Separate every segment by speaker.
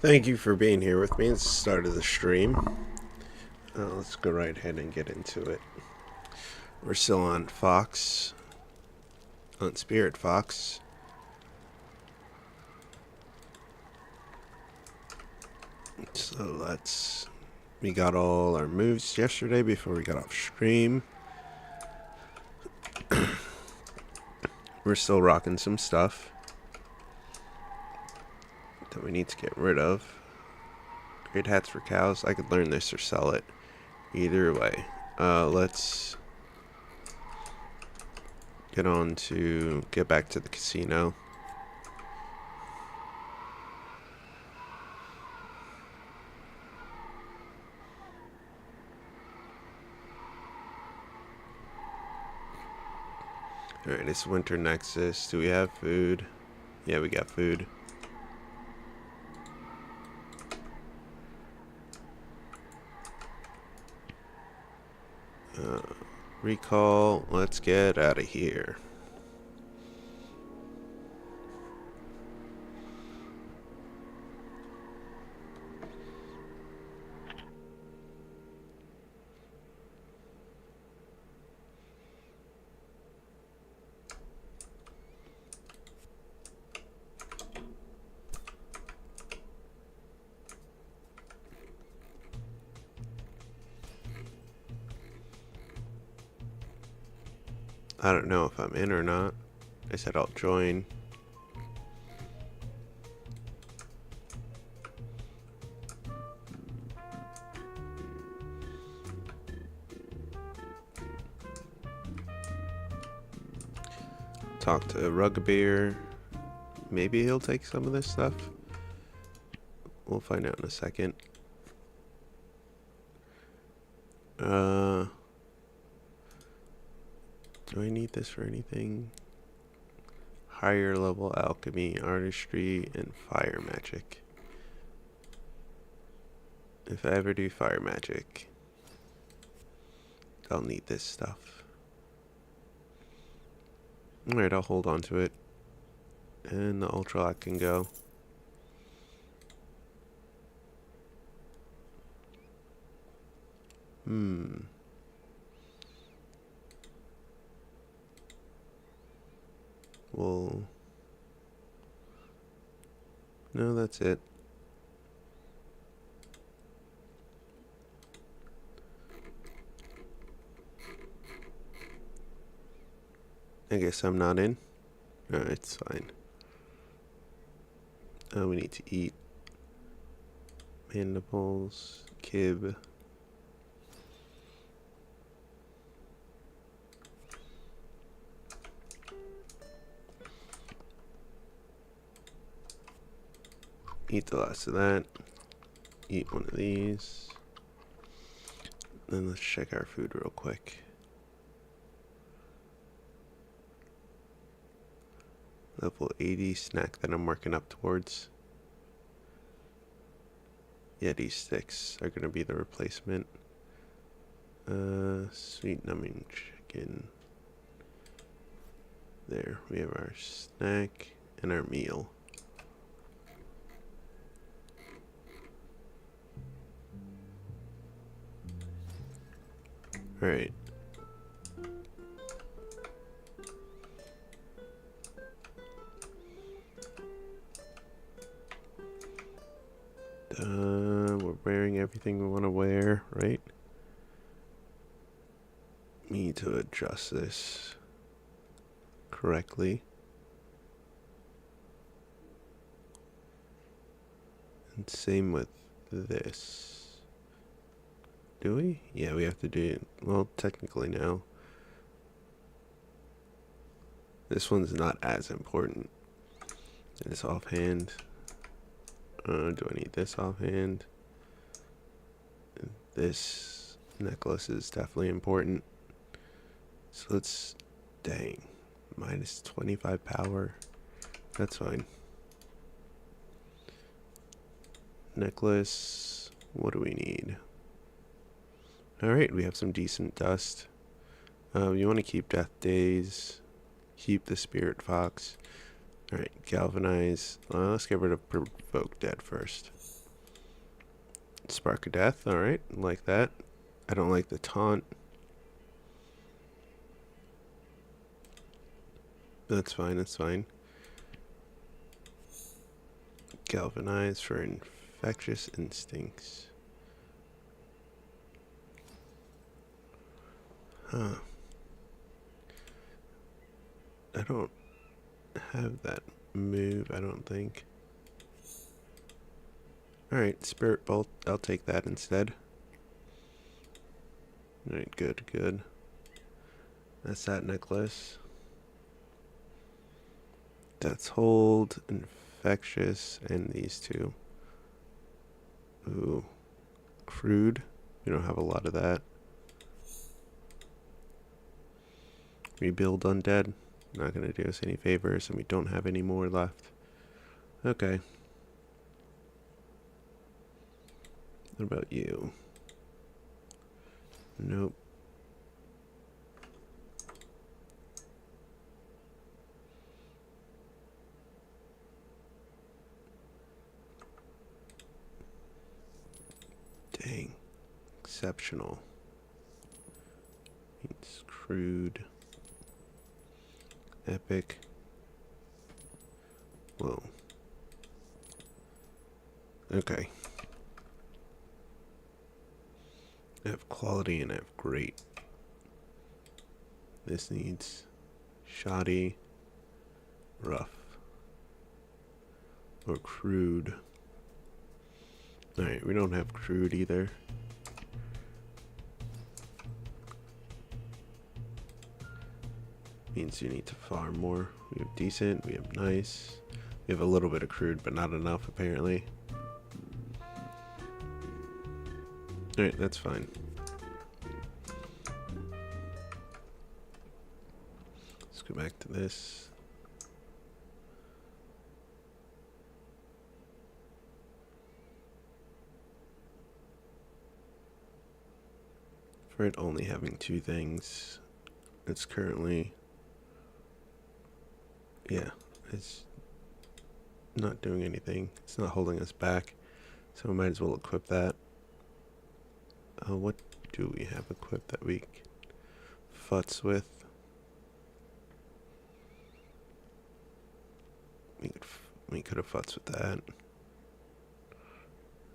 Speaker 1: Thank you for being here with me. It's the start of the stream. Let's go right ahead and get into it. We're still on Fox, on Spirit Fox. So we got all our moves yesterday before we got off stream. We're still rocking some stuff that we need to get rid of. Great hats for cows. I could learn this or sell it. Either way. Let's get back to the casino. Alright, it's Winter Nexus. Do we have food? Yeah, we got food. Recall. Let's get out of here. I don't know if I'm in or not. I said I'll join. Talk to Rugbeer. Maybe he'll take some of this stuff. We'll find out in a second. Do I need this for anything? Higher level alchemy, artistry, and fire magic. If I ever do fire magic, I'll need this stuff. Alright, I'll hold on to it. And the ultralock can go. Well, no, that's it. I guess I'm not in. No, it's fine. We need to eat. Mandibles, kib. Eat the last of that. Eat one of these. Then let's check our food real quick. Level 80 snack that I'm working up towards. Yeah, these sticks are going to be the replacement. Sweet numbing chicken. There, we have our snack and our meal. Alright. We're wearing everything we want to wear, right? Need to adjust this correctly. And same with this. Do we? Yeah, we have to do it. Well, technically now. This one's not as important. It's offhand. Do I need this offhand? This necklace is definitely important. So let's... Dang. Minus 25 power. That's fine. Necklace. What do we need? Alright, we have some decent dust. You want to keep Death Days. Keep the Spirit Fox. Alright, Galvanize. Let's get rid of Provoke Dead first. Spark of Death, alright, like that. I don't like the taunt. That's fine, that's fine. Galvanize for infectious instincts. Huh. I don't have that move, I don't think. Alright, Spirit Bolt, I'll take that instead. Alright, good, good. That's that necklace. That's hold, infectious, and these two. Ooh. Crude. We don't have a lot of that. Rebuild undead. Not gonna do us any favors, and we don't have any more left. Okay. What about you? Nope. Dang. Exceptional. It's crude. Epic. Whoa. Okay. I have quality and I have great. This needs shoddy, rough, or crude. Alright, we don't have crude either. Means you need to farm more. We have decent, we have nice. We have a little bit of crude, but not enough apparently. Alright, that's fine. Let's go back to this. For it only having two things, it's currently, yeah, it's not doing anything. It's not holding us back, so we might as well equip that. What do we have equipped that we futz with? We could have futz with that.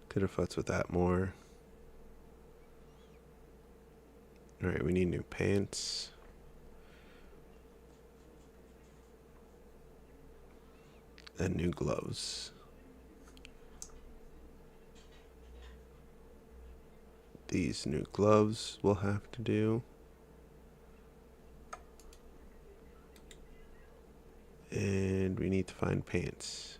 Speaker 1: Could have futz with that more. Alright, we need new pants. And new gloves. These new gloves we'll have to do. And we need to find pants.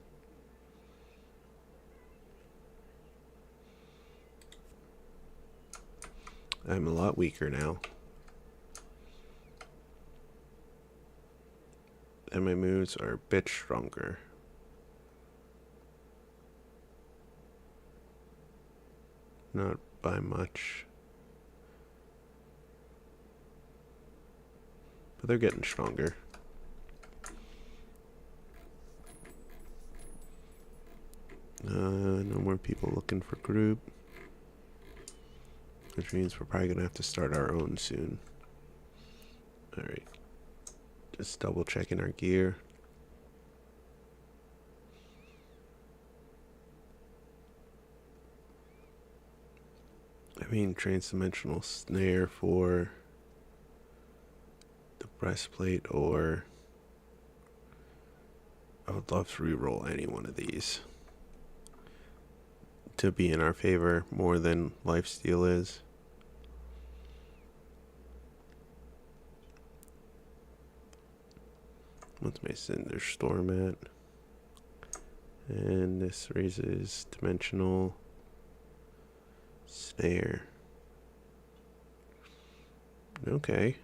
Speaker 1: I'm a lot weaker now. And my moves are a bit stronger. Not by much. But they're getting stronger. No more people looking for group. Which means we're probably going to have to start our own soon. Alright. Just double checking our gear. I mean, transdimensional snare for the breastplate, or I would love to reroll any one of these to be in our favor more than lifesteal is. What's my Cinder Storm at? And this raises dimensional snare. Okay.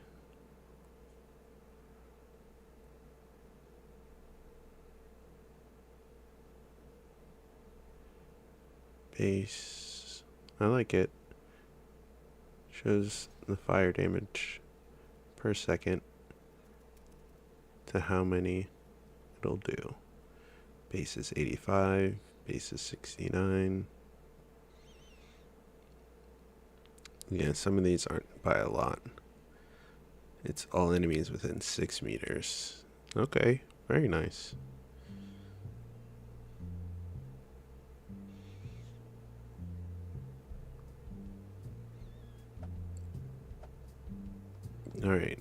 Speaker 1: Base. I like it. Shows the fire damage per second to how many it'll do. Base is 85, base is 69. Yeah, some of these aren't by a lot. It's all enemies within 6 meters. Okay, very nice. Alright.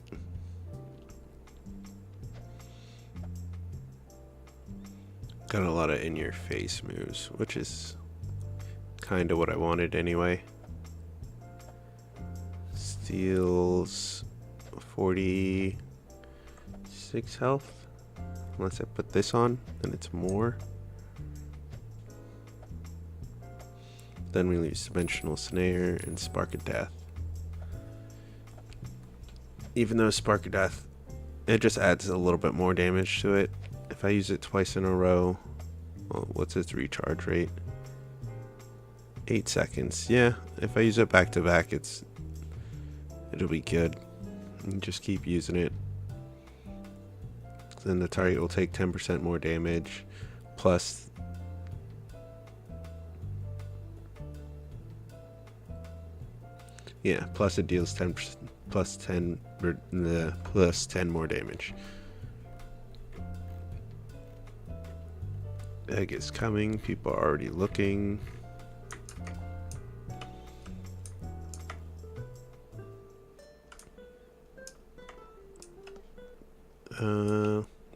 Speaker 1: Got a lot of in-your-face moves, which is kind of what I wanted anyway. Steals 46 health. Unless I put this on, then it's more. Then we lose Dimensional Snare and Spark of Death. Even though Spark of Death, it just adds a little bit more damage to it. If I use it twice in a row, well, what's its recharge rate? 8 seconds. Yeah, if I use it back to back, it'll be good. You just keep using it. Then the target will take 10% more damage, plus plus it deals 10% plus 10 plus 10 more damage. Egg is coming. People are already looking.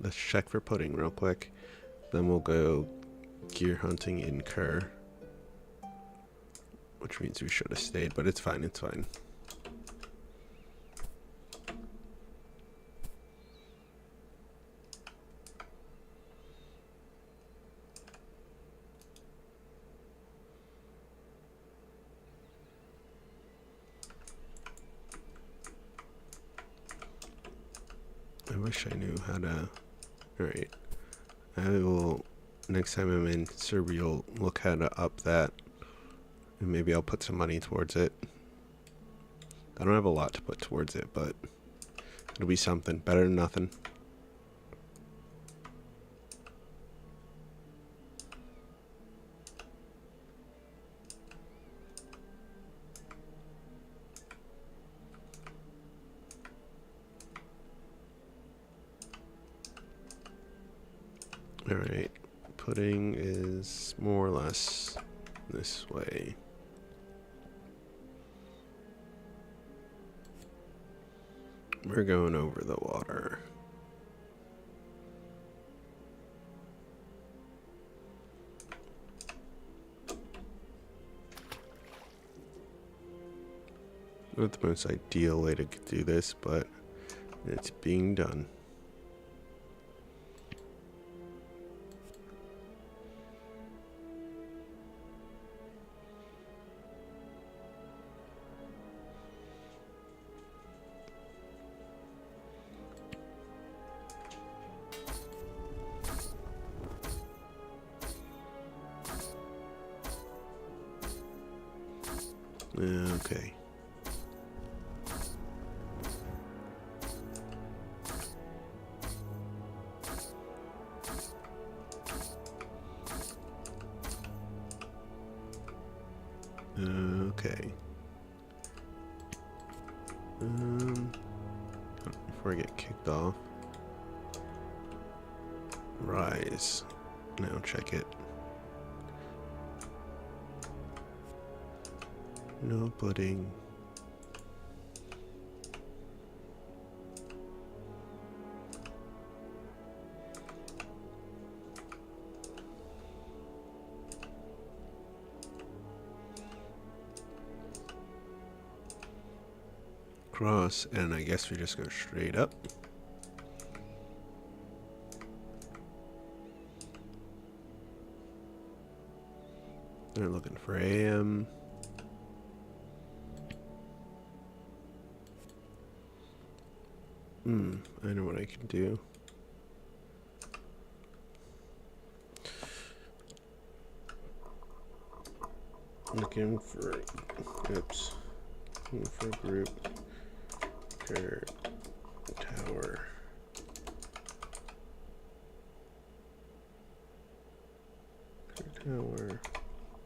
Speaker 1: Let's check for pudding real quick. Then we'll go gear hunting in Kerr. Which means we should have stayed, but it's fine, it's fine. I wish I knew how to... Alright. I will, next time I'm in Surreal, look how to up that. And maybe I'll put some money towards it. I don't have a lot to put towards it, but it'll be something. Better than nothing. Alright, pudding is more or less this way. We're going over the water. Not the most ideal way to do this, but it's being done. Okay. Okay. Before I get kicked off. Rise. Now check it. No pudding. Cross, and I guess we just go straight up. They're looking for AM. I know what I can do. Looking for, oops, looking for group, Kerr, tower. Kerr tower,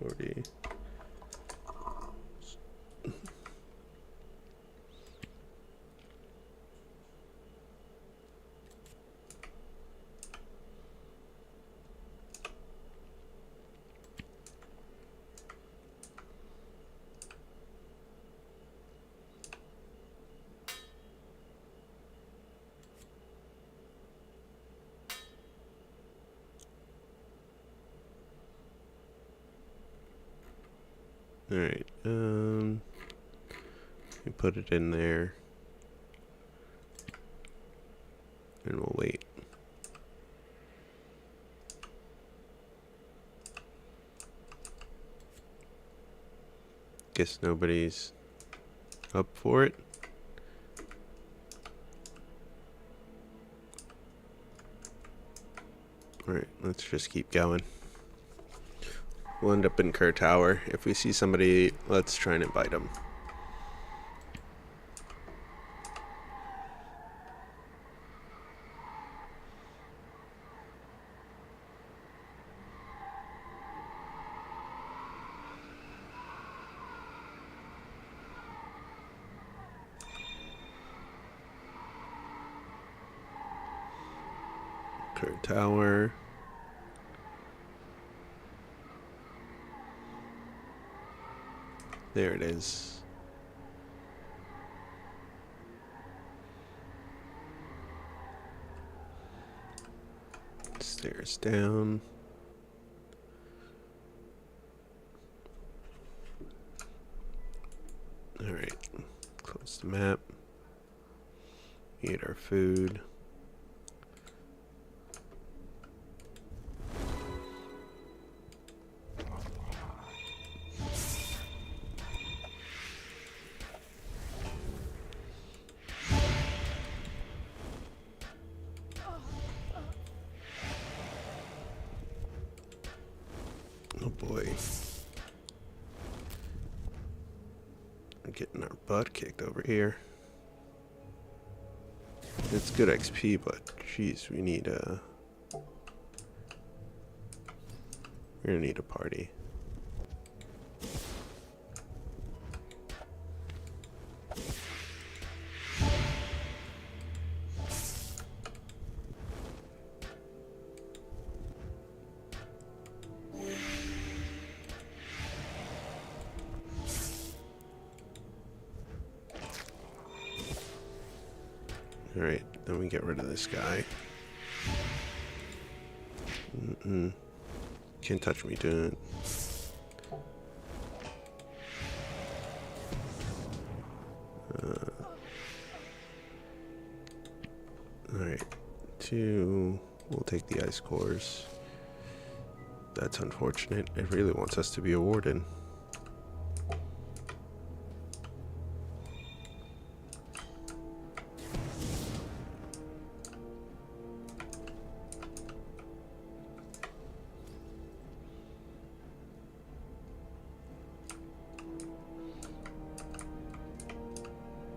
Speaker 1: 40. Alright, we put it in there. And we'll wait. Guess nobody's up for it. Alright, let's just keep going. We'll end up in Kerr Tower. If we see somebody, let's try and invite them. Kerr Tower. There it is. Stairs down. Alright. Close the map. Eat our food. Oh boy. We're getting our butt kicked over here. It's good XP, but jeez, we need a... We're gonna need a party. Alright, then we get rid of this guy. Can't touch me, dude. Alright, we'll take the ice cores. That's unfortunate. It really wants us to be a warden.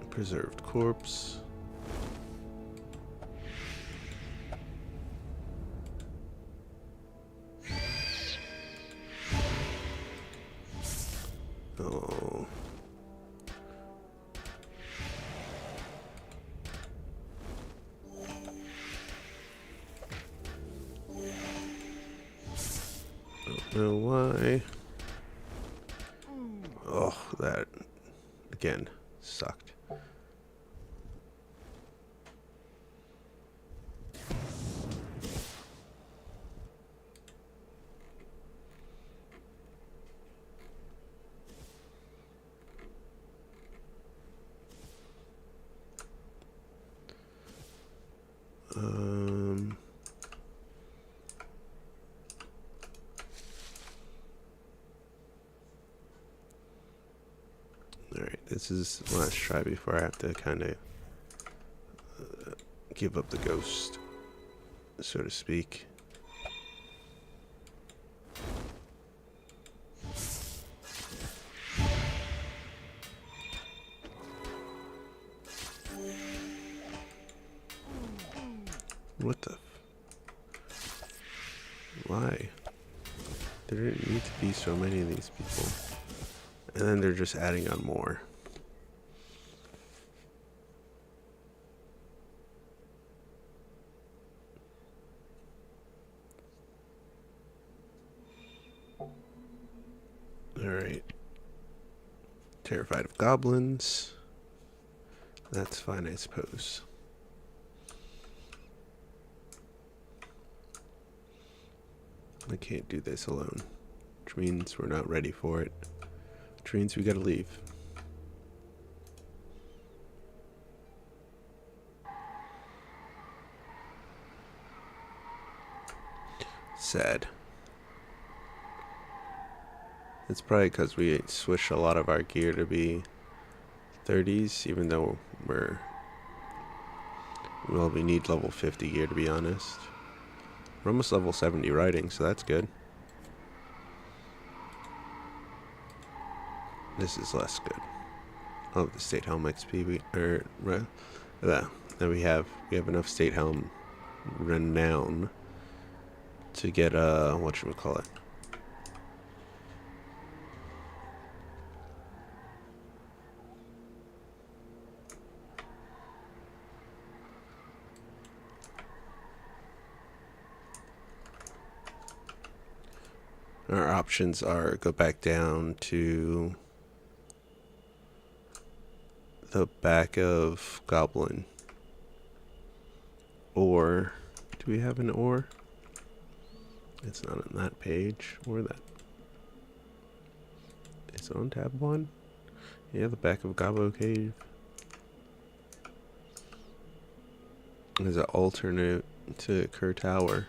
Speaker 1: Preserved corpse. Oh. Don't know why. Oh, that again sucked. Alright, this is the last try before I have to kind of give up the ghost, so to speak. What the? Why? There didn't need to be so many of these people. And then they're just adding on more. Alright. Terrified of goblins. That's fine, I suppose. I can't do this alone, which means we're not ready for it. which means we gotta leave. Sad. It's probably because we switched a lot of our gear to be 30s, even though we need level 50 gear, to be honest. We're almost level 70 riding, so that's good. This is less good. Oh, the state helm XP that we have enough state helm renown to get whatchamacallit. Our options are go back down to the back of Goblin, or do we have an ore? It's not on that page or that. It's on tab 1. Yeah, the back of Gobbo Cave. There's an alternate to Kerr Tower.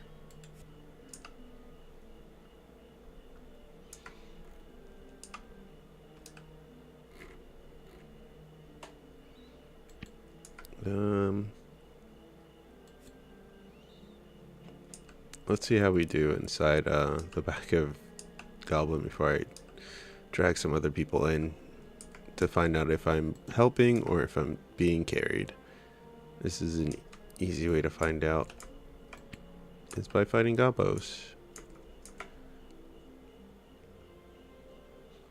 Speaker 1: Let's see how we do inside the back of Goblin before I drag some other people in to find out if I'm helping or if I'm being carried. This is an easy way to find out. It's by fighting Gobbos.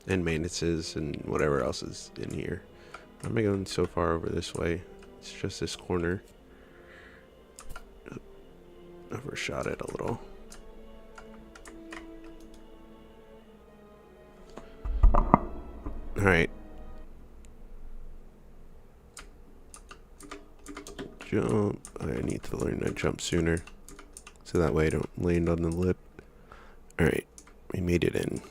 Speaker 1: And Manuses and whatever else is in here. Why am I going so far over this way? It's just this corner. Overshot it a little. Alright. Jump. I need to learn to jump sooner, so that way I don't land on the lip. Alright. We made it in.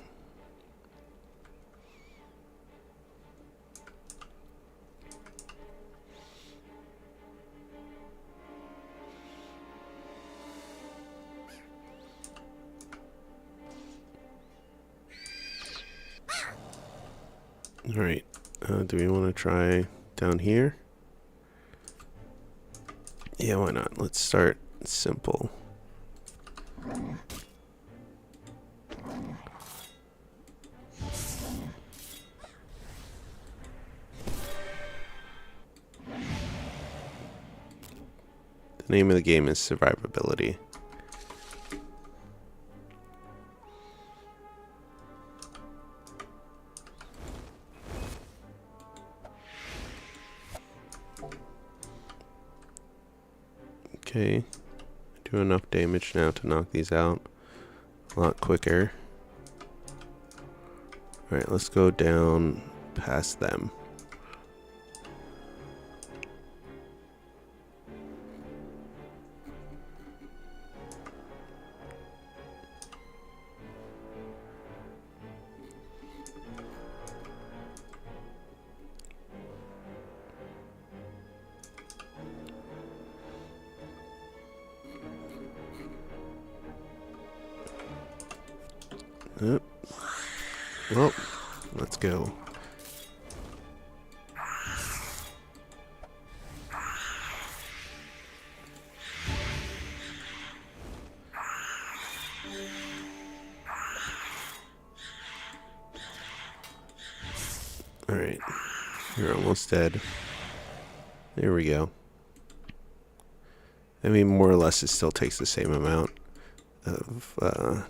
Speaker 1: Alright, do we want to try down here? Yeah, why not? Let's start simple. The name of the game is survivability. Okay, do enough damage now to knock these out a lot quicker. Alright, let's go down past them. Well, let's go. Alright, you're almost dead. There we go. I mean, more or less, it still takes the same amount of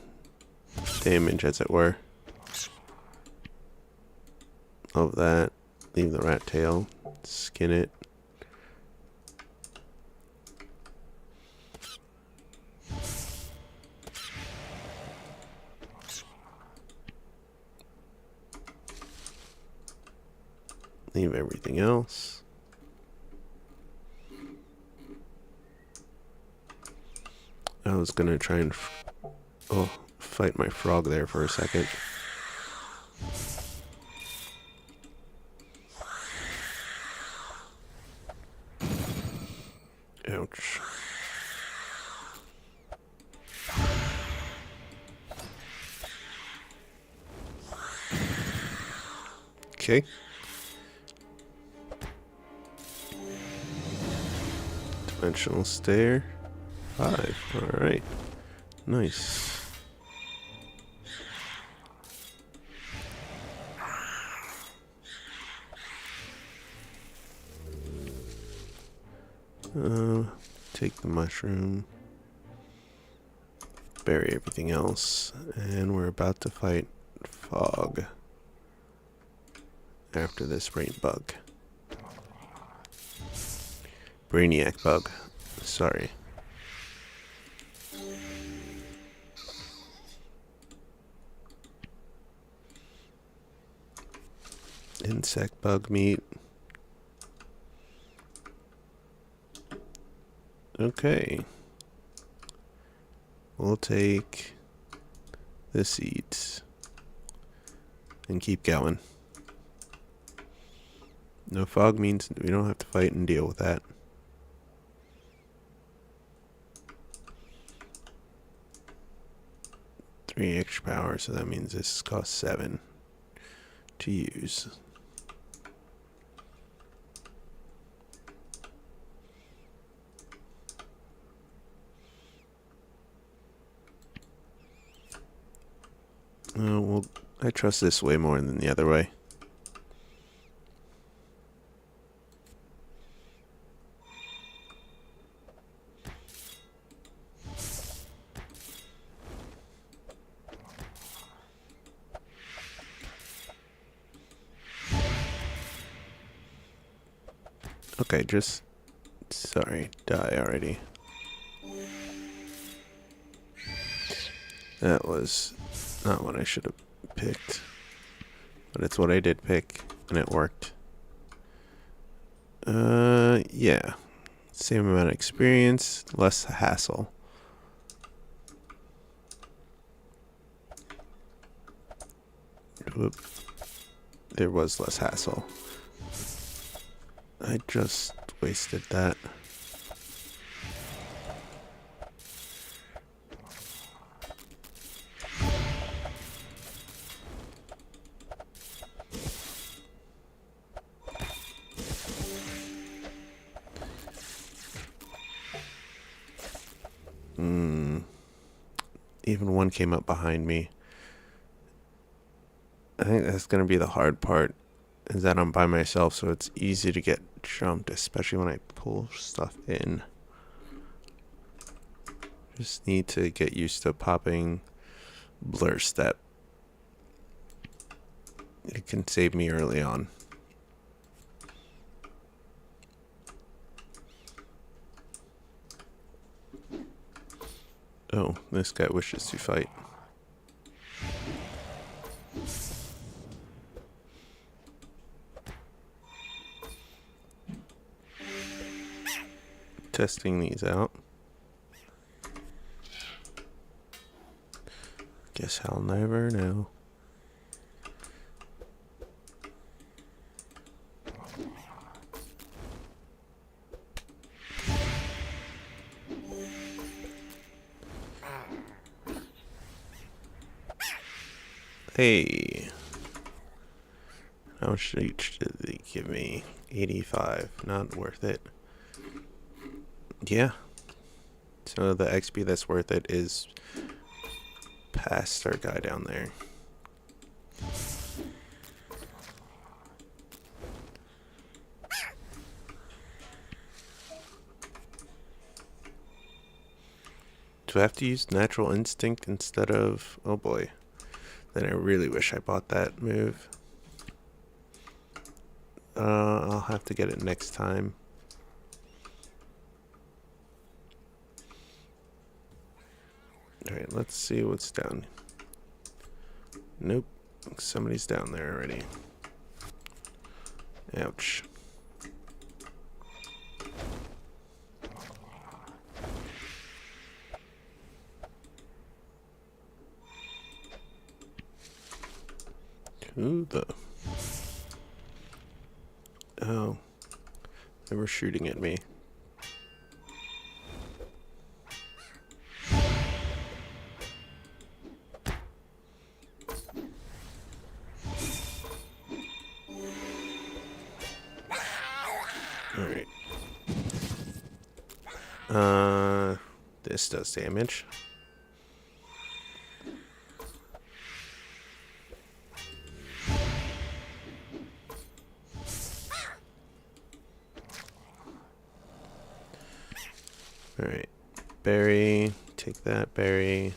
Speaker 1: damage, as it were. Of that, leave the rat tail, skin it. Leave everything else. I was gonna try and fight my frog there for a second. Okay. Dimensional stair. 5. Alright. Nice. Take the mushroom. Bury everything else. And we're about to fight fog. After this rain bug. Brainiac bug. Sorry. Insect bug meat. Okay. We'll take the seeds and keep going. No fog means we don't have to fight and deal with that. Three extra power, so that means this costs 7 to use. Well, I trust this way more than the other way. Okay, just... Sorry, die already. That was not what I should have picked. But it's what I did pick, and it worked. Yeah. Same amount of experience, less hassle. Whoop. There was less hassle. I just wasted that. Even one came up behind me. I think that's going to be the hard part, is that I'm by myself, so it's easy to get jumped, especially when I pull stuff in. Just need to get used to popping blur step. It can save me early on. Oh, this guy wishes to fight. Testing these out. Guess I'll never know. Hey. How much each did they give me? 85. Not worth it. Yeah. So the XP that's worth it is past our guy down there. Do I have to use natural instinct instead of... Oh boy. Then I really wish I bought that move. I'll have to get it next time. Alright, let's see what's down. Nope. Somebody's down there already. Ouch. Who the... Oh. They were shooting at me. This does damage. Alright. Berry. Take that berry.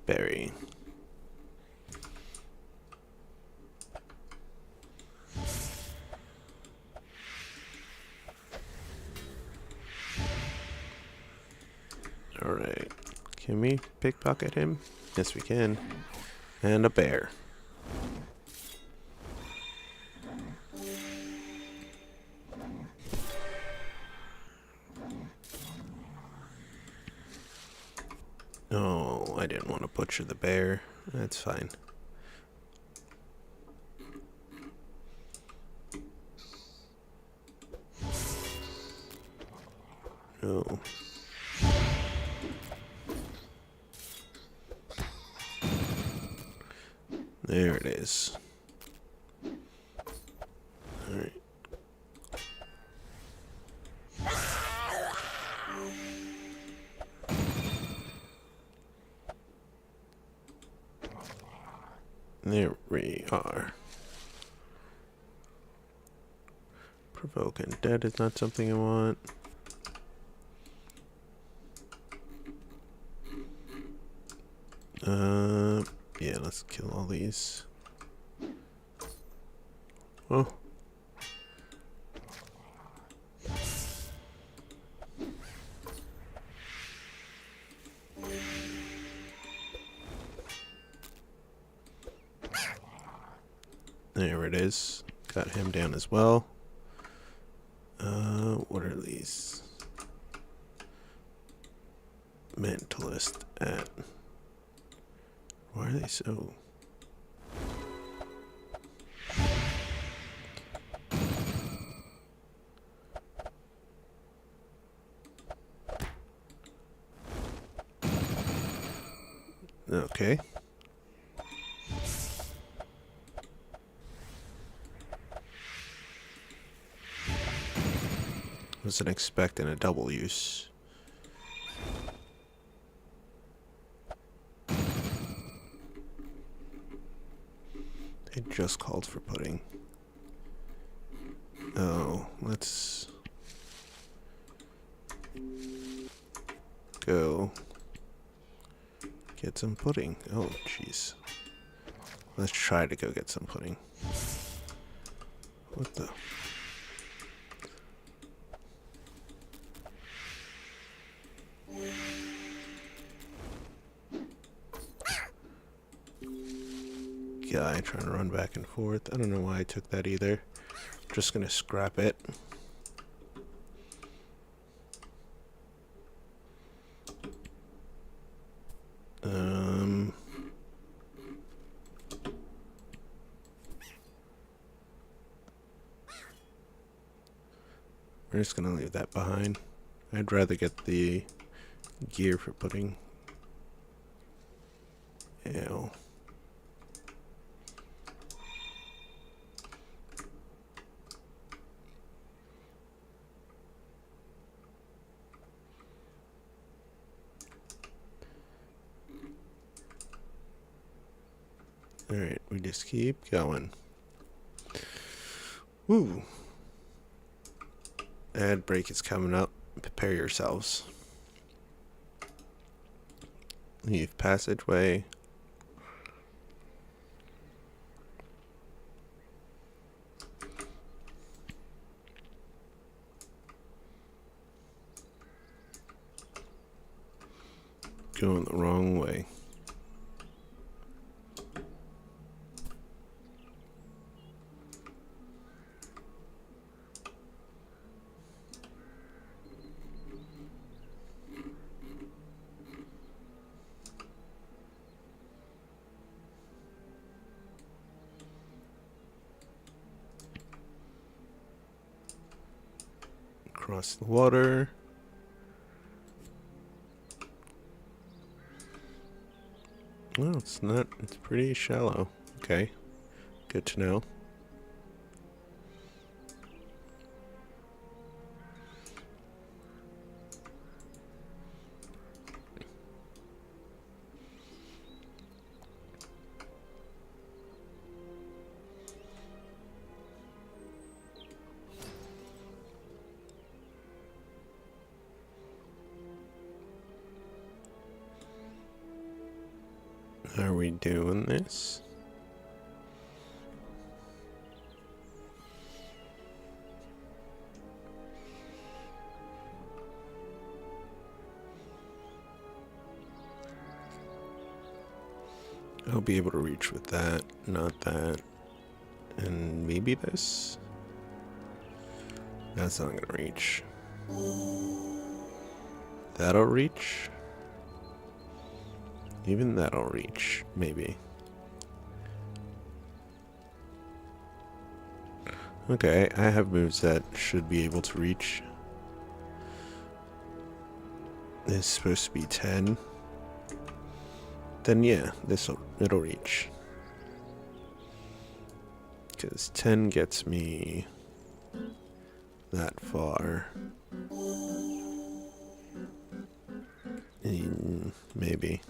Speaker 1: Berry. Alright. Can we pickpocket him? Yes, we can. And a bear. Oh, I didn't want to butcher the bear. That's fine. Oh. There it is. Alright. There we are. Provoke undead is not something I want. Yeah, let's kill all these. Oh. There it is. Got him down as well. What are these? Mentalist at. Why are they so? Okay. Wasn't expecting a double use. It just called for pudding. Oh, let's go get some pudding. Oh, jeez. Let's try to go get some pudding. What the? Guy trying to run back and forth. I don't know why I took that either. Just gonna scrap it. We're just gonna leave that behind. I'd rather get the gear for pudding. Ew. Alright, we just keep going. Woo! Ad break is coming up. Prepare yourselves. Leave passageway. Going the wrong way. Across the water. Well, it's not, it's pretty shallow. Okay, good to know. Are we doing this? I'll be able to reach with that, not that. And maybe this? That's not gonna reach. That'll reach? Even that'll reach, maybe. Okay, I have moves that should be able to reach. This is supposed to be 10. Then yeah, it'll reach. Because 10 gets me that far. Maybe.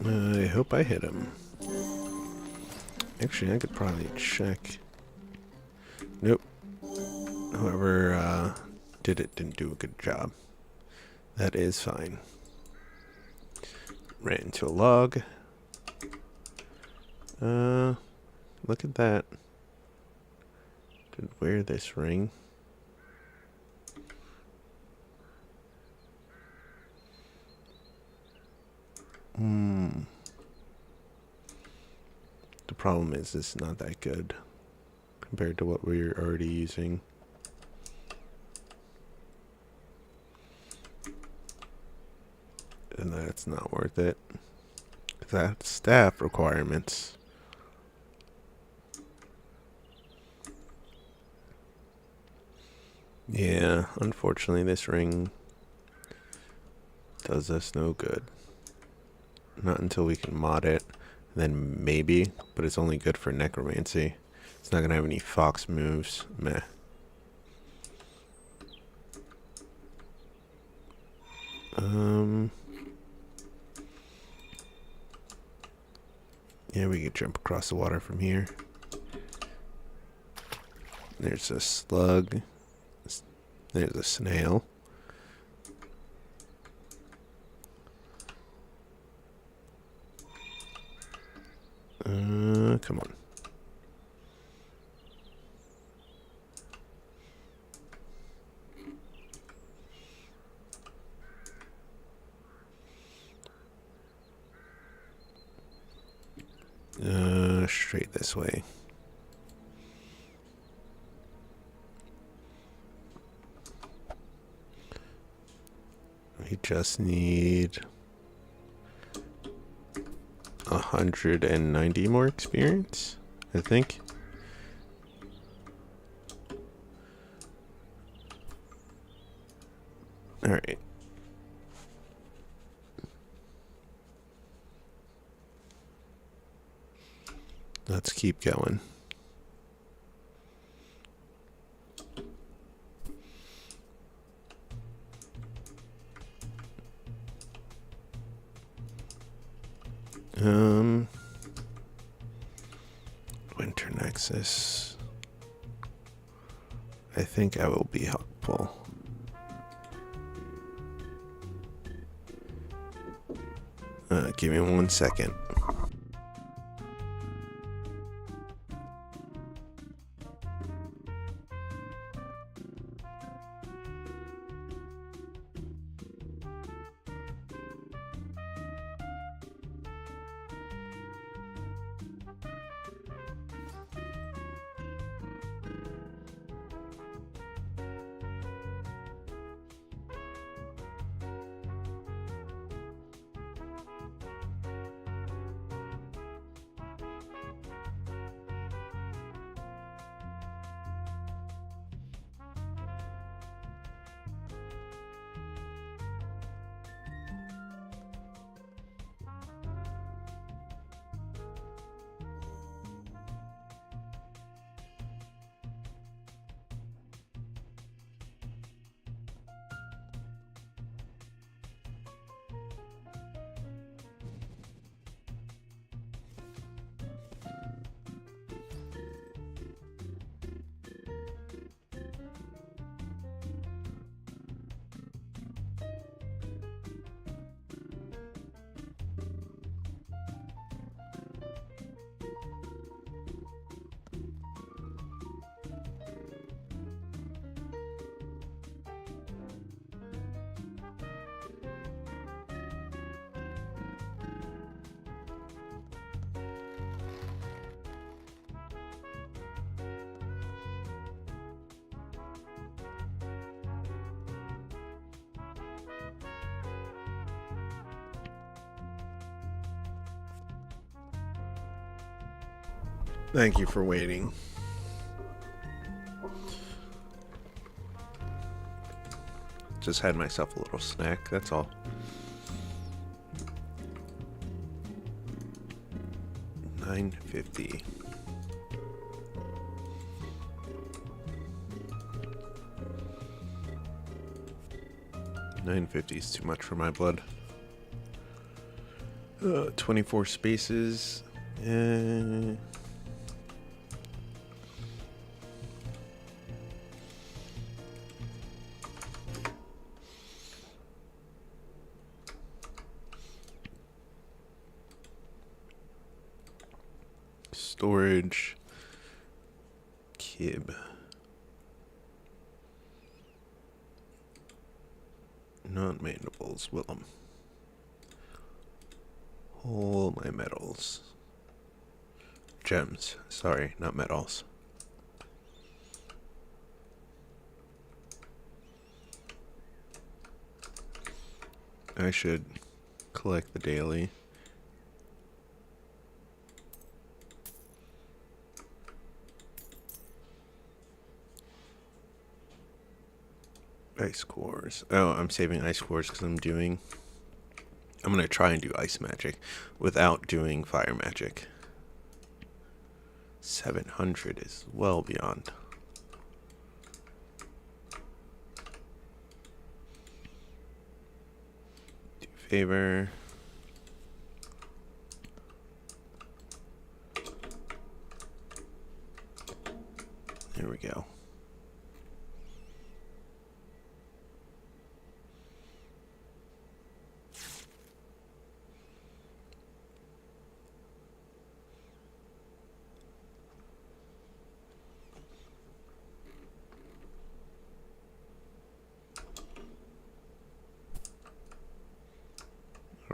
Speaker 1: I hope I hit him. Actually, I could probably check. Nope. Whoever did it didn't do a good job. That is fine. Ran into a log. Look at that. Could wear this ring. The problem is it's not that good compared to what we're already using. And that's not worth it. That's staff requirements. Yeah, unfortunately this ring does us no good. Not until we can mod it. Then maybe, but it's only good for necromancy. It's not gonna have any fox moves. Meh. Yeah, we could jump across the water from here. There's a slug. There's a snail. Come on. Straight this way. We just need 190 more experience, I think. All right. Let's keep going. Winter Nexus. I think I will be helpful. Give me 1 second. Thank you for waiting. Just had myself a little snack, that's all. $9.50. $9.50 is too much for my blood. 24 spaces. Storage. Kib. Non-mandibles. Willem. All my metals. Gems. Sorry, not metals. I should collect the daily. Ice cores. Oh, I'm saving ice cores because I'm going to try and do ice magic without doing fire magic. 700 is well beyond. Do favor. There we go.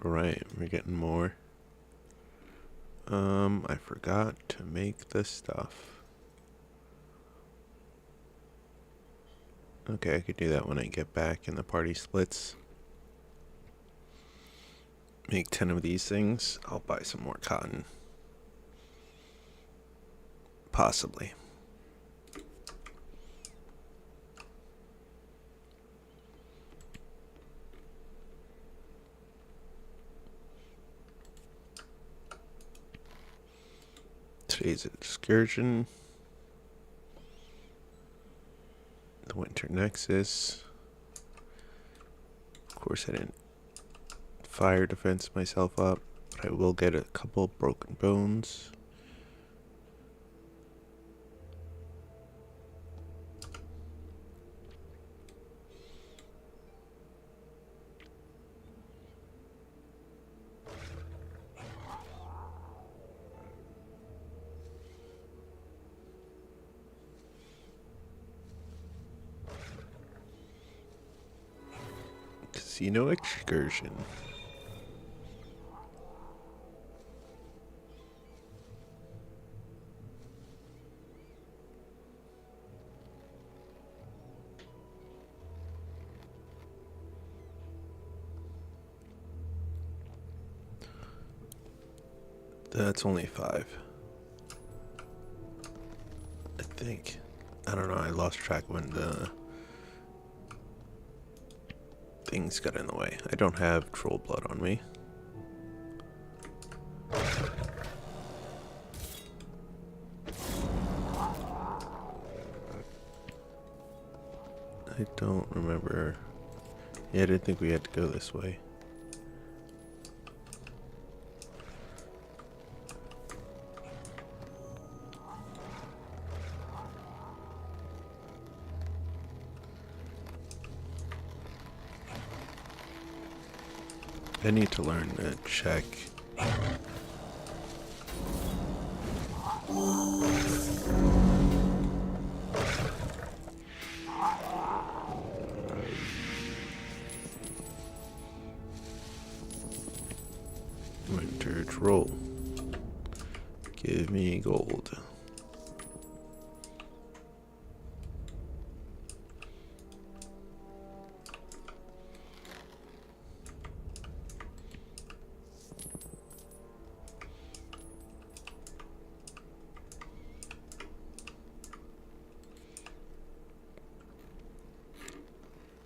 Speaker 1: Alright, we're getting more. I forgot to make the stuff. Okay, I could do that when I get back and the party splits. Make 10 of these things. I'll buy some more cotton. Possibly. Today's excursion. The Winter Nexus. Of course, I didn't fire defense myself up, but I will get a couple broken bones. Casino excursion. That's only 5. I think. I don't know, I lost track when the things got in the way. I don't have troll blood on me. I don't remember. Yeah, I didn't think we had to go this way. I need to learn to check. Winter troll. Give me gold.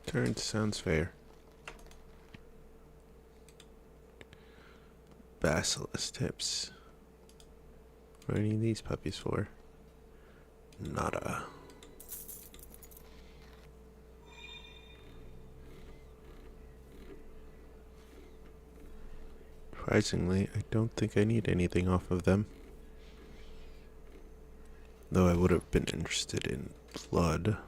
Speaker 1: Turn sounds fair. Basilisk tips. What do I need these puppies for? Nada. Surprisingly, I don't think I need anything off of them. Though I would have been interested in blood.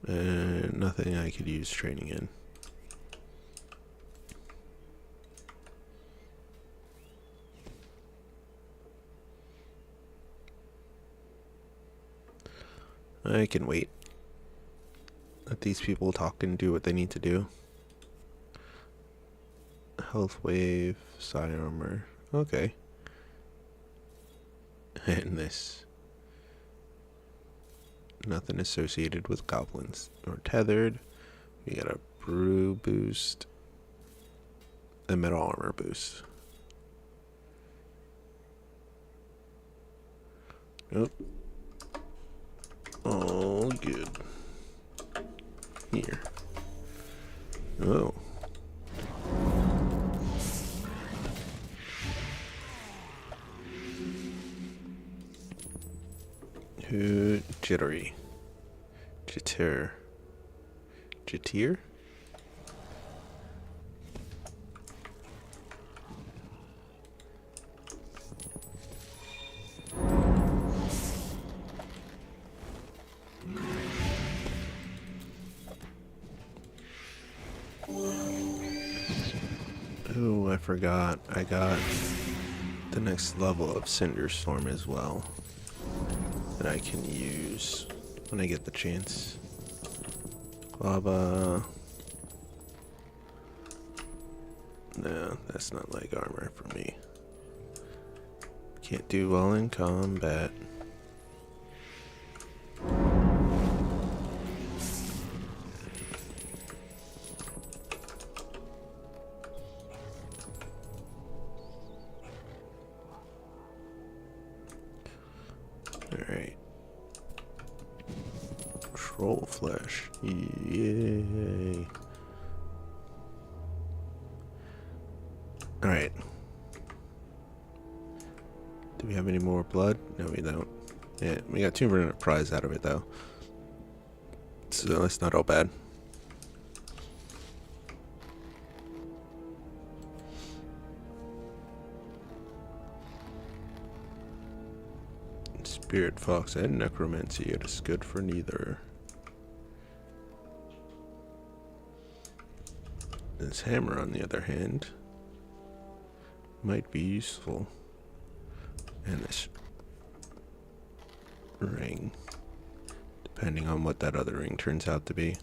Speaker 1: And nothing I could use training in. I can wait. Let these people talk and do what they need to do. Health wave, side armor. Okay. And this. Nothing associated with goblins. Or tethered. We got a brew boost. A metal armor boost. Nope. All good. Here. Oh. Who jittery. Jitter. Jittier? Oh, I forgot. I got the next level of Cinderstorm as well. That I can use when I get the chance. Lava. No, that's not leg armor for me. Can't do well in combat. Alright. Troll flesh. Yay. Alright. Do we have any more blood? No, we don't. Yeah, we got 200 prize out of it, though. So that's not all bad. Spirit Fox and Necromancy, it is good for neither. This hammer, on the other hand, might be useful. And this ring, depending on what that other ring turns out to be.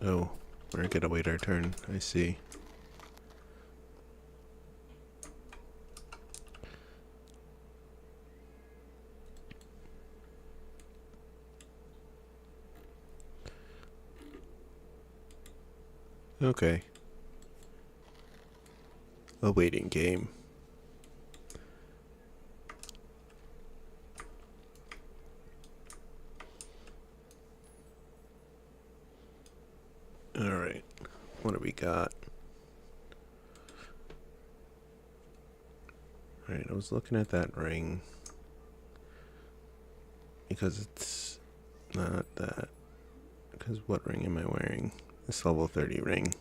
Speaker 1: Oh, we're gonna wait our turn. I see. Okay. A waiting game. Alright. What do we got? Alright, I was looking at that ring. Because it's not that. Because what ring am I wearing? This level 30 ring.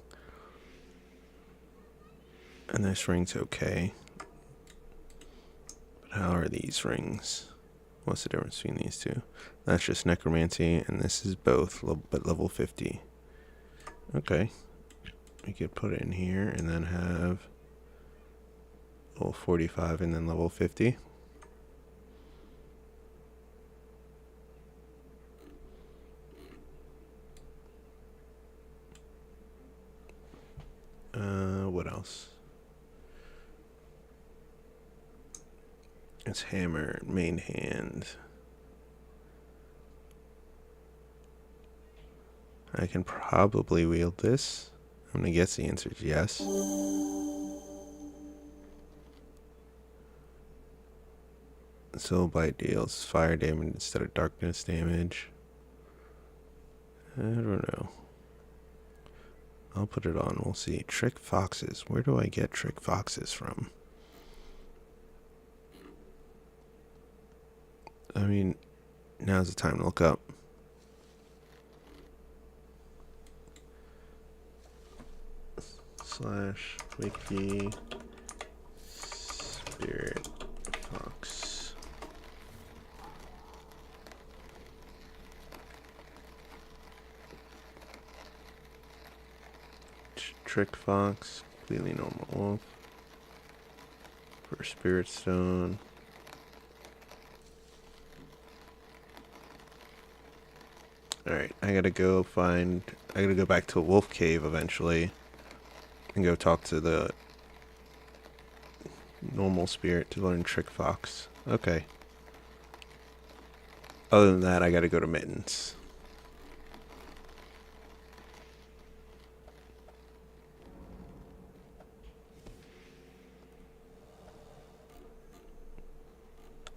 Speaker 1: And this ring's okay. But how are these rings? What's the difference between these two? That's just necromancy, and this is both, but level 50. Okay. We could put it in here and then have level 45 and then level 50. else? It's hammer, main hand. I can probably wield this. I'm gonna guess the answer is yes. Soul Bite deals fire damage instead of darkness damage. I don't know. I'll put it on. We'll see. Trick foxes. Where do I get trick foxes from? I mean, now's the time to look up. / wiki spirit fox. Trick fox, completely normal wolf. For spirit stone. Alright, I gotta go back to a wolf cave eventually. And go talk to the normal spirit to learn trick fox. Okay. Other than that, I gotta go to Mittens.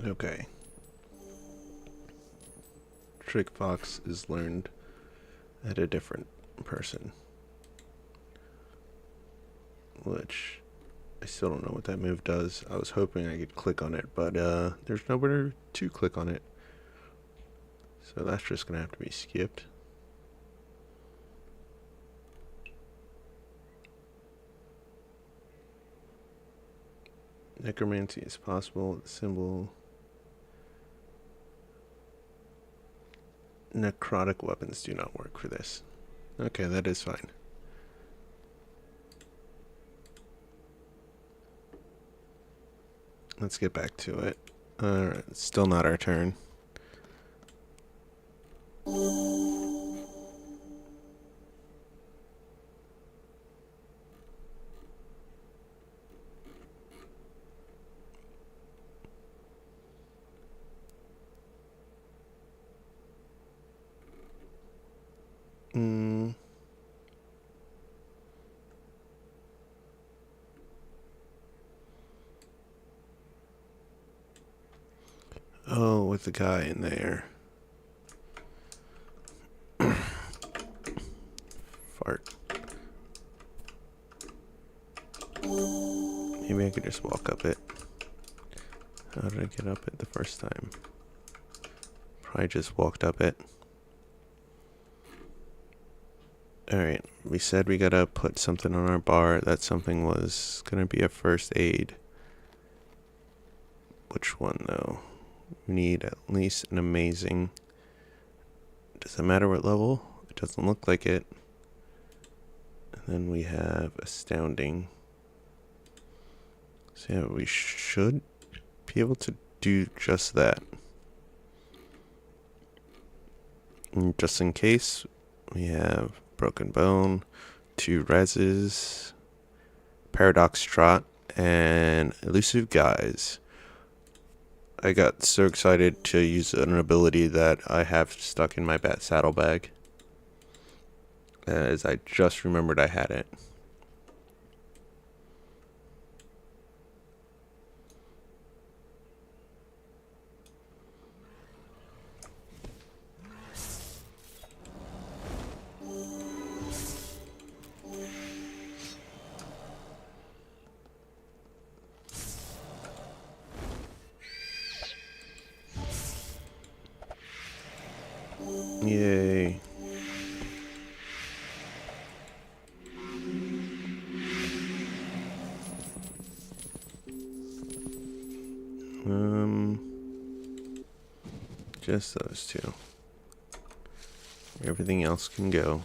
Speaker 1: Okay. Trick fox is learned at a different person. Which I still don't know what that move does. I was hoping I could click on it, but there's nowhere to click on it. So that's just gonna have to be skipped. Necromancy is possible. The symbol. Necrotic weapons do not work for this. Okay, that is fine. Let's get back to it. Alright, it's still not our turn. Oh, with the guy in there. Fart. Maybe I could just walk up it. How did I get up it the first time? Probably just walked up it. Alright, we said we gotta put something on our bar. That something was gonna be a first aid. Which one though? We need at least an amazing. Does it matter what level? It doesn't look like it. And then we have astounding. So yeah, we should be able to do just that. And just in case, we have broken bone, 2 reses, paradox trot, and elusive guise. I got so excited to use an ability that I have stuck in my bat saddlebag, as I just remembered I had it. Yay. Just those 2. Everything else can go.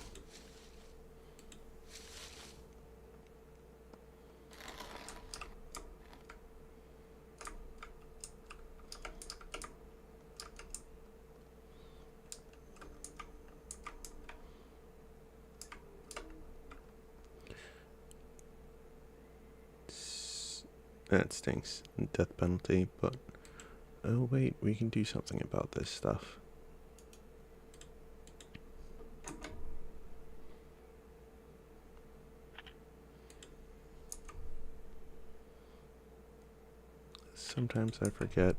Speaker 1: That stinks. Death penalty, but... Oh wait, we can do something about this stuff. Sometimes I forget.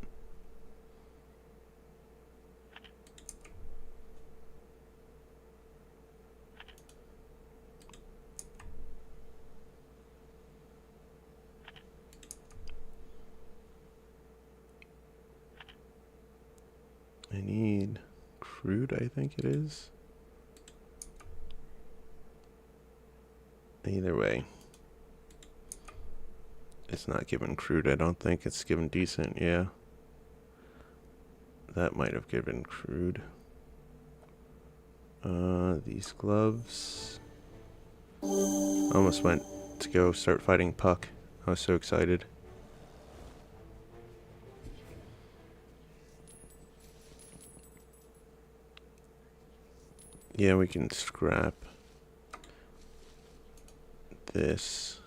Speaker 1: I need crude, I think it is. Either way. It's not given crude, I don't think. It's given decent, yeah. That might have given crude. These gloves. Almost went to go start fighting Puck. I was so excited. Yeah, we can scrap this.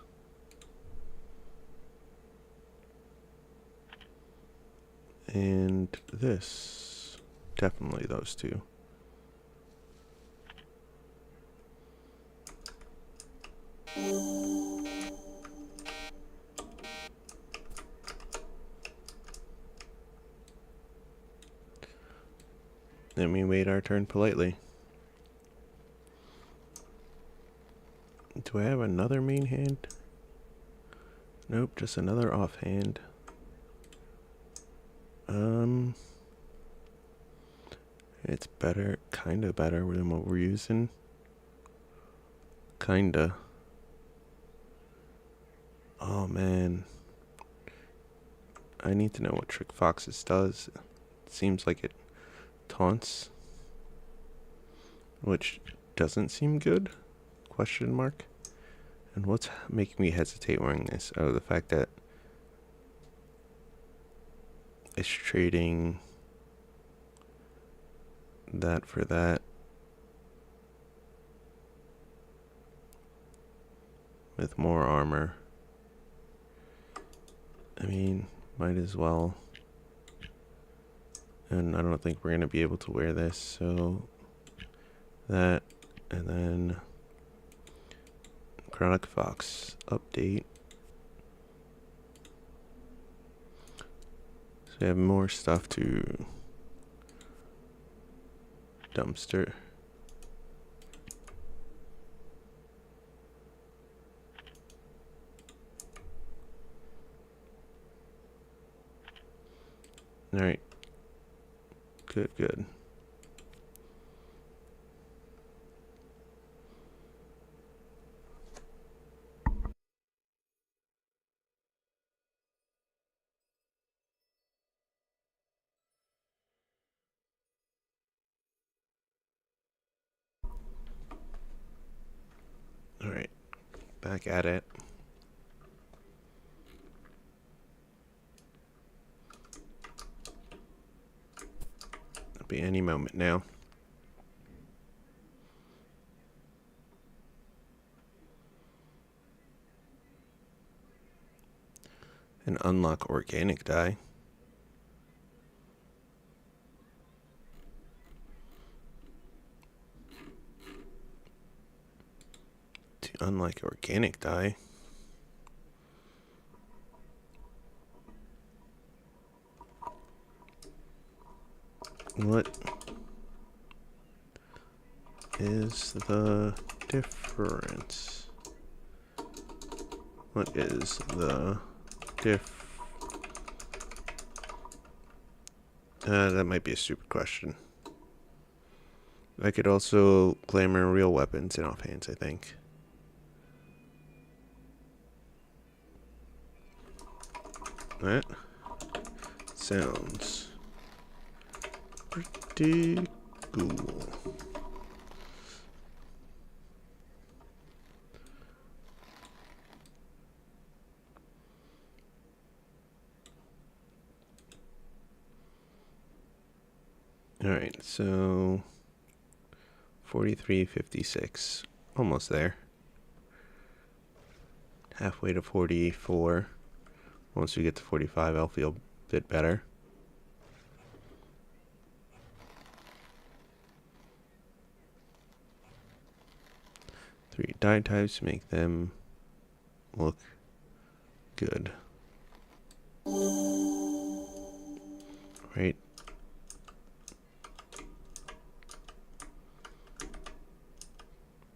Speaker 1: And this. Definitely those two. Then we wait our turn politely. Do I have another main hand? Nope, just another offhand. It's better, kinda better than what we're using. Kinda. Oh man. I need to know what Trick Foxes does. It seems like it taunts. Which doesn't seem good? Question mark. And what's making me hesitate wearing this? Oh, the fact that it's trading that for that. With more armor. I mean, might as well. And I don't think we're going to be able to wear this, so that, and then Chronic Fox update. So we have more stuff to dumpster. Alright. Good, good. Alright. Back at it. It'll be any moment now. And unlock organic dye. To unlock organic dye. What is the difference? What is the that might be a stupid question. I could also glamour real weapons in offhands, I think. That sounds pretty cool. Alright, so 43.56. Almost there. Halfway to 44. Once we get to 45, I'll feel a bit better. Three die types make them look good. Right.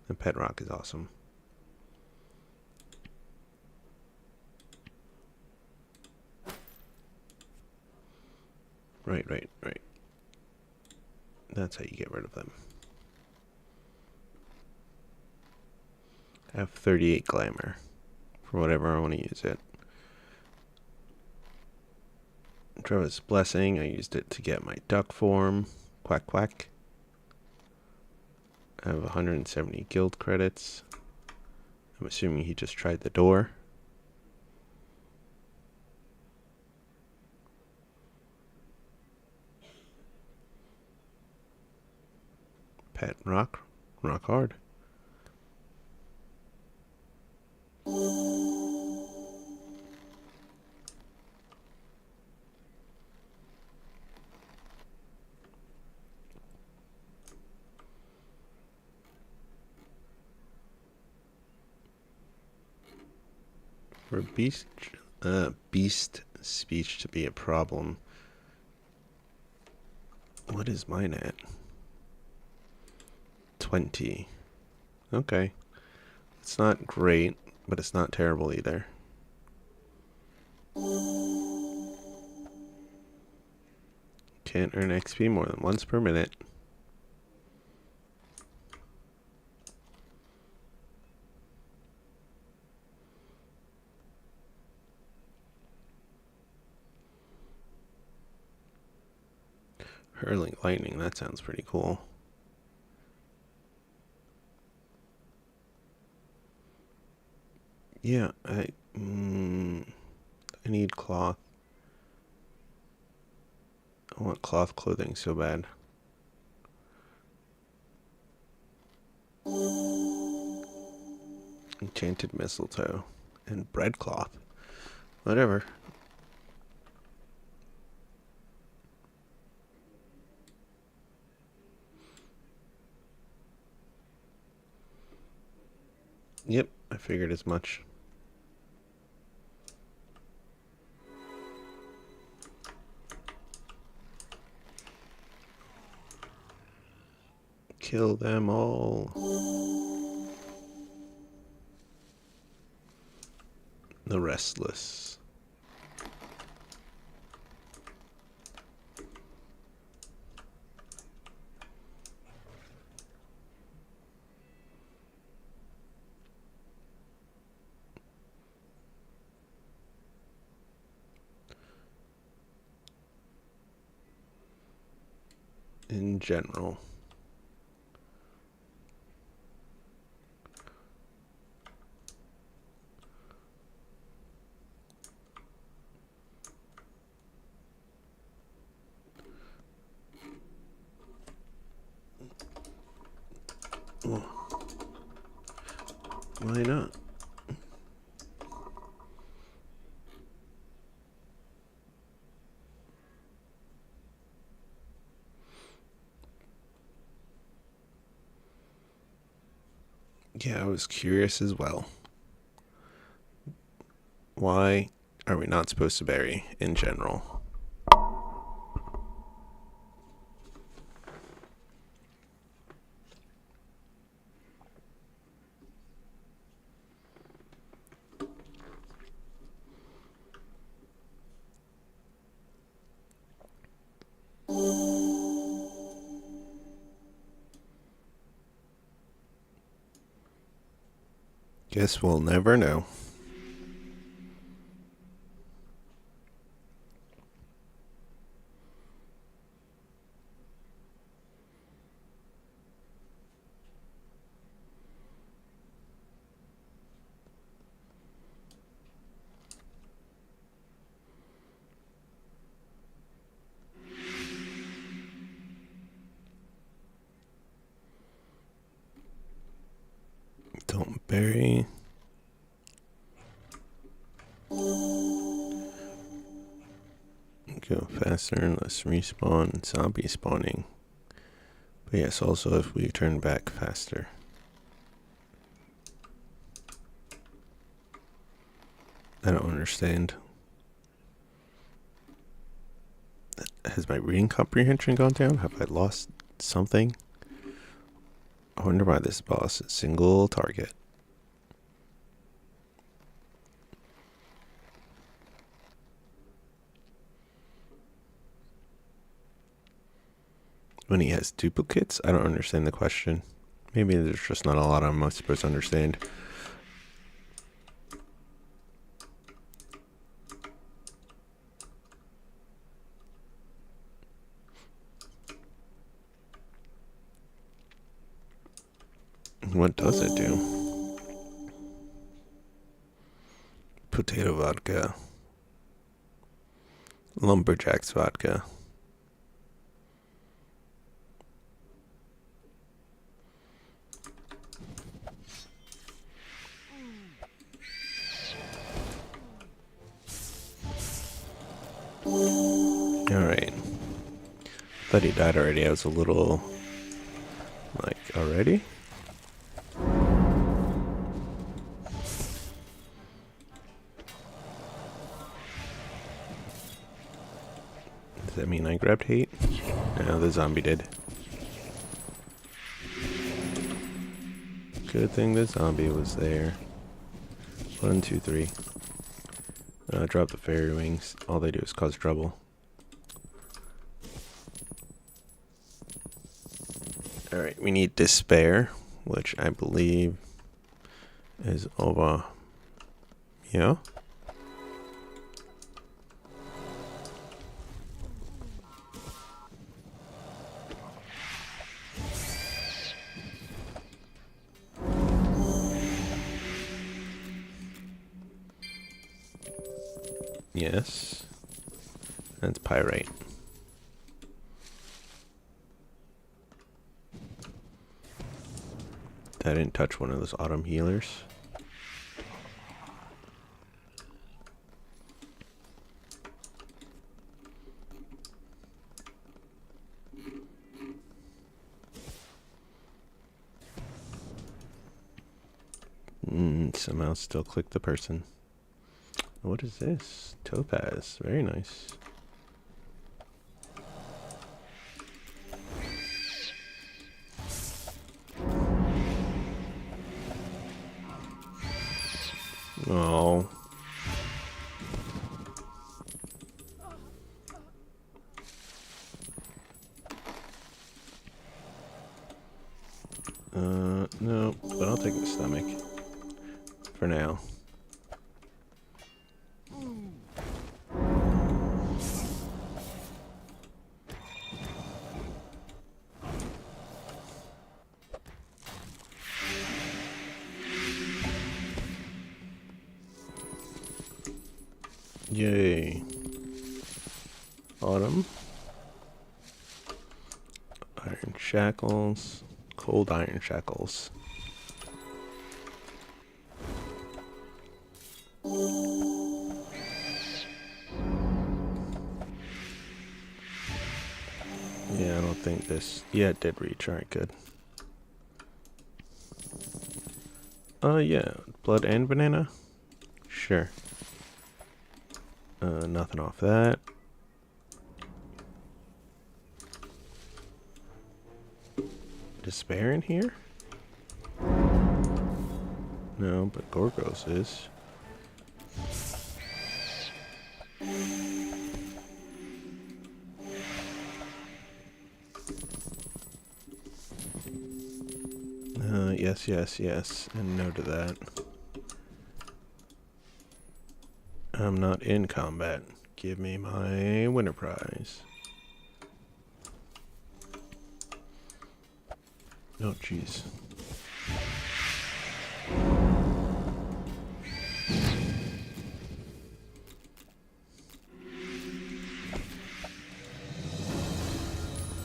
Speaker 1: The pet rock is awesome. Right. That's how you get rid of them. I have 38 glamour for whatever I want to use it. Trevor's Blessing, I used it to get my duck form. Quack quack. I have 170 guild credits. I'm assuming he just tried the door. Pet rock hard. For beast speech to be a problem. What is mine at? 20. Okay. It's not great, but it's not terrible either. Can't earn XP more than once per minute. Hurling lightning, that sounds pretty cool. Yeah, I need cloth. I want cloth clothing so bad. Enchanted mistletoe and breadcloth. Whatever. Yep, I figured as much. Kill them all. The Restless. In general. Oh. Why not? Yeah, I was curious as well. Why are we not supposed to bury in general? Guess we'll never know. Don't bury. Go faster and less respawn and zombie spawning. But yes, also if we turn back faster. I don't understand. Has my reading comprehension gone down? Have I lost something? I wonder why this boss is single target. When he has duplicates? I don't understand the question. Maybe there's just not a lot I'm supposed to understand. What does it do? Potato vodka. Lumberjack's vodka. Alright. Thought he died already. I was a little like, already? Does that mean I grabbed hate? No, the zombie did. Good thing the zombie was there. 1, 2, 3. Drop the fairy wings. All they do is cause trouble. Alright, we need despair, which I believe is over. Yeah? Yes. That's pyrite. I didn't touch one of those autumn healers. Somehow still click the person. What is this? Topaz. Very nice. Oh. No, but I'll take the stomach. For now. Yay. Autumn. Iron shackles. Cold iron shackles. Yeah, I don't think this... Yeah, it did reach. Alright, good. Yeah. Blood and banana? Sure. Nothing off that. Despair in here? No, but Gorgos is. Yes, yes, yes, and no to that. I'm not in combat. Give me my winner prize. Oh, jeez.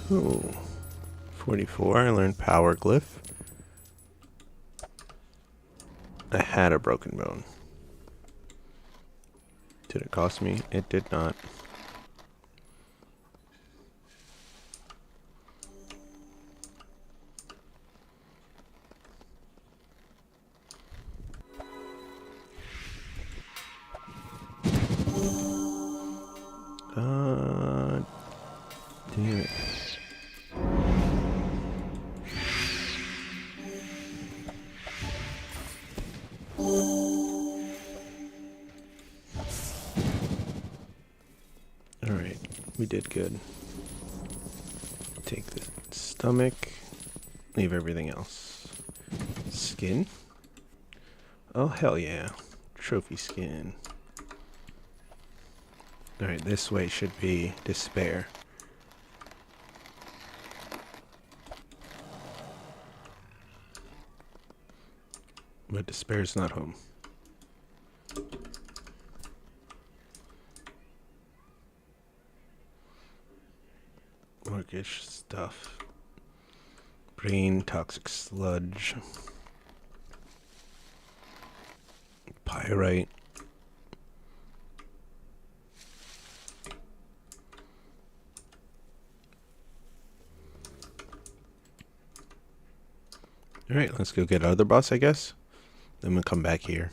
Speaker 1: Oh, 44. I learned power glyph. I had a broken bone. Did it cost me? It did not. we did good. Take the stomach. Leave everything else. Skin? Oh, hell yeah. Trophy skin. Alright, this way should be despair. But despair's not home. Orcish stuff. Brain, toxic sludge. Pyrite. Alright, let's go get our other boss, I guess. Then we'll come back here.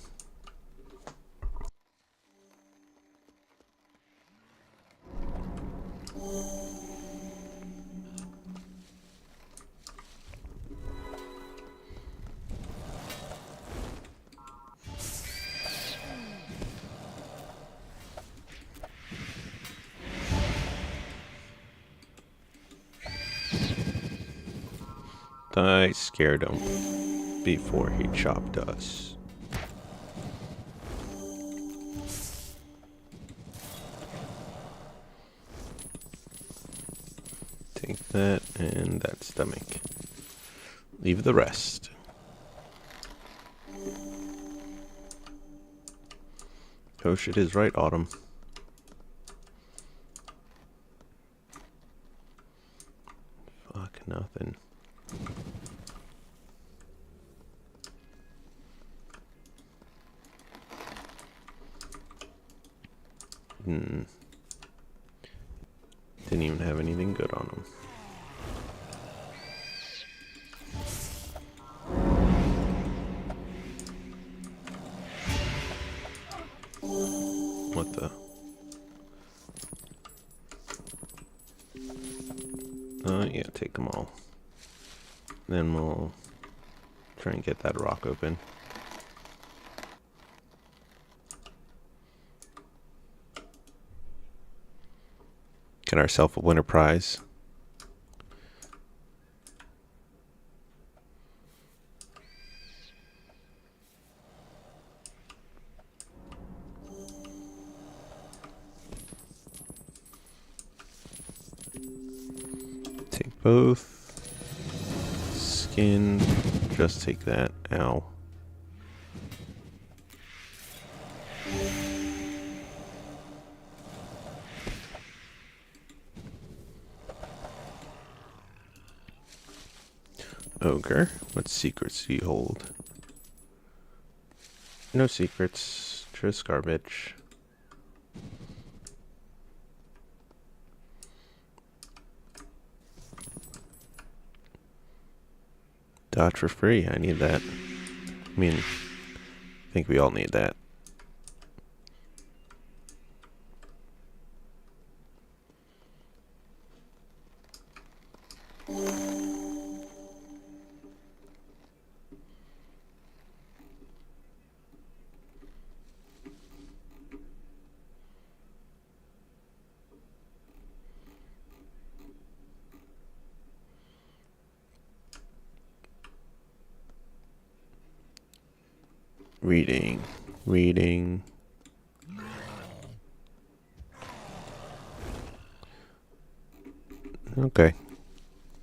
Speaker 1: I scared him before he chopped us. Take that and that stomach. Leave the rest. Oh shit is right, Autumn. Fuck nothing. Didn't even have anything good on him. What the? Yeah, take them all. Then we'll try and get that rock open. Get ourselves a winner prize. Take both. Skin. Just take that. Ow. Ogre, what secrets do you hold? No secrets, just garbage. Dodge for free, I need that. I mean, I think we all need that. Reading. Okay.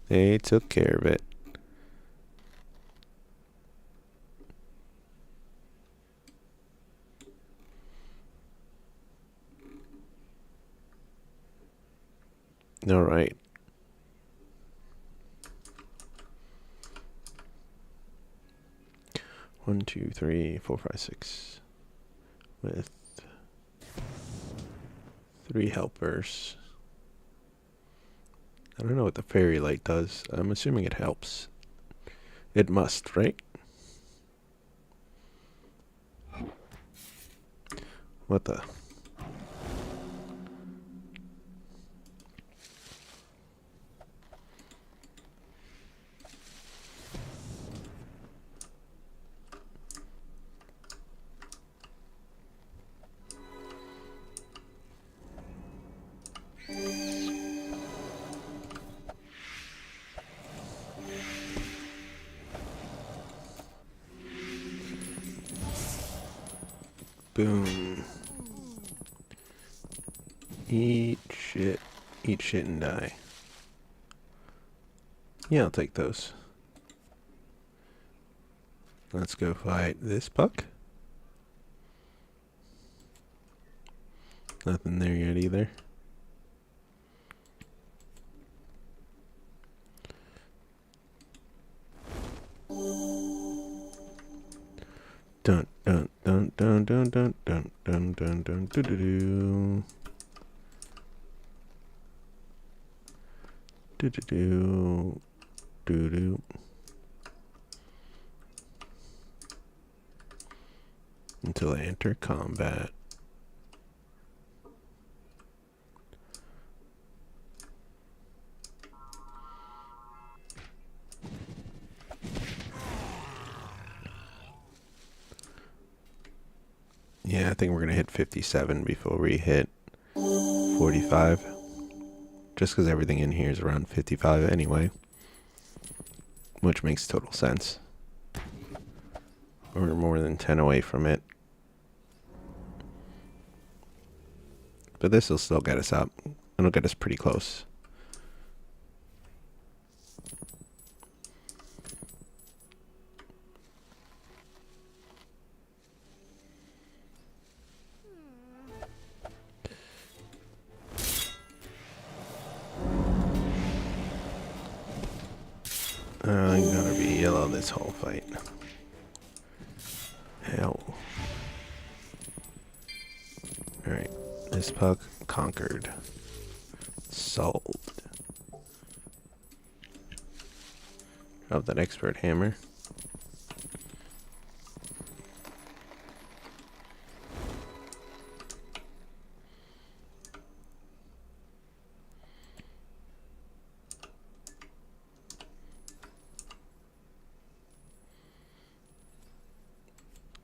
Speaker 1: They took care of it. All right. One, two, three, 4, 5, 6. With 3 helpers. I don't know what the fairy light does. I'm assuming it helps. It must, right? What the? Boom. Eat shit. Eat shit and die. Yeah, I'll take those. Let's go fight this puck. Nothing there yet either. Dun dun dun dun dun dun dun dun dun dun doo doo doo. Doo doo doo. Doo doo. Until I enter combat. Yeah, I think we're going to hit 57 before we hit 45. Just because everything in here is around 55 anyway. Which makes total sense. We're more than 10 away from it. But this will still get us up. It'll get us pretty close. I'm gonna be yellow this whole fight. Hell. Alright, this puck conquered. Sold. Drop that expert hammer.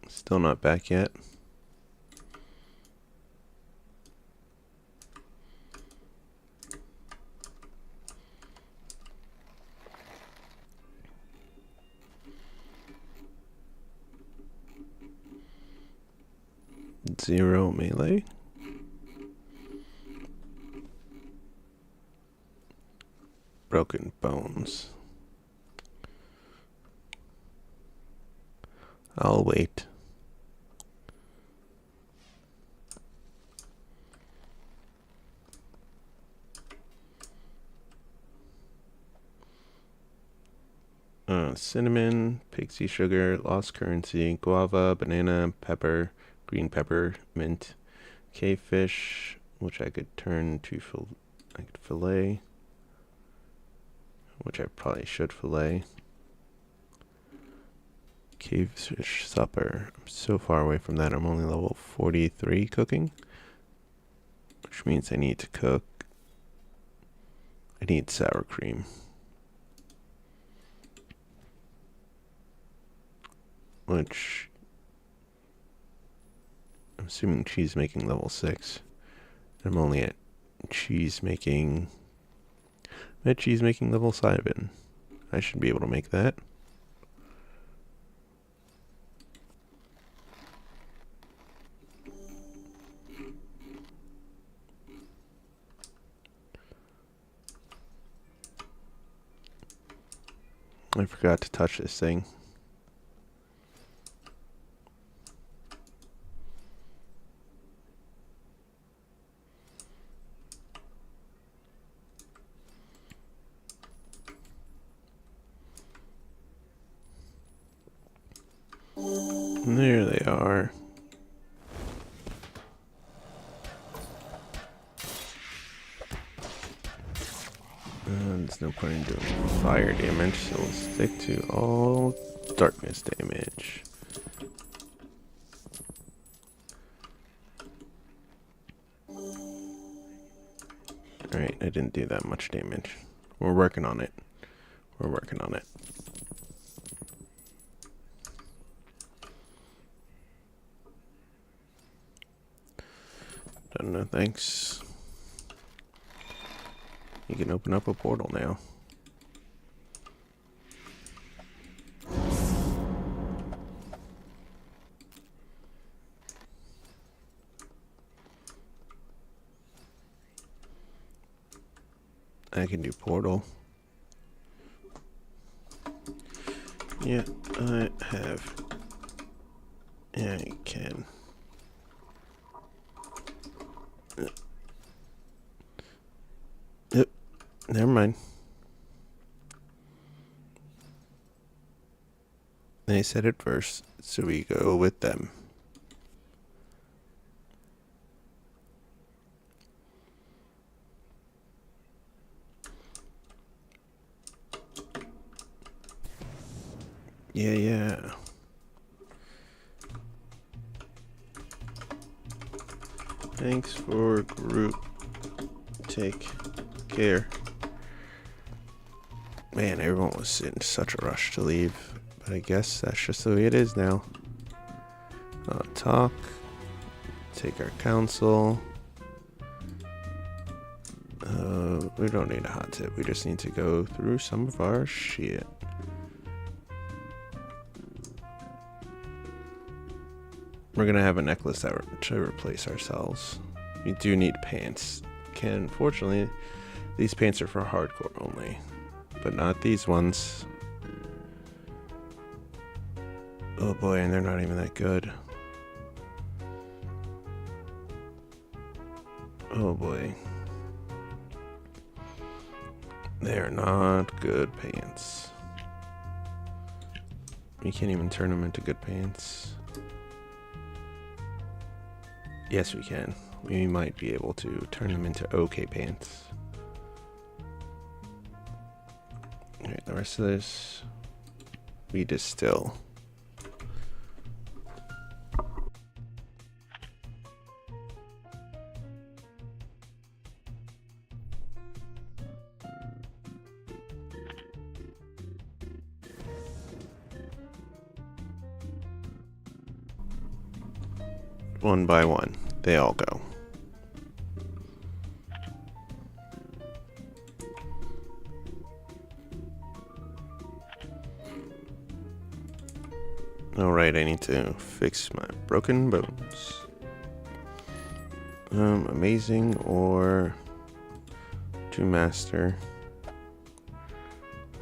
Speaker 1: Still not back yet. Zero melee. Broken bones. I'll wait. Cinnamon, pixie sugar, lost currency, guava, banana, pepper, green pepper, mint, cavefish, which I could turn to fillet, which I probably should fillet. Cavefish supper. I'm so far away from that. I'm only level 43 cooking, which means I need to cook. I need sour cream. Which I'm assuming cheese making level 6. I'm only at cheese making level 7. I should be able to make that. I forgot to touch this thing. And there they are. There's no point in doing fire damage, so we'll stick to all darkness damage. Alright, I didn't do that much damage. We're working on it. We're working on it. No thanks. You can open up a portal now. I can do portal. Yeah, I have. Yeah, I can. Yep, never mind. They said it first, so we go with them. Yeah. Thanks for group. Take care. Man, everyone was in such a rush to leave, but I guess that's just the way it is now. Talk. Take our counsel. We don't need a hot tip. We just need to go through some of our shit. We're gonna have a necklace to replace ourselves. We do need pants. Unfortunately, these pants are for hardcore only, but not these ones. Oh boy, and they're not even that good. Oh boy. They're not good pants. We can't even turn them into good pants. Yes, we can. We might be able to turn them into okay pants. Alright, the rest of this we distill. One by one, they all go. Alright, I need to fix my broken bones. Amazing or to master.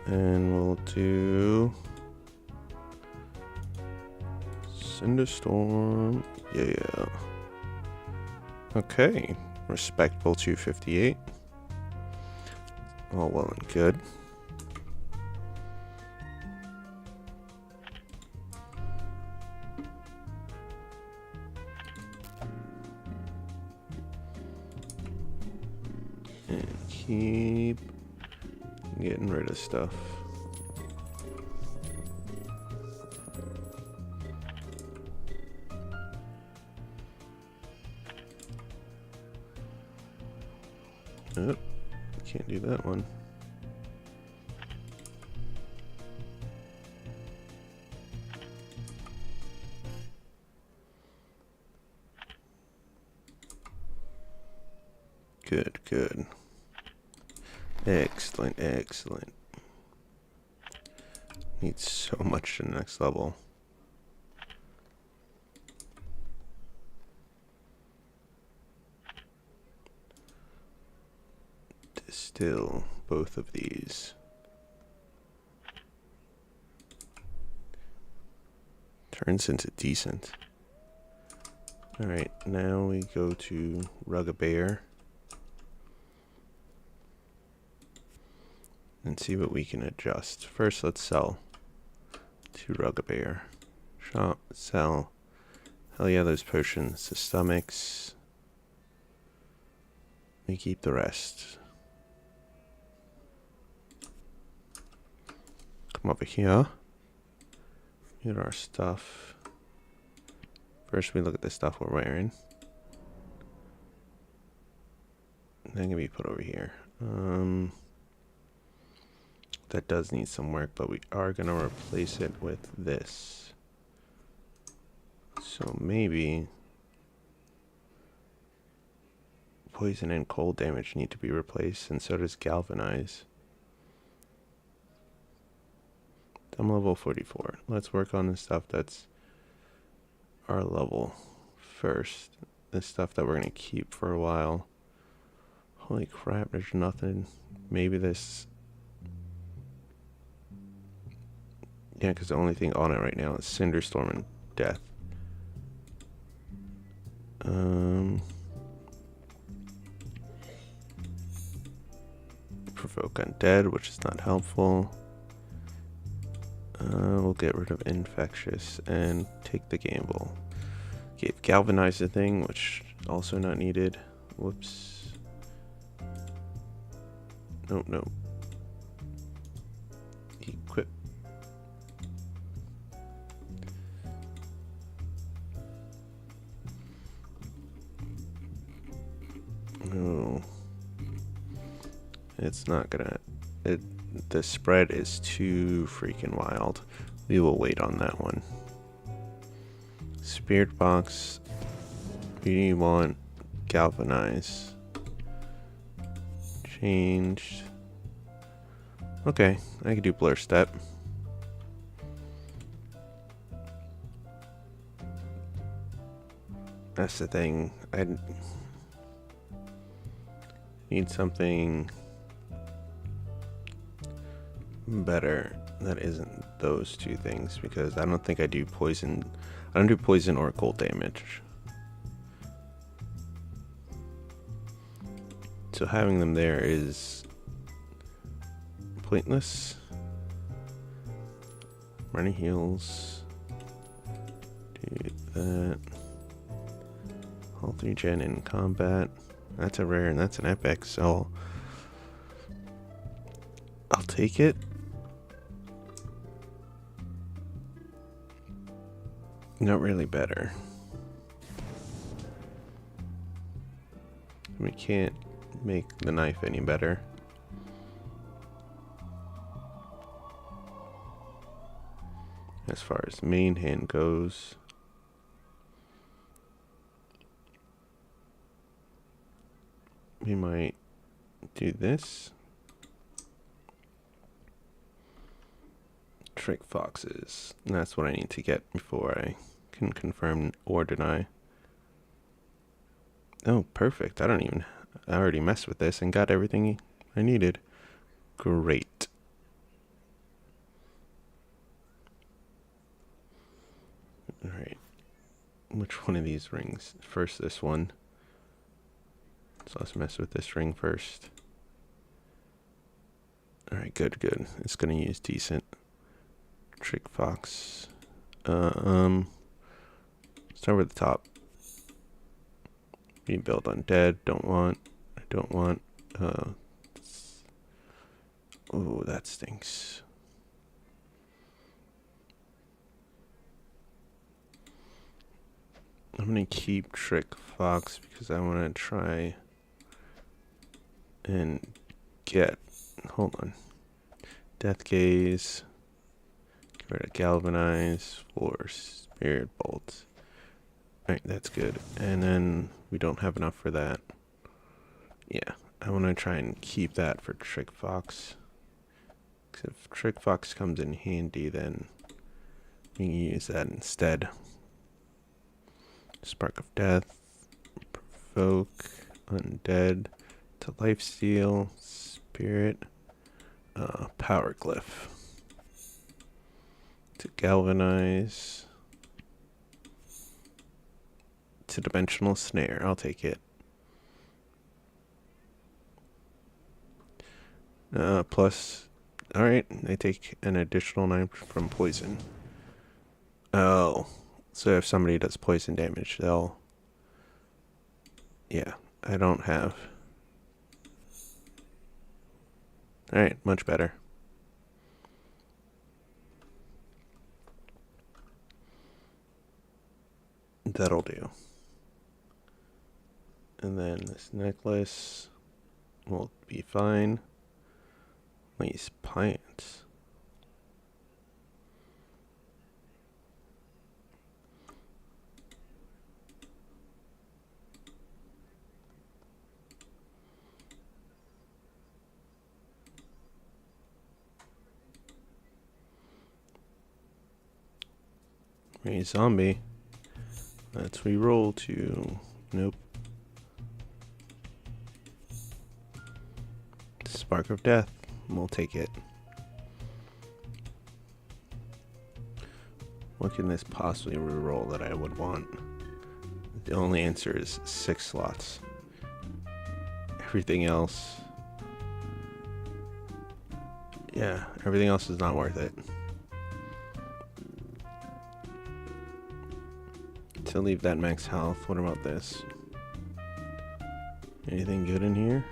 Speaker 1: And we'll do Cinderstorm. Yeah. Okay. Respectable 258. All well and good. And keep getting rid of stuff. Oh, can't do that one. Good. Excellent. Need so much to the next level. Distill both of these. Turns into decent. Alright, now we go to Ruggabear. And see what we can adjust. First, let's sell to Ruggabear. Shop, sell. Hell yeah, those potions. The stomachs. We keep the rest. Come over here. Get our stuff. First, we look at the stuff we're wearing. That can be put over here. That does need some work, but we are going to replace it with this. So maybe poison and cold damage need to be replaced, and so does galvanize. I'm level 44. Let's work on the stuff that's our level first. The stuff that we're going to keep for a while. Holy crap, there's nothing maybe this... Yeah, because the only thing on it right now is Cinderstorm and Death. Provoke Undead, which is not helpful. We'll get rid of Infectious and take the gamble. Gave Galvanize the thing, which also not needed. Whoops. Nope, nope. Equip. No. It's not gonna... The spread is too freaking wild. We will wait on that one. Spirit Box. We want Galvanize. Changed. Okay, I can do Blur Step. That's the thing. I need something better that isn't those two things, because I don't think I do poison. I don't do poison or cold damage. So having them there is pointless. Running heals. Do that. All 3 gen in combat. That's a rare and that's an epic, so I'll take it. Not really better. We can't make the knife any better. As far as main hand goes, we might do this. Trick Foxes. And that's what I need to get before I can confirm or deny. Oh, perfect. I already messed with this and got everything I needed. Great. Alright. Which one of these rings? First, this one. So let's mess with this ring first. Alright, good, good. It's gonna use decent. Trick Fox. Start with the top. Rebuild Undead. Don't want. I don't want. Oh, that stinks. I'm gonna keep Trick Fox because I want to try and get. Hold on. Death Gaze. Get rid of Galvanize for Spirit Bolt. Alright, that's good. And then we don't have enough for that. Yeah, I want to try and keep that for Trick Fox. Because if Trick Fox comes in handy, then we can use that instead. Spark of Death. Provoke. Undead. To Lifesteal. Spirit. Power Glyph. To Galvanize. To Dimensional Snare. I'll take it. Plus, alright, they take an additional 9 from poison. Oh, so if somebody does poison damage, they'll... Yeah, I don't have... Alright, much better. That'll do. And then this necklace will be fine. These pants. A zombie. Let's reroll to... Nope. Spark of Death. We'll take it. What can this possibly reroll that I would want? The only answer is 6 slots. Everything else... yeah, everything else is not worth it. To leave that max health, what about this? Anything good in here?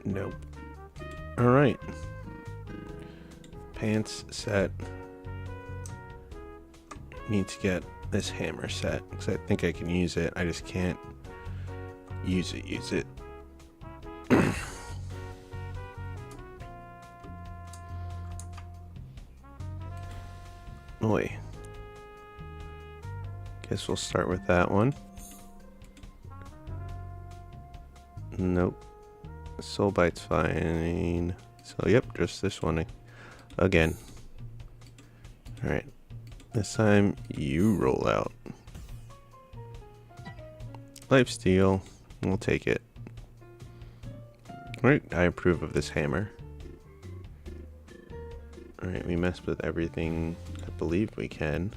Speaker 1: Nope. Alright. Pants set. Need to get this hammer set, because I think I can use it. I just can't use it. Oi. Guess we'll start with that one. Nope. Soul Bite's fine. So, yep, just this one again. Alright. This time, you roll out. Lifesteal. We'll take it. Alright, I approve of this hammer. Alright, we messed with everything I believe we can.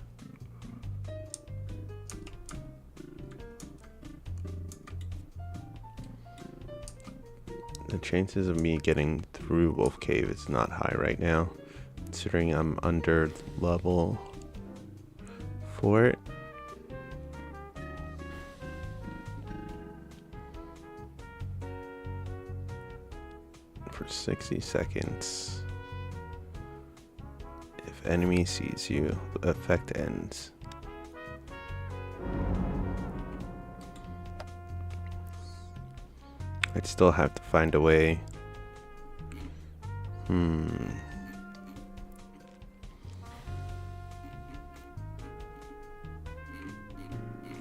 Speaker 1: The chances of me getting through Wolf Cave is not high right now, considering I'm under level for it. For 60 seconds. If enemy sees you, the effect ends. I'd still have to find a way.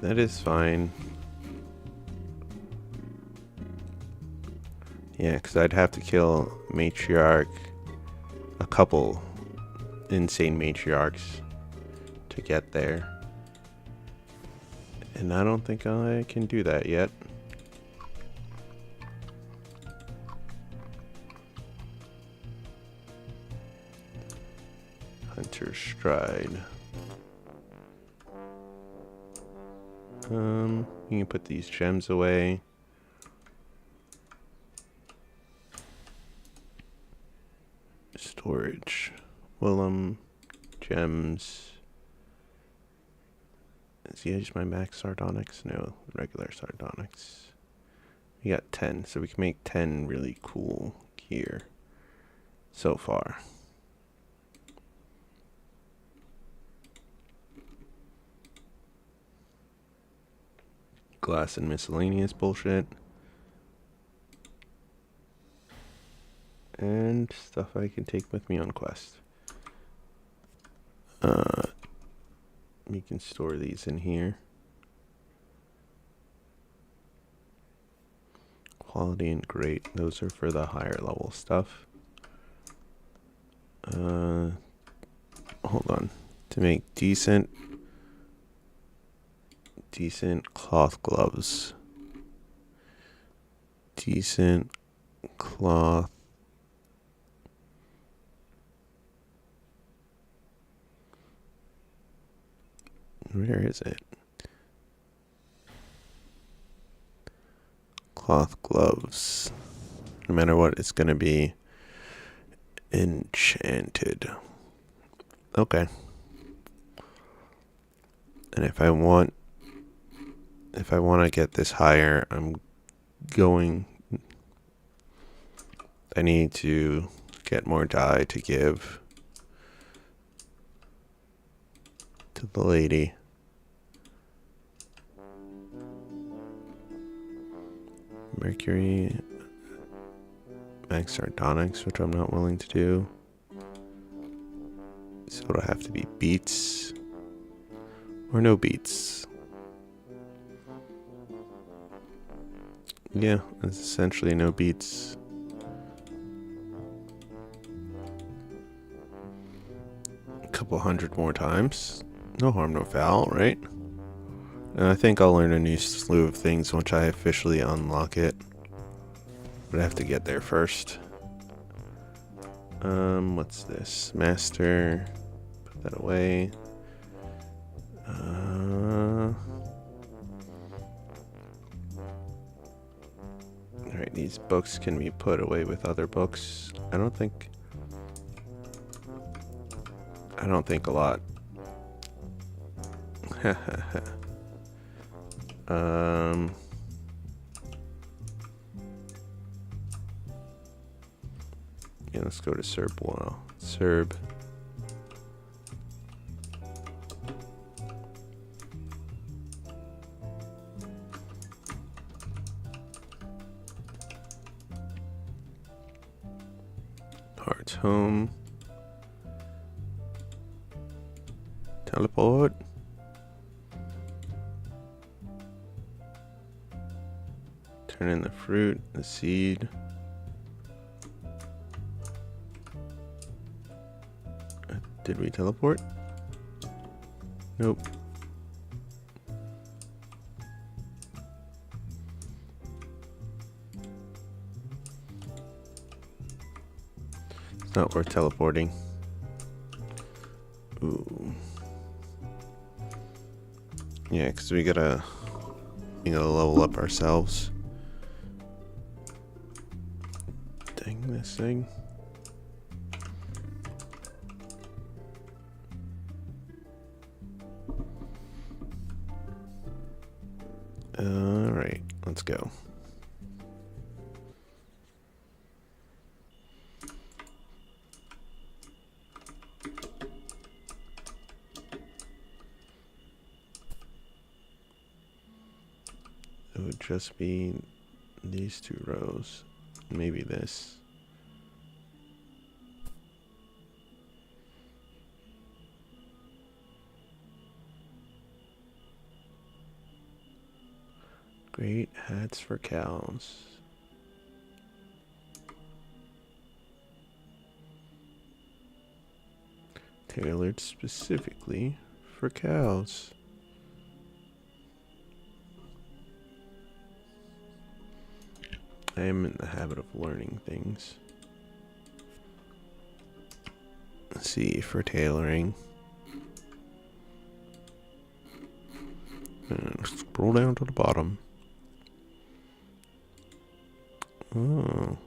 Speaker 1: That is fine. Yeah, because I'd have to kill Matriarch, a couple insane Matriarchs to get there. And I don't think I can do that yet. Hunter's Stride. You can put these gems away. Storage. Willem. Gems. Is he just my max sardonyx? No, regular sardonyx. We got 10, so we can make 10 really cool gear so far. Glass and miscellaneous bullshit. And stuff I can take with me on quest. You can store these in here. Quality and great. Those are for the higher level stuff. Hold on. To make decent cloth gloves. Decent cloth. Where is it? Cloth gloves. No matter what, it's gonna be enchanted. Okay. And if I want to get this higher, I need to get more dye to give to the lady. Mercury, max sardonyx, which I'm not willing to do. So it'll have to be beets or no beets. Yeah, it's essentially no beets. A couple hundred more times. No harm, no foul, right? And I think I'll learn a new slew of things once I officially unlock it. But I have to get there first. What's this? Master. Put that away. Alright, these books can be put away with other books. I don't think a lot. Yeah, let's go to Serb wall. Serb. Hearts home. Teleport. Turn in the fruit, the seed. Did we teleport? Nope. It's not worth teleporting. Ooh. Yeah, because we gotta level up ourselves. Dang this thing. Alright, let's go. It would just be these two rows. Maybe this. Great hats for cows. Tailored specifically for cows. I am in the habit of learning things. Let's see, for tailoring. And scroll down to the bottom. Oh.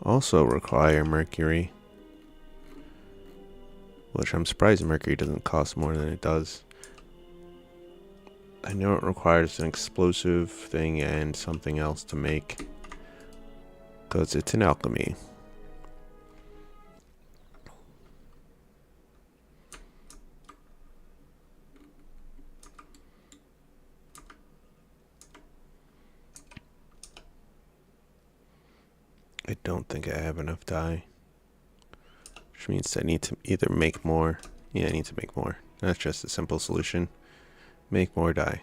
Speaker 1: Also require mercury. Which I'm surprised mercury doesn't cost more than it does. I know it requires an explosive thing and something else to make. Because it's an alchemy. I don't think I have enough dye. Which means I need to either make more. Yeah, I need to make more. That's just a simple solution. Make more dye.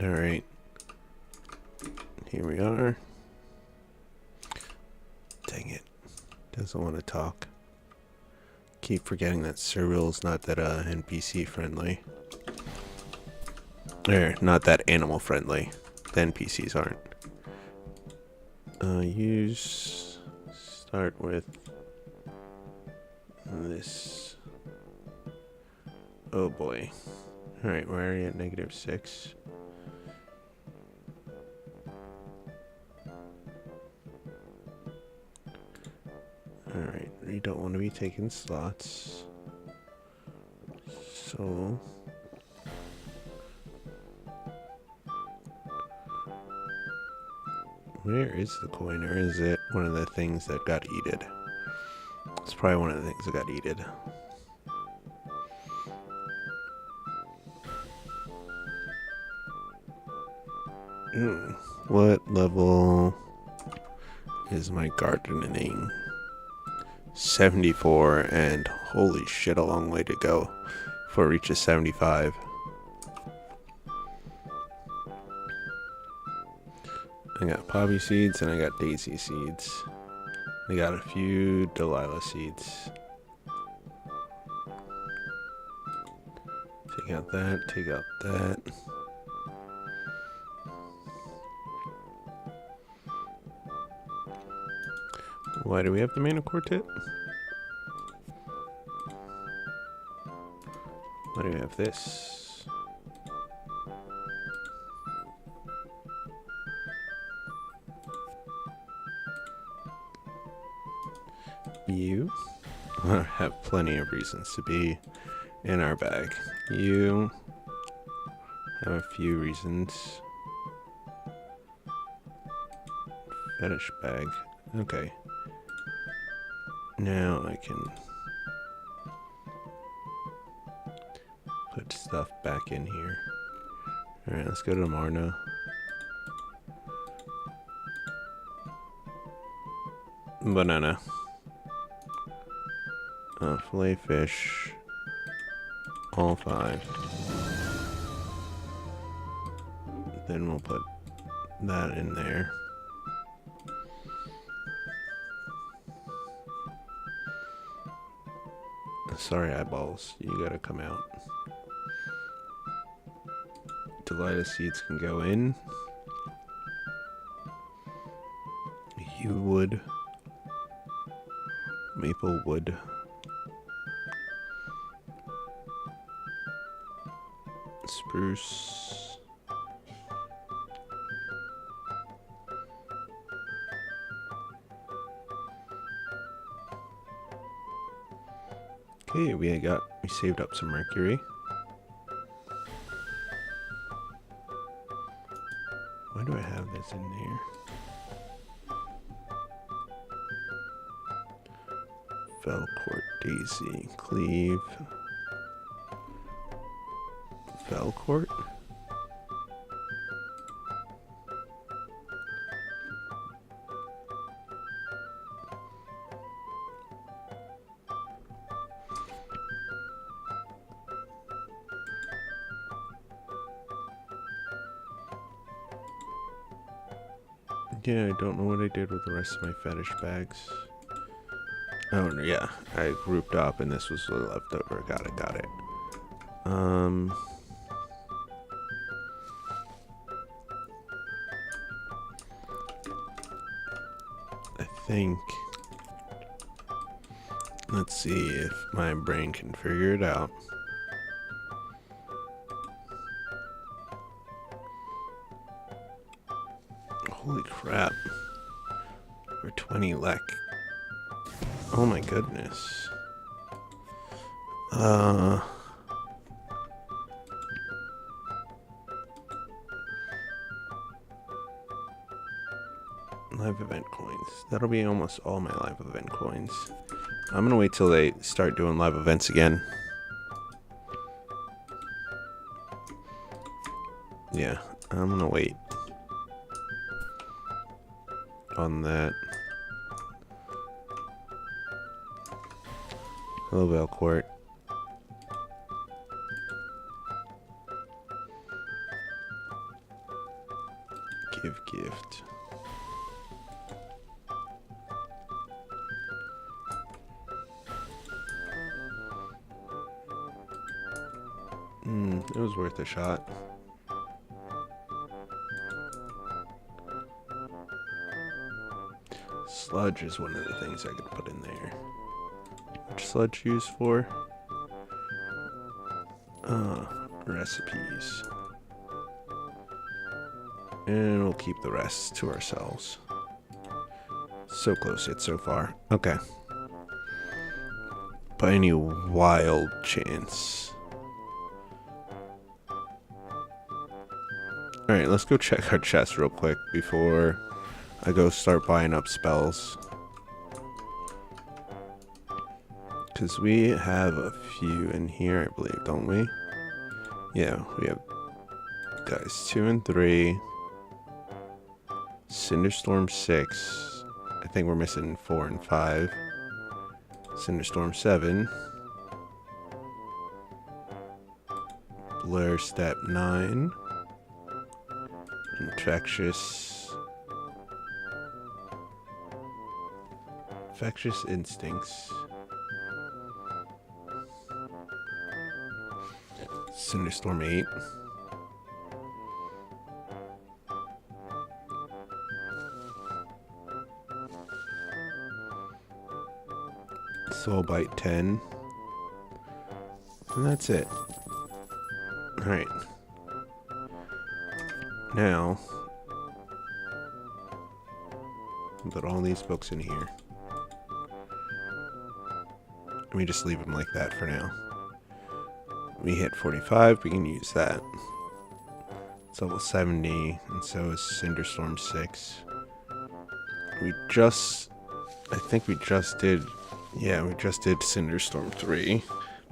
Speaker 1: Alright. Here we are. Dang it. Doesn't want to talk. Keep forgetting that Cyril's not that NPC friendly. Or not that animal friendly. The NPCs aren't. Start with this. Oh boy. Alright, we're already at -6. Alright, we don't want to be taking slots. So where is the coin, or is it one of the things that got eaten? It's probably one of the things that got eaten. What level is my gardening? 74, and holy shit, a long way to go before it reaches 75. I got poppy seeds and I got daisy seeds. I got a few Delilah seeds. Take out that, take out that. Why do we have the mana quartet? Why do we have this? You have plenty of reasons to be in our bag. You have a few reasons. Fetish bag. Okay. Now I can put stuff back in here. Alright, let's go to Marna. Banana. Fillet fish. All 5. Then we'll put that in there. Sorry, eyeballs. You gotta come out. Delilah seeds can go in. Yew wood. Maple wood. Spruce. Okay, we saved up some mercury. Why do I have this in there? Velcourt, daisy, cleave. Velcourt? Yeah, I don't know what I did with the rest of my fetish bags. Oh, yeah. I grouped up and this was the leftover. Got it. I think... Let's see if my brain can figure it out. Holy crap. We're 20 lek. Oh my goodness. Live event coins. That'll be almost all my live event coins. I'm gonna wait till they start doing live events again. Yeah, I'm gonna wait on that. Hello, Velcourt. Give gift. It was worth a shot. Sludge is one of the things I could put in there. Which sludge used for? Recipes. And we'll keep the rest to ourselves. So close yet so far. Okay. By any wild chance. Alright, let's go check our chest real quick before I go start buying up spells. Because we have a few in here, I believe, don't we? Yeah, we have guys 2 and 3. Cinderstorm 6. I think we're missing 4 and 5. Cinderstorm 7. Blur Step 9. Infectious Instincts. Cinderstorm 8. Soul Bite 10. And that's it. Alright. Now, put all these books in here. Let me just leave them like that for now. We hit 45, we can use that. It's level 70, and so is Cinderstorm 6. I think we just did Cinderstorm 3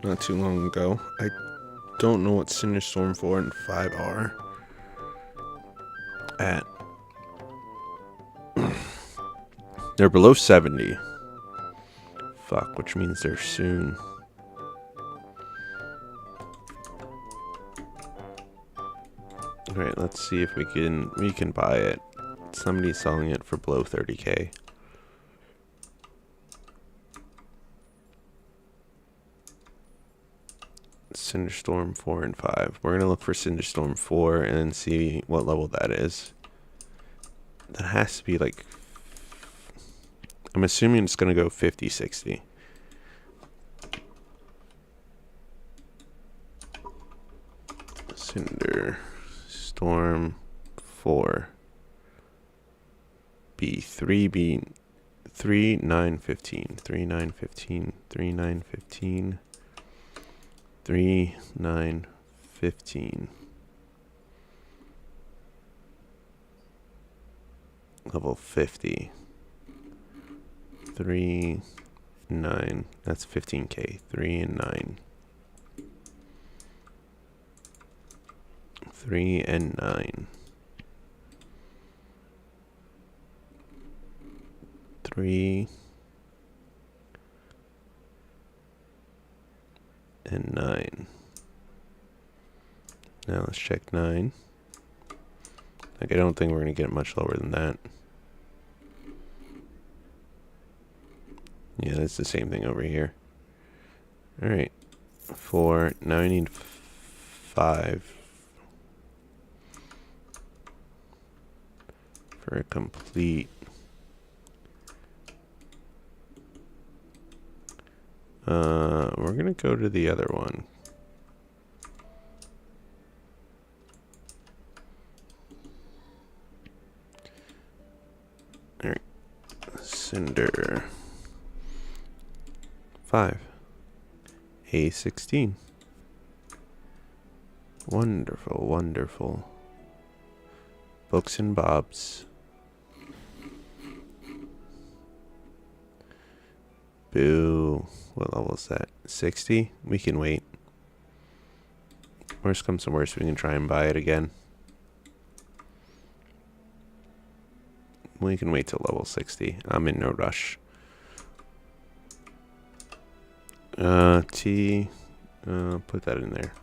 Speaker 1: not too long ago. I don't know what Cinderstorm 4 and 5 are at. They're below 70. Fuck, which means they're soon. Alright, let's see if we can buy it. Somebody's selling it for below 30k. Cinderstorm 4 and 5. We're gonna look for Cinderstorm 4 and see what level that is. That has to be like, I'm assuming it's gonna go 50, 60. Cinderstorm 4. B3, 3, 9, 15. 3, 9, 15. 3, 9, 15. 3, 9, 15. Level 50. 3, 9. That's 15k. 3 and 9. 3 and 9. 3 and 9. Now let's check 9. Like, I don't think we're gonna get much lower than that. Yeah, that's the same thing over here. Alright. 4. Now I need 5 for a complete. We're gonna go to the other one. Alright. Cinder 5. A16. Wonderful, wonderful. Books and Bobs. Boo. What level is that? 60? We can wait. Worst comes to worst, we can try and buy it again. We can wait till level 60. I'm in no rush. T. Put that in there.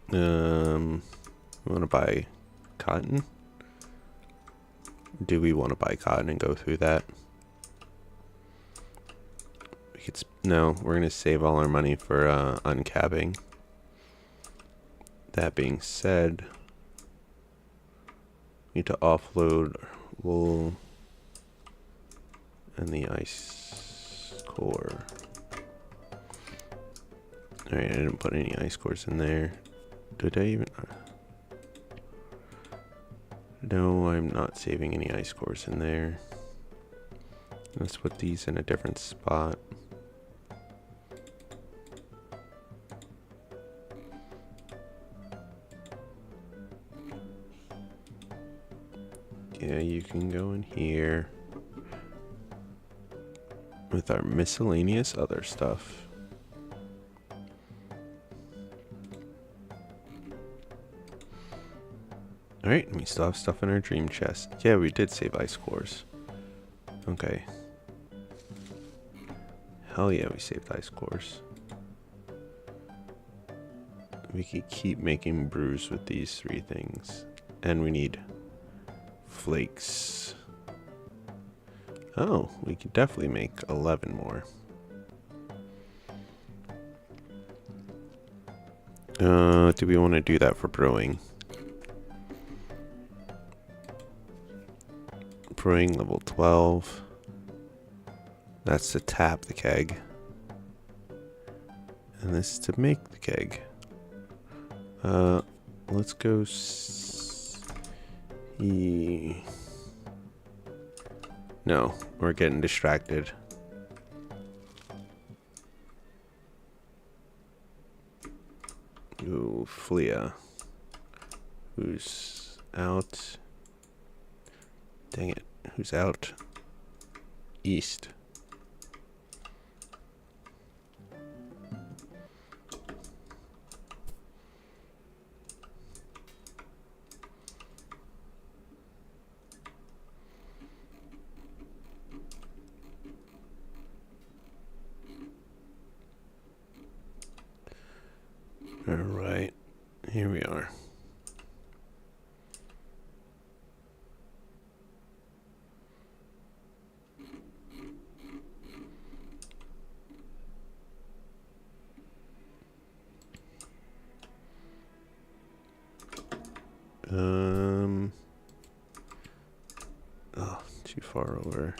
Speaker 1: We want to buy cotton. Do we want to buy cotton and go through that? We could no, we're going to save all our money for uncapping. That being said, we need to offload wool and the ice core. Alright, I didn't put any ice cores in there. Did I even? No, I'm not saving any ice cores in there. Let's put these in a different spot. Yeah, you can go in here with our miscellaneous other stuff. Alright, we still have stuff in our dream chest. Yeah, we did save ice cores. Okay. Hell yeah, we saved ice cores. We could keep making brews with these 3 things. And we need flakes. Oh, we could definitely make 11 more. Do we want to do that for brewing? Brewing level 12. That's to tap the keg. And this is to make the keg. Let's go No, we're getting distracted. Ooh, Flea. Who's out? Dang it. Who's out? East. Alright, here we are. Oh, too far over.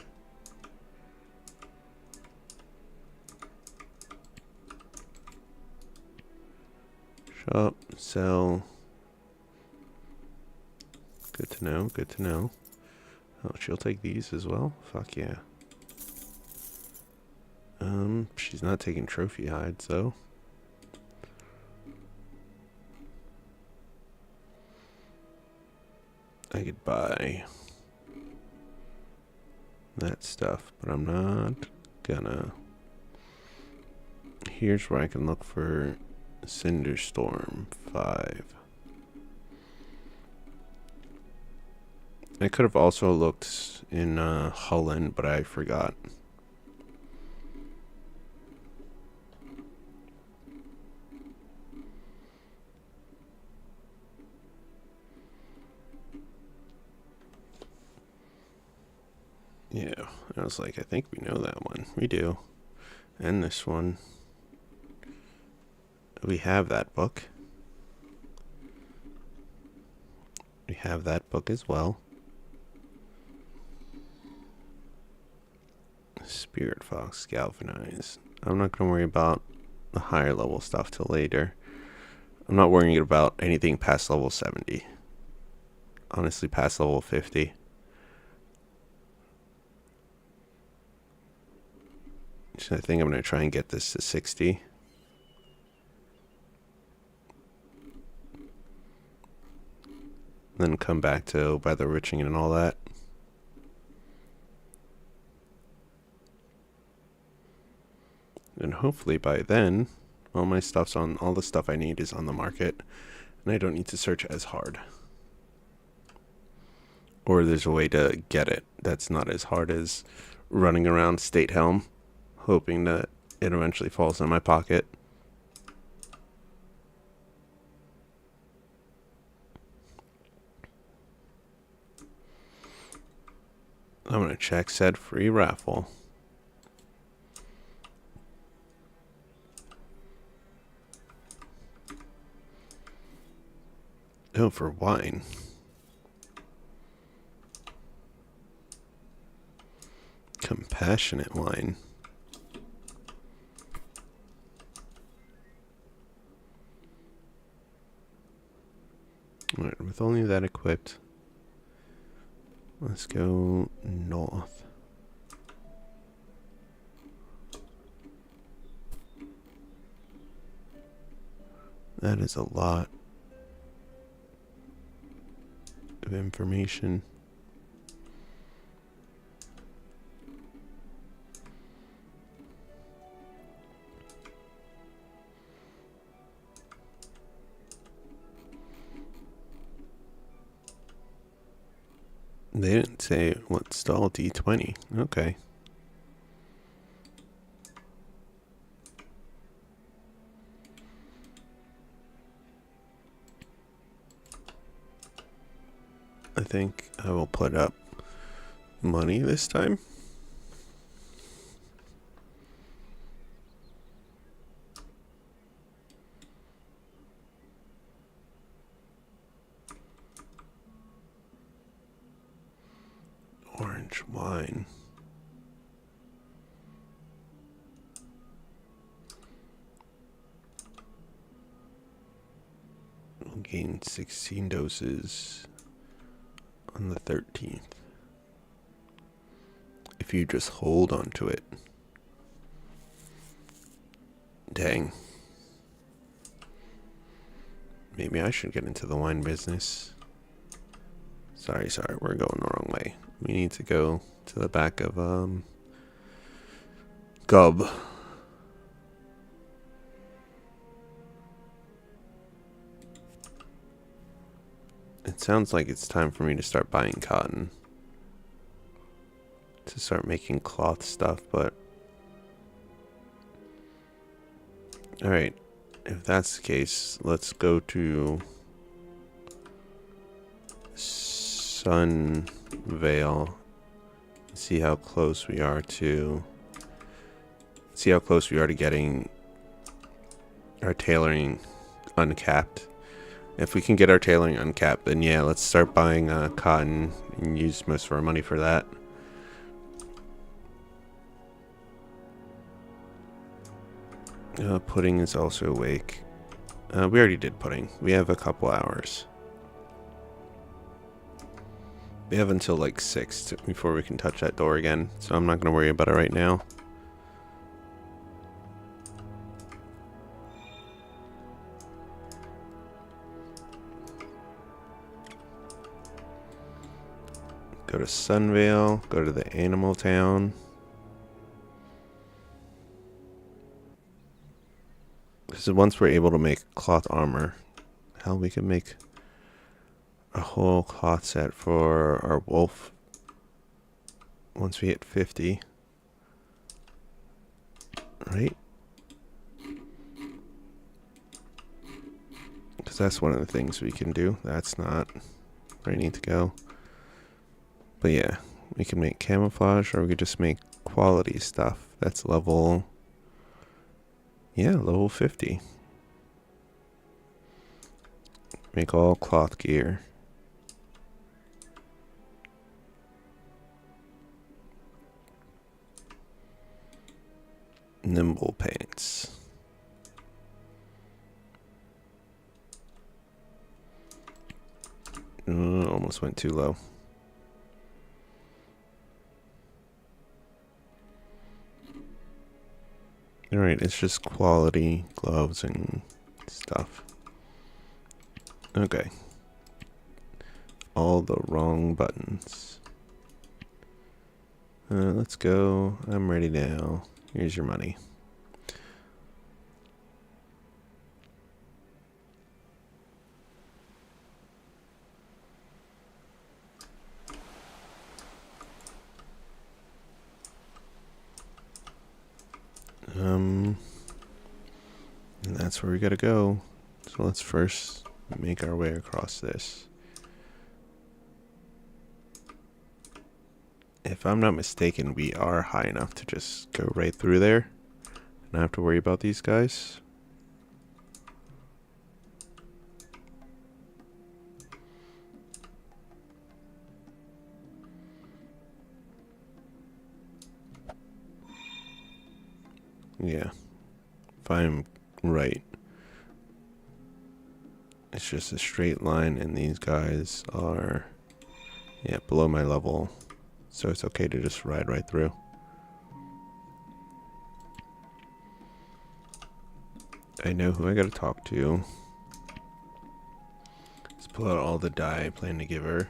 Speaker 1: Shop, sell. Good to know, good to know. Oh, she'll take these as well? Fuck yeah. She's not taking trophy hides though. I could buy that stuff, but I'm not gonna. Here's where I can look for Cinderstorm 5. I could have also looked in Holland, but I forgot. Yeah, I was like, I think we know that one. We do. And this one. We have that book. We have that book as well. Spirit Fox Galvanize. I'm not going to worry about the higher level stuff till later. I'm not worrying about anything past level 70. Honestly, past level 50. So I think I'm going to try and get this to 60. Then come back to weather witching and all that. And hopefully by then, all my stuff's on, all the stuff I need is on the market. And I don't need to search as hard. Or there's a way to get it that's not as hard as running around State Helm, hoping that it eventually falls in my pocket. I'm going to check said free raffle. Oh, for wine. Compassionate wine. Alright, with only that equipped, let's go north. That is a lot of information. They didn't say what stall D20. Okay. I think I will put up money this time. Orange wine. We'll gain 16 doses on the 13th. If you just hold on to it. Dang. Maybe I should get into the wine business. Sorry, we're going the wrong way. We need to go to the back of Gub. It sounds like it's time for me to start buying cotton. To start making cloth stuff, but... Alright, if that's the case, let's go to... Sunvale. See how close we are to... getting our tailoring uncapped. If we can get our tailoring uncapped, then yeah, let's start buying cotton and use most of our money for that. Pudding is also awake. We already did pudding. We have a couple hours. We have until like 6 before we can touch that door again, so I'm not going to worry about it right now. Go to Sunvale, go to the Animal Town. Because once we're able to make cloth armor, hell, we can make a whole cloth set for our wolf once we hit 50. Right? Because that's one of the things we can do. That's not where I need to go. But yeah, we can make camouflage, or we could just make quality stuff. That's level... Yeah, level 50. Make all cloth gear. Nimble pants. Almost went too low. Alright, it's just quality gloves and stuff. Okay. All the wrong buttons. Let's go. I'm ready now. Here's your money. And that's where we gotta go. So let's first make our way across this. If I'm not mistaken, we are high enough to just go right through there and not have to worry about these guys. Yeah, if I'm right, it's just a straight line, and these guys are, yeah, below my level, so it's okay to just ride right through. I know who I gotta talk to. Let's pull out all the dye I plan to give her.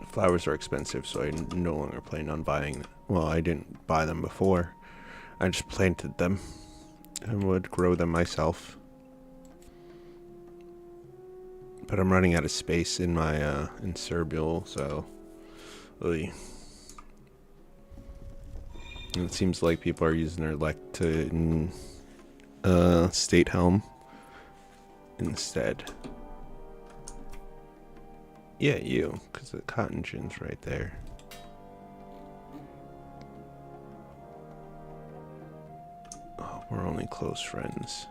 Speaker 1: Flowers are expensive, so I no longer plan on buying them. Well, I didn't buy them before. I just planted them and would grow them myself. But I'm running out of space in my inserbial, so oy. And it seems like people are using their lectin state helm instead. Yeah, you, because the cotton gin's right there. Oh, we're only close friends.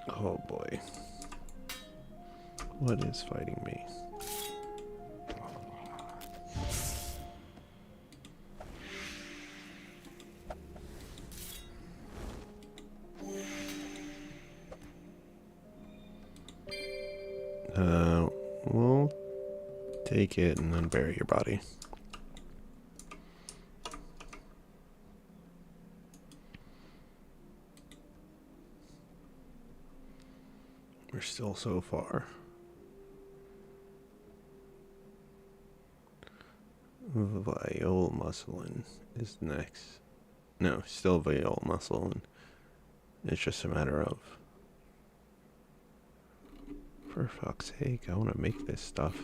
Speaker 1: Oh boy. What is fighting me? We'll take it and then bury your body. We're still so far. Viol musclin is next. No, still viol musclin. It's just a matter of. For fuck's sake, I want to make this stuff.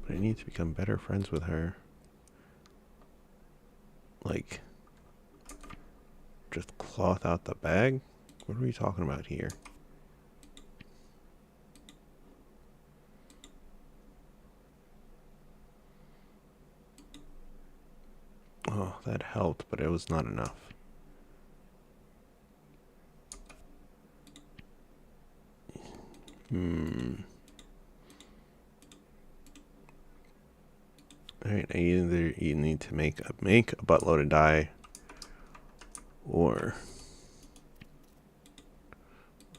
Speaker 1: But I need to become better friends with her. Like, just cloth out the bag? What are we talking about here? Oh, that helped, but it was not enough. Alright, either you need to make a buttload of dye or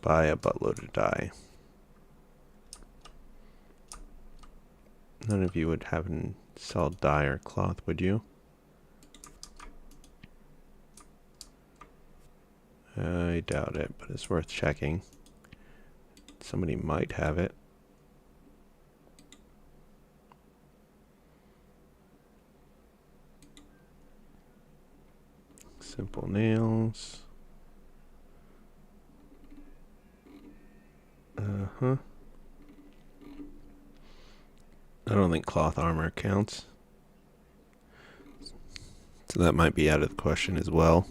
Speaker 1: buy a buttload of dye. None of you would have and sell dye or cloth, would you? I doubt it, but it's worth checking. Somebody might have it. Simple nails. Uh-huh. I don't think cloth armor counts. So that might be out of the question as well.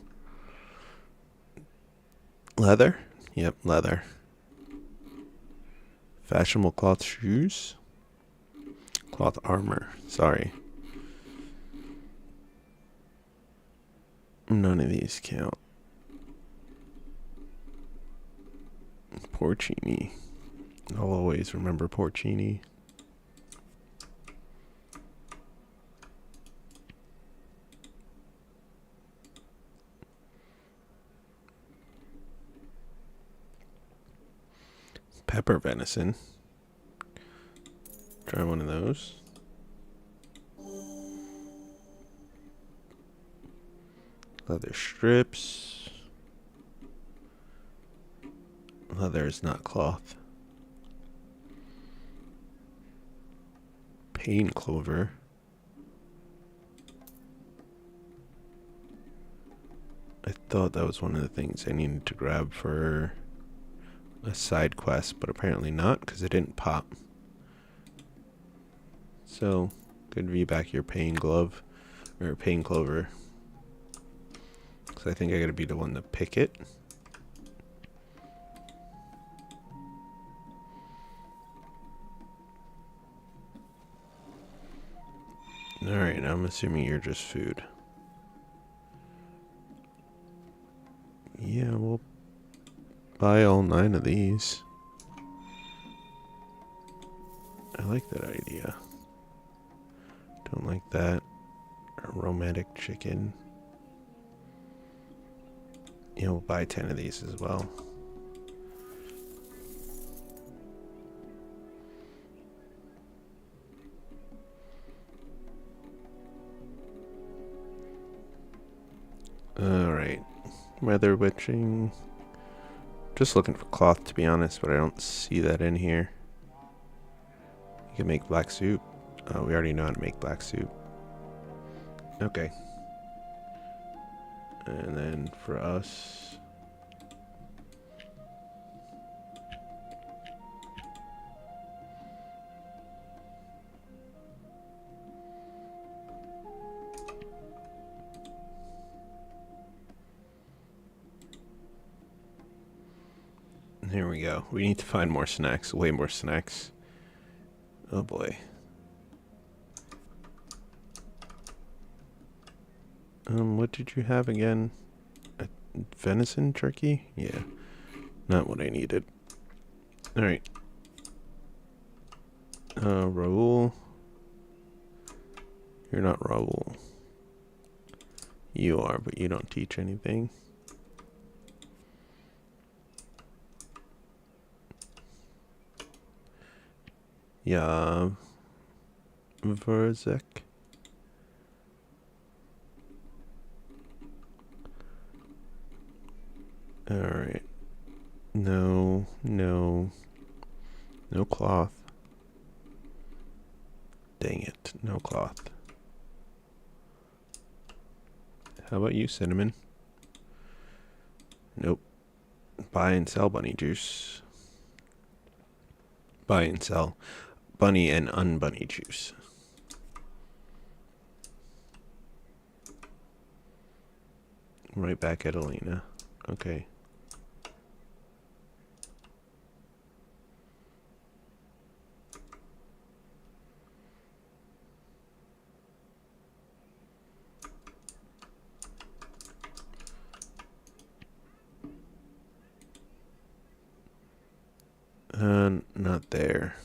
Speaker 1: Leather? Yep, leather. Fashionable cloth shoes? Cloth armor. Sorry. None of these count. Porcini. I'll always remember porcini. Pepper venison. Try one of those. Leather strips. Leather is not cloth. Pain clover. I thought that was one of the things I needed to grab for a side quest, but apparently not, because it didn't pop. So, good view back your pain glove, or pain clover. Because I think I gotta be the one to pick it. Alright, I'm assuming you're just food. Yeah, we'll buy all 9 of these. I like that idea. Don't like that. Aromatic chicken. Yeah, we'll buy 10 of these as well. Alright. Weather witching. Just looking for cloth, to be honest, but I don't see that in here. You can make black soup. We already know how to make black soup. Okay. And then for us, here we go. We need to find more snacks, way more snacks. Oh boy. What did you have again? A venison turkey? Yeah, not what I needed. Alright. Raul. You're not Raul. You are, but you don't teach anything. Yeah. Verzek. Alright. No, no. No cloth. Dang it, no cloth. How about you, Cinnamon? Nope. Buy and sell bunny juice. Buy and sell bunny and unbunny juice. Right back at Elena. Okay. Not there.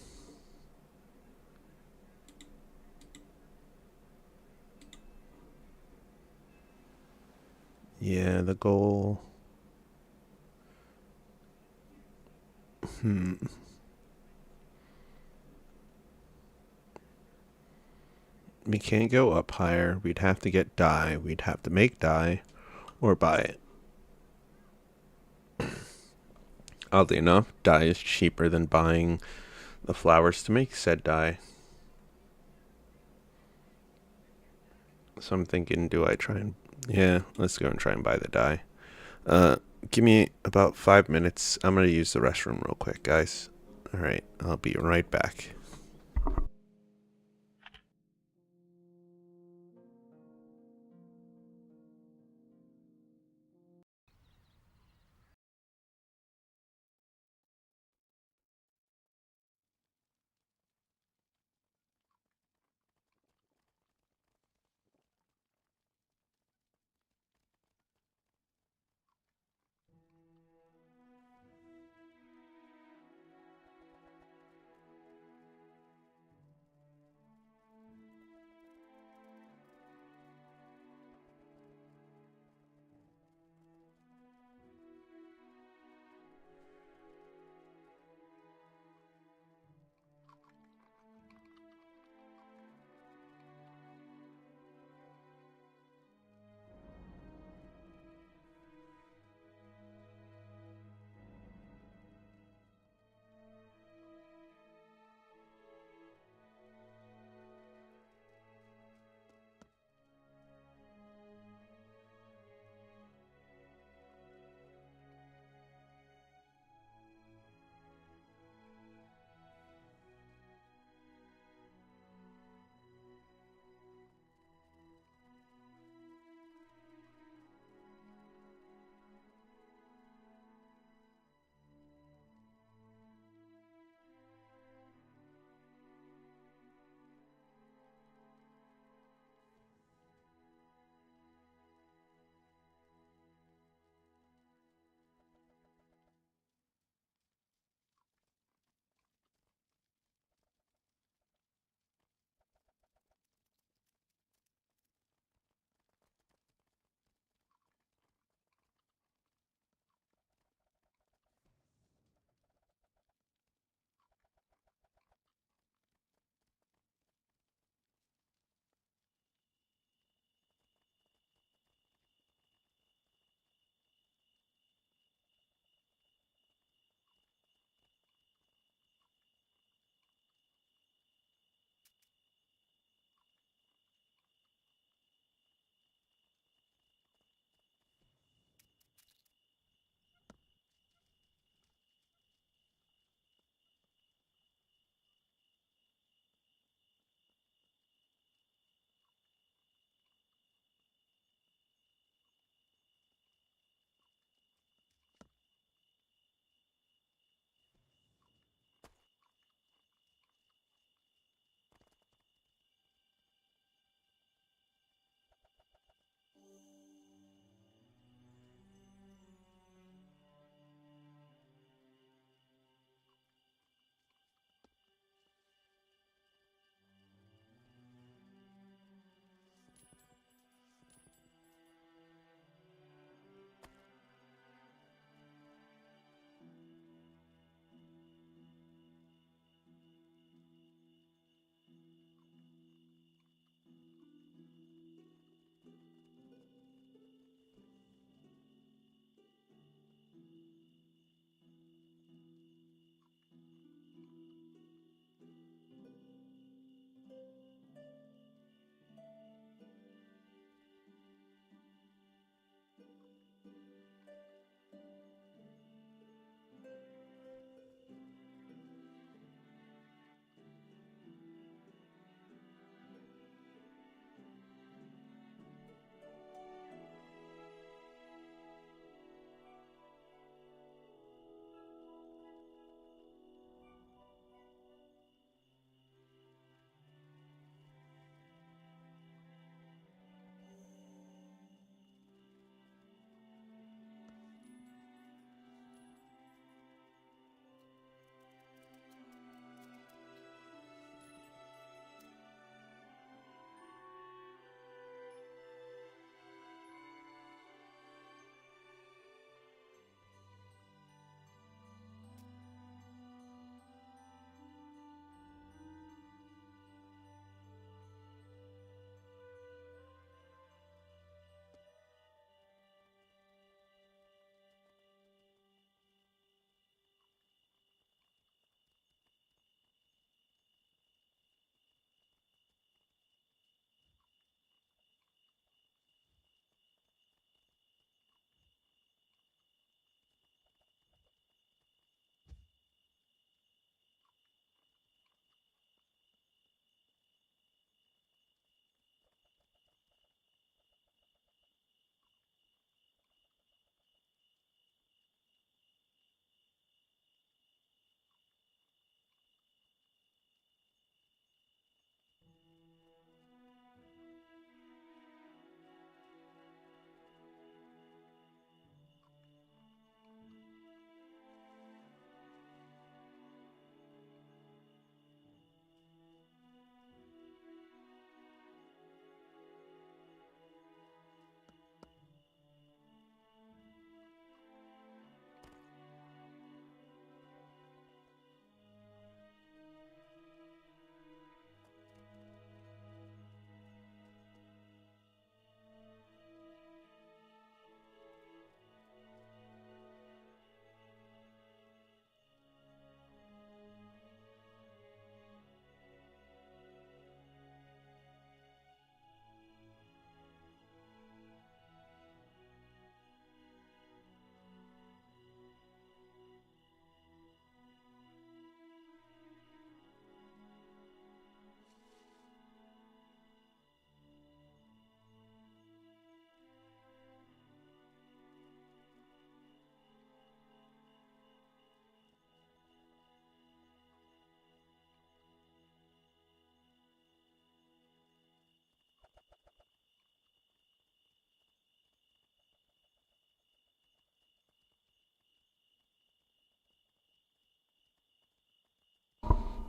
Speaker 1: Yeah, the goal. We can't go up higher. We'd have to get dye. We'd have to make dye or buy it. Oddly enough, dye is cheaper than buying the flowers to make said dye. So I'm thinking, do I try and... Yeah, let's go and try and buy the dye. Give me about 5 minutes. I'm going to use the restroom real quick, guys. Alright, I'll be right back.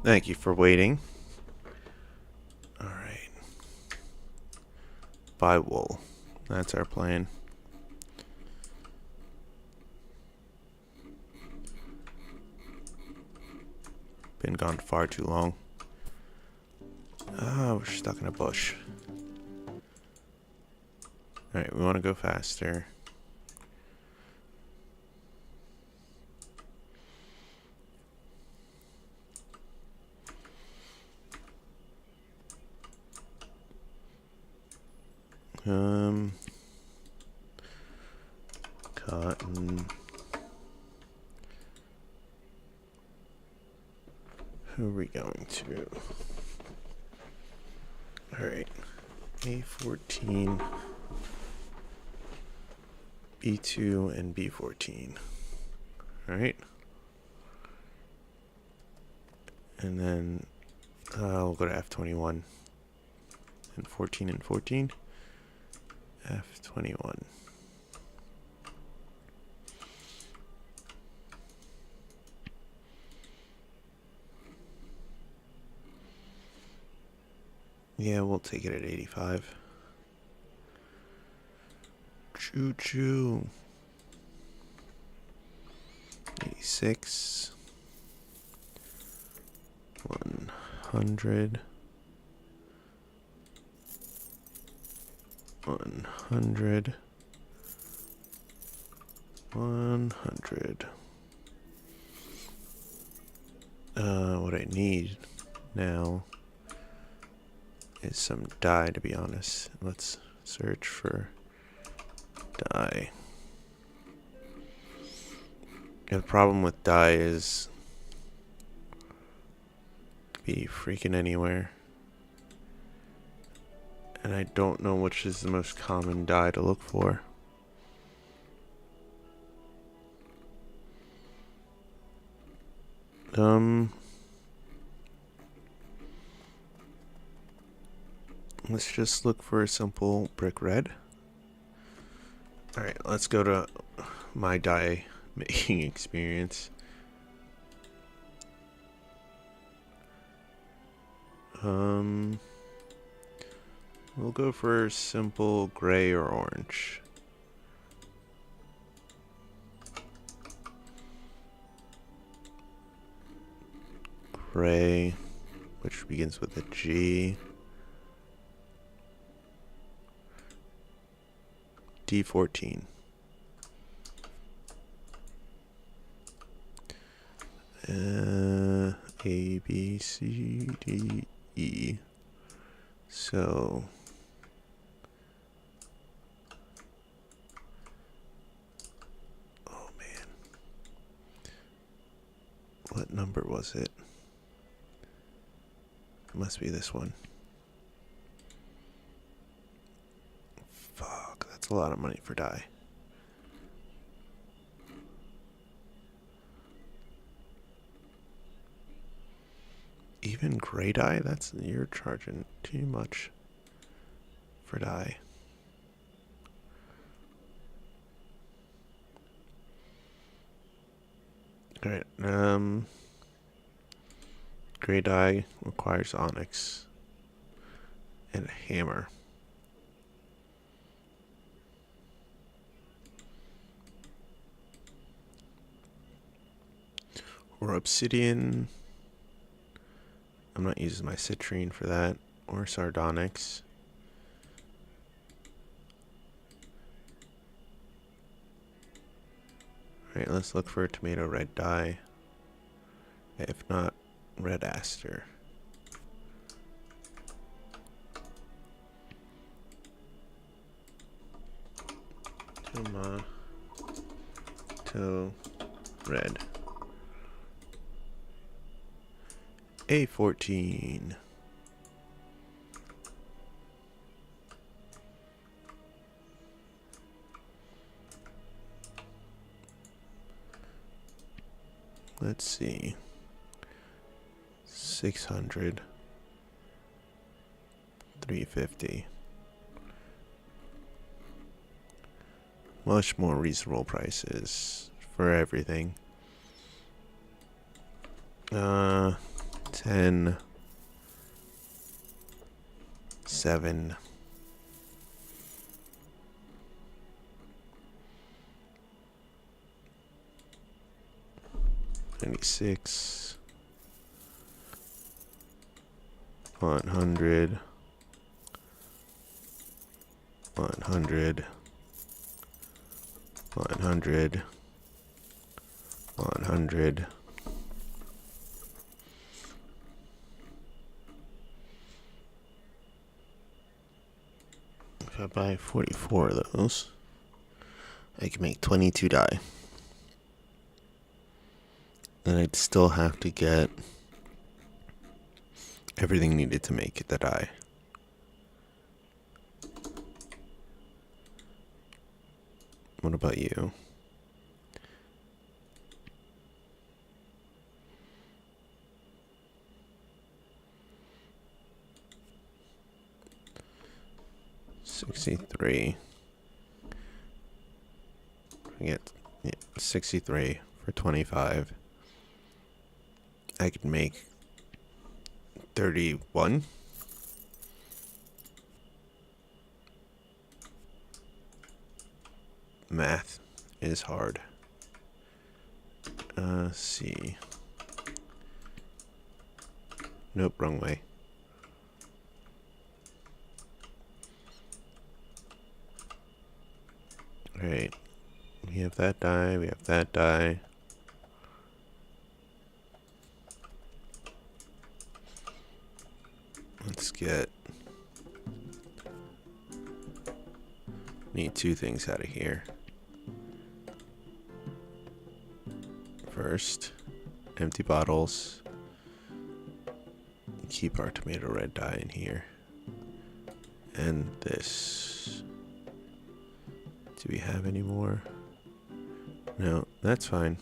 Speaker 1: Thank you for waiting. Alright. Buy wool. That's our plan. Been gone far too long. Ah, we're stuck in a bush. Alright, we want to go faster. Cotton. Who are we going to? Alright. A14, B2, and B14. Alright. And then we'll go to F21. And 14 and 14. F21. Yeah, we'll take it at 85. Choo choo. 86. 100. 100. 100. What I need now is some dye, to be honest. Let's search for dye. The problem with dye is be freaking anywhere. And I don't know which is the most common dye to look for. Let's just look for a simple brick red. Alright, let's go to my dye making experience. We'll go for simple gray or orange. Gray, which begins with a G. D14. A, B, C, D, E. So oh man, what number was it? It must be this one. Fuck, that's a lot of money for dye. Even gray dye? You're charging too much for dye. Alright, gray dye requires onyx and a hammer. Or obsidian. I'm not using my citrine for that. Or sardonyx. Alright, let's look for a tomato red dye. If not, red aster. Tomato red. A14. Let's see. 600. 350. Much more reasonable prices for everything. 10, 7, 96, 100, 100, 100, 100. If I buy 44 of those, I can make 22 dye. And I'd still have to get everything needed to make the dye. What about you? $63. I get 63 for 25. I could make 31. Math is hard. See. Nope, wrong way. Alright. We have that die, we have that die. Let's get... Need two things out of here. First, empty bottles. Keep our tomato red dye in here. And this. Do we have any more? No, that's fine.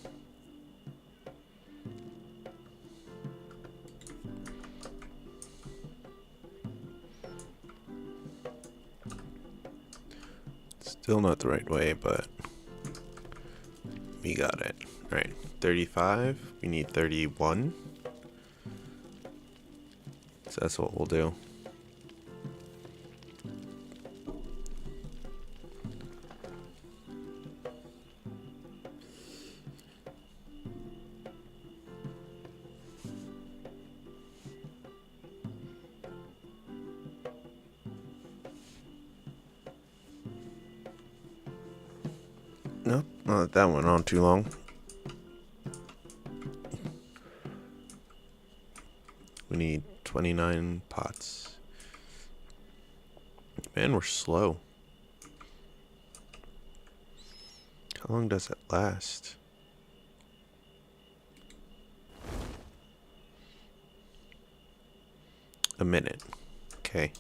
Speaker 1: Still not the right way, but we got it. Alright, 35. We need 31. So that's what we'll do. Nope, not let that went on too long. We need 29 pots. Man, we're slow. How long does it last? A minute. Okay.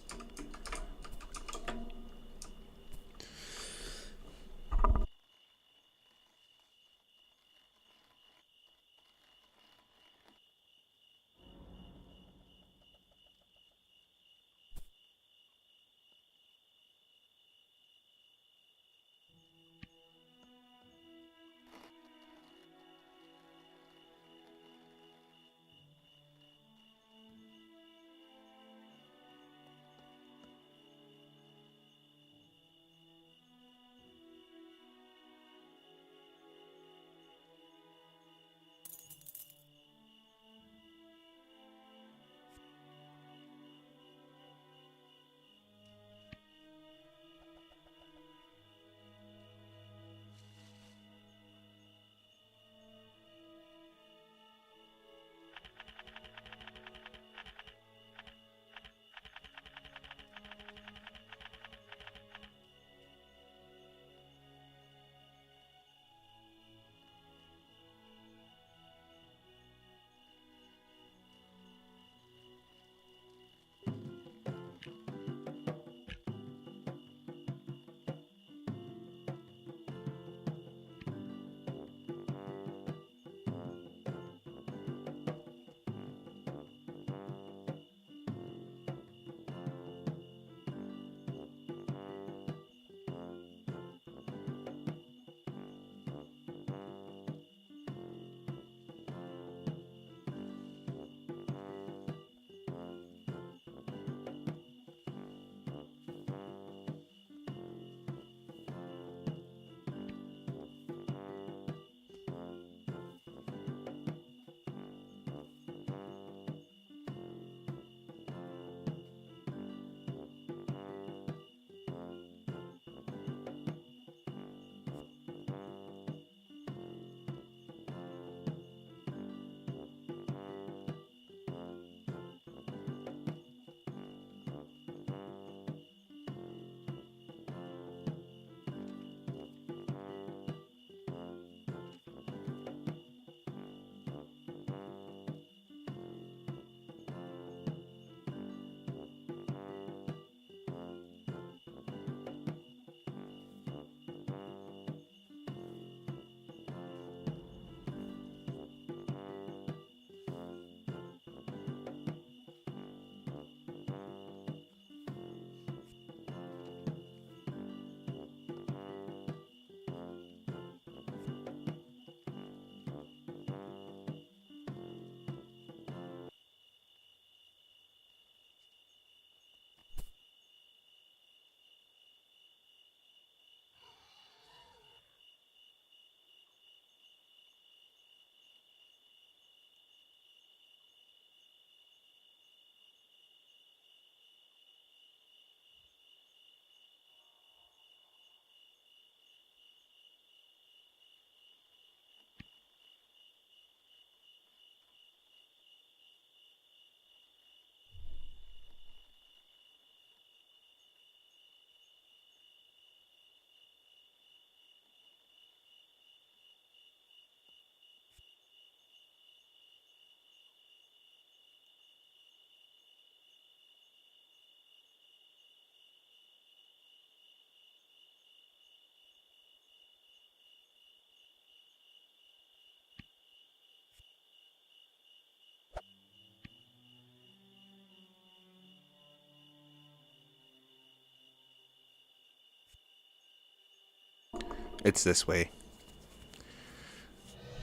Speaker 1: It's this way.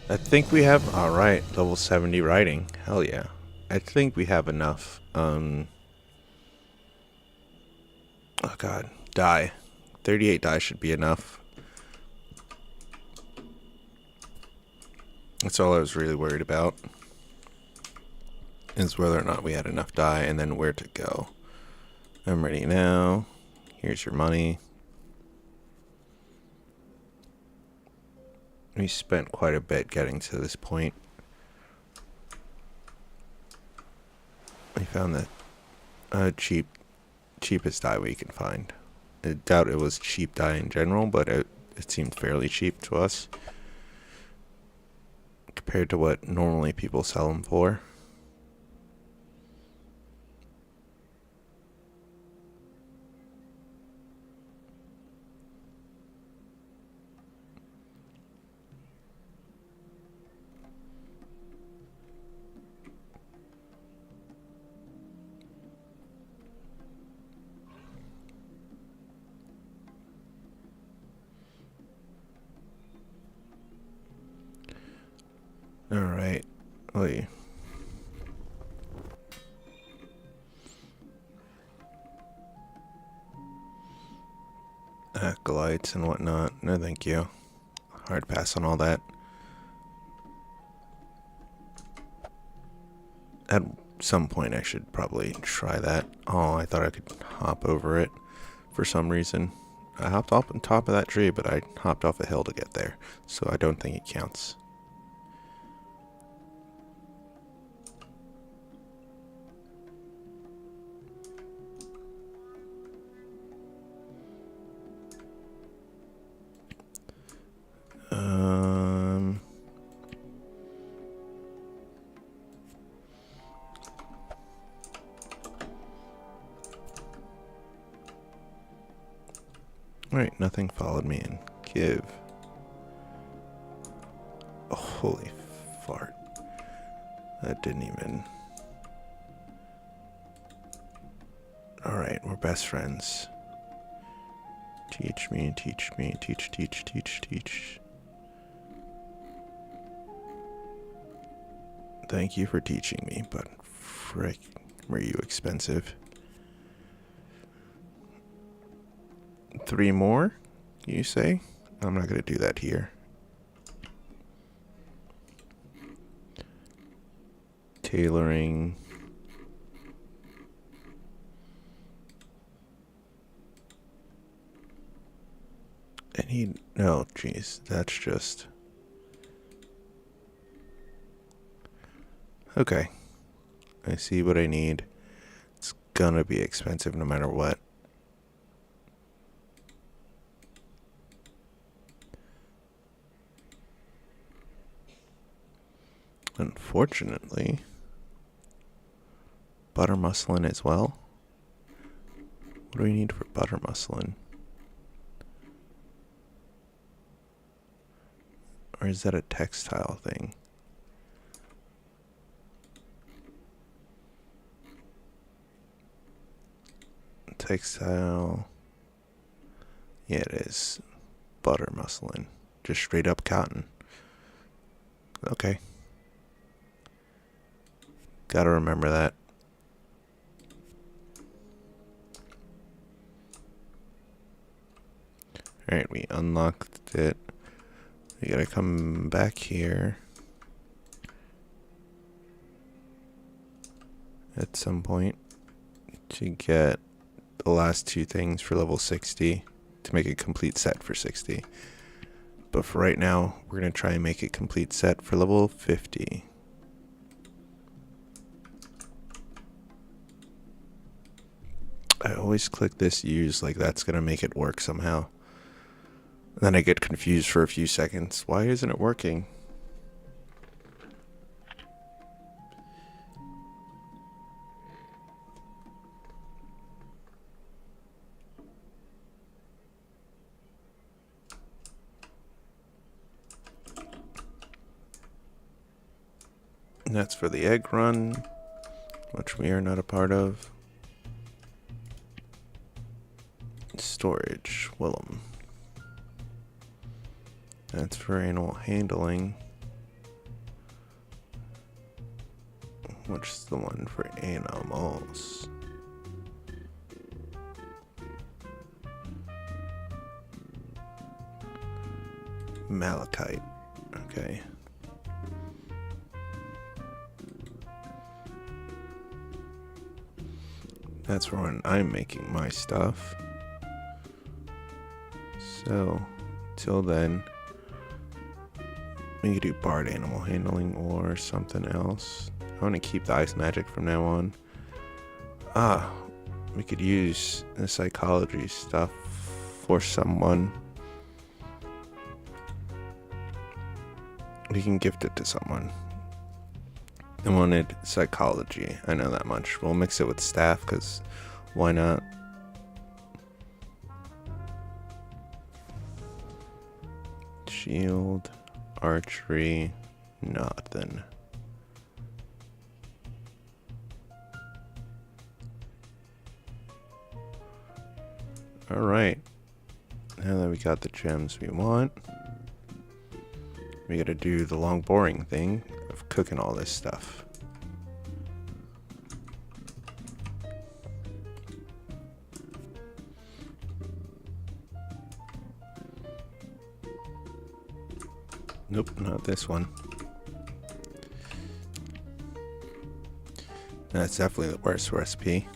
Speaker 1: I think we have... Alright, level 70 writing. Hell yeah. I think we have enough. Oh god. Dye. 38 dye should be enough. That's all I was really worried about. Is whether or not we had enough dye and then where to go. I'm ready now. Here's your money. We spent quite a bit getting to this point. We found the cheapest dye we can find. I doubt it was cheap dye in general, but it seemed fairly cheap to us compared to what normally people sell them for. Alright. Wait. Acolytes and whatnot. No thank you. Hard pass on all that. At some point I should probably try that. Oh, I thought I could hop over it for some reason. I hopped off on top of that tree, but I hopped off a hill to get there. So I don't think it counts. Alright, nothing followed me in. Give. Oh, holy fart. That didn't even... Alright, we're best friends. Teach me, teach me, teach. Thank you for teaching me, but frick, were you expensive? 3 more, you say? I'm not going to do that here. Tailoring. I need... No, jeez, that's just... Okay. I see what I need. It's gonna be expensive no matter what. Unfortunately, butter muslin as well. What do we need for butter muslin? Or is that a textile thing? Textile. Yeah, it is. Butter muslin. Just straight up cotton. Okay. Gotta remember that. Alright, we unlocked it. We gotta come back here at some point to get the last 2 things for level 60 to make a complete set for 60. But for right now, we're gonna try and make a complete set for level 50. I always click this use like that's gonna make it work somehow. And then I get confused for a few seconds. Why isn't it working? And that's for the egg run, which we are not a part of. Storage, Willem. That's for animal handling. Which is the one for animals? Malachite. Okay. That's for when I'm making my stuff. So, till then, we could do barred animal handling or something else. I want to keep the ice magic from now on. We could use the psychology stuff for someone. We can gift it to someone. I wanted psychology. I know that much. We'll mix it with staff because why not? Shield, archery, nothing. Alright. Now that we got the gems we want, we gotta do the long boring thing of cooking all this stuff. Nope, not this one. That's definitely the worst recipe.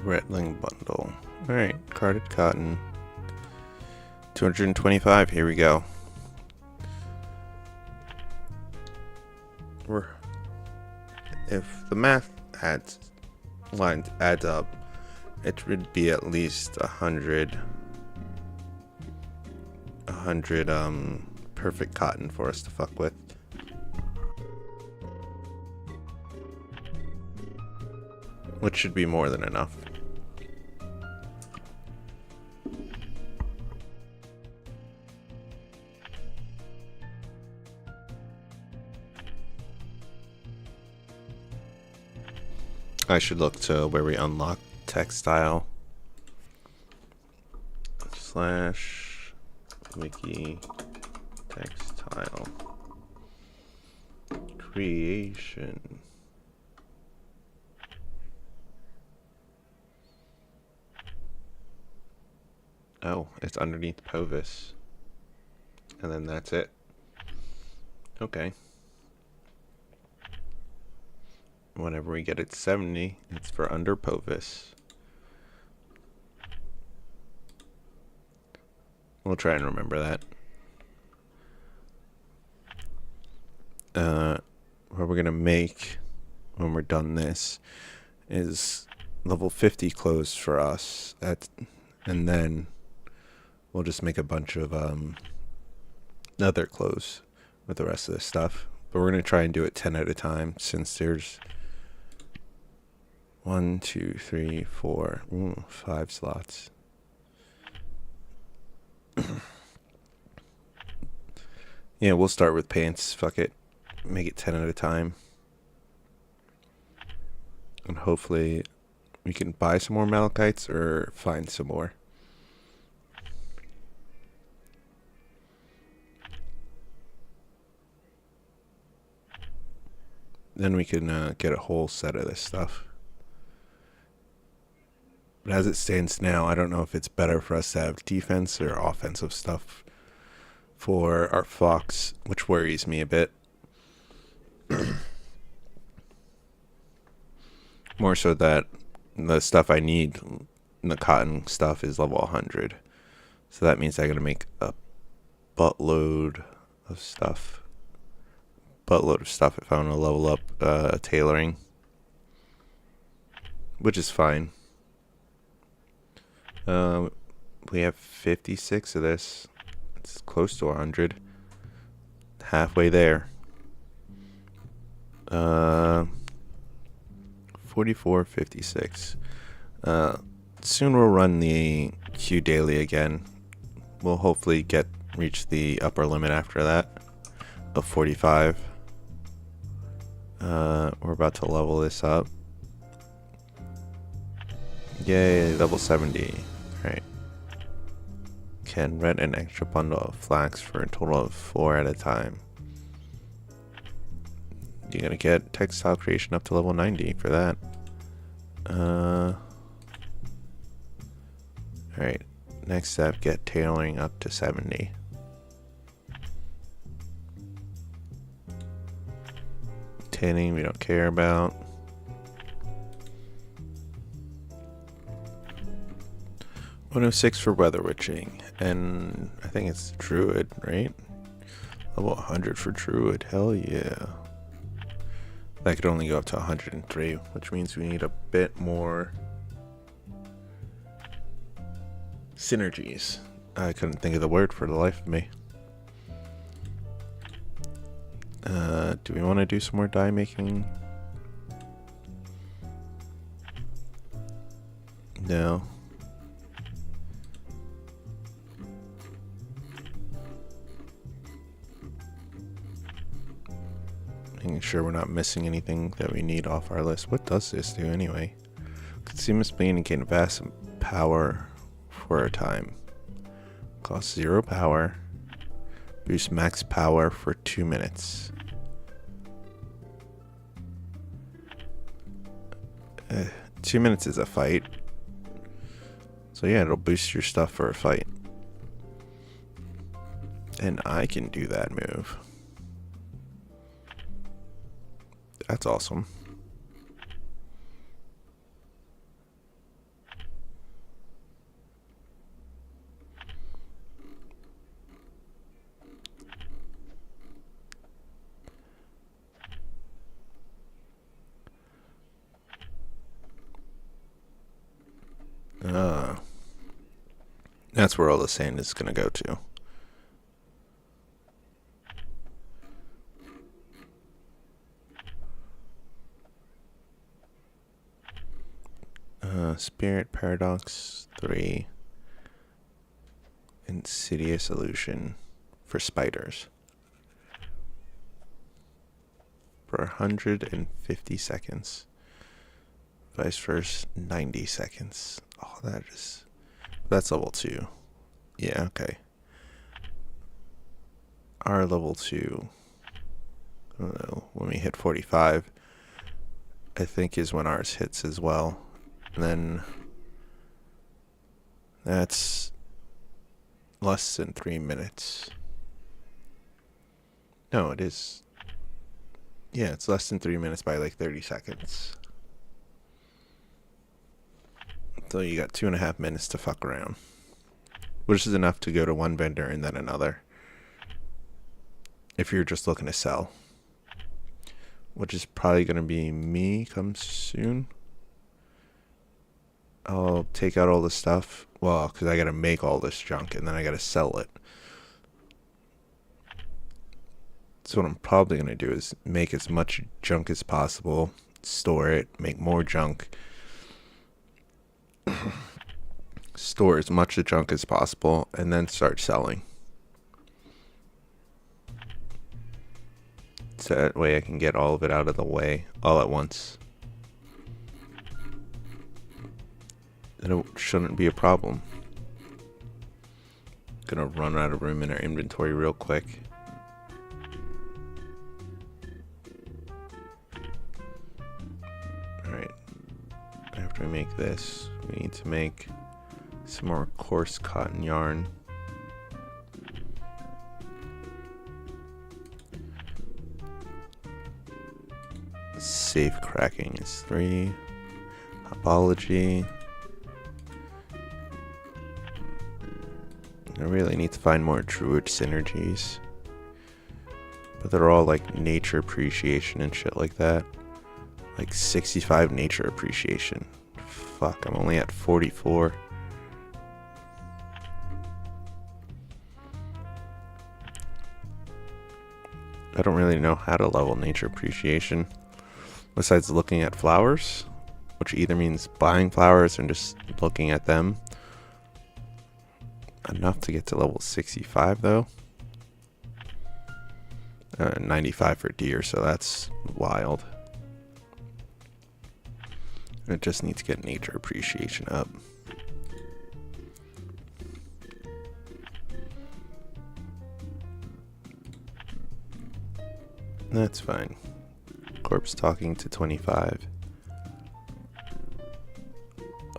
Speaker 1: Rattling bundle. Alright, carded cotton. 225, here we go. If the math adds up, it would be at least 100 perfect cotton for us to fuck with. Which should be more than enough. I should look to where we unlock textile / wiki textile creation. Oh, it's underneath Povis. And then that's it. Okay. Whenever we get it to 70, it's for under Povis. We'll try and remember that. What we're gonna make when we're done this is level 50 clothes for us. And then we'll just make a bunch of other clothes with the rest of this stuff. But we're gonna try and do it 10 at a time since there's 1, 2, 3, 4, 5 slots. Yeah, we'll start with pants. Fuck it. Make it 10 at a time. And hopefully we can buy some more malachites or find some more. Then we can get a whole set of this stuff. But as it stands now, I don't know if it's better for us to have defense or offensive stuff for our flocks, which worries me a bit. More so that the stuff I need, the cotton stuff, is level 100. So that means I gotta make a buttload of stuff. If I want to level up tailoring. Which is fine. We have 56 of this. It's close to 100. Halfway there. 44, 56. Soon we'll run the Q daily again. We'll hopefully reach the upper limit after that. of 45. We're about to level this up. Yay, level 70. Alright. Can rent an extra bundle of flax for a total of 4 at a time. You're gonna get textile creation up to level 90 for that. Alright. Next step, get tailoring up to 70. Tanning we don't care about. $106 for weather witching, and I think it's druid, right? Level 100 for druid, hell yeah. That could only go up to 103, which means we need a bit more synergies. I couldn't think of the word for the life of me. Do we want to do some more dye making? No. Making sure we're not missing anything that we need off our list. What does this do anyway? Continuously indicate vast power for a time. Cost 0 power. Boost max power for 2 minutes. 2 minutes is a fight. So yeah, it'll boost your stuff for a fight. And I can do that move. That's awesome. That's where all the sand is going to go to. Spirit Paradox 3. Insidious Illusion for spiders. For 150 seconds. Vice versa, 90 seconds. Oh, that's level 2. Yeah, okay. Our level 2, I don't know, when we hit 45, I think is when ours hits as well. And then that's less than 3 minutes. No, it is. Yeah, it's less than 3 minutes by like 30 seconds. So you got 2.5 minutes to fuck around, which is enough to go to one vendor and then another. If you're just looking to sell, which is probably going to be me come soon. I'll take out all the stuff. Well, because I got to make all this junk and then I got to sell it. So what I'm probably going to do is make as much junk as possible, store it, make more junk. Store as much of junk as possible and then start selling. So that way I can get all of it out of the way all at once. And it shouldn't be a problem. Gonna run out of room in our inventory real quick. Alright. After we make this, we need to make some more coarse cotton yarn. Safe cracking is 3. Apology. I really need to find more druid synergies. But they're all like nature appreciation and shit like that. Like 65 nature appreciation. Fuck, I'm only at 44. I don't really know how to level nature appreciation besides looking at flowers, which either means buying flowers and just looking at them. Enough to get to level 65 though. 95 for deer, so that's wild. It just needs to get nature appreciation up. That's fine. Corpse talking to 25.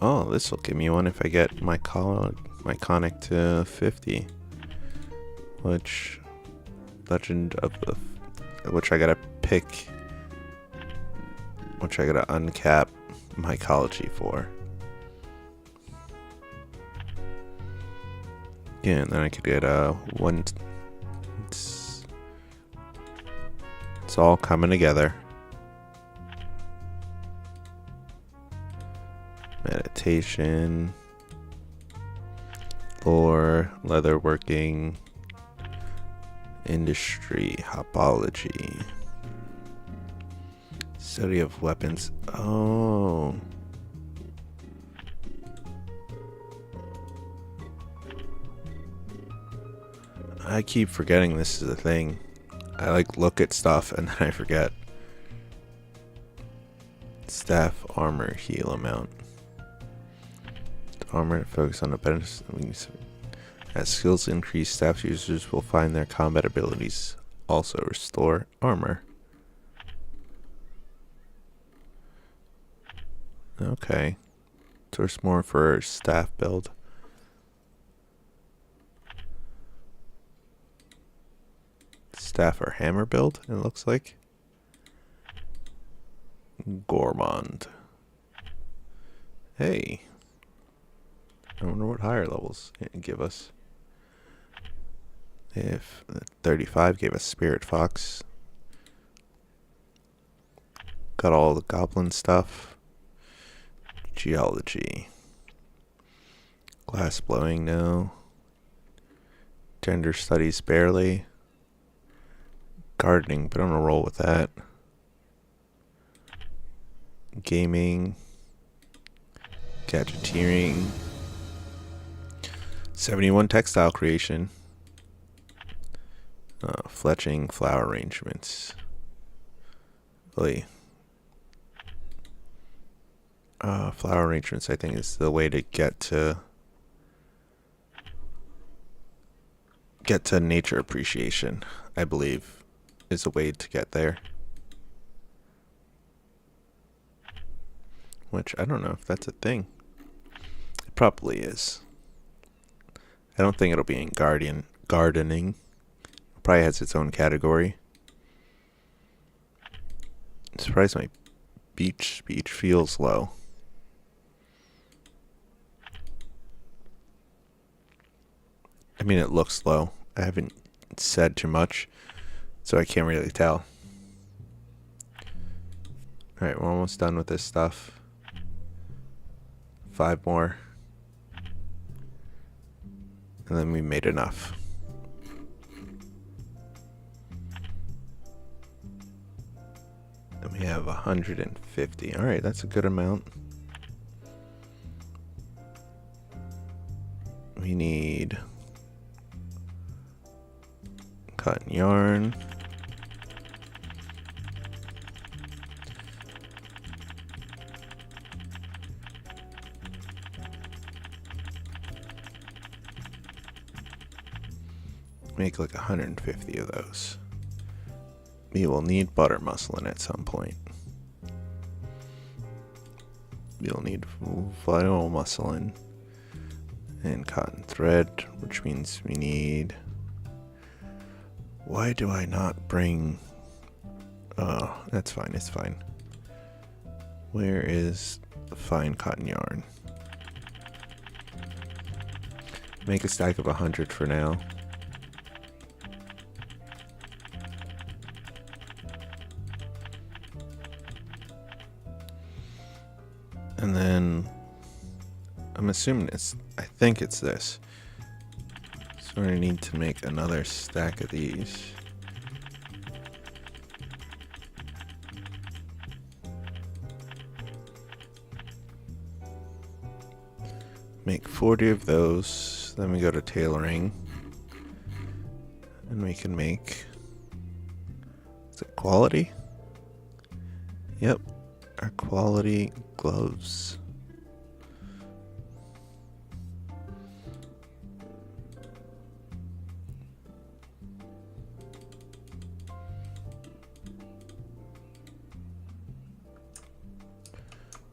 Speaker 1: Oh, this will give me one if I get my conic to 50. Which Legend of the, which I gotta pick, which I gotta uncap mycology for. Yeah, and then I could get one. It's all coming together. Meditation, lore, leatherworking, industry, hopology, study of weapons. Oh. I keep forgetting this is a thing. I like look at stuff and then I forget. Staff armor heal amount. Armor focus on the benefits. As skills increase, staff users will find their combat abilities also restore armor. Okay. Source more for staff build. Staff or hammer build, it looks like. Gorgon. Hey. I wonder what higher levels it give us. If 35 gave us Spirit Fox. Got all the goblin stuff. Geology. Glass blowing, no. Gender studies, barely. Gardening, but I'm gonna roll with that. Gaming. Gadgeteering. 71 textile creation. Fletching, flower arrangements. Really. Flower arrangements, I think, is the way to get to nature appreciation, I believe, is a way to get there. Which, I don't know if that's a thing. It probably is. I don't think it'll be in gardening. It probably has its own category. I'm surprised my beach speed feels low. I mean, it looks low. I haven't said too much, so I can't really tell. Alright, we're almost done with this stuff. 5 more. And then we made enough. And we have 150. Alright, that's a good amount. We need cotton yarn. Make like 150 of those. We will need butter muslin at some point. We'll need vinyl muslin and cotton thread, which means we need... Why do I not bring... Oh, that's fine, it's fine. Where is the fine cotton yarn? Make a stack of 100 for now. And then I'm assuming I think it's this. So I need to make another stack of these. Make 40 of those. Then we go to tailoring. And we can make Is it quality? Yep, our quality gloves.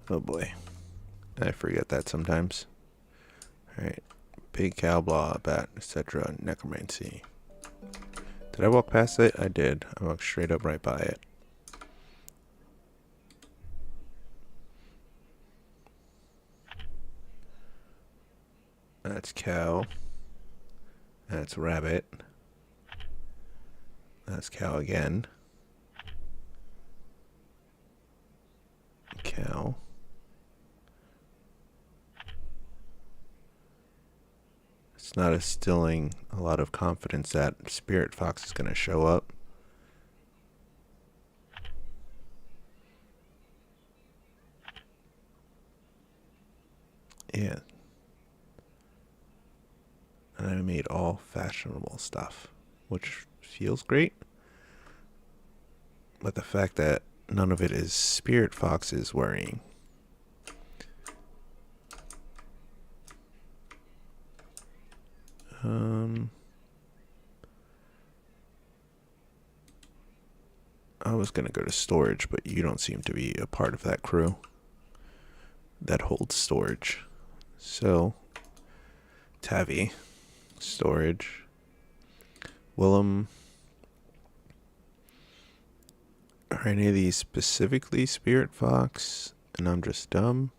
Speaker 1: Oh boy, I forget that sometimes. Alright, pig, cow, blah, bat, etc. Necromancy. Did I walk past it? I did. I walked straight up right by it. That's cow. That's rabbit. That's cow again. Cow. It's not instilling a lot of confidence that Spirit Fox is going to show up. Yeah. And I made all fashionable stuff, which feels great. But the fact that none of it is Spirit Fox is worrying. I was going to go to storage, but you don't seem to be a part of that crew that holds storage. So, Tavi, storage. Willem. Are any of these specifically Spirit Fox? And I'm just dumb.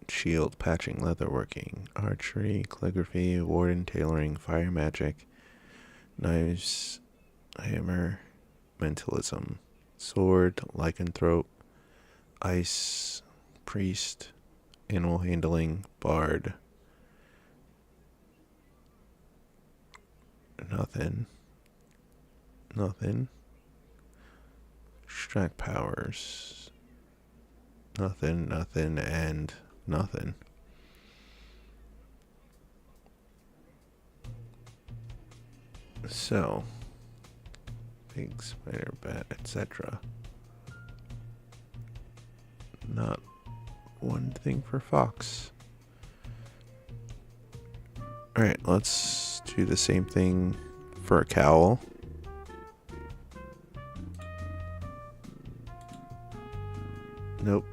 Speaker 1: Shield, patching, leatherworking, archery, calligraphy, warden, tailoring, fire magic, knives, hammer, mentalism, sword, lycanthrope, ice, priest, animal handling, bard. Nothing. Extract powers. Nothing, and nothing. So, pig, spider, bat, etc. Not one thing for fox. Alright, let's do the same thing for a cowl. Nope.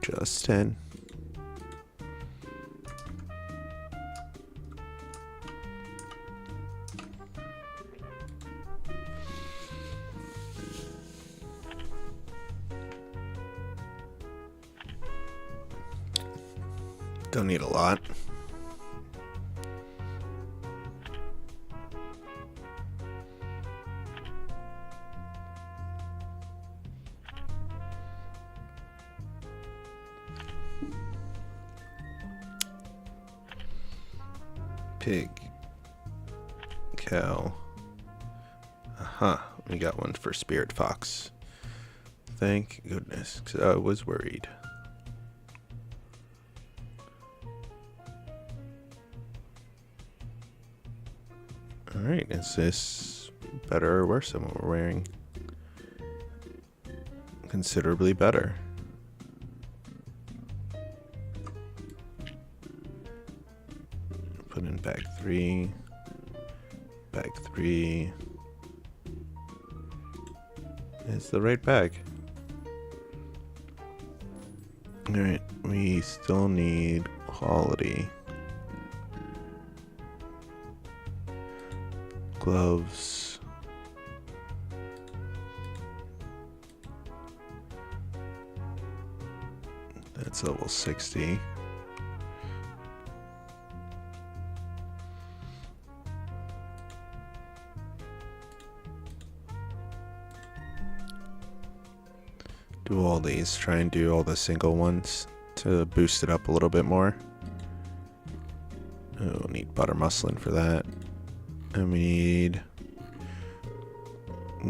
Speaker 1: Just 10. Don't need a lot. Pig. Cow. Aha, we got one for Spirit Fox. Thank goodness, because I was worried. Alright, is this better or worse than what we're wearing? Considerably better. Put in bag 3. Bag 3. It's the right bag. Alright, we still need quality. Gloves. That's level 60. Do all these, try and do all the single ones to boost it up a little bit more. Oh, we'll need butter muslin for that. And we need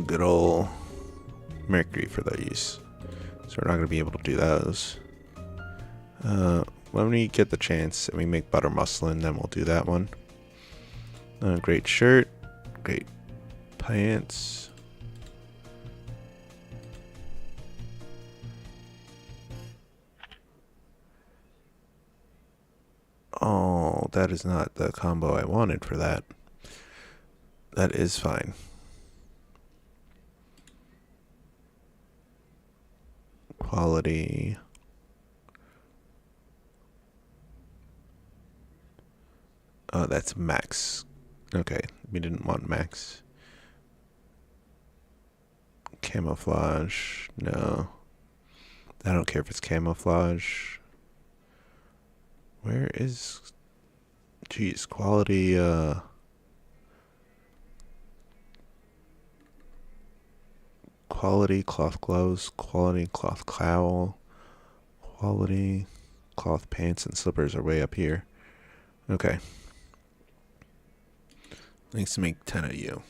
Speaker 1: good old mercury for these. So we're not going to be able to do those. when we get the chance and we make butter muslin, then we'll do that one. Great shirt, great pants. Oh, that is not the combo I wanted for that. That is fine. Quality. Oh, that's max. Okay, we didn't want max. Camouflage. No. I don't care if it's camouflage. Where is... Geez, quality, quality cloth gloves, quality cloth cowl, quality cloth pants and slippers are way up here. Okay. Needs to make 10 of you.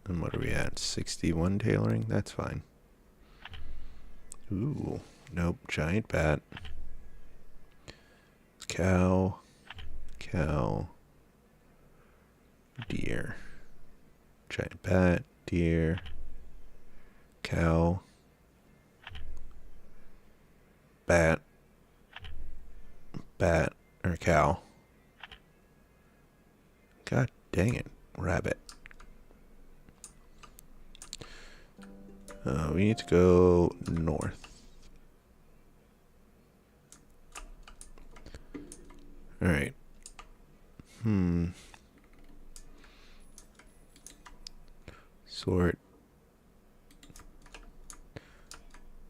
Speaker 1: And what are we at? 61 tailoring? That's fine. Ooh. Nope. Giant bat. Cow. Cow. Deer. Giant bat. Deer. Cow. Bat. Bat. Or cow. God dang it. Rabbit. We need to go north. Alright. Sort.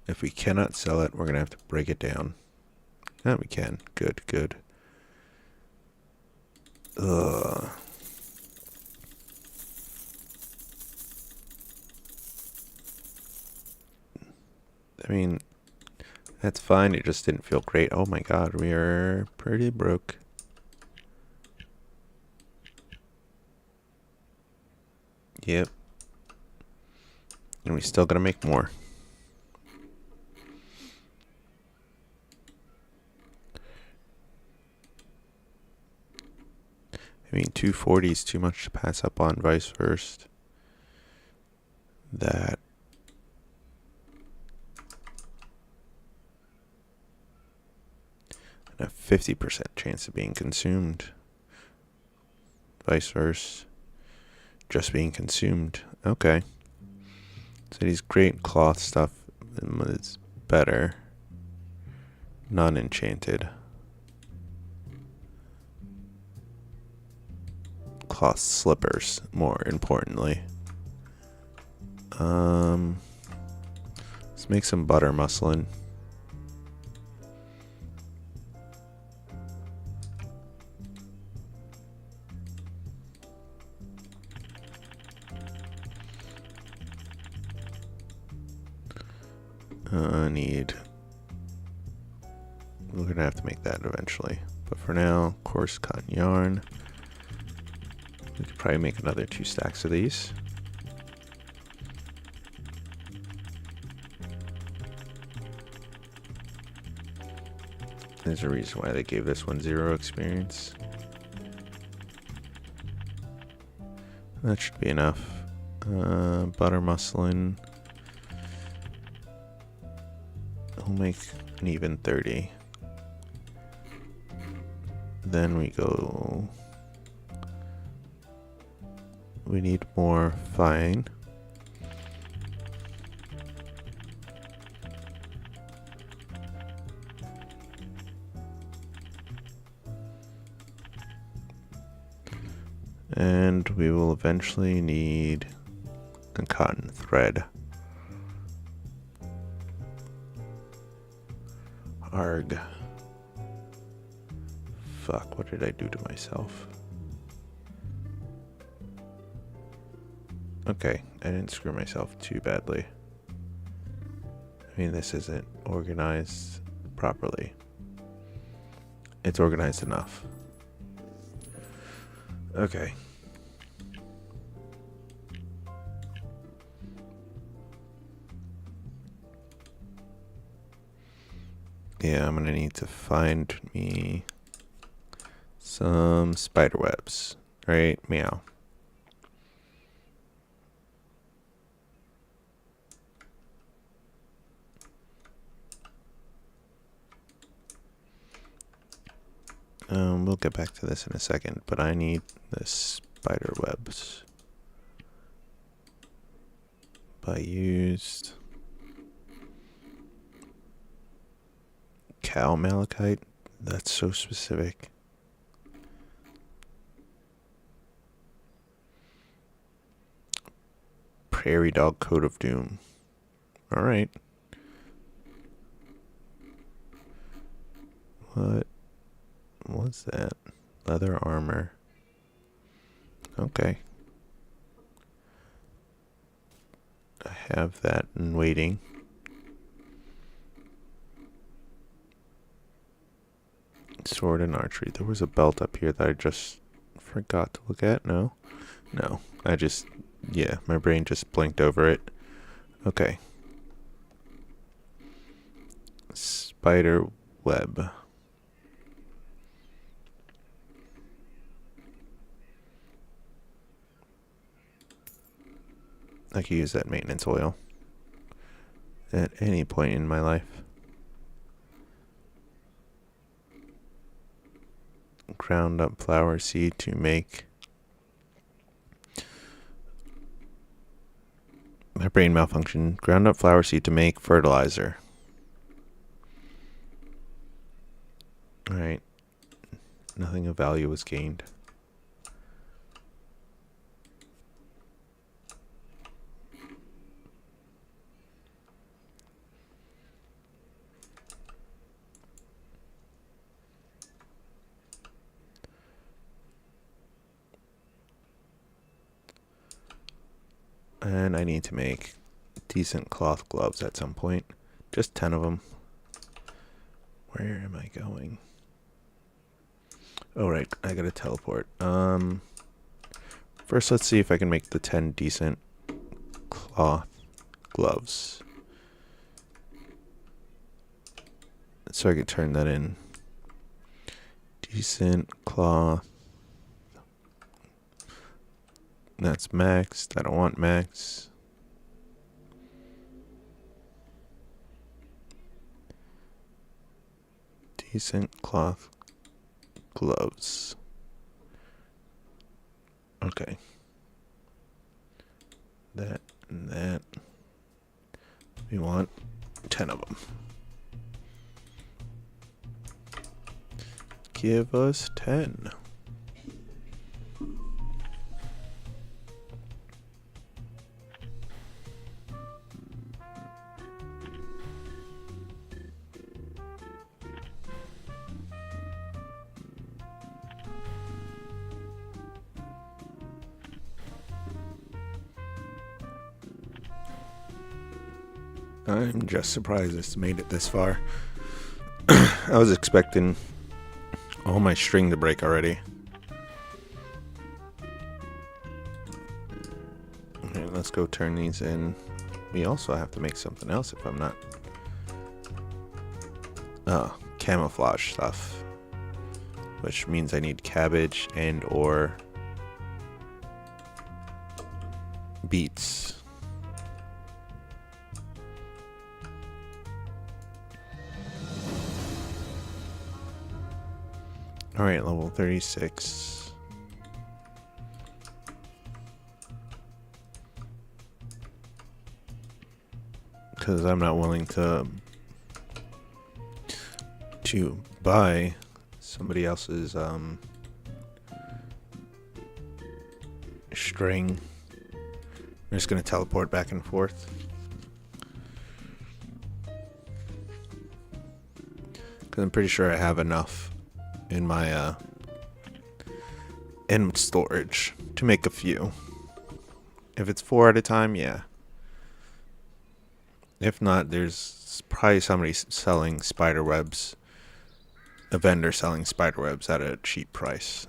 Speaker 1: If we cannot sell it, we're going to have to break it down. No, we can. Good, good. Ugh. I mean, that's fine. It just didn't feel great. Oh my god, we are pretty broke. Yep. And we still gotta make more. I mean, 240 is too much to pass up on vice first. That. A 50% chance of being consumed. Vice versa. Just being consumed. Okay. So these great cloth stuff is better. Non-enchanted. Cloth slippers, more importantly. Let's make some butter muslin. We're gonna have to make that eventually. But for now, coarse cotton yarn. We could probably make another 2 stacks of these. There's a reason why they gave this one 0 experience. That should be enough. Butter muslin. We'll make an even 30. Then we go... We need more fine. And we will eventually need a cotton thread. Arg. Fuck, what did I do to myself? Okay, I didn't screw myself too badly. I mean, this isn't organized properly. It's organized enough. Okay. Yeah, I'm gonna need to find me some spider webs. Right? Meow. We'll get back to this in a second, but I need the spider webs. I used cow malachite. That's so specific. Prairie dog coat of doom. All right. What was that? Leather armor. Okay. I have that in waiting. Sword and archery. There was a belt up here that I just forgot to look at. No. Yeah, my brain just blinked over it. Okay. Spider web. I could use that maintenance oil at any point in my life. Ground up flower seed to make. My brain malfunction. Ground up flower seed to make fertilizer. Alright. Nothing of value was gained. And I need to make decent cloth gloves at some point. Just 10 of them. Where am I going? Oh, right. I gotta teleport. First, let's see if I can make the 10 decent cloth gloves. So I can turn that in. Decent cloth. That's maxed. I don't want max. Decent cloth gloves. Okay. That and that. We want 10 of them. Give us 10. I'm just surprised it's made it this far. I was expecting all my string to break already. Okay, let's go turn these in. We also have to make something else if I'm not. Camouflage stuff. Which means I need cabbage and or beets. Alright, level 36. Because I'm not willing to buy somebody else's string. I'm just going to teleport back and forth. Because I'm pretty sure I have enough in my in storage to make a few. If it's 4 at a time, yeah. If not, there's probably somebody selling spider webs, a vendor selling spider webs at a cheap price.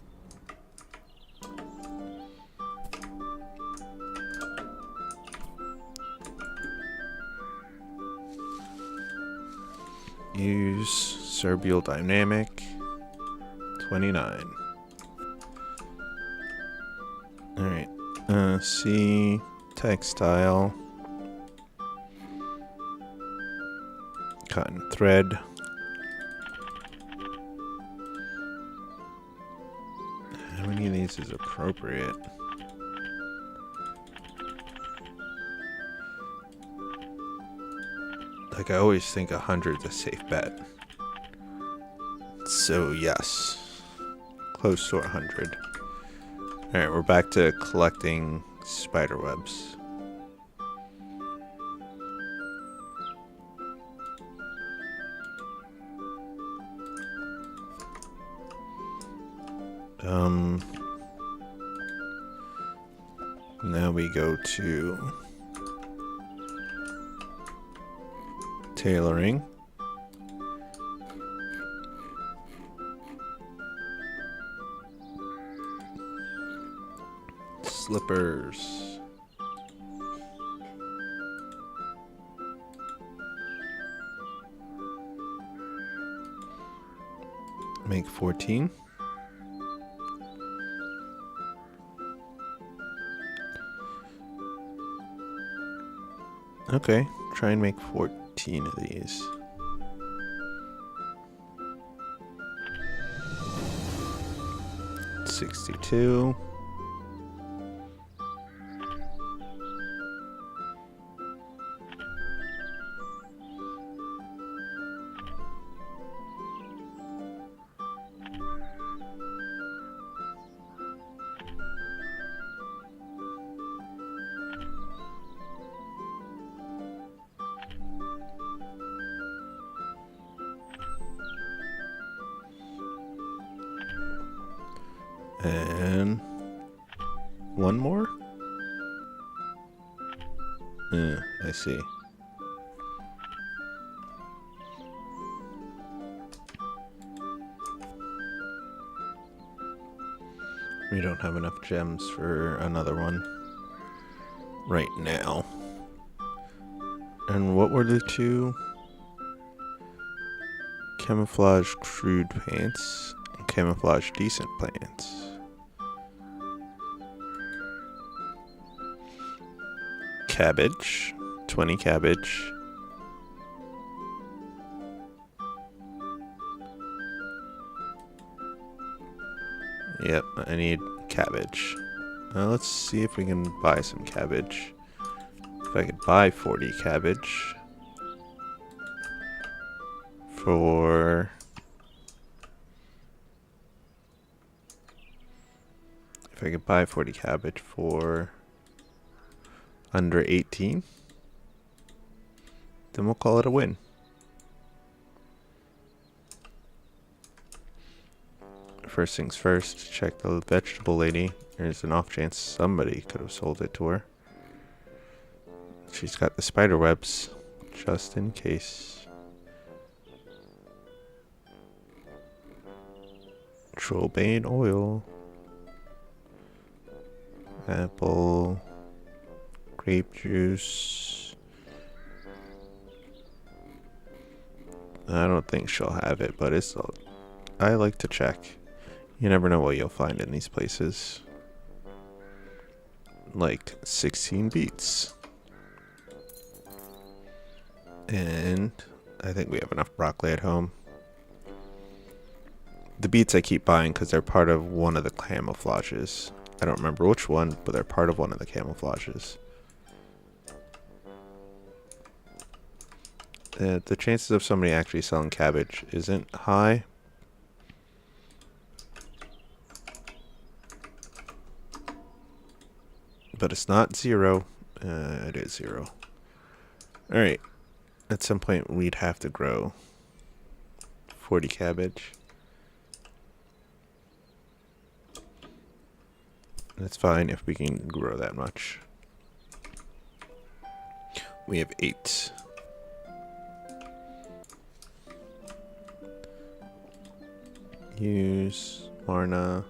Speaker 1: Use Serbial Dynamic 29. Alright. C textile. Cotton thread. How many of these is appropriate? Like, I always think 100's a safe bet. So, yes. Close to 100. Alright, we're back to collecting spider webs. Now we go to tailoring. Slippers. Make 14. Okay, try and make 14 of these. $62. And one more? I see. We don't have enough gems for another one right now. And what were the two? Camouflage crude pants and camouflage decent pants. Cabbage. 20 cabbage. Yep, I need cabbage. Let's see if we can buy some cabbage. If I could buy 40 cabbage for... If I could buy 40 cabbage for under 18, then we'll call it a win. First things first, check the vegetable lady. There's an off chance somebody could have sold it to her. She's got the spider webs, just in case. Trollbane oil. Apple. Grape juice. I don't think she'll have it, but it's... I like to check. You never know what you'll find in these places. Like 16 beets. And I think we have enough broccoli at home. The beets I keep buying because they're part of one of the camouflages. I don't remember which one, but they're part of one of the camouflages. The chances of somebody actually selling cabbage isn't high. But it's not 0. It is 0. Alright. At some point, we'd have to grow 40 cabbage. That's fine if we can grow that much. We have 8. Use Marna.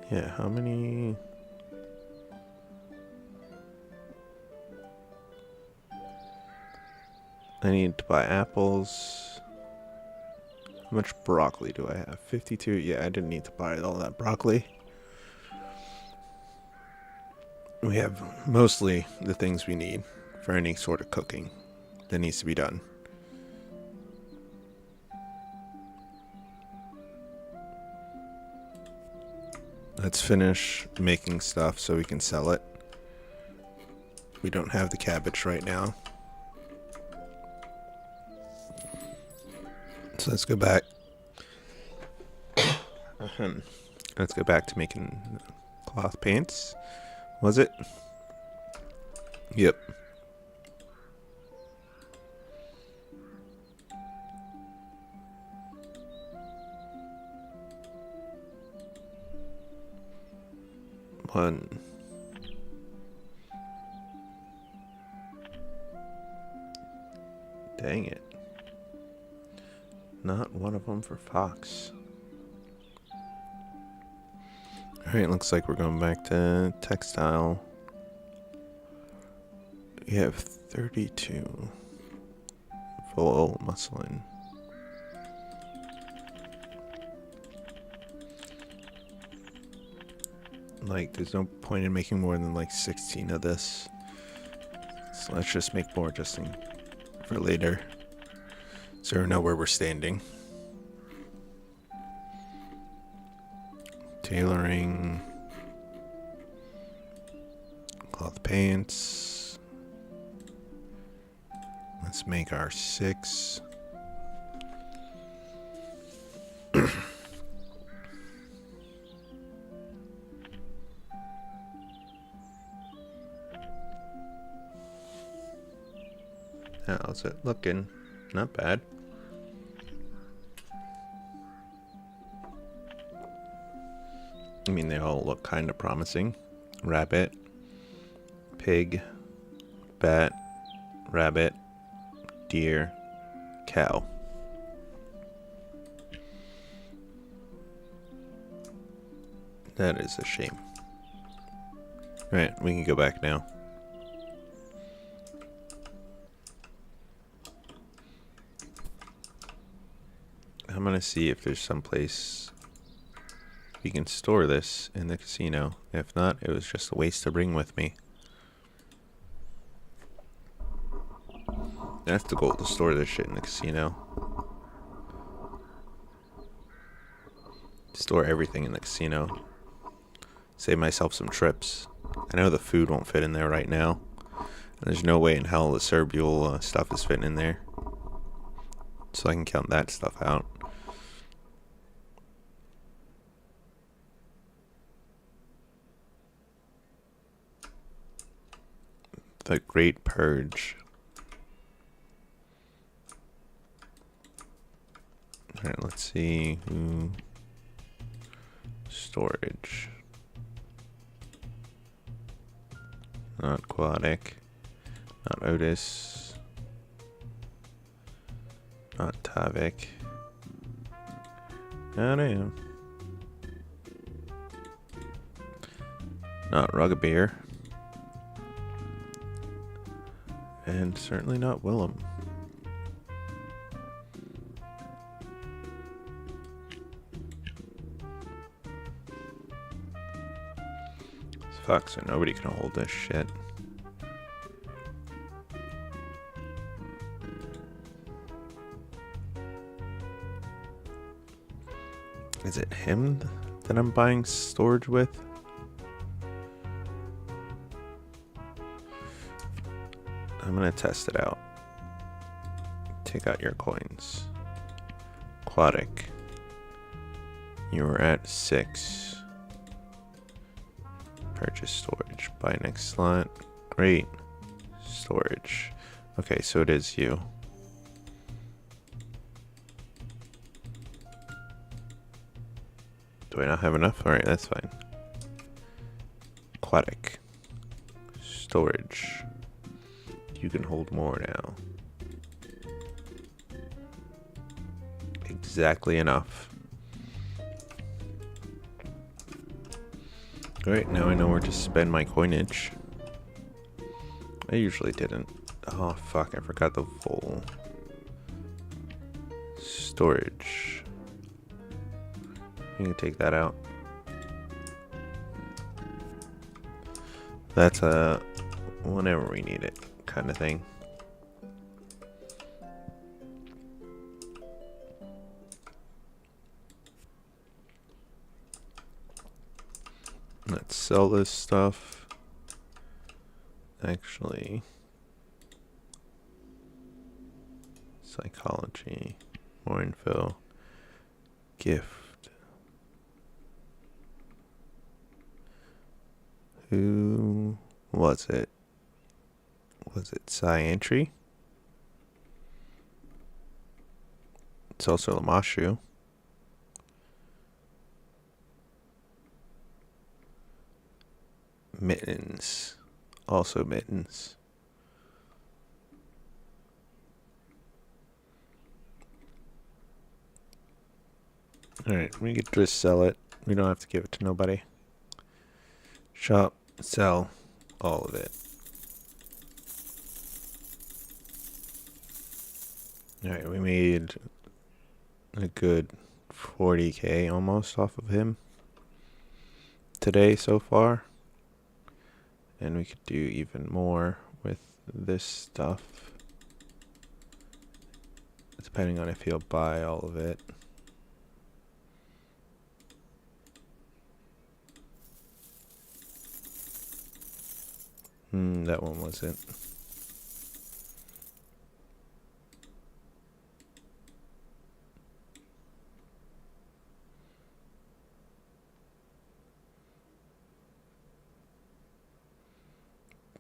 Speaker 1: Yeah, how many? I need to buy apples. How much broccoli do I have? 52? Yeah, I didn't need to buy all that broccoli. We have mostly the things we need for any sort of cooking that needs to be done. Let's finish making stuff so we can sell it. We don't have the cabbage right now. So let's go back. Let's go back to making cloth paints. Was it? Yep. One. Dang it. Not one of them for Fox. Alright, looks like we're going back to textile. We have 32 full muslin. Like, there's no point in making more than like 16 of this. So let's just make more just for later. So we know where we're standing. Tailoring. Cloth pants. Let's make our 6. How's it looking? Not bad. I mean, they all look kind of promising. Rabbit, pig, bat, rabbit, deer, cow. That is a shame. Right, we can go back now. I'm gonna see if there's some place we can store this in the casino. If not, it was just a waste to bring with me. That's the goal, to store this shit in the casino. Store everything in the casino. Save myself some trips. I know the food won't fit in there right now. There's no way in hell the Serbial stuff is fitting in there. So I can count that stuff out. The Great Purge. Alright, let's see. Storage. Not Aquatic. Not Otis. Not Tavik. Not him. Not Ruggabeer. And certainly not Willem. Fuck, so nobody can hold this shit. Is it him that I'm buying storage with? I'm gonna test it out. Take out your coins. Aquatic. You were at 6. Purchase storage. Buy next slot. Great. Storage. Okay, so it is you. Do I not have enough? Alright, that's fine. Aquatic. Storage. You can hold more now. Exactly enough. Alright, now I know where to spend my coinage. I usually didn't. Oh, fuck, I forgot the full storage. You can take that out. That's a whenever we need it kind of thing. Let's sell this stuff. Actually, psychology, more info, gift. Who was it? Was it Psyentry? It's also Lamashu. Mittens. Also mittens. Alright, we could just sell it. We don't have to give it to nobody. Shop, sell, all of it. Alright, we made a good 40k almost off of him today so far. And we could do even more with this stuff. Depending on if he'll buy all of it. That one wasn't.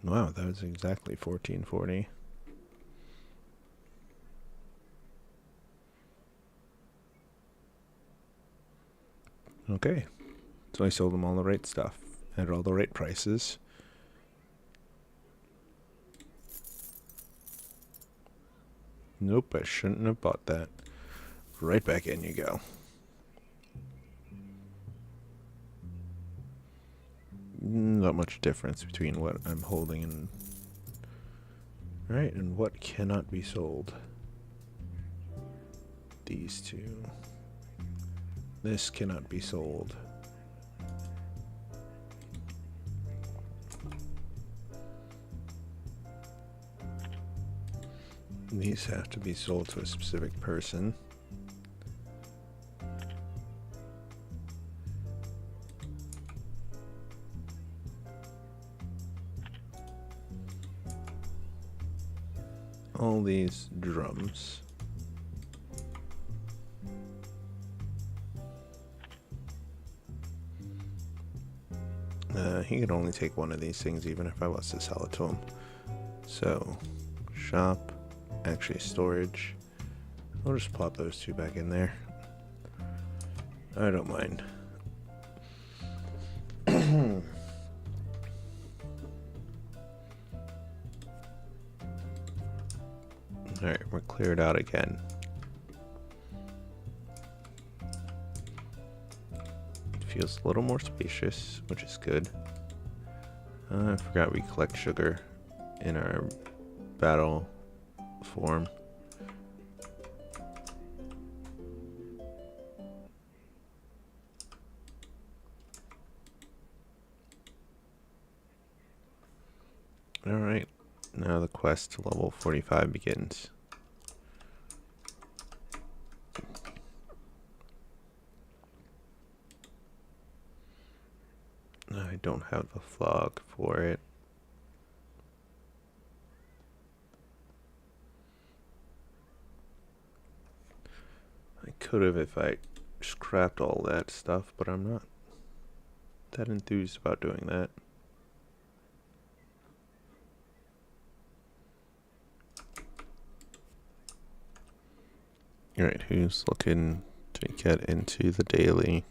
Speaker 1: Wow, that was exactly 1440. Okay, so I sold them all the right stuff at all the right prices. Nope, I shouldn't have bought that. Right back in you go. Not much difference between what I'm holding and... Alright, and what cannot be sold? These two. This cannot be sold. These have to be sold to a specific person. All these drums. He could only take one of these things even if I was to sell it to him. So, shop, actually storage. I'll just plop those two back in there. I don't mind. Alright, we're cleared out again. It feels a little more spacious, which is good. I forgot we collect sugar in our battle form. Alright, now the quest to level 45 begins. I don't have the flog for it. I could have if I scrapped all that stuff, but I'm not that enthused about doing that. Alright, who's looking to get into the daily?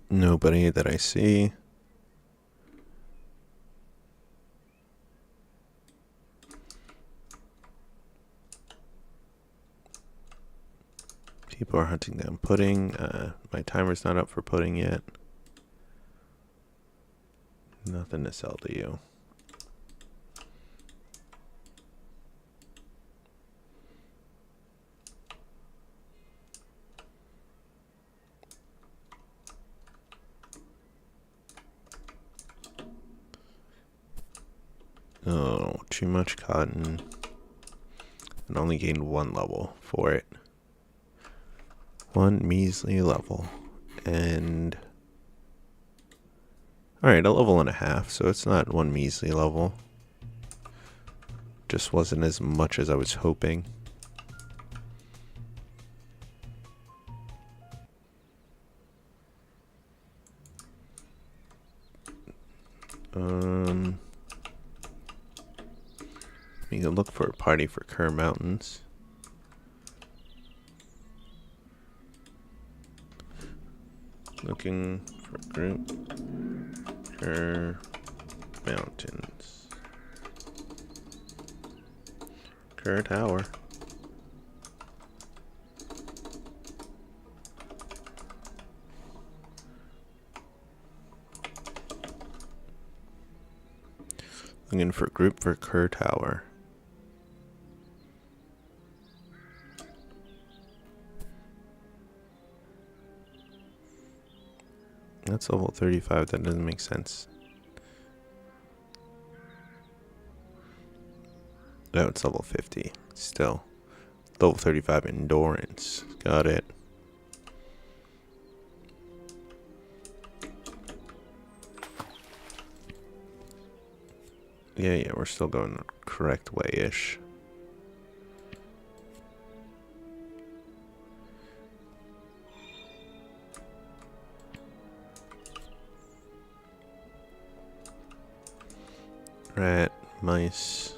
Speaker 1: Nobody that I see. People are hunting down pudding. My timer's not up for pudding yet. Nothing to sell to you. Oh, too much cotton. And only gained 1 level for it. 1 measly level. And alright, a level and a half, so it's not 1 measly level. Just wasn't as much as I was hoping. We can look for a party for Kerr Mountains. Looking for group Kerr Mountains. Kerr Tower. Looking for group for Kerr Tower. That's level 35. That doesn't make sense. No, it's level 50. Still. Level 35 endurance. Got it. Yeah, we're still going the correct way-ish. Rat, mice.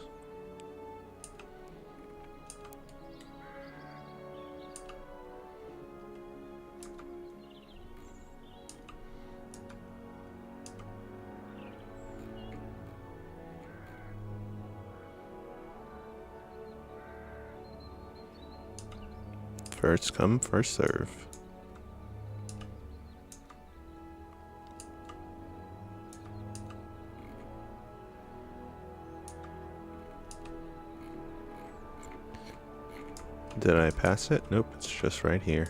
Speaker 1: First come, first serve. Did I pass it? Nope, it's just right here.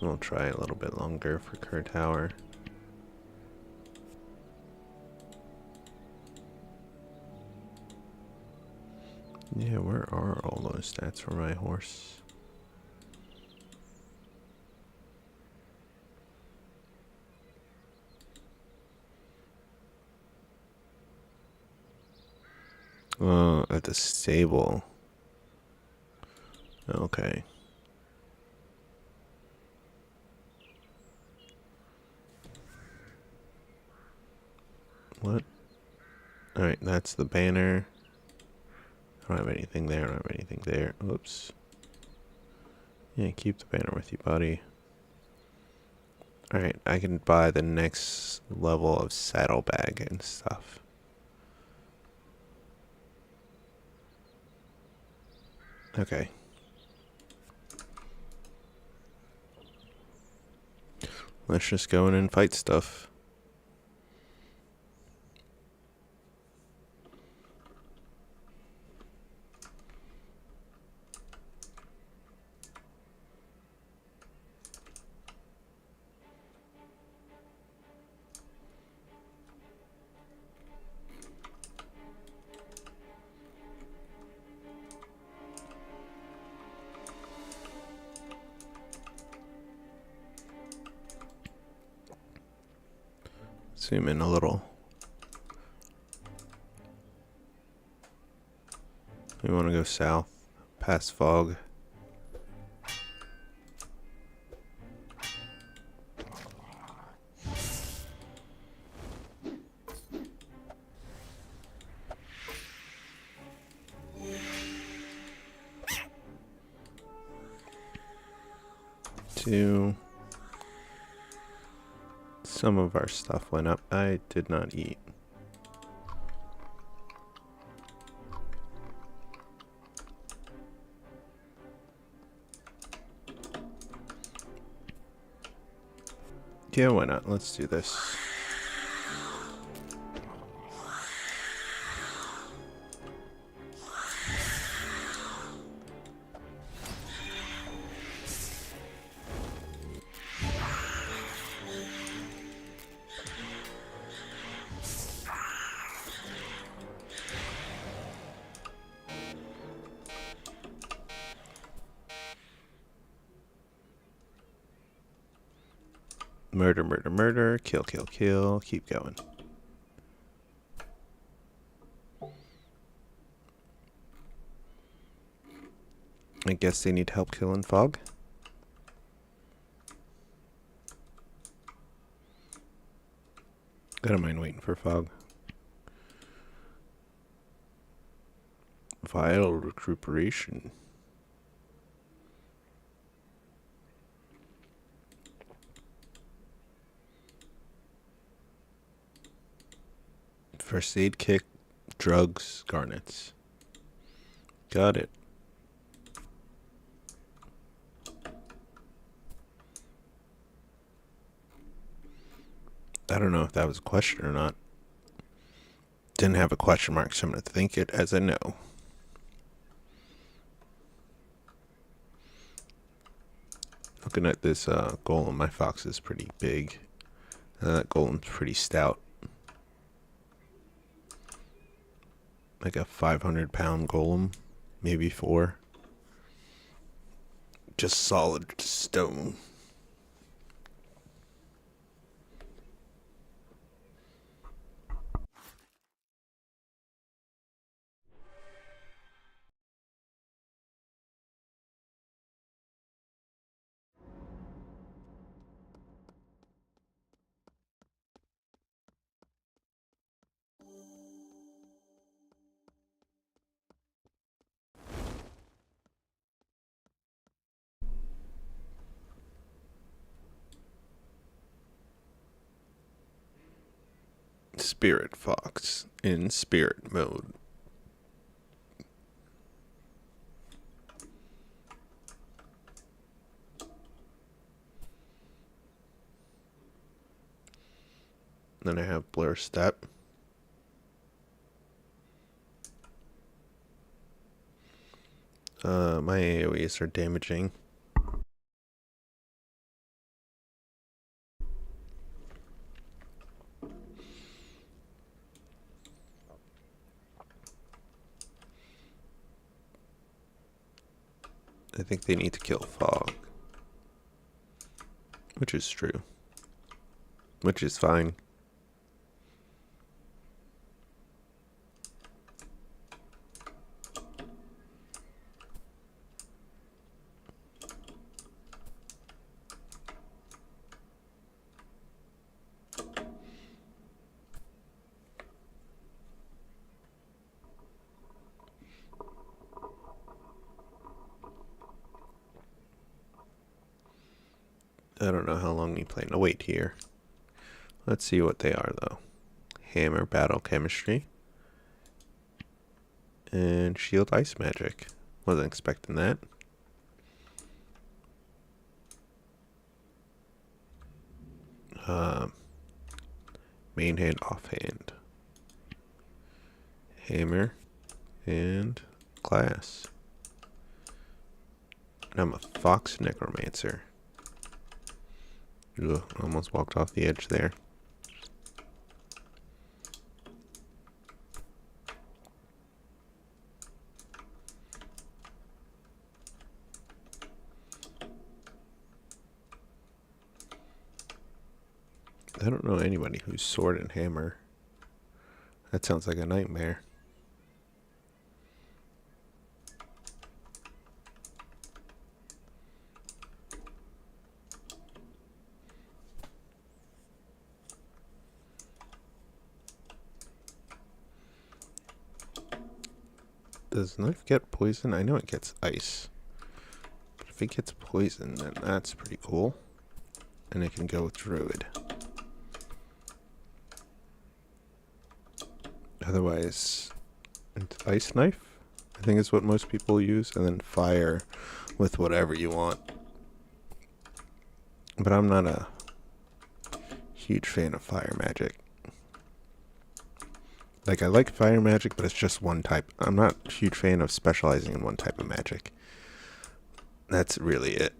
Speaker 1: We'll try a little bit longer for Kerr Tower. Yeah, where are all those stats for my horse? At the stable. Okay. What? Alright, that's the banner. I don't have anything there, I don't have anything there. Oops. Yeah, keep the banner with you, buddy. Alright, I can buy the next level of saddlebag and stuff. Okay. Let's just go in and fight stuff. Zoom in a little. We want to go south, past fog. 2. Some of our stuff went up. I did not eat. Yeah, why not? Let's do this. Murder, murder, murder. Kill, kill, kill. Keep going. I guess they need help killing Fog. I don't mind waiting for Fog. Vital recuperation. First aid kit, drugs, garnets. Got it. I don't know if that was a question or not. Didn't have a question mark, so I'm going to think it as a no. Looking at this golem, my fox is pretty big. That golem's pretty stout. Like a 500-pound golem, maybe 4. Just solid stone. Spirit fox in spirit mode. Then I have Blur Step. My AoEs are damaging. I think they need to kill Fog. Which is true. Which is fine. I don't know how long we plan to wait here. Let's see what they are, though. Hammer Battle Chemistry. And Shield Ice Magic. Wasn't expecting that. Main hand, offhand. Hammer. And Glass. And I'm a Fox Necromancer. Ugh, almost walked off the edge there. I don't know anybody who's sword and hammer. That sounds like a nightmare. Does knife get poison? I know it gets ice. But if if it gets poisoned, then that's pretty cool. And it can go with Druid. Otherwise, it's Ice Knife, I think is what most people use, and then Fire with whatever you want. But I'm not a huge fan of fire magic. Like, I like fire magic, but it's just one type. I'm not a huge fan of specializing in one type of magic. That's really it.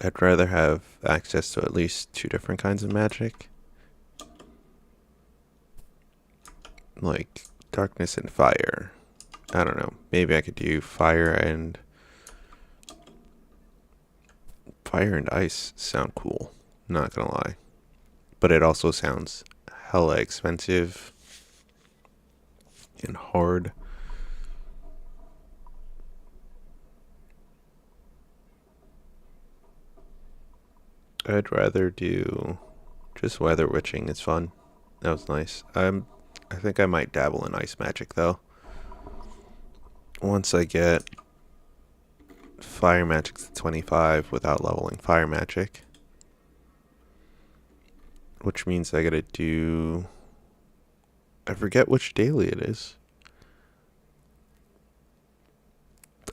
Speaker 1: I'd rather have access to at least 2 different kinds of magic. Like, darkness and fire. I don't know. Maybe I could do fire and ice sound cool. Not gonna lie. But it also sounds hella expensive and hard. I'd rather do just weather witching. It's fun. That was nice. I think I might dabble in ice magic though. Once I get fire magic to 25 without leveling fire magic. Which means I gotta do... I forget which daily it is.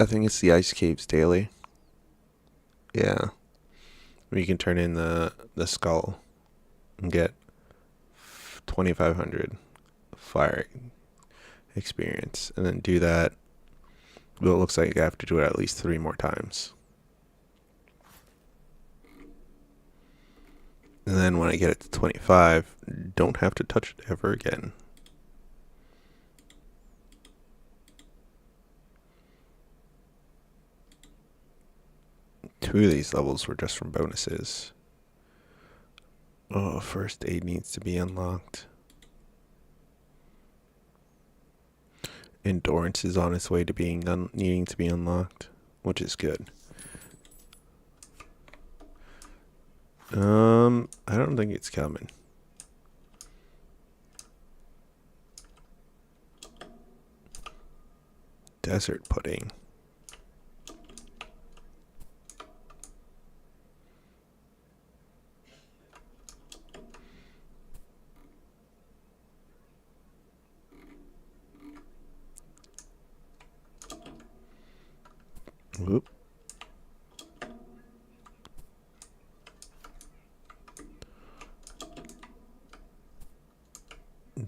Speaker 1: I think it's the Ice Caves daily. Yeah. You can turn in the skull and get 2,500 fire experience. And then do that. Well, it looks like I have to do it at least 3 more times. And then when I get it to 25, don't have to touch it ever again. Two of these levels were just from bonuses. Oh, first aid needs to be unlocked. Endurance is on its way to being needing to be unlocked, which is good. I don't think it's coming. Desert pudding. Whoop.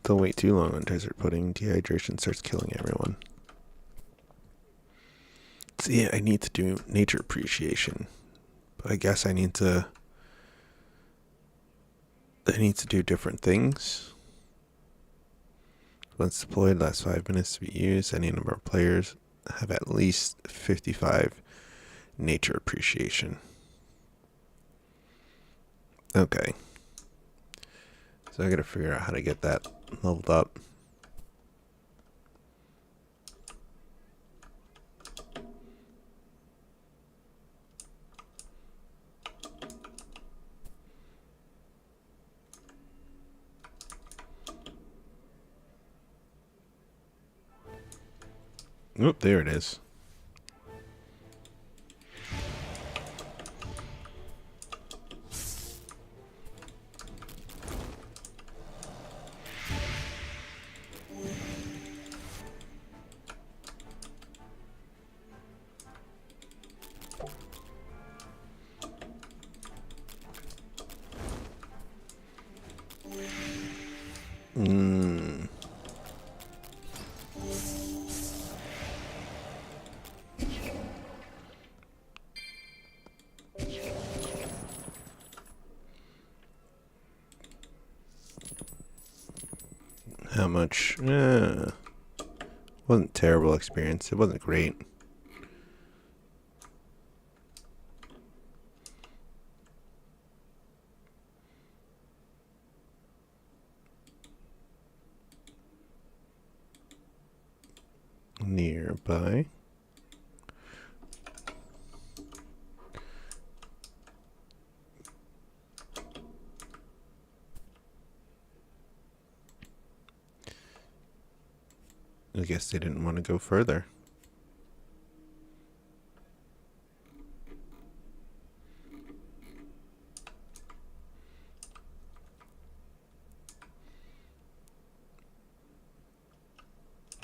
Speaker 1: Don't wait too long on desert pudding. Dehydration starts killing everyone. See, I need to do nature appreciation. But I guess I need to do different things. Once deployed, last 5 minutes to be used. Any number of players have at least 55 nature appreciation. Okay. So I gotta figure out how to get that leveled up. Oop, there it is. How much? Wasn't terrible experience. It wasn't great. Nearby. I guess they didn't want to go further.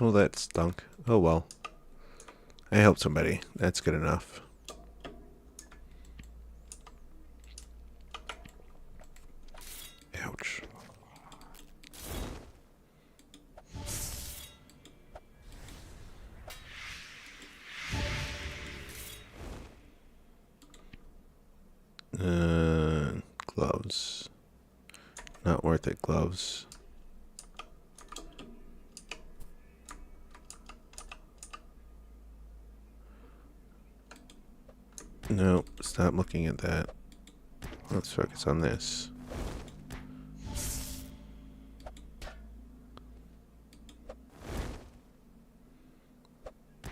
Speaker 1: Well, that stunk. Oh well. I helped somebody. That's good enough. Ouch. Gloves. Not worth it, gloves. No, stop looking at that. Let's focus on this.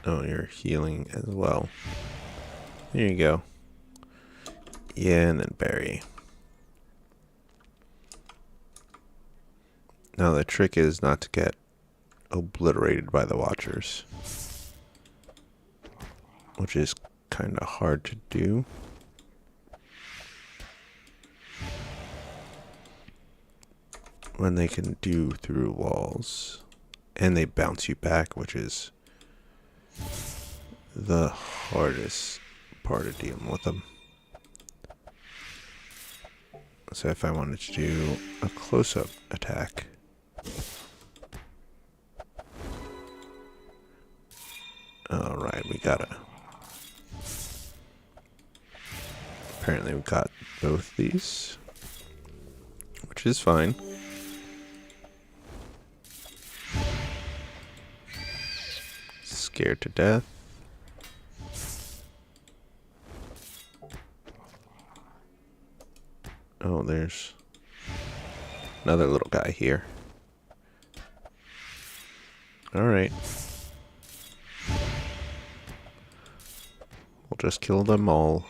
Speaker 1: Oh, you're healing as well. There you go. Yeah, and then berry. Now the trick is not to get obliterated by the Watchers, which is kind of hard to do. When they can do through walls. And they bounce you back, which is the hardest part of dealing with them. So if I wanted to do a close-up attack, alright, we gotta. Apparently we got both these, which is fine. Scared to death. Oh, there's another little guy here. Alright. We'll just kill them all.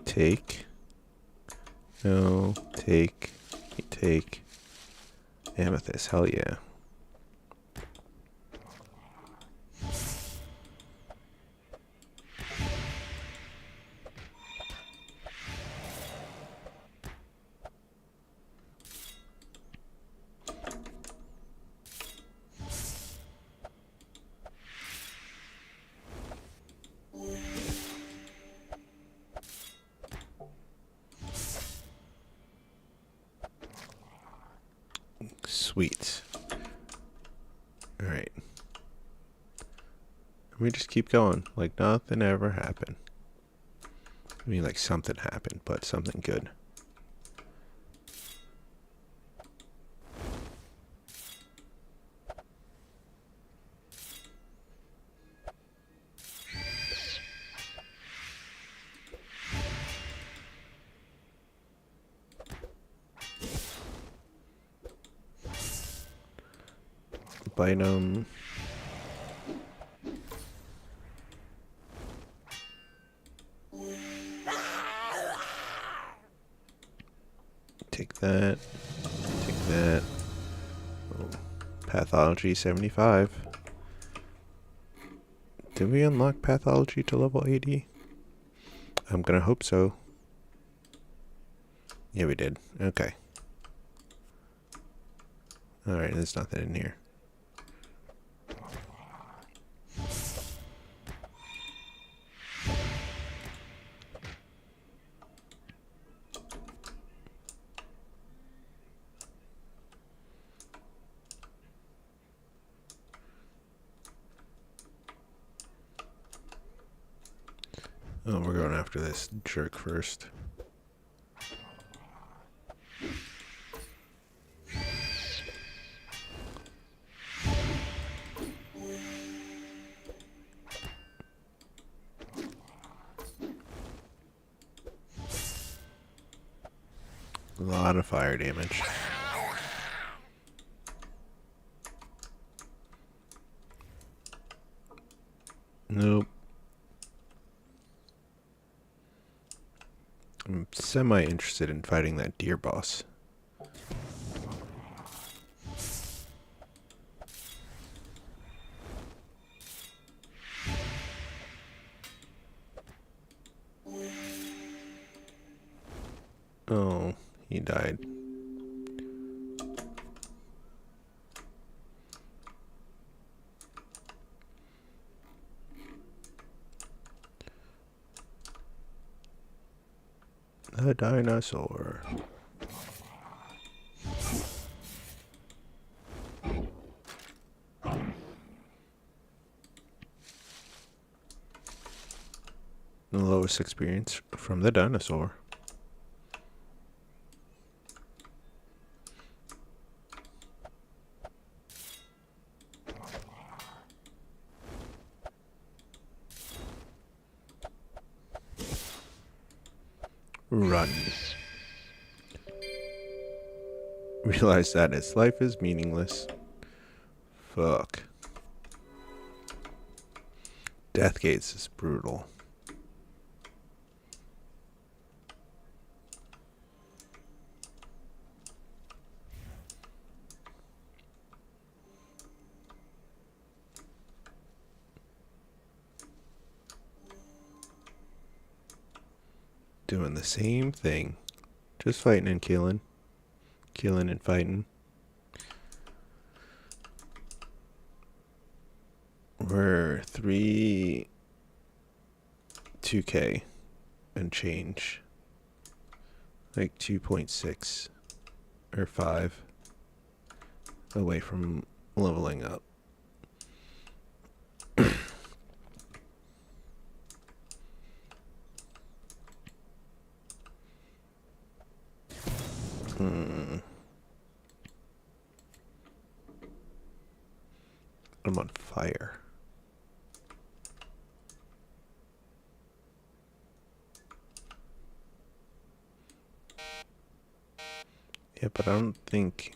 Speaker 1: Take. No, take. Take. Amethyst, hell yeah. Sweet. Alright. We just keep going. Like nothing ever happened. I mean, like something happened, but something good. Bite 'em. Take that. Take that. Oh, pathology 75. Did we unlock pathology to level 80? I'm gonna hope so. Yeah, we did. Okay. Alright, there's nothing in here. Oh, we're going after this jerk first. A lot of fire damage. Nope. I'm semi-interested in fighting that deer boss. Oh, he died. The dinosaur. The lowest experience from the dinosaur. Run. Realize that its life is meaningless. Fuck. Death Gates is brutal. Doing the same thing. Just fighting and killing. Killing and fighting. We're 2K and change. Like 2.6 or 5 away from leveling up. I'm on fire. Yeah, but I don't think...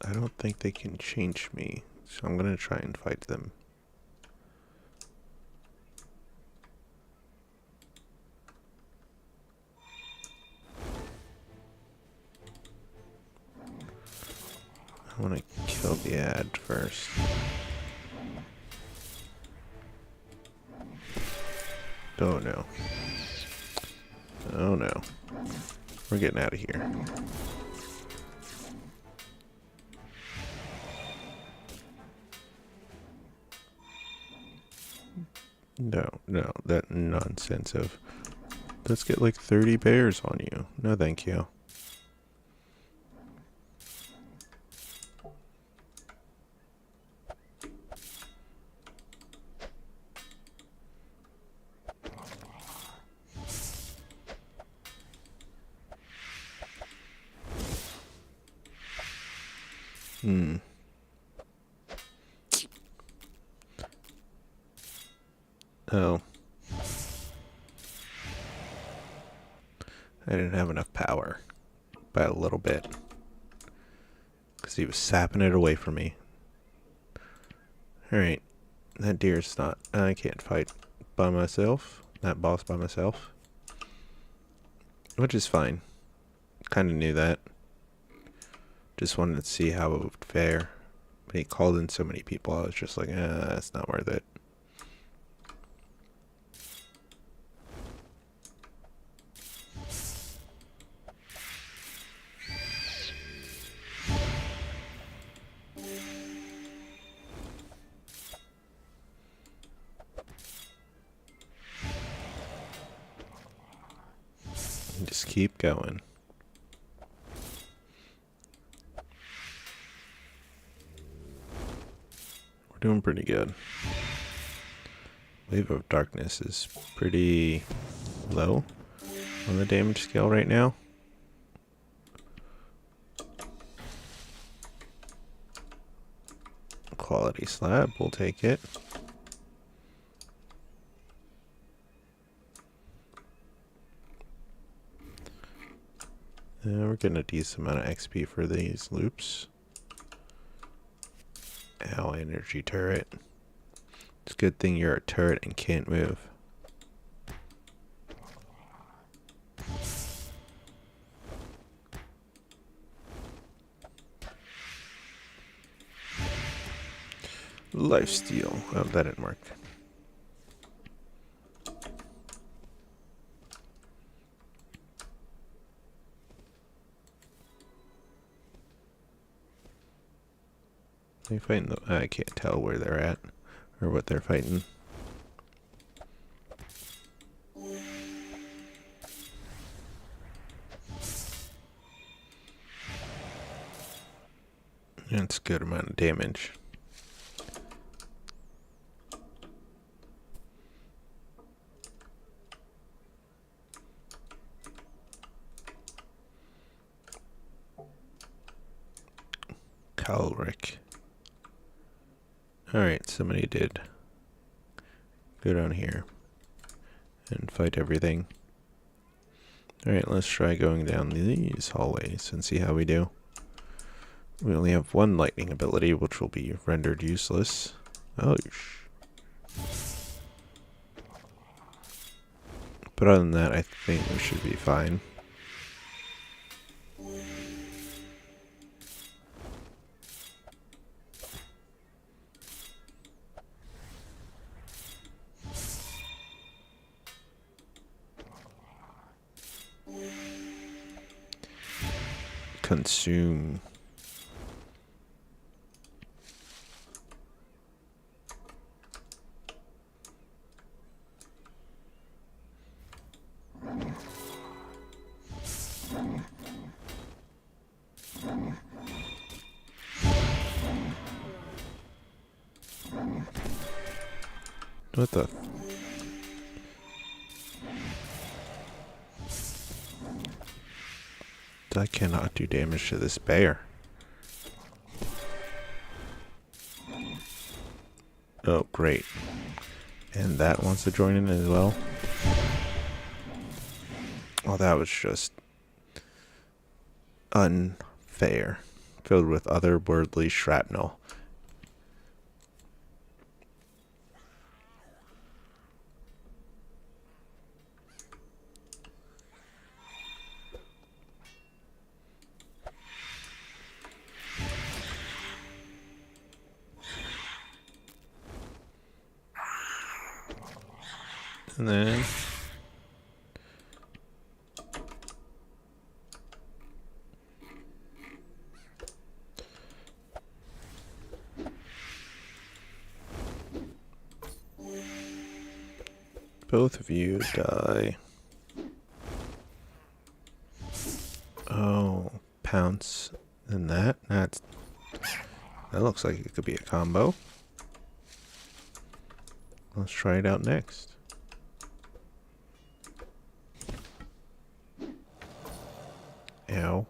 Speaker 1: I don't think they can change me, so I'm gonna try and fight them. I want to kill the ad first. Oh no. Oh no. We're getting out of here. No, that nonsense of let's get like 30 bears on you. No, thank you. Oh. I didn't have enough power. By a little bit. Because he was sapping it away from me. Alright. That deer's not... I can't fight by myself. That boss by myself. Which is fine. Kind of knew that. Just wanted to see how it would fare. But he called in so many people, I was just like, that's not worth it. Just keep going. We're doing pretty good. Wave of Darkness is pretty low on the damage scale right now. Quality slab, we'll take it. We're getting a decent amount of XP for these loops. Ow, energy turret. It's a good thing you're a turret and can't move. Lifesteal. Oh, that didn't work. They fighting the, I can't tell where they're at or what they're fighting. That's a good amount of damage. Calric. Alright, somebody did go down here and fight everything. Alright, let's try going down these hallways and see how we do. We only have one lightning ability, which will be rendered useless. Oh, but other than that, I think we should be fine. Consume. What the? I cannot do damage to this bear. Oh, great. And that wants to join in as well. Oh, that was just unfair. Filled with otherworldly shrapnel. And then both of you die. Oh, pounce and that. That looks like it could be a combo. Let's try it out next. Ow.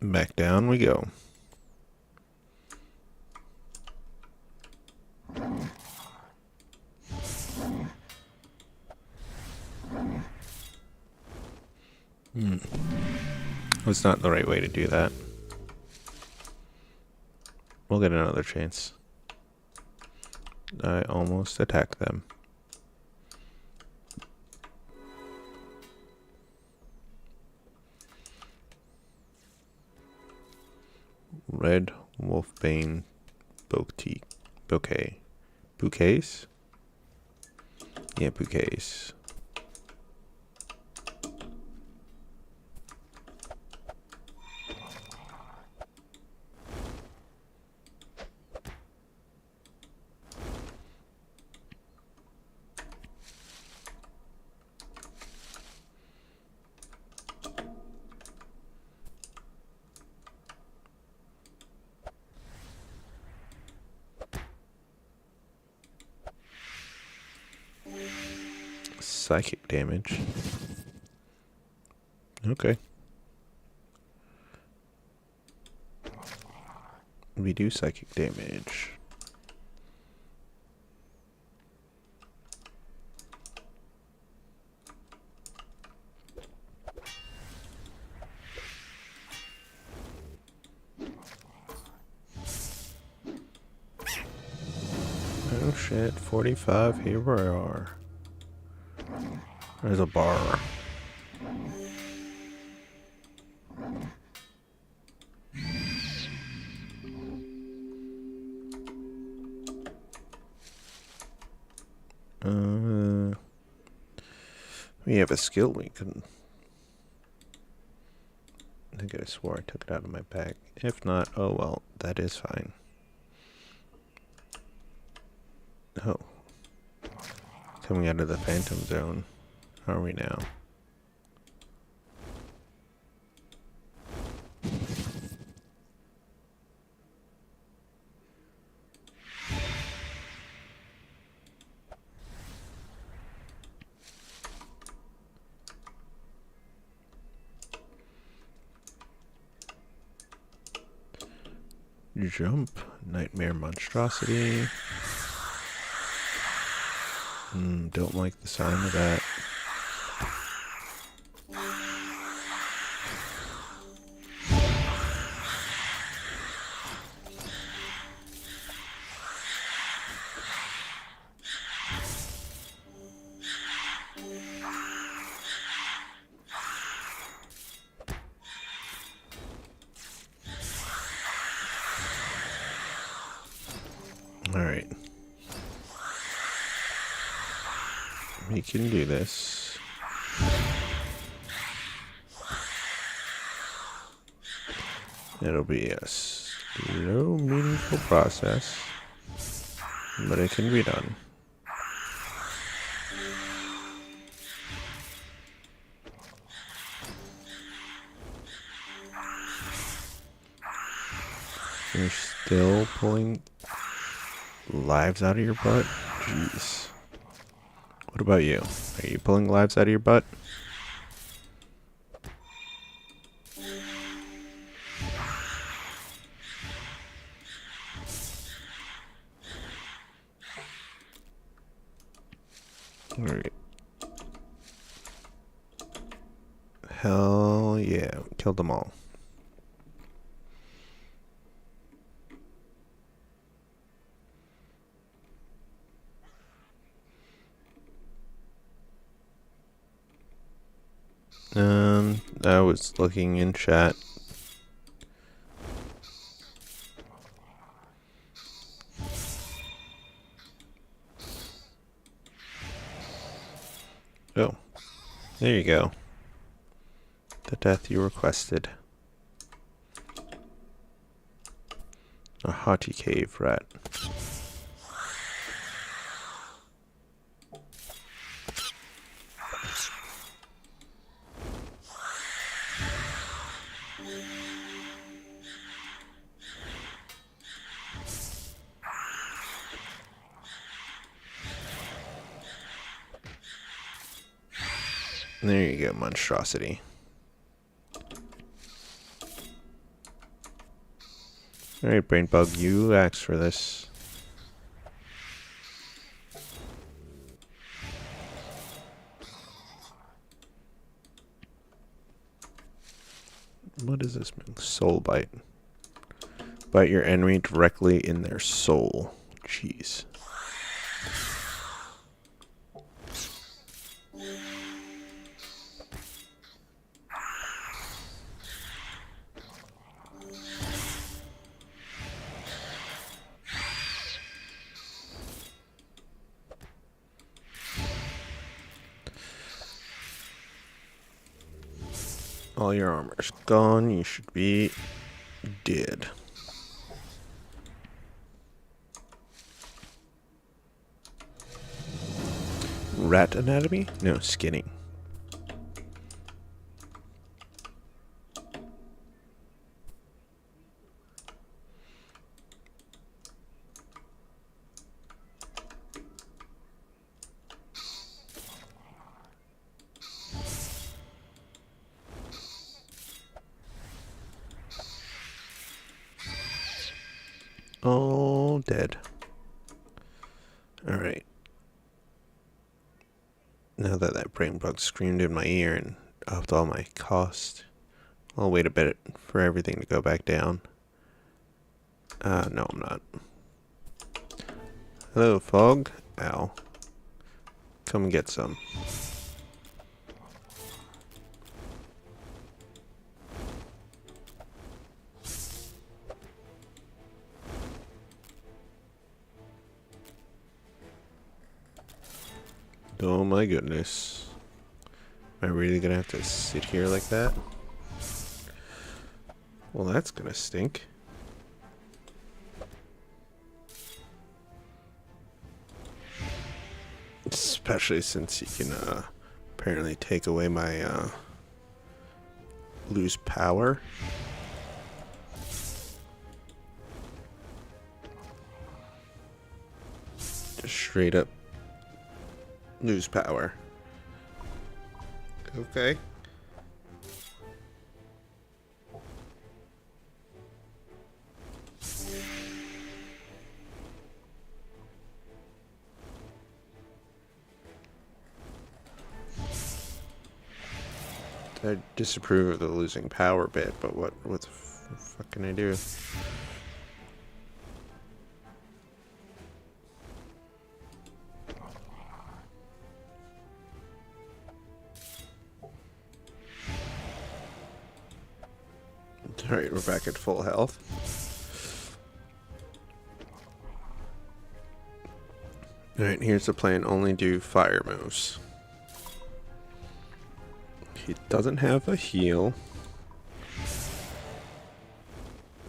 Speaker 1: Back down we go. Was not the right way to do that. We'll get another chance. I almost attacked them. Red Wolfbane Bouquet. Bouquets? Yeah, bouquets. Psychic damage. Okay. We do psychic damage. shit. 45, here we are. There's a bar. We have a skill we can... I think I swore I took it out of my bag. If not, oh well, that is fine. Oh. Coming out of the Phantom Zone. How are we now? Jump. Nightmare monstrosity. Don't like the sound of that. Alright. We can do this. It'll be a slow, meaningful process, but it can be done. You're still pulling lives out of your butt? Jeez. What about you? Are you pulling lives out of your butt? Alright. Hell yeah. Killed them all. I was looking in chat. Oh, there you go. The death you requested. A haughty cave rat. There you go, monstrosity. Alright, brain bug, you asked for this. What does this mean? Soul bite. Bite your enemy directly in their soul. Jeez. All your armor's gone. You should be dead. Rat anatomy? No, skinning. All dead. Alright. Now that that brain bug screamed in my ear and upped all my cost, I'll wait a bit for everything to go back down. No, I'm not. Hello, Fog. Ow. Come get some. Oh my goodness. Am I really gonna have to sit here like that? Well, that's gonna stink. Especially since you can apparently take away my lose power. Just straight up lose power. Okay. I disapprove of the losing power bit, but what the fuck can I do? Alright, we're back at full health. Alright, here's the plan. Only do fire moves. He doesn't have a heal.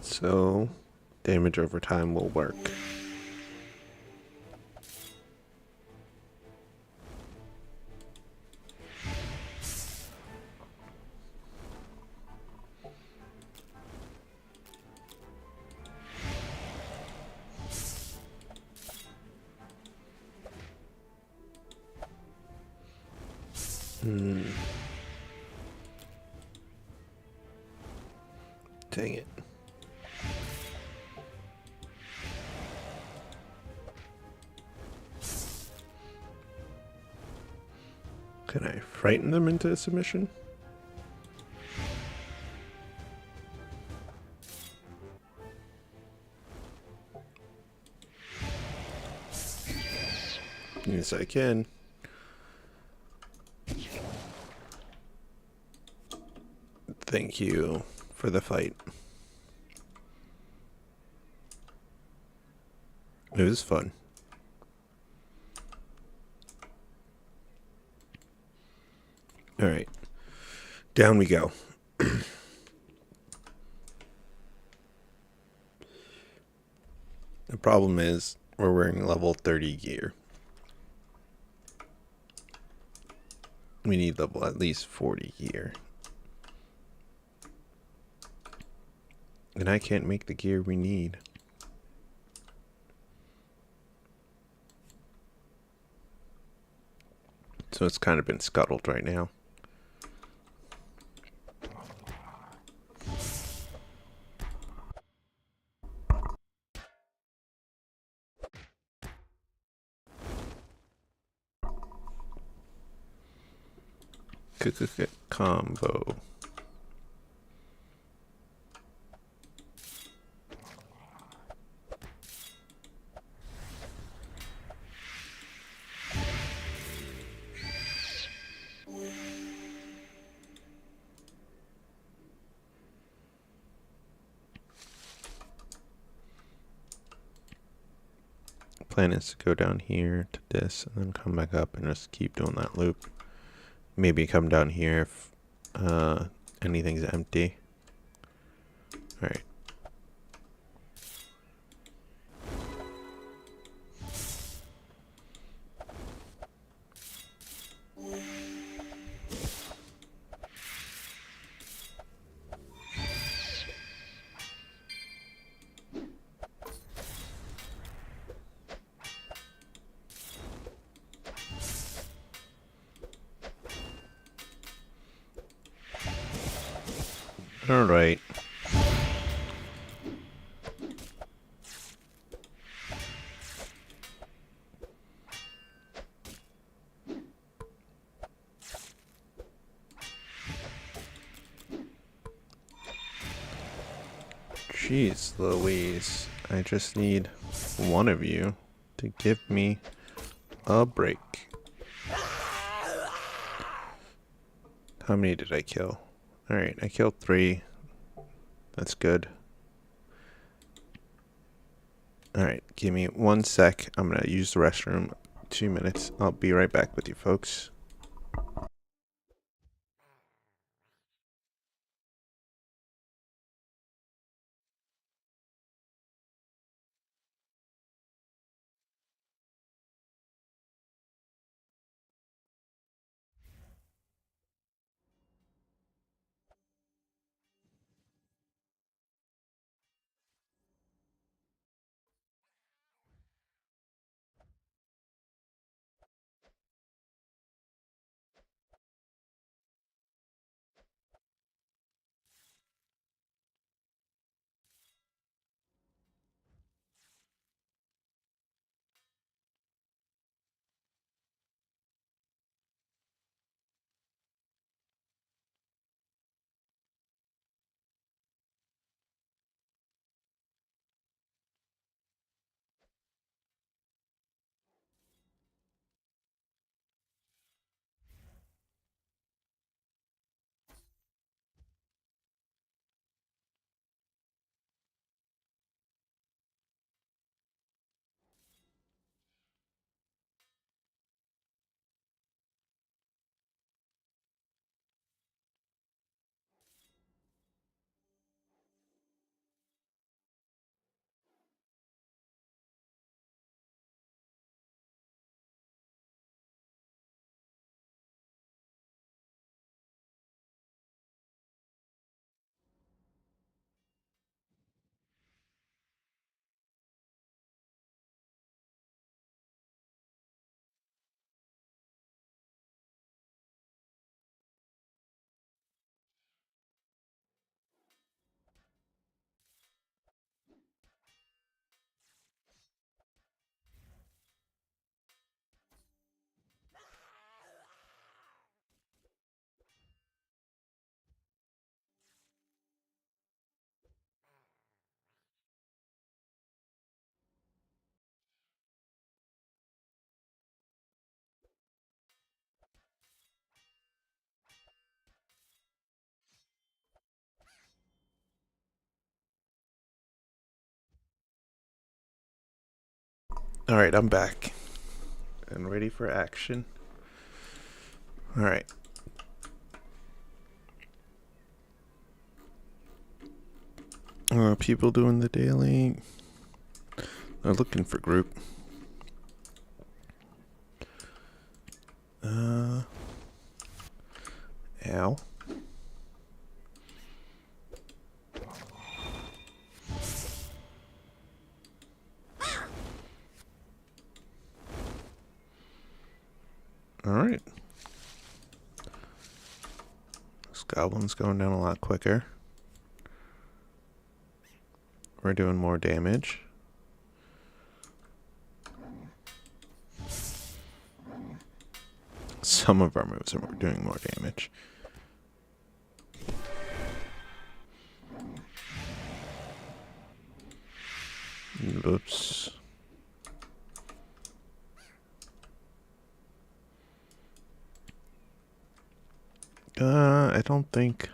Speaker 1: So, damage over time will work. Dang it. Can I frighten them into submission? Yes, I can. Thank you for the fight. It was fun. Alright. Down we go. The problem is we're wearing level 30 gear. We need level at least 40 gear. And I can't make the gear we need. So it's kind of been scuttled right now. Combo. Plan is to go down here to this and then come back up and just keep doing that loop. Maybe come down here if anything's empty. Alright. All right. Jeez Louise, I just need one of you. to give me a break. How many did I kill? Alright, I killed 3. That's good. Alright, give me 1 sec. I'm gonna use the restroom. 2 minutes. I'll be right back with you folks. Alright, I'm back. And ready for action. Alright. People doing the daily. They're looking for group. Al. Alright. This goblin's going down a lot quicker. We're doing more damage. Some of our moves are doing more damage. Oops. I don't think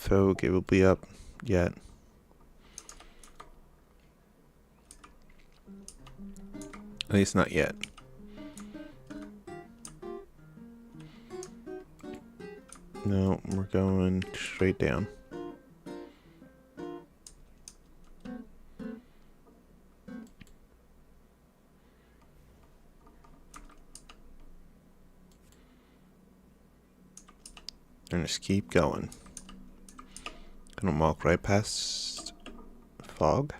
Speaker 1: Folk will be up yet. At least not yet. No, we're going straight down. And just keep going. Gonna walk right past fog.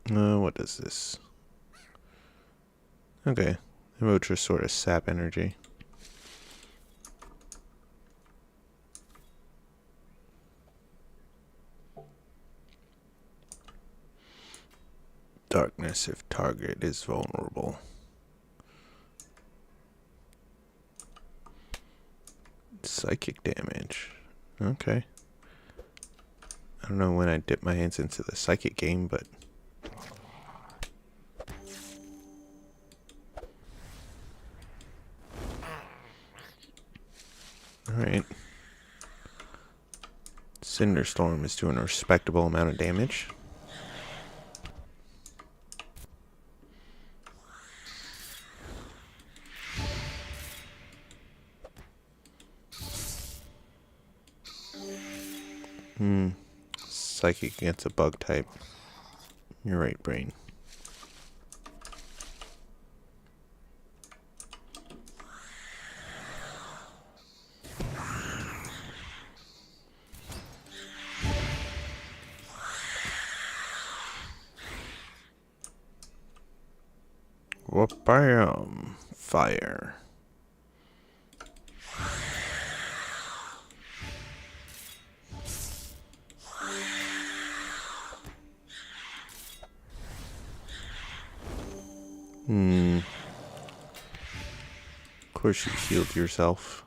Speaker 1: What is this? Okay, the roach is sort of sap energy. Darkness if target is vulnerable. Psychic damage. Okay. I don't know when I dip my hands into the psychic game, but... Alright. Cinderstorm is doing a respectable amount of damage. Psychic against a bug type. You're right, brain. Whoop-bam! Fire. Of course you healed yourself.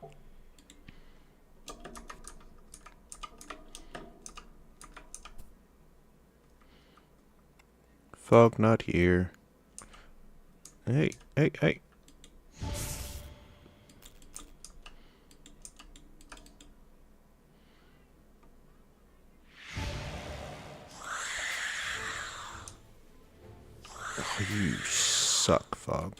Speaker 1: Fog not here. Hey, hey, hey. Oh, you suck, Fog.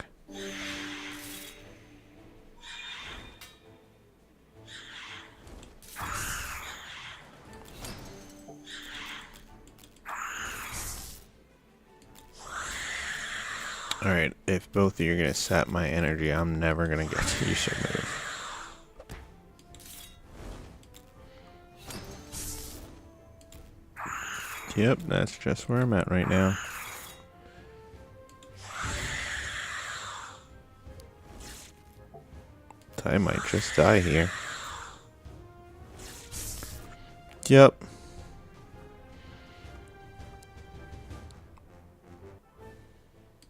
Speaker 1: Alright, if both of you are going to sap my energy, I'm never going to get to use your move. Yep, that's just where I'm at right now. I might just die here. Yep.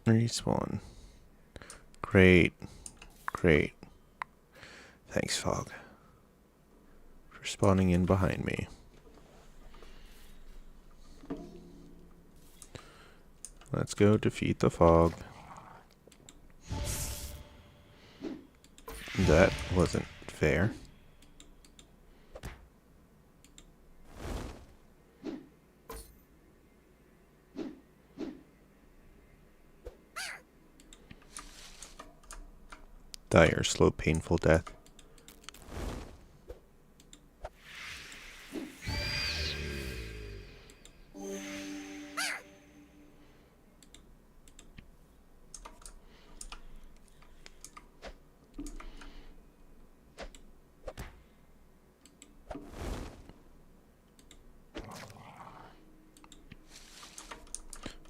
Speaker 1: Respawn. Great. Great. Thanks, Fog, for spawning in behind me. Let's go defeat the Fog. That wasn't fair. Dire, slow, painful death.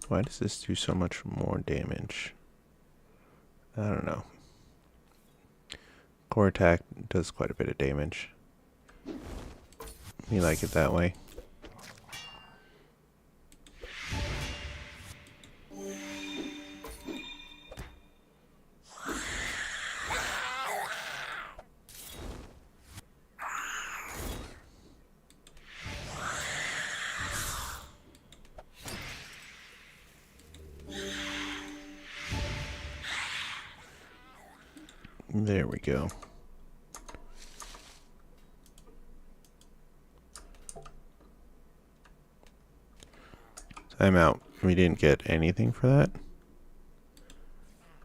Speaker 1: Why does this do so much more damage? I don't know. Core attack does quite a bit of damage. We like it that way. There we go. Time out. We didn't get anything for that?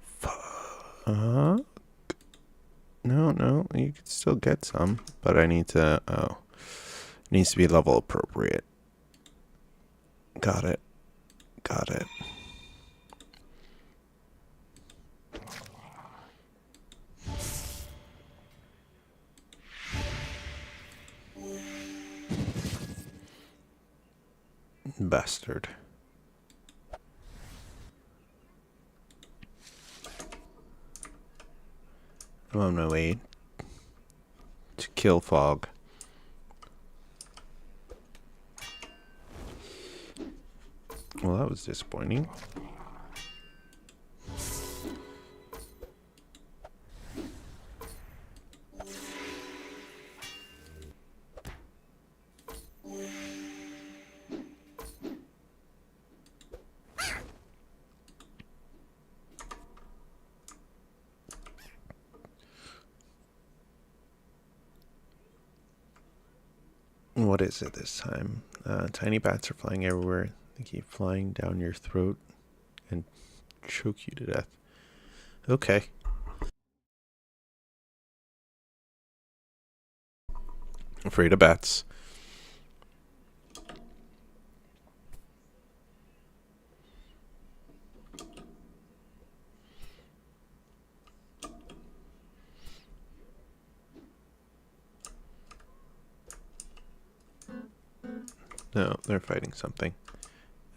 Speaker 1: Fuck. No, you can still get some, but I need to, it needs to be level appropriate. Got it. Bastard. I'm on my way to kill Fog. Well, that was disappointing. What is it this time? Tiny bats are flying everywhere. They keep flying down your throat and choke you to death. Okay. Afraid of bats. No, they're fighting something.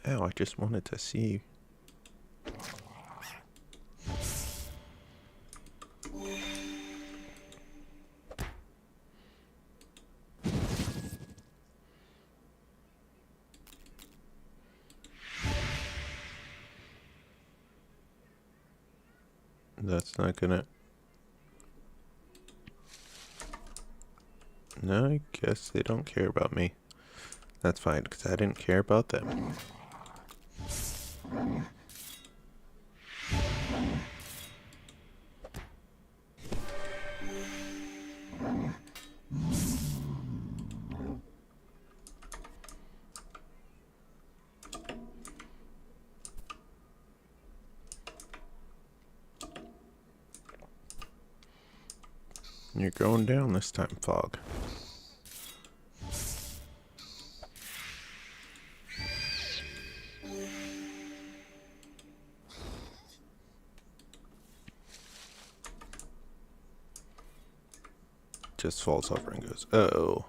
Speaker 1: Oh, I just wanted to see. That's not gonna... No, I guess they don't care about me. That's fine, because I didn't care about them. You're going down this time, Fog. Just falls over and goes, uh-oh.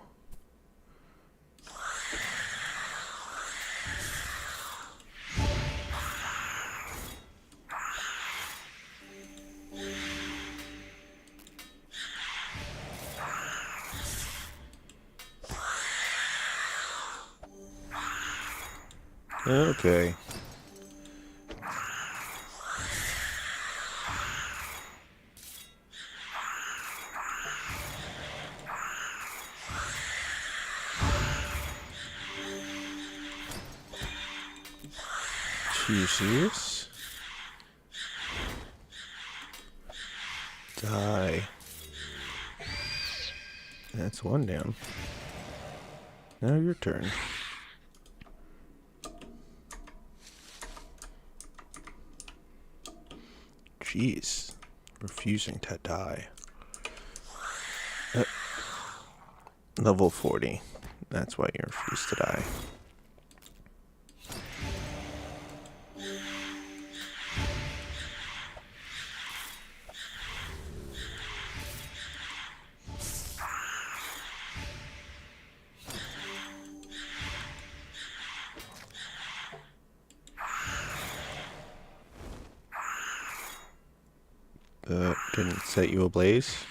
Speaker 1: Okay. You serious? Die. That's one down. Now your turn. Jeez. Refusing to die. Level 40. That's why you refuse to die. Didn't set you ablaze.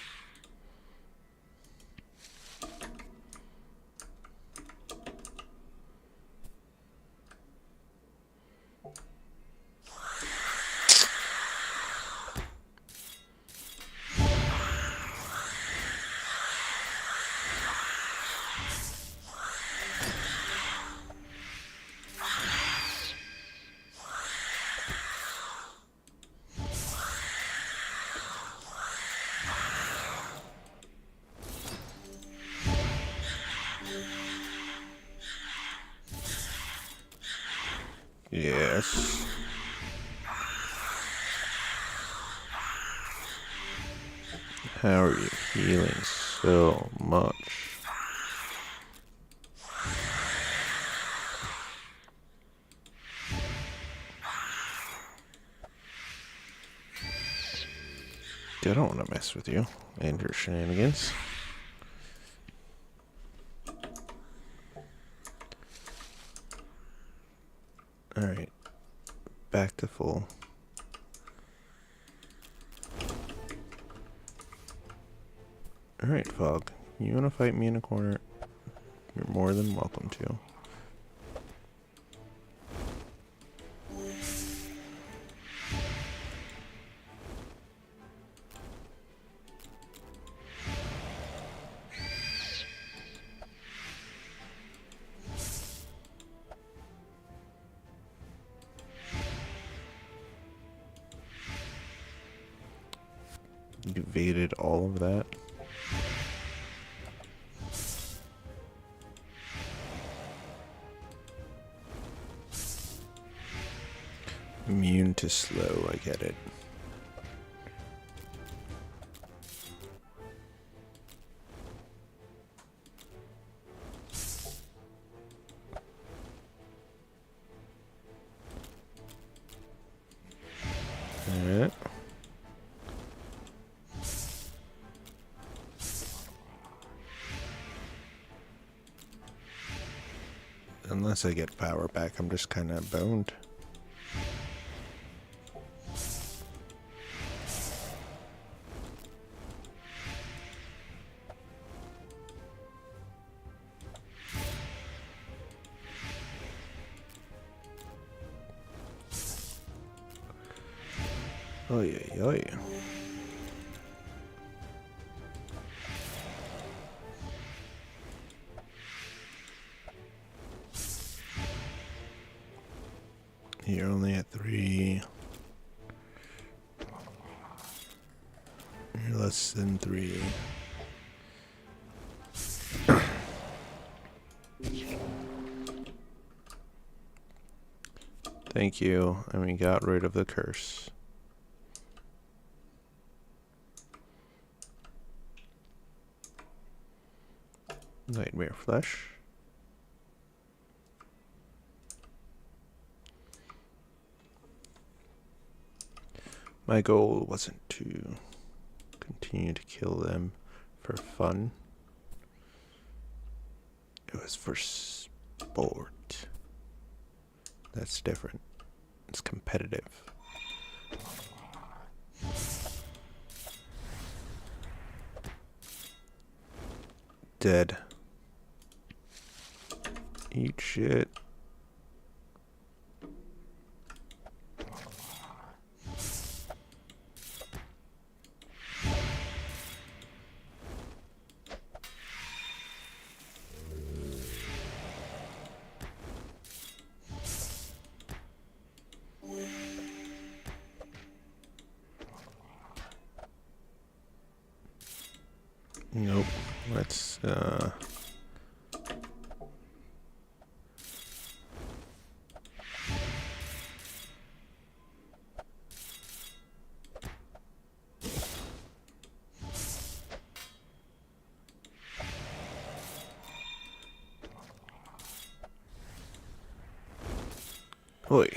Speaker 1: Yes. How are you healing so much? I don't want to mess with you and your shenanigans. Alright. Back to full. Alright, Fog. You want to fight me in a corner? You're more than welcome to. You evaded all of that. Immune to slow, I get it. Alright. Unless I get power back, I'm just kind of boned. Oy, oy, oy. You're only at 3. You're less than 3. Thank you, and we got rid of the curse. Nightmare flesh. My goal wasn't to continue to kill them for fun. It was for sport. That's different. It's competitive. Dead. Eat shit. Nope. Let's Oi.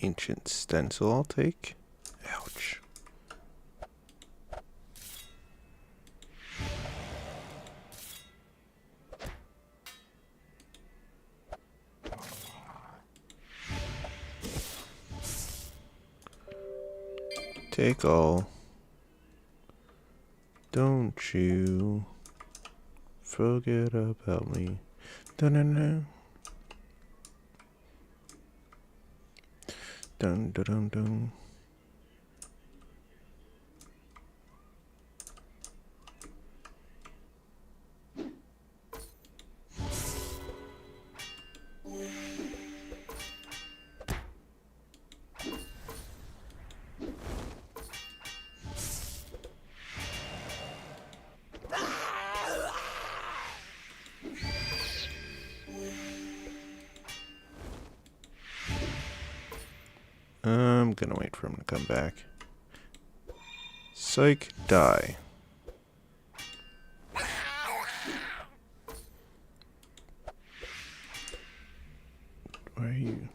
Speaker 1: Ancient stencil I'll take. Ouch. Take all. Don't you forget about me. Dun-dun-dun. Dun dun dun dun. I'm gonna wait for him to come back. Psych, die. Where are you?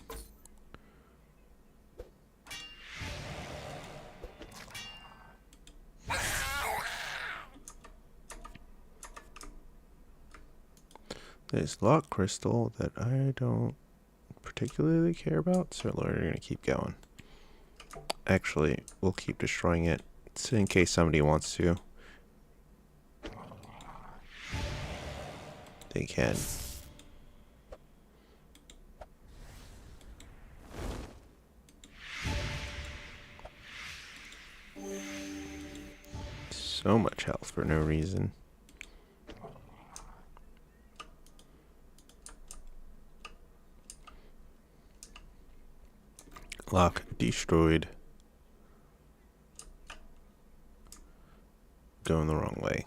Speaker 1: There's lock crystal that I don't particularly care about, so we're gonna keep going. Actually, we'll keep destroying it, so in case somebody wants to. They can. So much health for no reason. Lock destroyed. going the wrong way.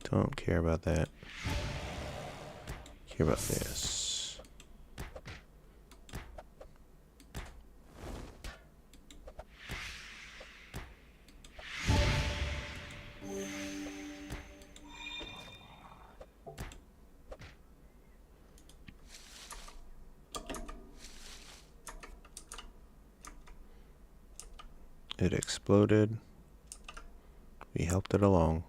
Speaker 1: Don't care about that. Care about this. It exploded. We helped it along.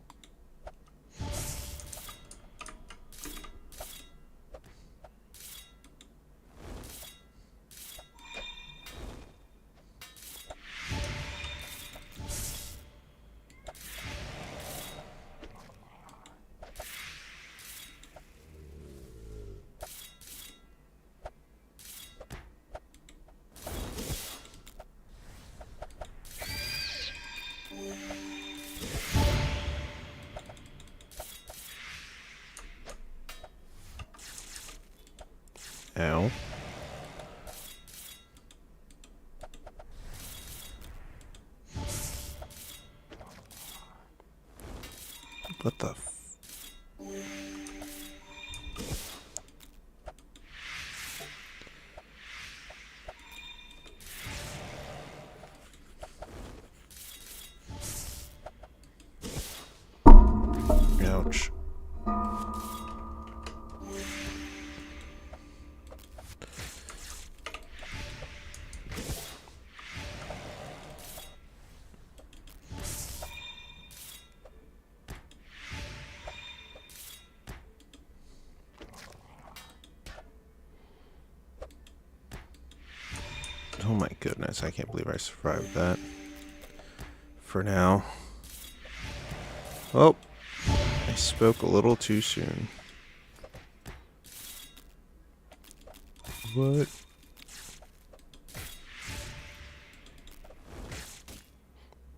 Speaker 1: Ow. What the Ouch. Oh my goodness, I can't believe I survived that. For now. Oh, I spoke a little too soon. What?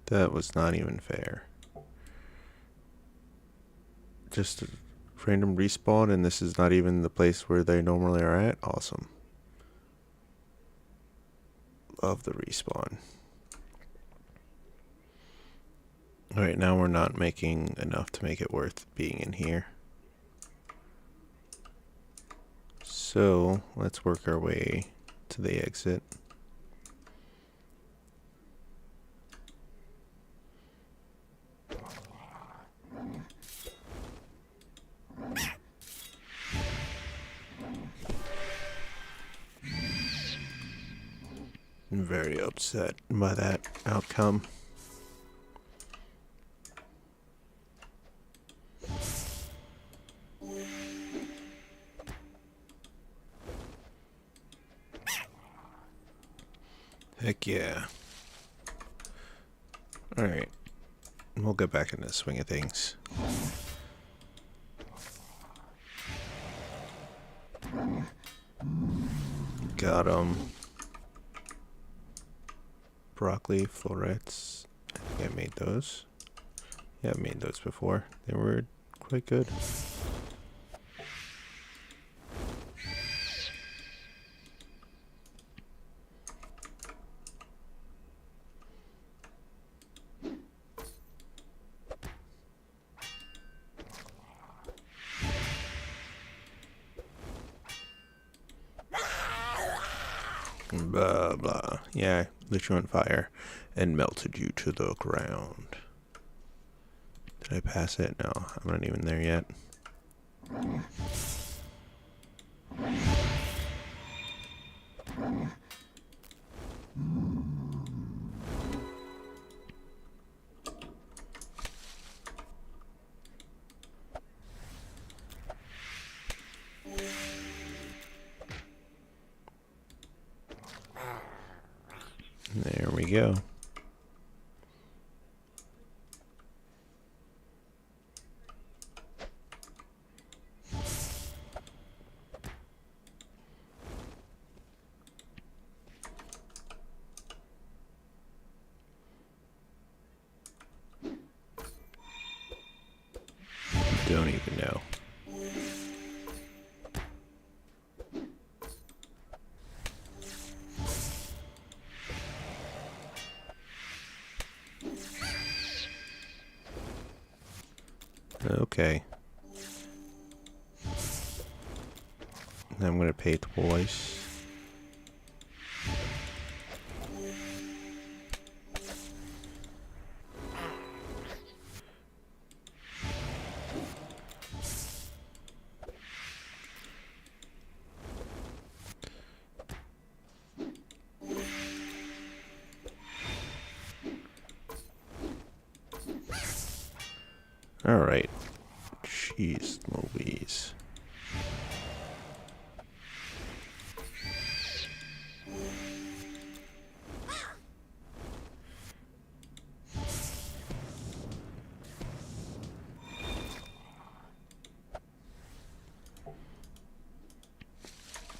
Speaker 1: That was not even fair. Just a random respawn, and this is not even the place where they normally are at? Awesome. Love the respawn. Alright, now we're not making enough to make it worth being in here. So, let's work our way to the exit. I'm very upset by that outcome. Heck yeah. Alright. We'll get back into the swing of things. Got 'em. Broccoli florets. I think I made those. Yeah, I've made those before. They were quite good. Blah, blah. Yeah, lit you on fire and melted you to the ground. Did I pass it? No, I'm not even there yet. There we go. Don't even know. Okay. I'm gonna pay twice. Alright. Jeez Louise.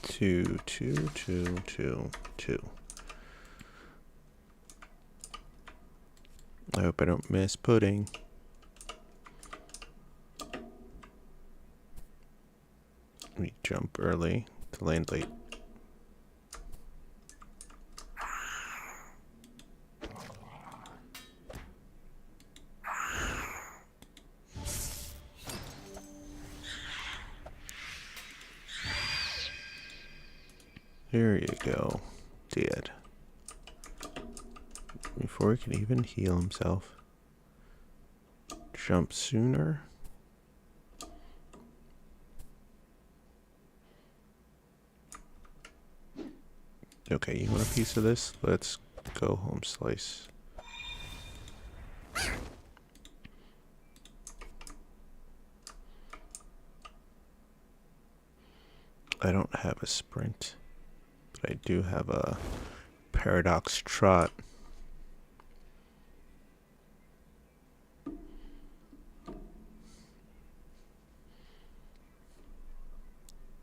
Speaker 1: Two, two, two, two, two. I hope I don't miss pudding. We jump early to land late. There you go. Dead. Before he can even heal himself. Jump sooner. Okay, you want a piece of this? Let's go home slice. I don't have a sprint, but I do have a paradox trot.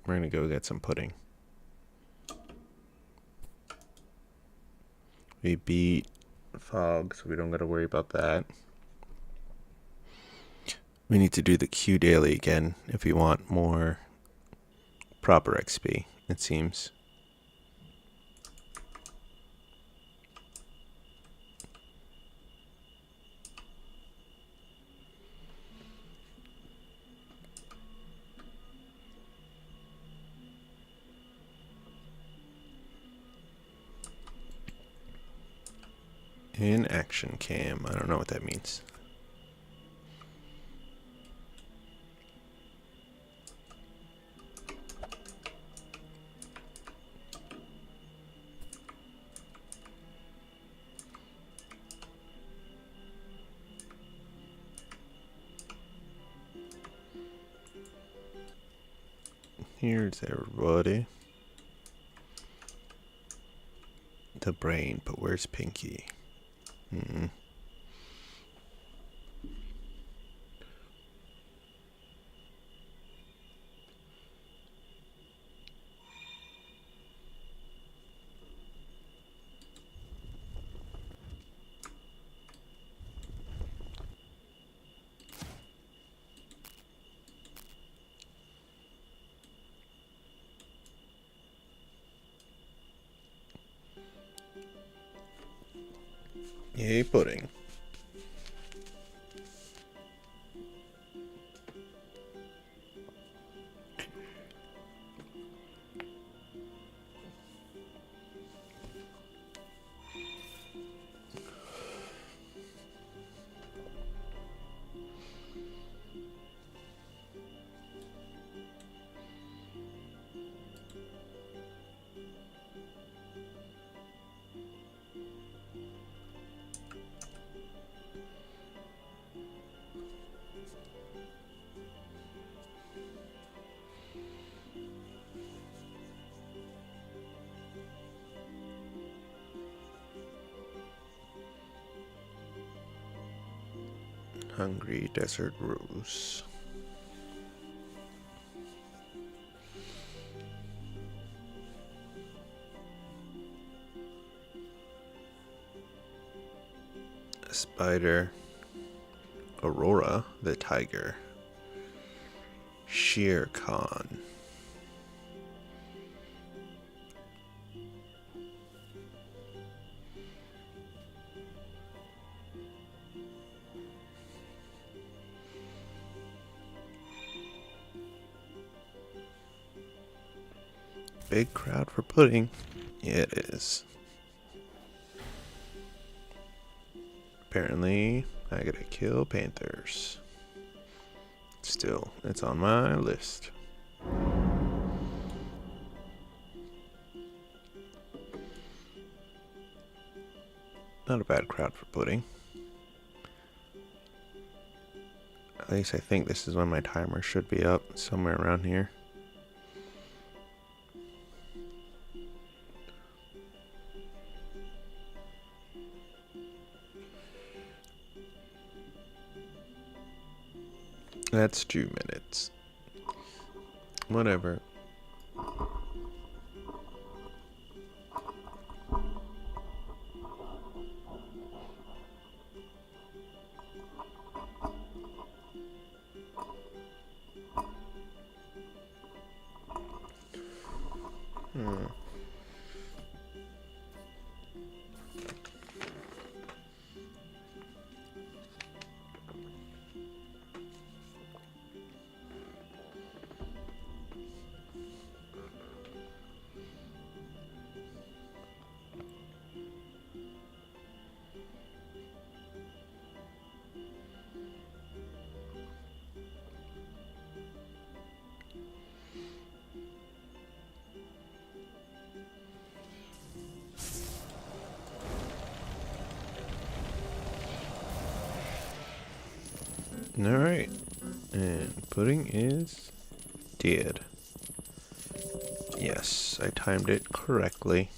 Speaker 1: We're gonna go get some pudding. We beat fog, so we don't gotta worry about that. We need to do the Q daily again if we want more proper XP, it seems. In action cam. I don't know what that means. Here's everybody. The brain, but where's Pinky? Yay, pudding. Hungry Desert Rose. A spider. Aurora the tiger. Shere Khan. big crowd for pudding. Yeah, it is. Apparently, I gotta kill panthers. Still, it's on my list. Not a bad crowd for pudding. At least I think this is when my timer should be up, somewhere around here. That's 2 minutes. Whatever. Alright. And pudding is dead. Yes, I timed it correctly.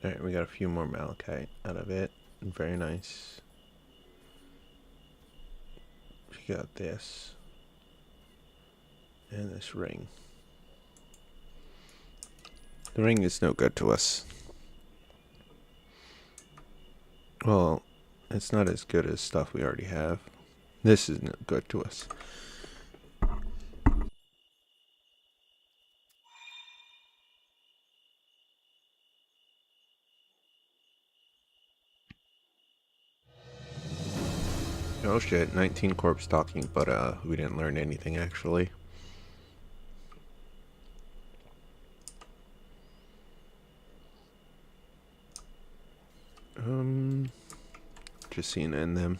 Speaker 1: Alright, we got a few more malachite out of it. Very nice. We got this. And this ring. The ring is no good to us. Well, it's not as good as stuff we already have. This is not good to us. Oh shit, 19 corpse talking, but we didn't learn anything actually. Just seeing in them.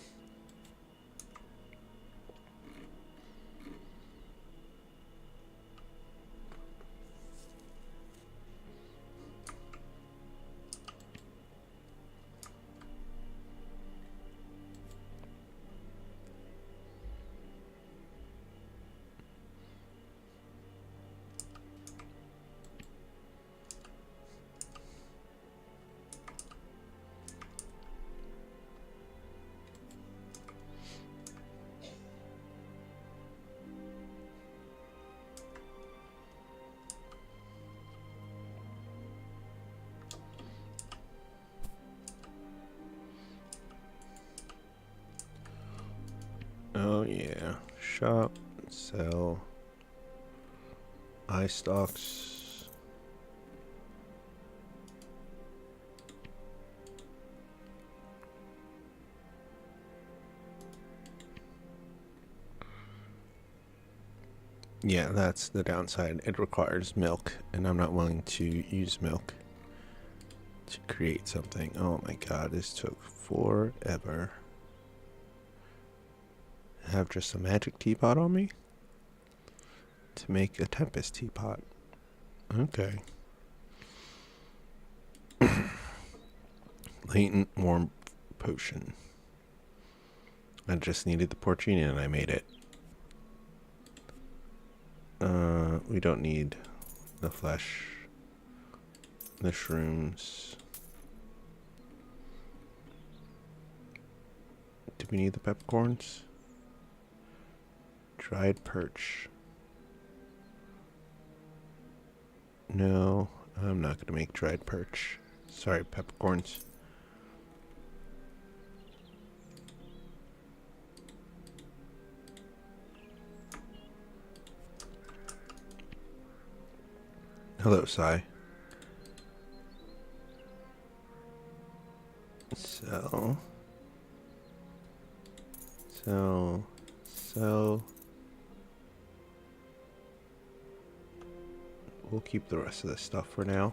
Speaker 1: Oh yeah, shop, sell, eye stocks. Yeah, that's the downside. It requires milk, and I'm not willing to use milk to create something. Oh my god, this took forever. Have just a magic teapot on me to make a tempest teapot. Okay. Latent warm potion. I just needed the porcini and I made it. We don't need the flesh. The shrooms. Do we need the peppercorns? Dried perch. No, I'm not going to make dried perch. Sorry, peppercorns. Hello, Sai. So. we'll keep the rest of this stuff for now.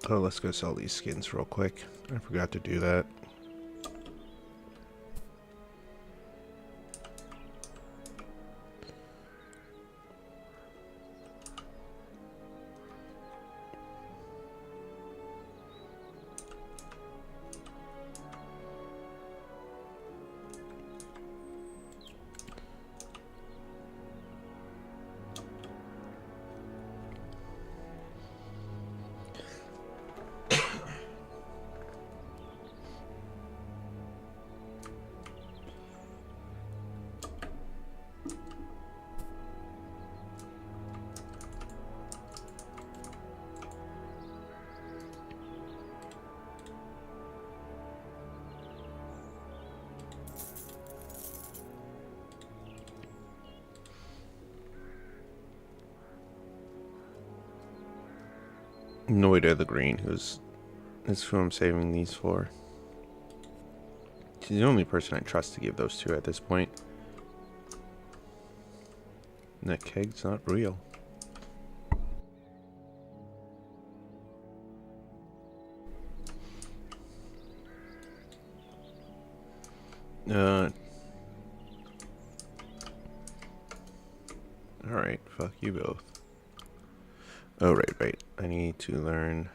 Speaker 1: Oh, let's go sell these skins real quick. I forgot to do that. No idea the green is who I'm saving these for. She's the only person I trust to give those to at this point. And that keg's not real. Alright, fuck you both. Oh, right. I need to learn.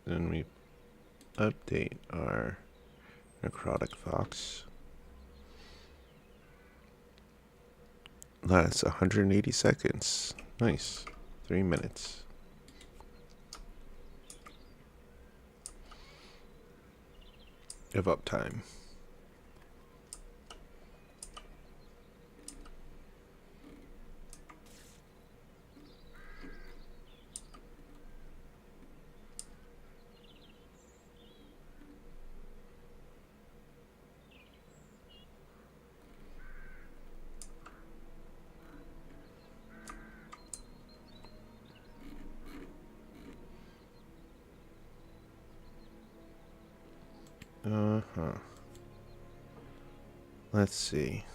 Speaker 1: Then we update our necrotic fox. That's 180 seconds. Nice. 3 minutes. Of uptime. Let's see.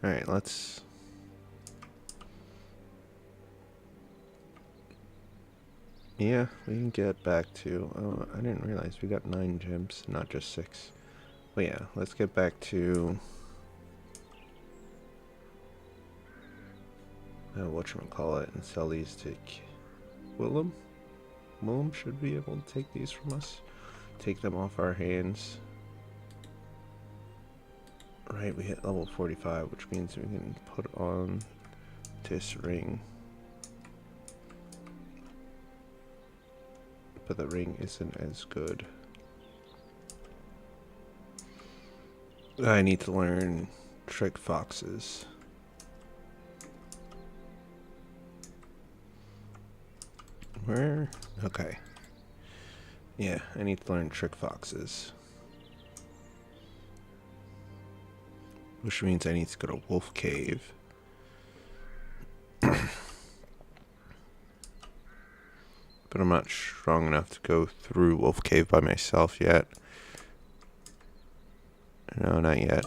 Speaker 1: Alright, let's... Yeah, we can get back to... Oh, I didn't realize we got 9 gems, not just 6. But yeah, let's get back to... whatchamacallit, and sell these to... Willem? Willem should be able to take these from us. Take them off our hands. Right, we hit level 45, which means we can put on this ring. But the ring isn't as good. I need to learn trick foxes. Where? Okay. Yeah, I need to learn trick foxes. Which means I need to go to Wolf Cave. But I'm not strong enough to go through Wolf Cave by myself yet. No, not yet.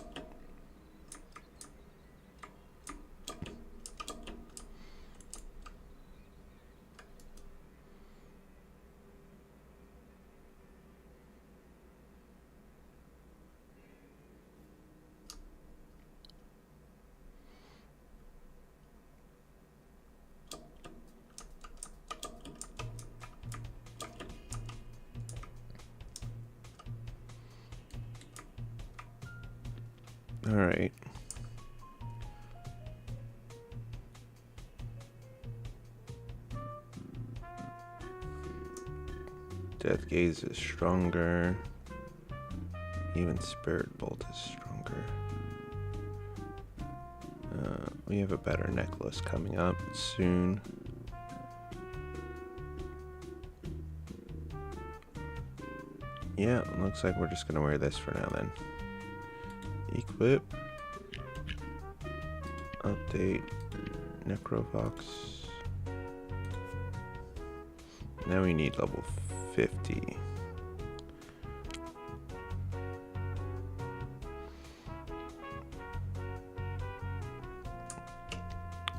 Speaker 1: Alright. Death Gaze is stronger. Even Spirit Bolt is stronger. We have a better necklace coming up soon. Yeah, it looks like we're just gonna wear this for now then. Equip. Update. Necrovox. Now we need level 50.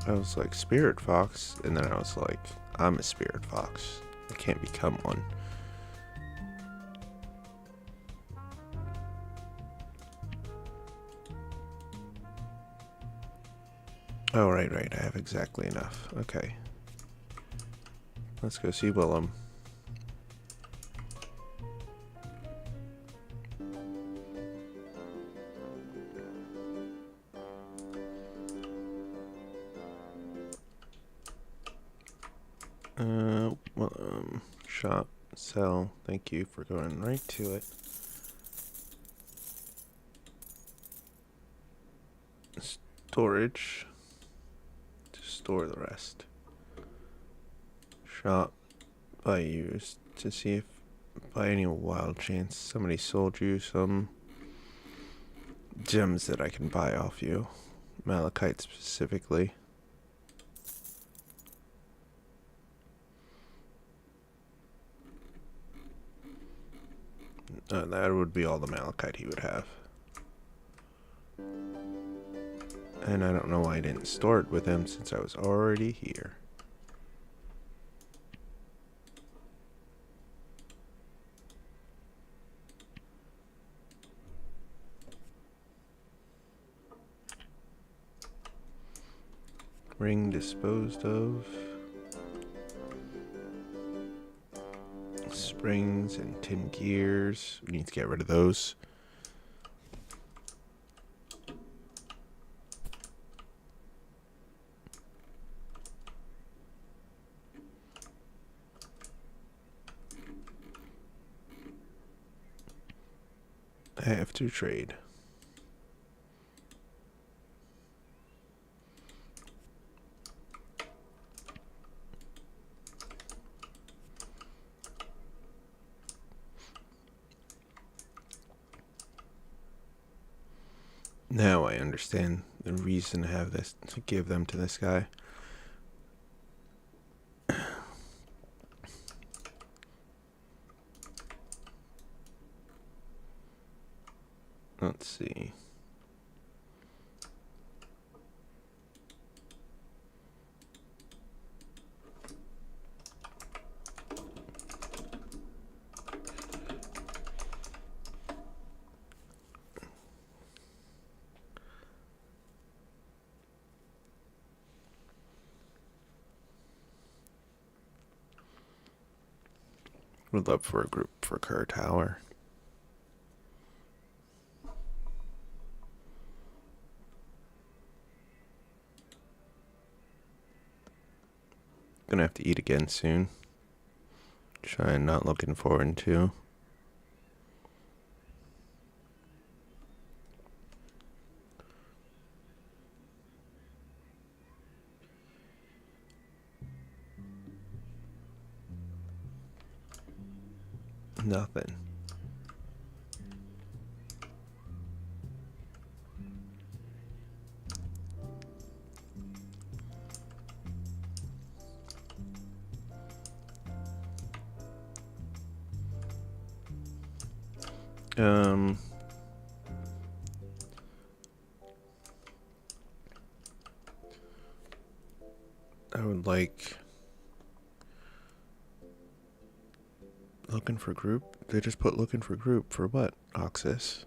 Speaker 1: I was like, spirit fox, and then I was like, I'm a spirit fox. I can't become one. Oh, right. I have exactly enough. Okay. Let's go see Willem. Shop, sell. Thank you for going right to it. Storage. To store the rest. Shop. Buy used. To see if by any wild chance somebody sold you some gems that I can buy off you. Malachite specifically. That would be all the malachite he would have. And I don't know why I didn't store it with him since I was already here. Ring disposed of. Springs and tin gears. We need to get rid of those. I have to trade. Now I understand the reason to have this, to give them to this guy. Let's see. Would love for a group for Kerr Tower. Gonna have to eat again soon. Trying, not looking forward to. Nothing. I would like looking for group. They just put looking for group for what? Oxus.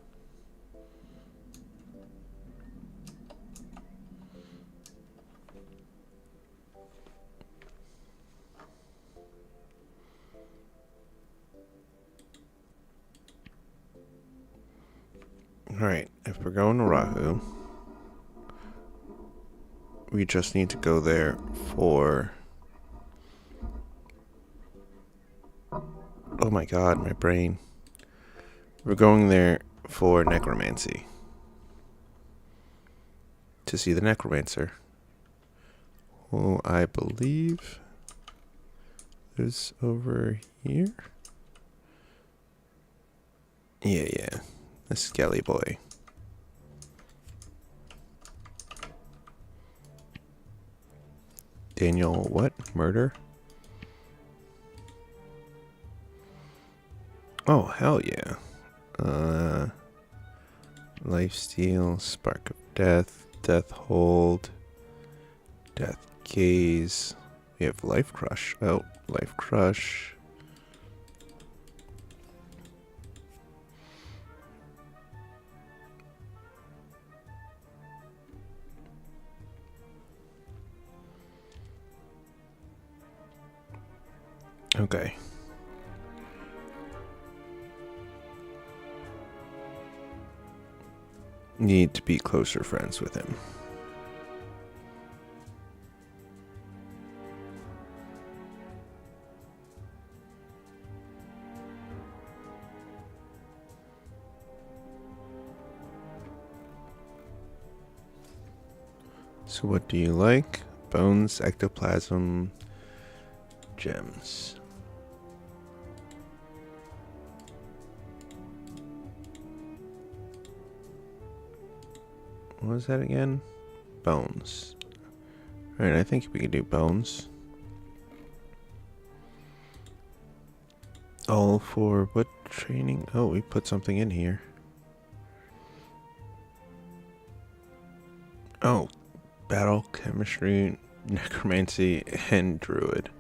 Speaker 1: Alright, if we're going to Rahu, we just need to go there for... Oh my god, my brain. We're going there for necromancy. To see the necromancer. Who I believe is over here. Yeah. The Skelly boy. Daniel, what? Murder? Oh, hell yeah. Lifesteal, Spark of Death, Death Hold, Death Gaze. We have Life Crush. Oh, Life Crush. Okay. Need to be closer friends with him. So what do you like? Bones, ectoplasm, gems. What was that again? Bones. Alright, I think we can do bones. All for what training? Oh, we put something in here. Oh, battle, chemistry, necromancy, and druid.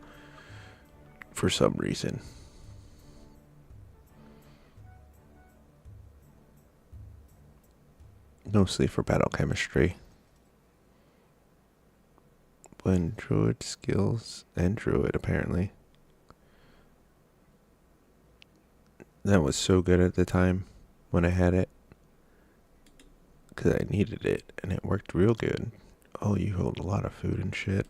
Speaker 1: For some reason. Mostly for battle chemistry. When druid skills and druid apparently. That was so good at the time when I had it. Because I needed it and it worked real good. Oh, you hold a lot of food and shit.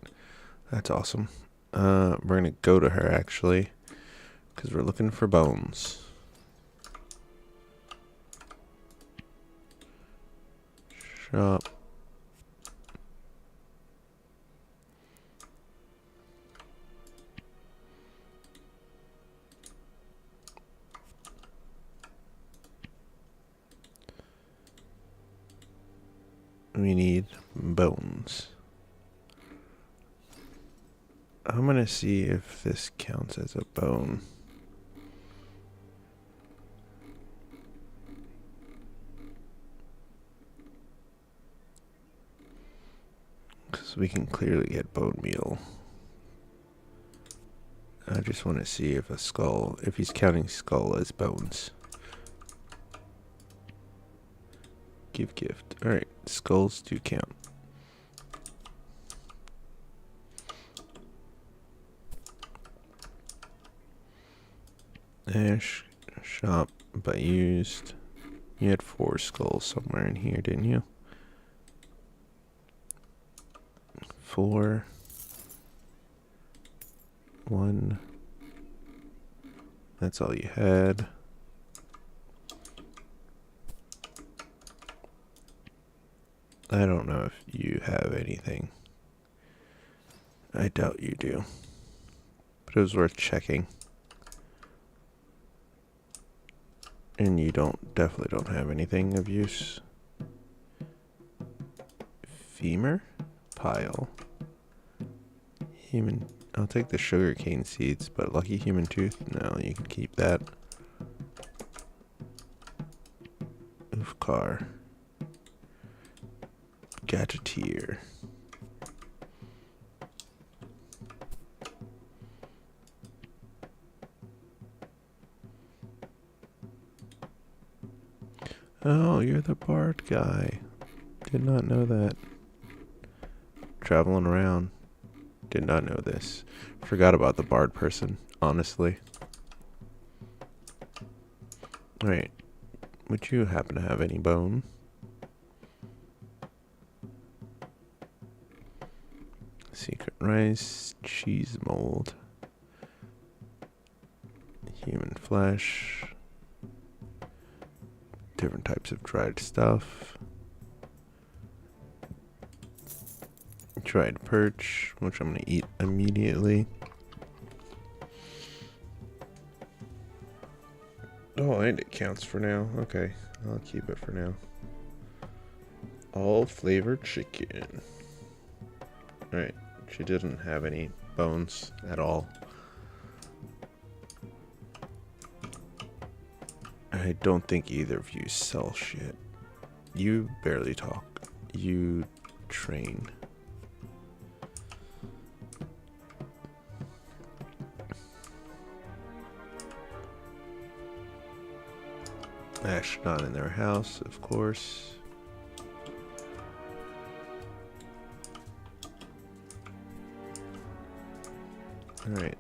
Speaker 1: That's awesome. We're going to go to her actually. Because we're looking for bones. Shop. We need bones. I'm gonna see if this counts as a bone. Because we can clearly get bone meal. I just want to see if a skull, if he's counting skull as bones. Give gift. Alright, skulls do count. Ash, shop, but used. You had 4 skulls somewhere in here, didn't you? 4. 1. That's all you had. I don't know if you have anything. I doubt you do. But it was worth checking. And you definitely don't have anything of use. Femur? Pile. Human. I'll take the sugarcane seeds, but lucky human tooth? No, you can keep that. Oofcar. Gadgeteer. Oh, you're the bard guy. Did not know that. Traveling around. Did not know this. Forgot about the bard person, honestly. Alright. Would you happen to have any bone? Secret rice, cheese mold, human flesh, different types of dried stuff, dried perch, which I'm going to eat immediately. Oh, and it counts for now. Okay, I'll keep it for now. All flavored chicken. Alright, she didn't have any bones at all. I don't think either of you sell shit. You barely talk. You train. Astronaut in their house, of course. Alright.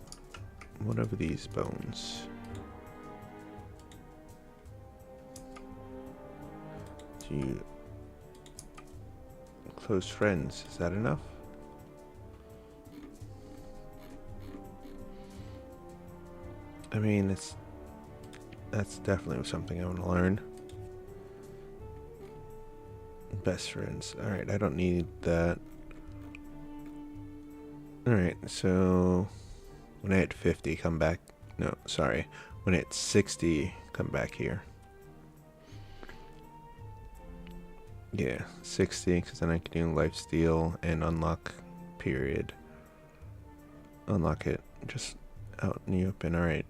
Speaker 1: What are these bones? Do you... Close friends, is that enough? I mean, that's definitely something I want to learn. Best friends. Alright, I don't need that. Alright, so when I hit 50, come back. No, sorry. When I hit 60, come back here. Yeah, 60, because then I can do lifesteal and unlock period. Unlock it just out in the open. Alright.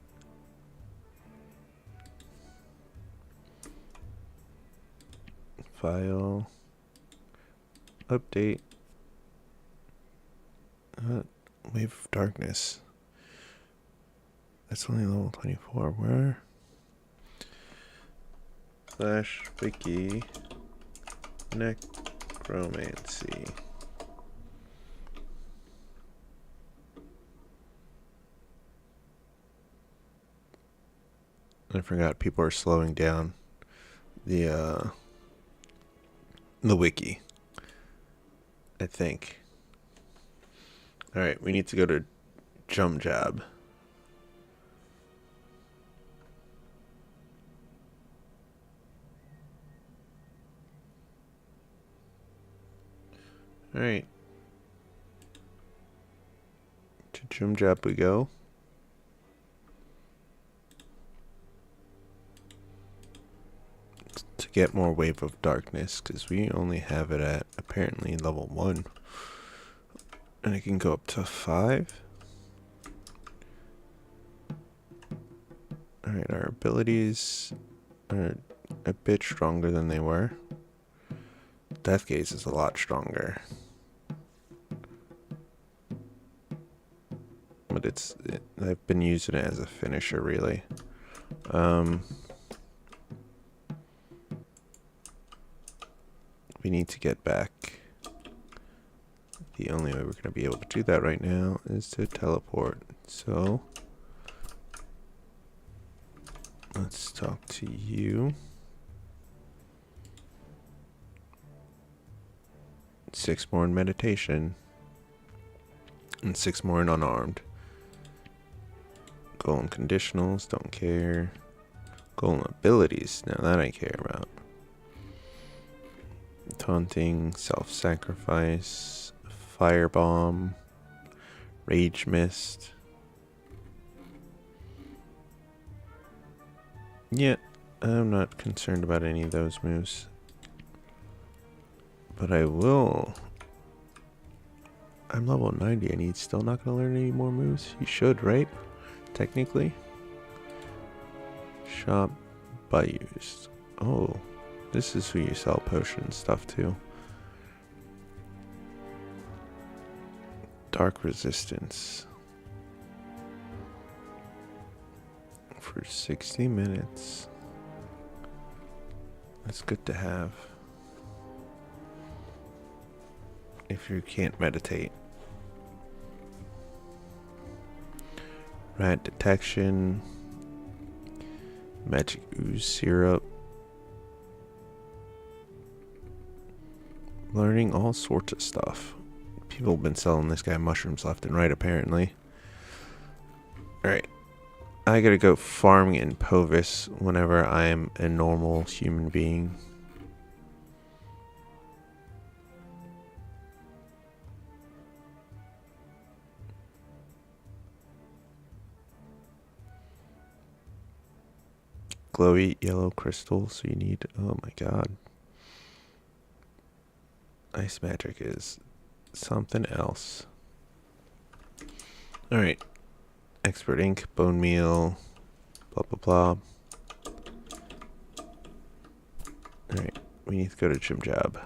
Speaker 1: File. Update. Wave of Darkness. That's only level 24. Where? Slash wiki necromancy. I forgot people are slowing down the wiki, I think. Alright, we need to go to Jump Job. Alright. To Jump Job we go. To get more Wave of Darkness, because we only have it at apparently level 1. And it can go up to 5. Alright, our abilities are a bit stronger than they were. Death Gaze is a lot stronger. But I've been using it as a finisher, really. We need to get back. The only way we're going to be able to do that right now is to teleport. So, let's talk to you. 6 more in meditation. And 6 more in unarmed. Golem conditionals, don't care. Golem abilities, now that I care about. Taunting, self-sacrifice, firebomb, rage mist. Yeah, I'm not concerned about any of those moves. But I will. I'm level 90 and he's still not going to learn any more moves? He should, right? Technically. Shop by used. Oh, this is who you sell potion stuff to. Dark resistance. For 60 minutes. That's good to have. If you can't meditate. Rat detection. Magic ooze syrup. Learning all sorts of stuff. People have been selling this guy mushrooms left and right, apparently. Alright. I gotta go farming in Povis whenever I am a normal human being. Glowy yellow crystal, so you need, oh my god. Ice magic is something else. Alright. Expert ink, bone meal, blah blah blah. Alright, we need to go to Gym Job.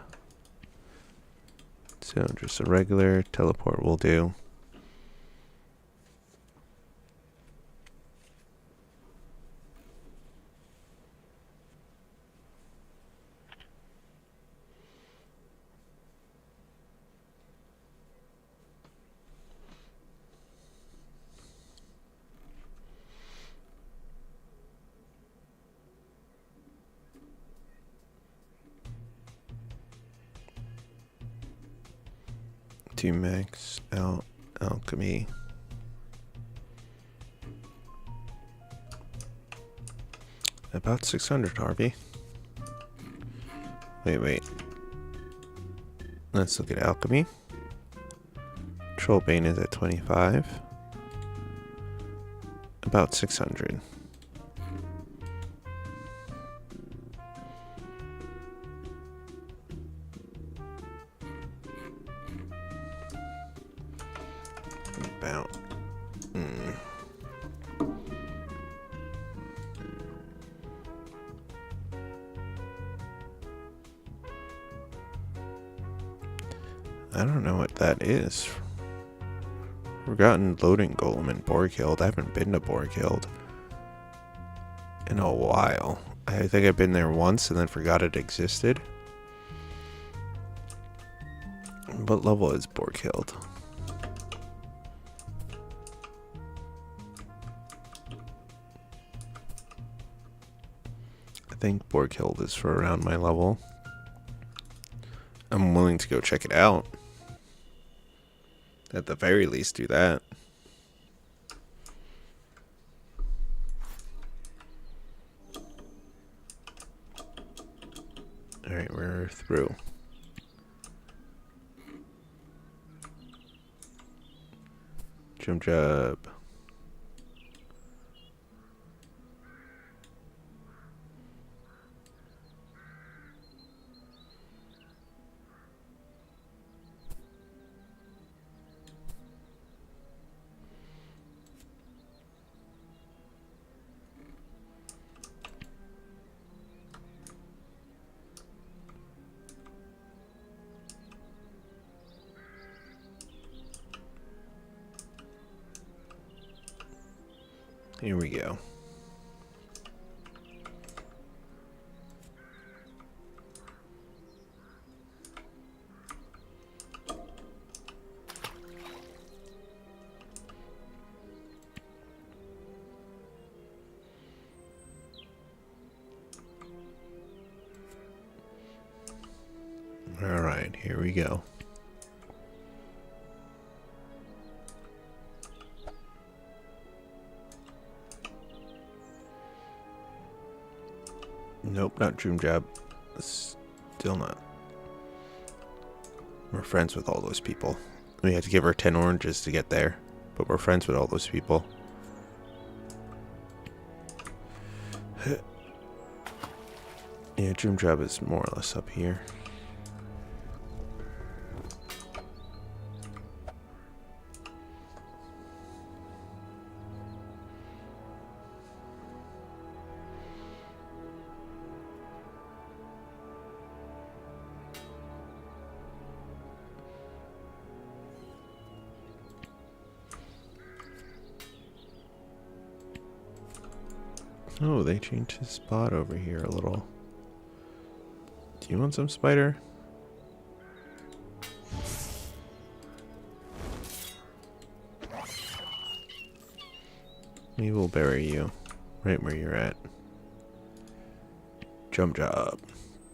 Speaker 1: So just a regular teleport will do. to max out alchemy. About 600, Harvey. Wait. Let's look at alchemy. Trollbane is at 25. About 600. About. I don't know what that is. Forgotten loading golem in Borghild. I haven't been to Borghild in a while. I think I've been there once and then forgot it existed. What level is Borghild? I think Borghild is for around my level. I'm willing to go check it out. At the very least, do that. Alright, we're through. Jump job. Here we go. All right, here we go. Nope, not Dream Job. Still not. We're friends with all those people. We had to give her 10 oranges to get there, but we're friends with all those people. Yeah, Dream Job is more or less up here. Oh, they changed his spot over here a little. Do you want some spider? We will bury you right where you're at. Jump job.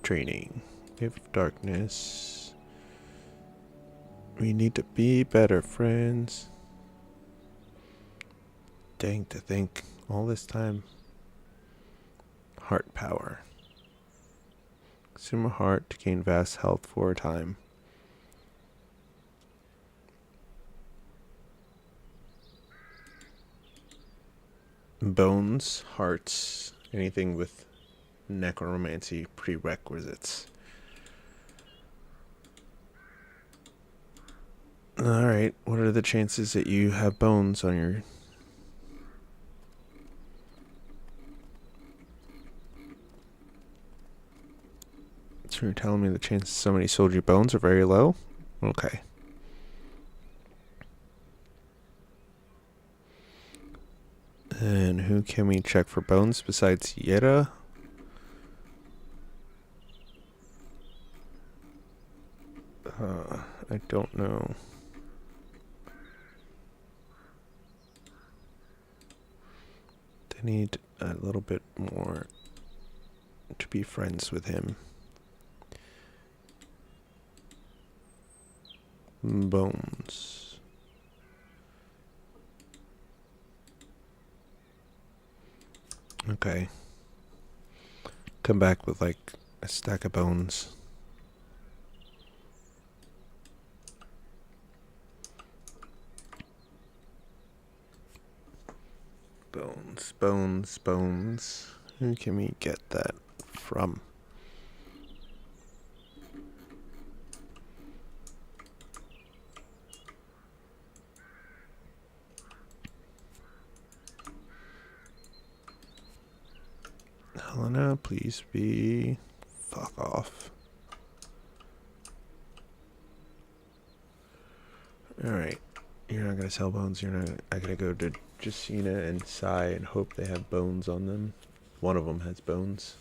Speaker 1: Training. Wave of darkness. We need to be better friends. Dang, to think all this time. Heart power. Consume a heart to gain vast health for a time. Bones, hearts, anything with necromancy prerequisites. Alright, what are the chances that you have bones on your... So you're telling me the chances somebody sold you bones are very low? Okay. And who can we check for bones besides Yetta? I don't know. They need a little bit more to be friends with him. Bones. Okay. Come back with like a stack of bones. Bones. Who can we get that from? Helena, please be... Fuck off. Alright. You're not gonna sell bones. I gotta go to Jacina and Sai and hope they have bones on them. One of them has bones.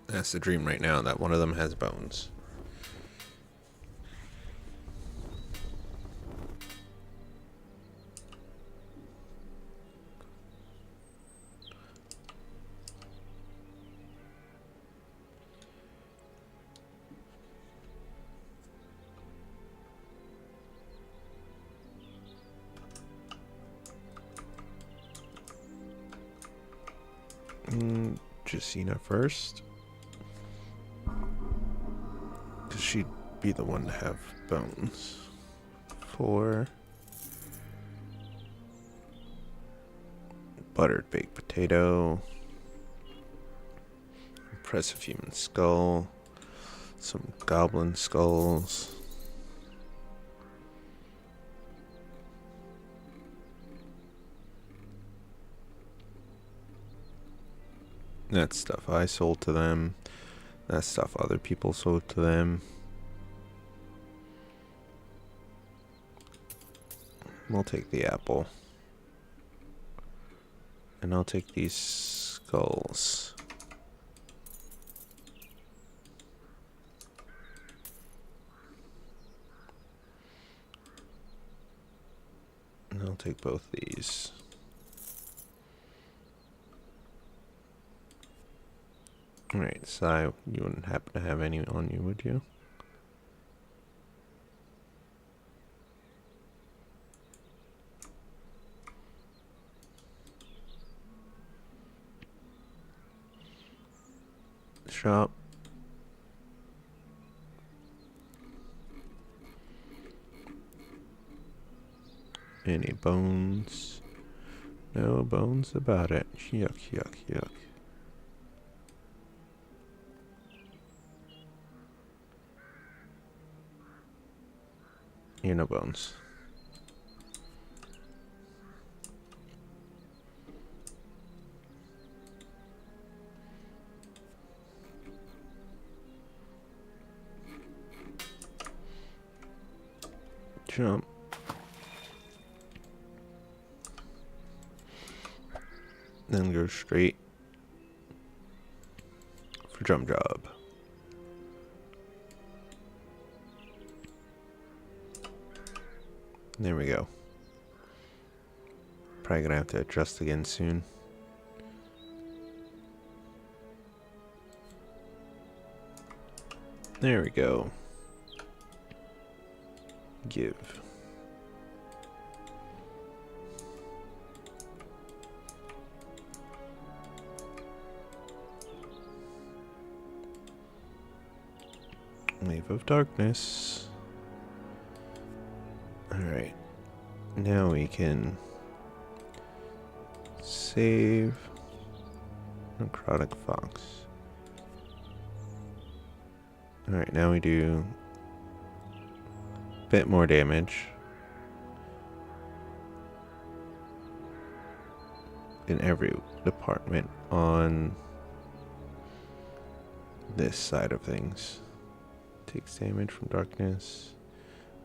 Speaker 1: That's the dream right now, that one of them has bones. Jacina first. Because she'd be the one to have bones. 4. Buttered baked potato. Impressive human skull. Some goblin skulls. That stuff I sold to them. That stuff other people sold to them. We'll take the apple. And I'll take these skulls. And I'll take both these. Alright, Sai, you wouldn't happen to have any on you, would you? Shop. Any bones? No bones about it. Yuck, yuck, yuck. Here, no bones. Jump. Then go straight for jump job. There we go. Probably gonna have to adjust again soon. There we go. Give. Wave of darkness. Alright. Now we can save necrotic fox. Alright, now we do a bit more damage in every department on this side of things. Takes damage from darkness.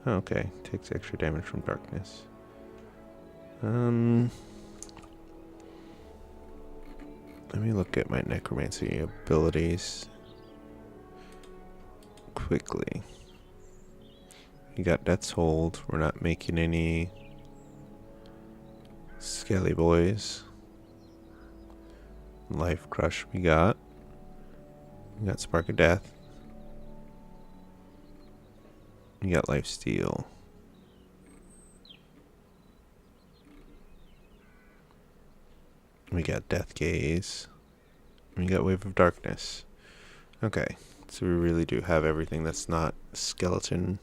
Speaker 1: Oh, okay, takes extra damage from darkness. Let me look at my necromancy abilities quickly. You got Death's Hold. We're not making any Skelly Boys. Life Crush we got. We got Spark of Death. We got Life Steal. We got Death Gaze. We got Wave of Darkness. Okay, so we really do have everything that's not skeleton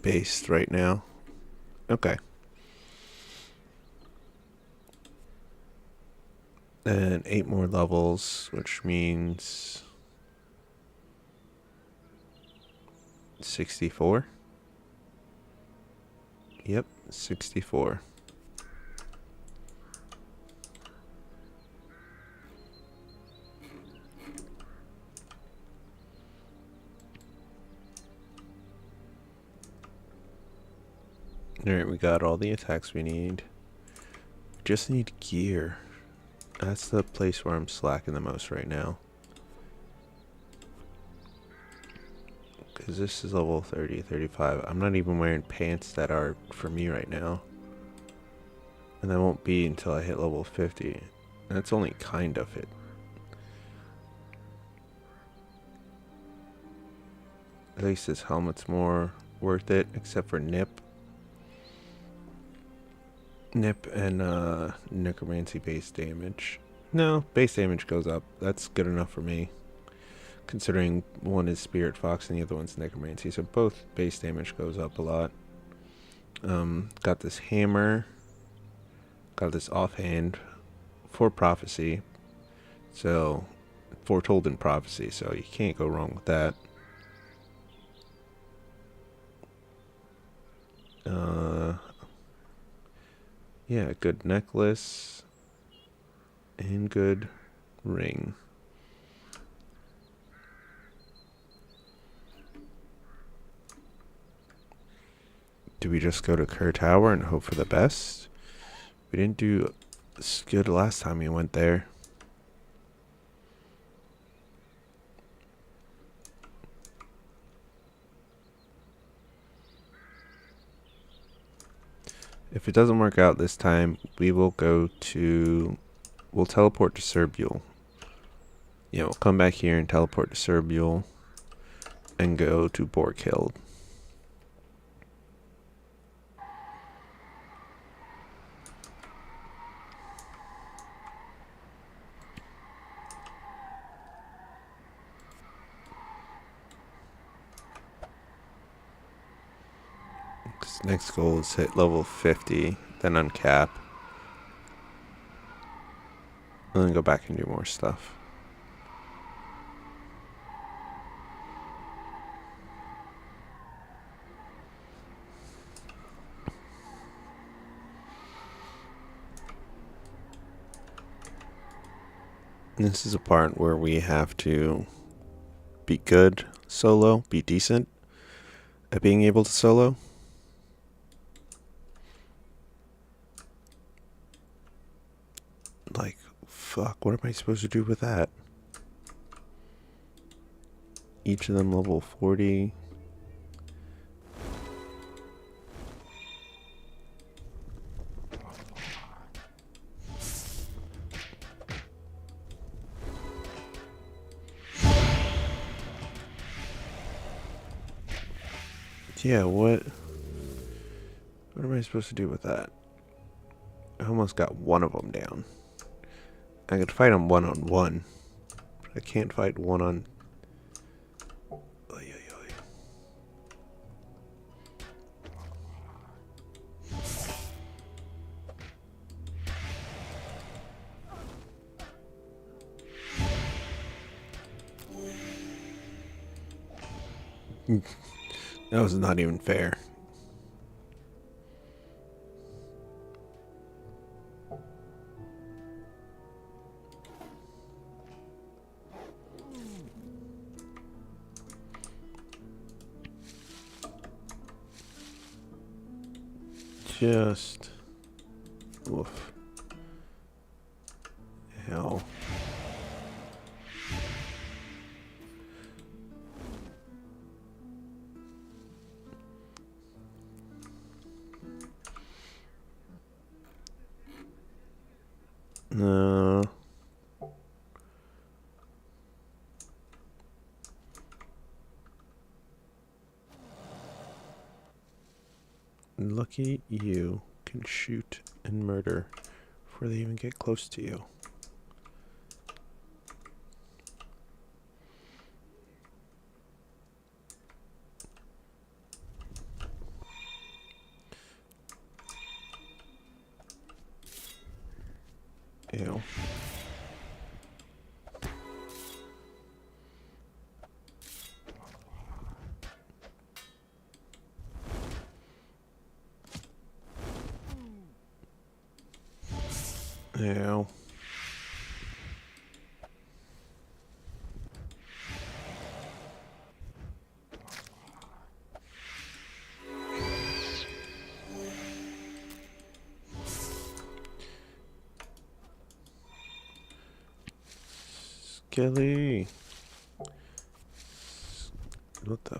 Speaker 1: based right now. Okay. And 8 more levels, which means 64. Yep, 64. Alright, we got all the attacks we need. Just need gear. That's the place where I'm slacking the most right now. Because this is level 30, 35. I'm not even wearing pants that are for me right now. And that won't be until I hit level 50. And that's only kind of it. At least this helmet's more worth it, except for Nip. Nip and necromancy base damage. No, base damage goes up. That's good enough for me. Considering one is Spirit Fox and the other one's necromancy. So both base damage goes up a lot. Got this hammer. Got this offhand for prophecy. So foretold in prophecy. So you can't go wrong with that. Yeah, good necklace and good ring. Do we just go to Kerr Tower and hope for the best? We didn't do as good last time we went there. If it doesn't work out this time, we will go to... We'll teleport to Cerbule. Yeah, we'll come back here and teleport to Cerbule. And go to Borkhild. Next goal is hit level 50, then uncap. And then go back and do more stuff. This is a part where we have to be good solo, be decent at being able to solo. Like, fuck, what am I supposed to do with that? Each of them level 40. Yeah, what am I supposed to do with that? I almost got one of them down. I could fight them one-on-one. But I can't fight one-on... Oy, oy, oy. That was not even fair. Just... Woof. Hell. No. Lucky you can shoot and murder before they even get close to you. Ew. Ew. Skelly. What the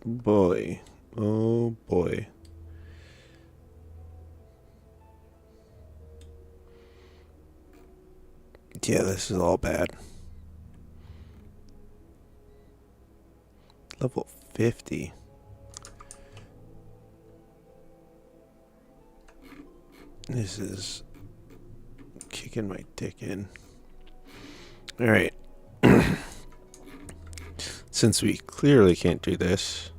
Speaker 1: boy. Oh boy. Yeah, this is all bad. Level 50. This is kicking my dick in. Alright. Since we clearly can't do this.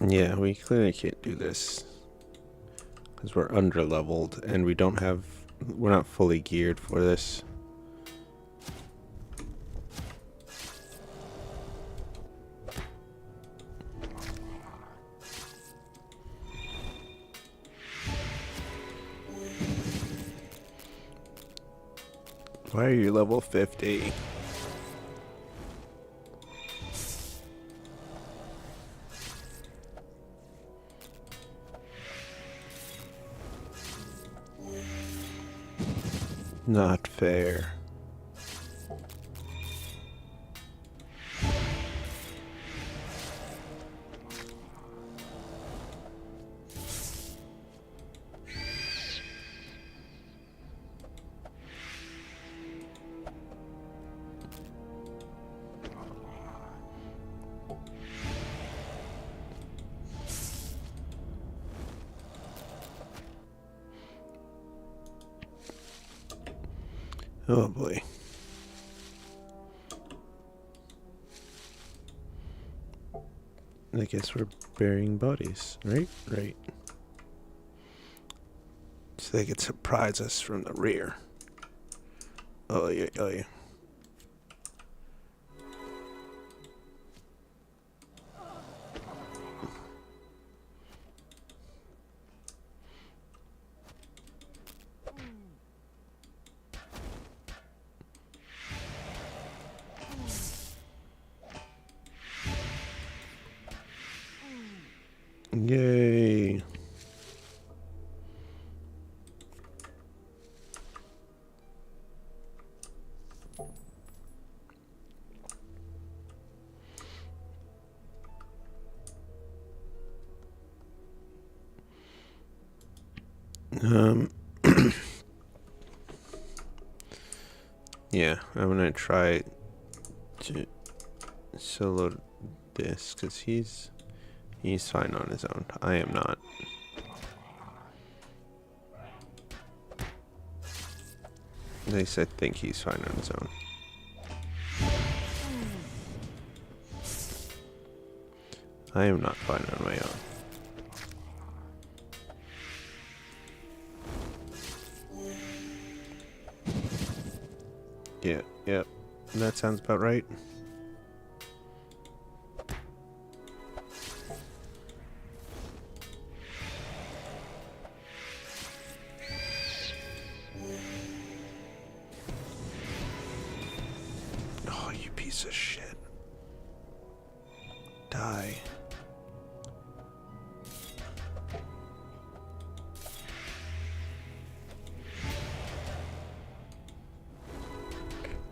Speaker 1: Yeah, we clearly can't do this. Because we're under-leveled and we don't have... We're not fully geared for this. Why are you level 50? Not fair. Oh boy. I guess we're burying bodies, right? Right. So they could surprise us from the rear. Oh yeah, oh yeah. Yay. Yeah, I'm gonna try to solo this because he's fine on his own. I am not. At least I think he's fine on his own. I am not fine on my own. Yeah, yep. That sounds about right. Oh, you piece of shit. Die.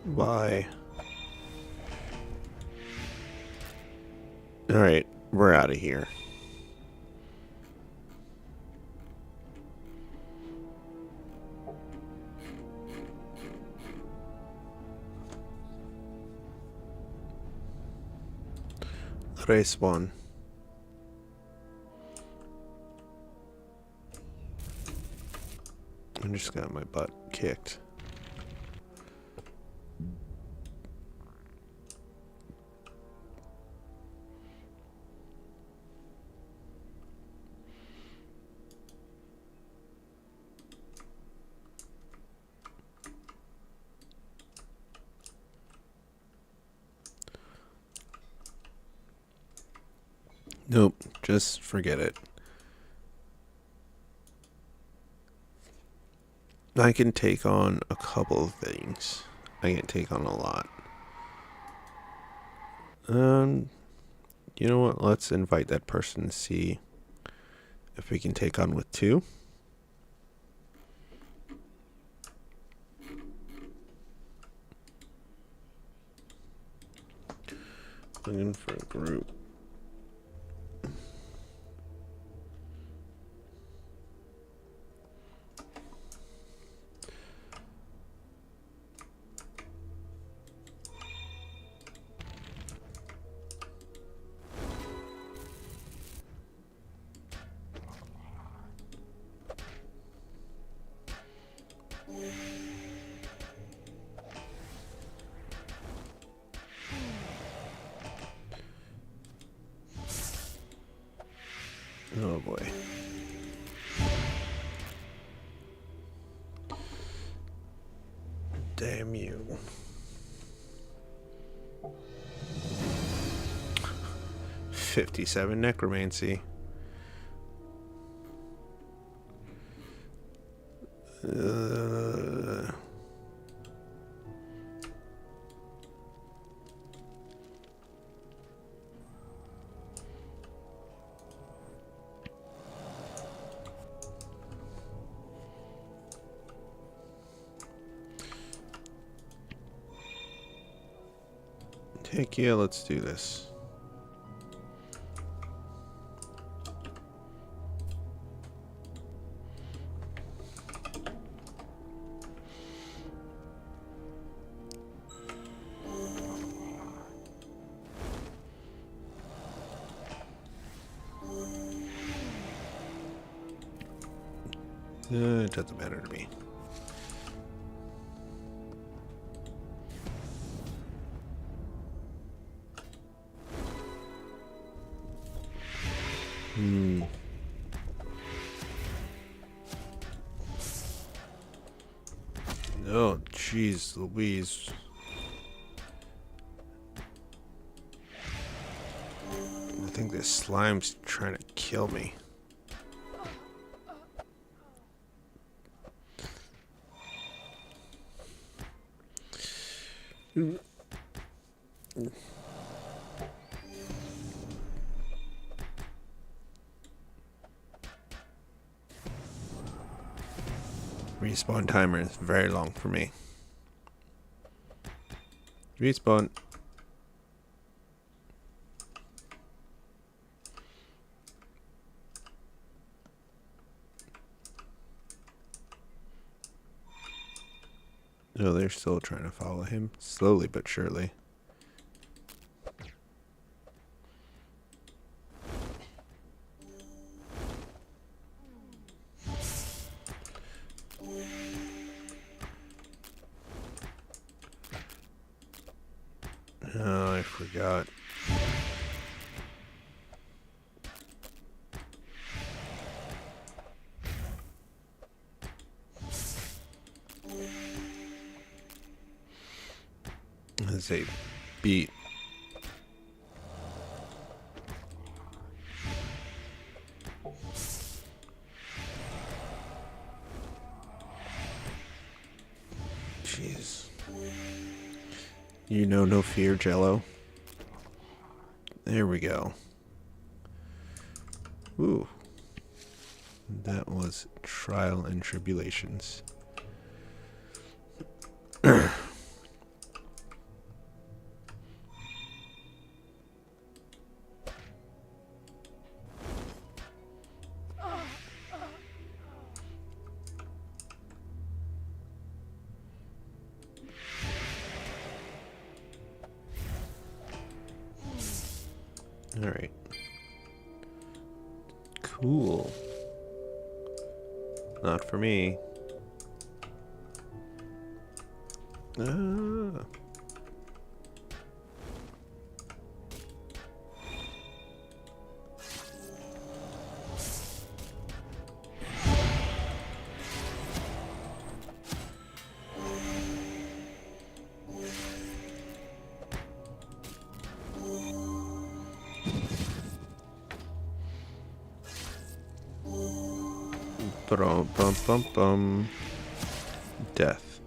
Speaker 1: Bye. Alright, we're out of here. Respawn. I just got my butt kicked. Nope, just forget it. I can take on a couple of things. I can take on a lot. You know what? Let's invite that person to see if we can take on with 2. Looking for a group. Oh boy. Damn you. $57 necromancy. Heck yeah, let's do this. It doesn't matter to me. Oh, jeez, Louise. I think this slime's trying to kill me. Respawn timer is very long for me. Respawn. No, they're still trying to follow him, slowly but surely. Oh, I forgot. As a beat. Jeez. You know no fear, Jello. There we go. Ooh. That was trial and tribulations. Alright. Cool. Not for me. Ah. Bum bum bum bum. Death.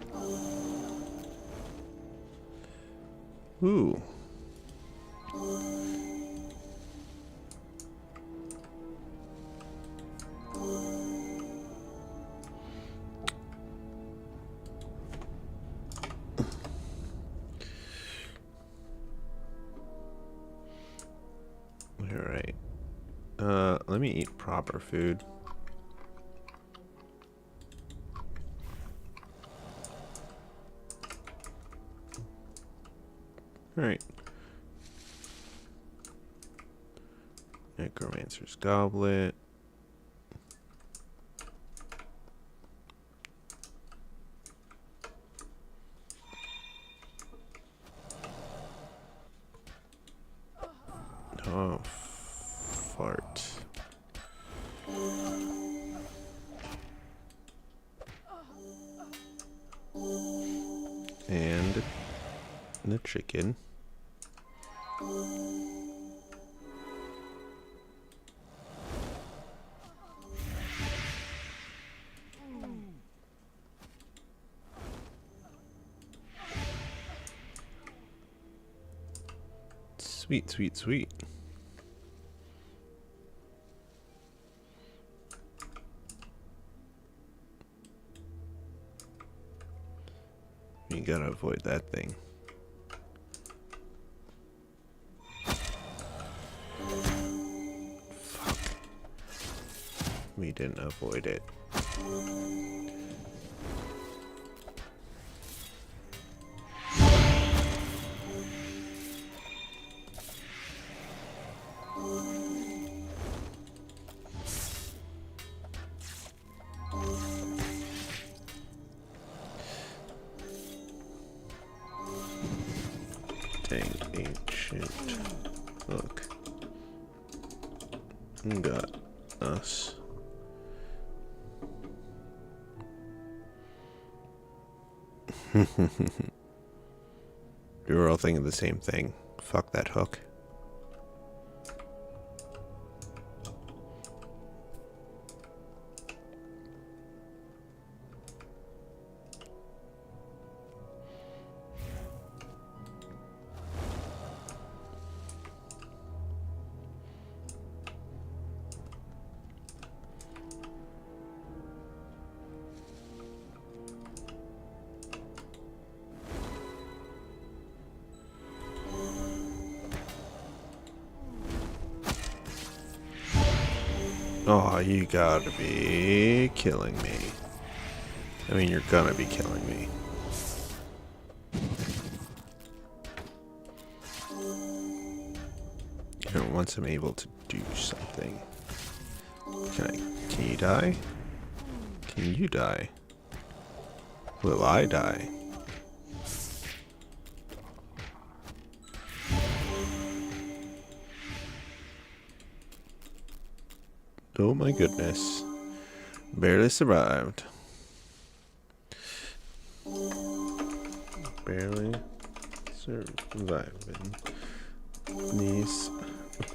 Speaker 1: Ooh. Alright. Let me eat proper food. Alright. Necromancer's Goblet. Oh, fart. And the chicken. Sweet, sweet, sweet. You gotta avoid that thing. Fuck. We didn't avoid it. Dang ancient. Look. Got us. We were all thinking the same thing. Fuck that hook. Oh, you gotta be killing me. I mean, you're gonna be killing me. And once I'm able to do something. Can you die? Can you die? Will I die? Oh my goodness. Barely survived. Barely surviving these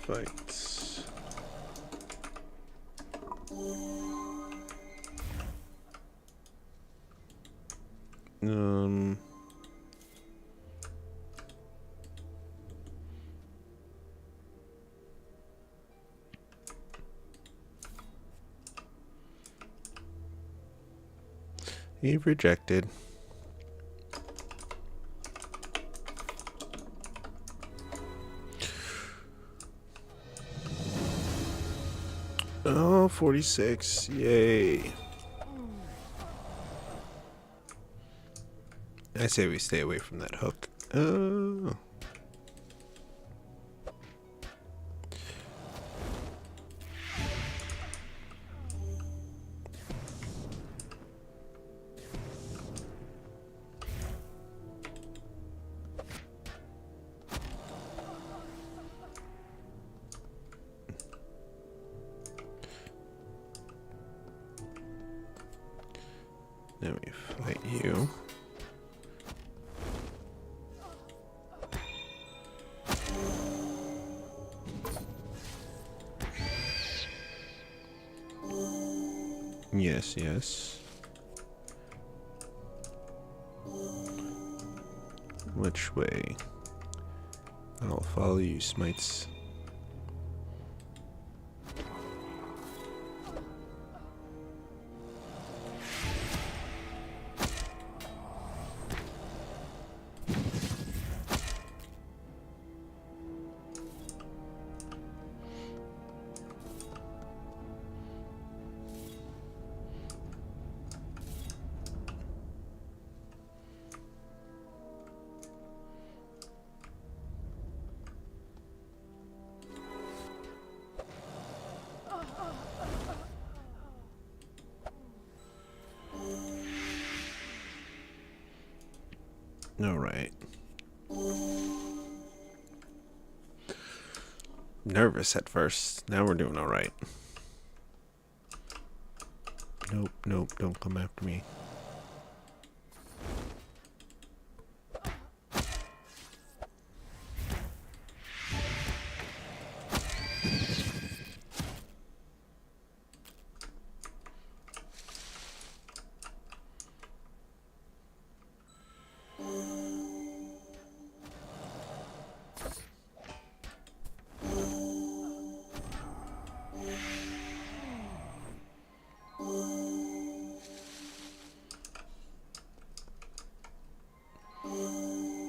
Speaker 1: fights. You've rejected. Oh, 46. Yay. I say we stay away from that hook. Oh. Then we fight you. Yes, yes. Which way? I'll follow you, smites. All right. Nervous at first. Now we're doing all right. Nope, nope, don't come after me.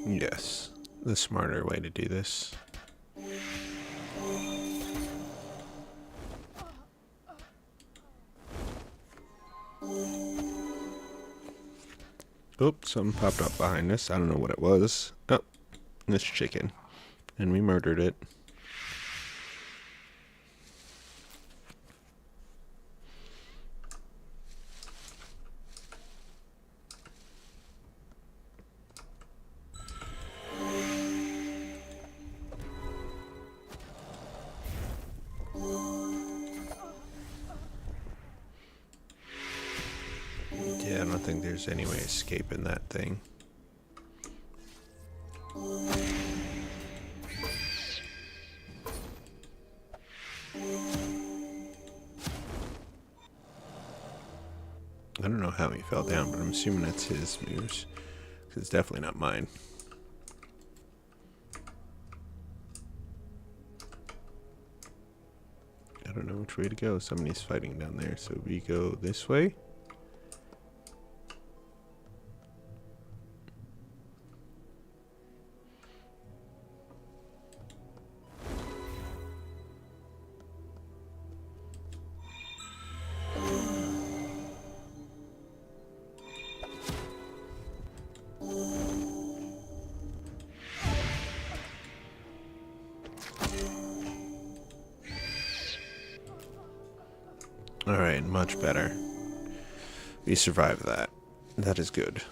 Speaker 1: Yes, the smarter way to do this. Oops, something popped up behind us. I don't know what it was. Oh, this chicken. And we murdered it. Yeah, I don't think there's any way escaping that thing. I don't know how he fell down, but I'm assuming that's his moves. 'Cause it's definitely not mine. I don't know which way to go. Somebody's fighting down there, so we go this way. Alright, much better. We survived that. That is good.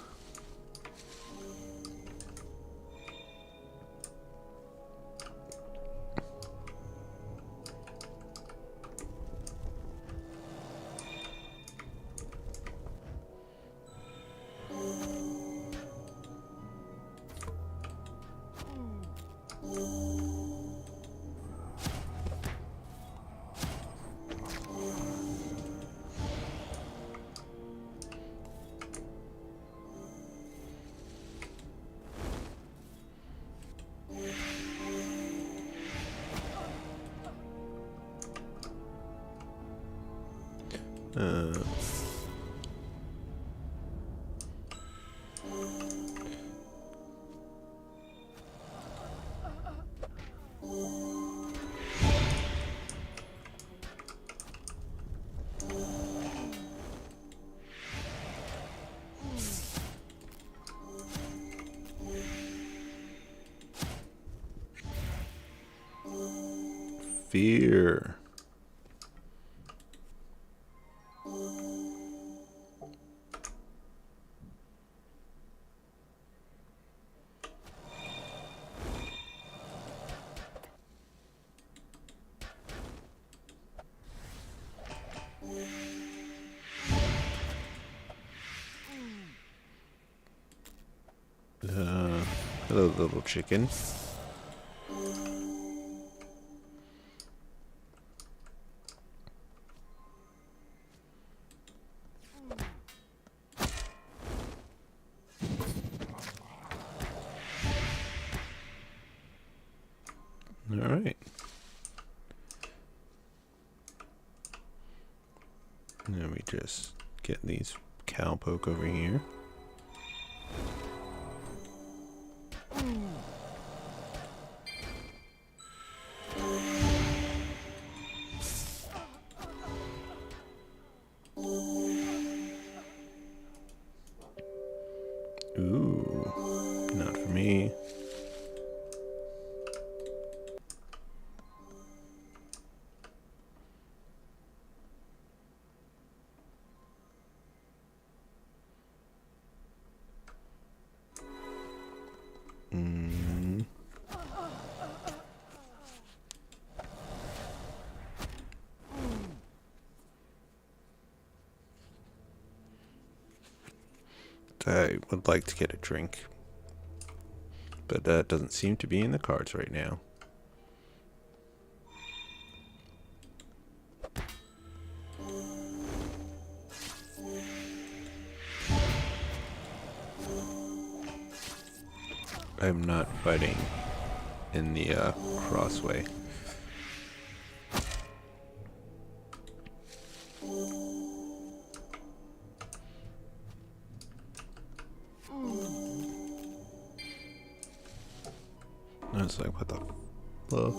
Speaker 1: Uh, fear. Hello, little chicken. Alright. Now we just get these cowpoke over here. Ooh, not for me. I would like to get a drink, but that doesn't seem to be in the cards right now. I'm not fighting in the crossway. I was like, what the fuck?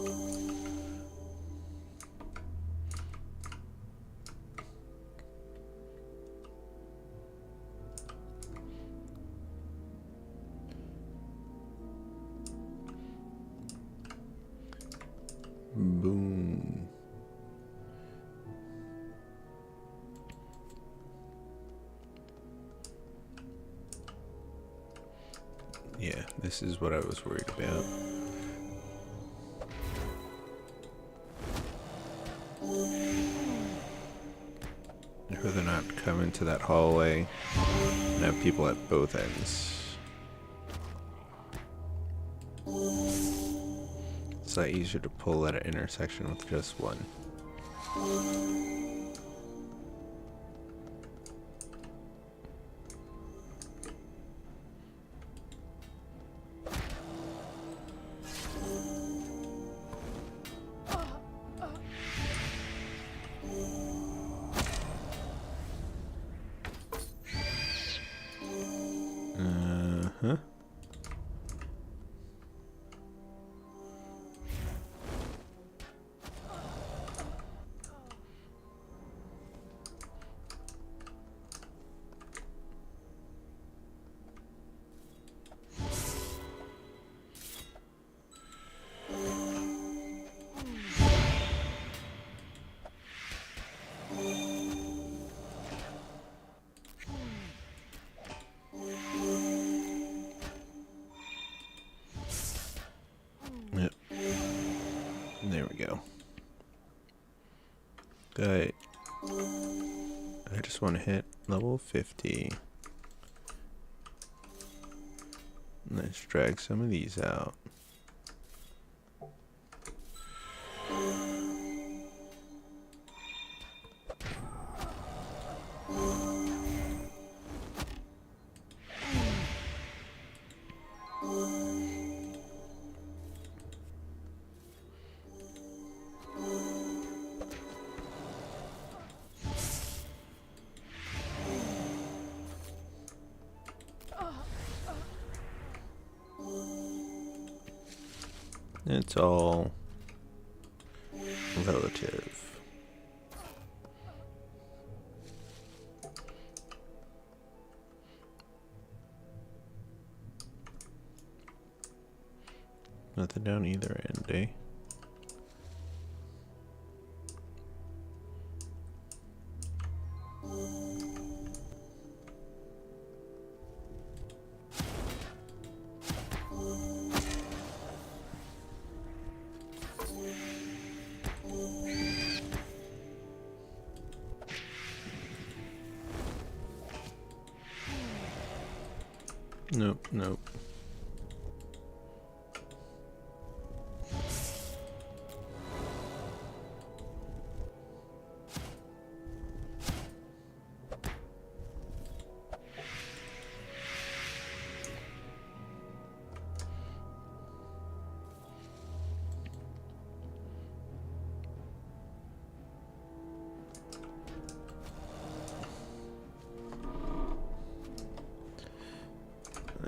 Speaker 1: Boom. Yeah, this is what I was worried about. I'd rather not come into that hallway and have people at both ends. It's not easier to pull at an intersection with just one. Uh-huh. Yep. There we go. Good. I just want to hit level 50. Let's drag some of these out. It's all relative. Nothing down either end, eh? Nope, nope.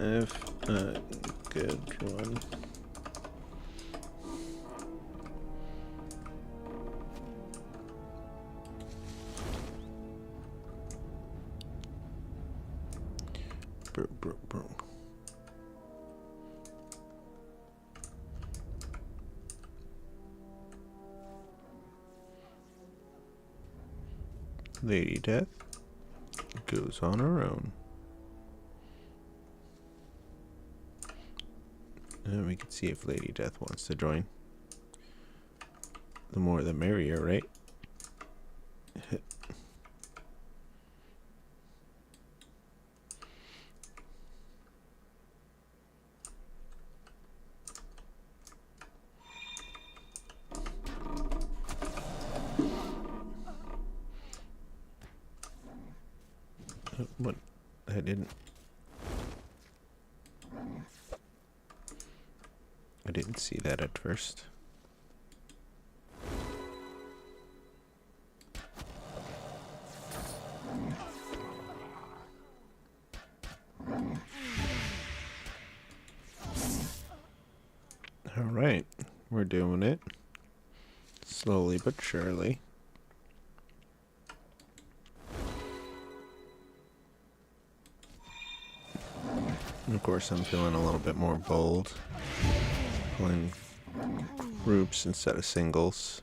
Speaker 1: if a good one. Bro, bro, bro. Lady Death goes on her own. And we can see if Lady Death wants to join. The more the merrier, right? What? I didn't see that at first. All right, we're doing it slowly but surely. And of course, I'm feeling a little bit more bold, pulling groups instead of singles.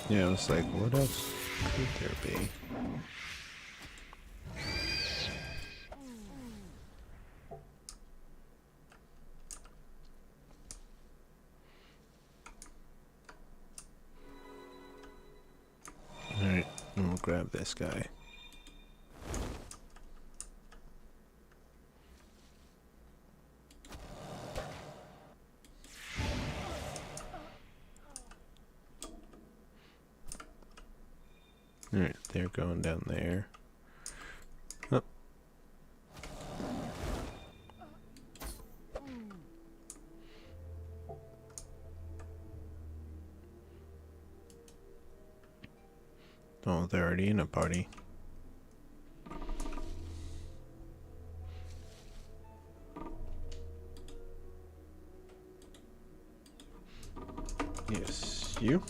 Speaker 1: Yeah, I was like, what else could there be? Alright, we'll grab this guy. Alright, they're going down there. Oh. Oh, they're already in a party. Yes, you.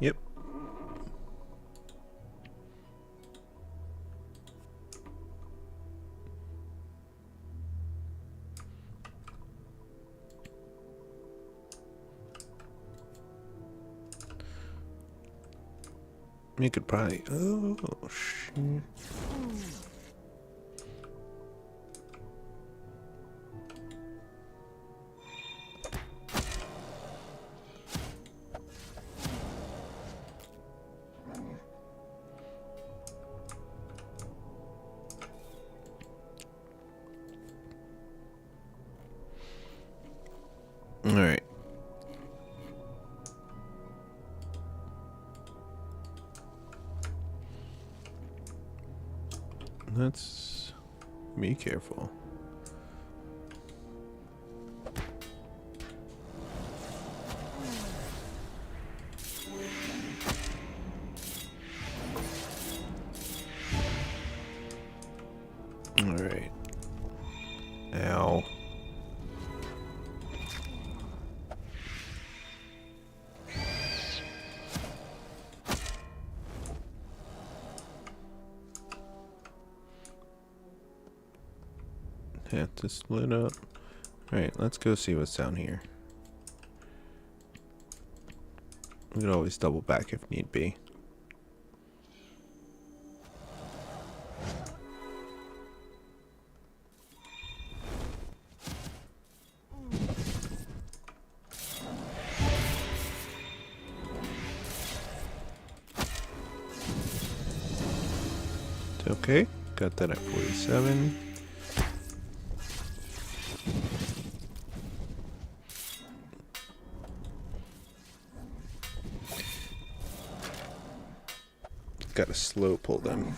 Speaker 1: Yep. You could probably. Oh, shit. All right. Let's be careful. All right. Ow. Have to split up. Alright, let's go see what's down here. We could always double back if need be. Okay, got that at 47. gotta slow pull them.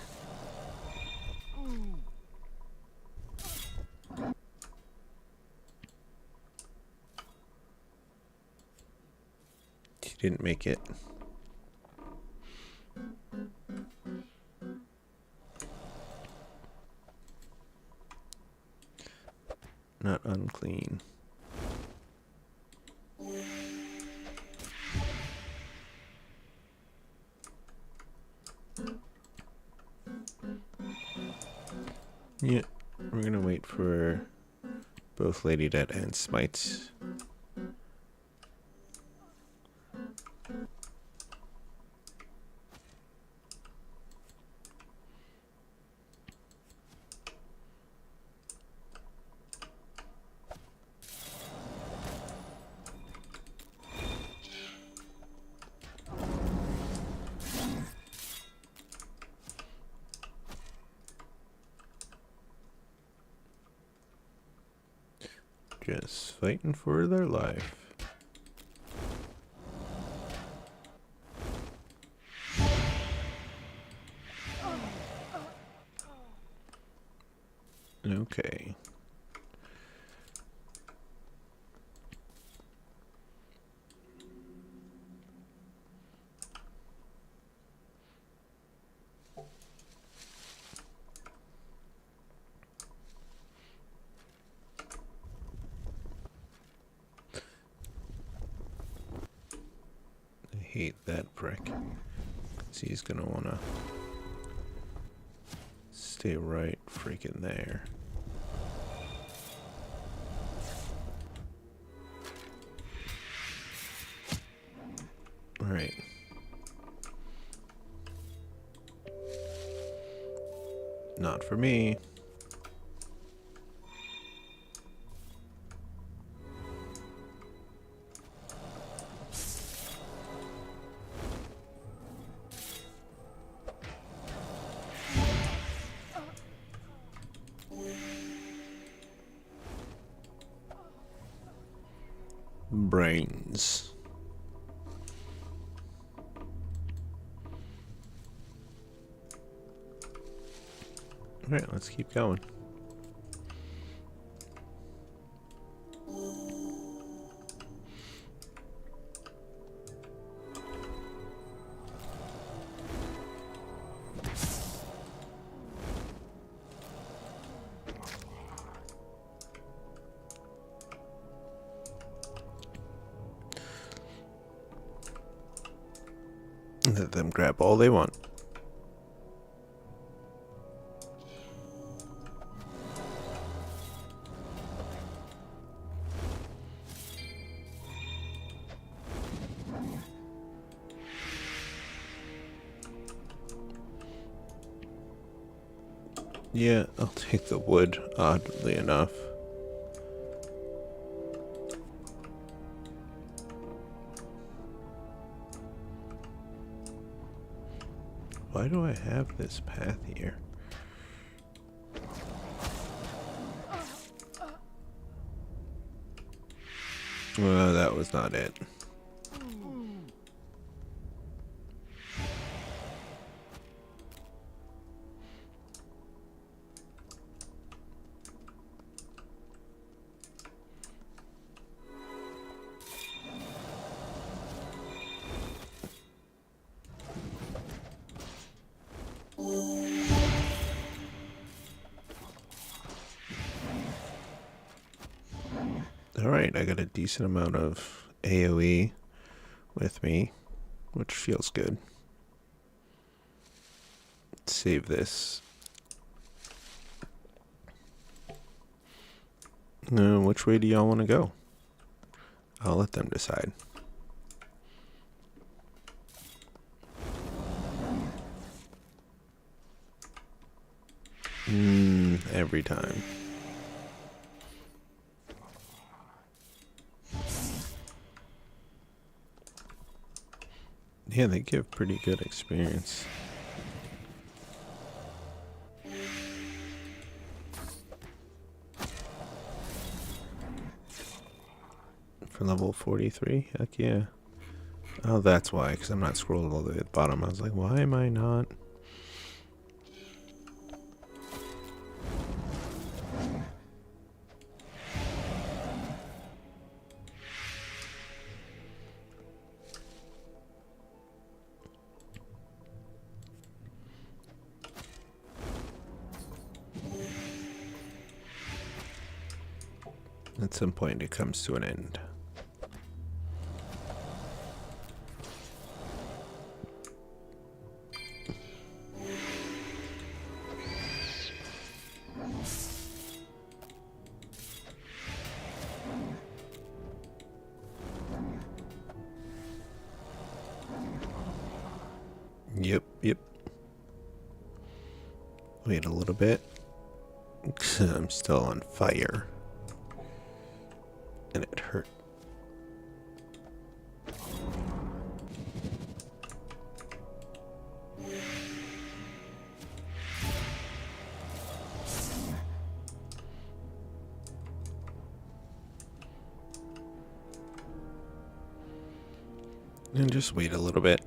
Speaker 1: He didn't make it. Not unclean. Yeah, we're gonna wait for both Lady Dead and Smites. Just fighting for their life. Okay. I hate that prick. 'Cause he's gonna wanna stay right freaking there. Alright. Not for me. Brains. Alright, let's keep going. Let them grab all they want. Yeah, I'll take the wood, oddly enough. Why do I have this path here? Well, that was not it. Alright, I got a decent amount of AoE with me, which feels good. Let's save this. Which way do y'all want to go? I'll let them decide. Every time. Yeah, they give pretty good experience. For level 43? Heck yeah. Oh, that's why, because I'm not scrolling all the way to the bottom. I was like, why am I not At some point it comes to an end. Yep. Wait a little bit. I'm still on fire. And it hurt. And just wait a little bit.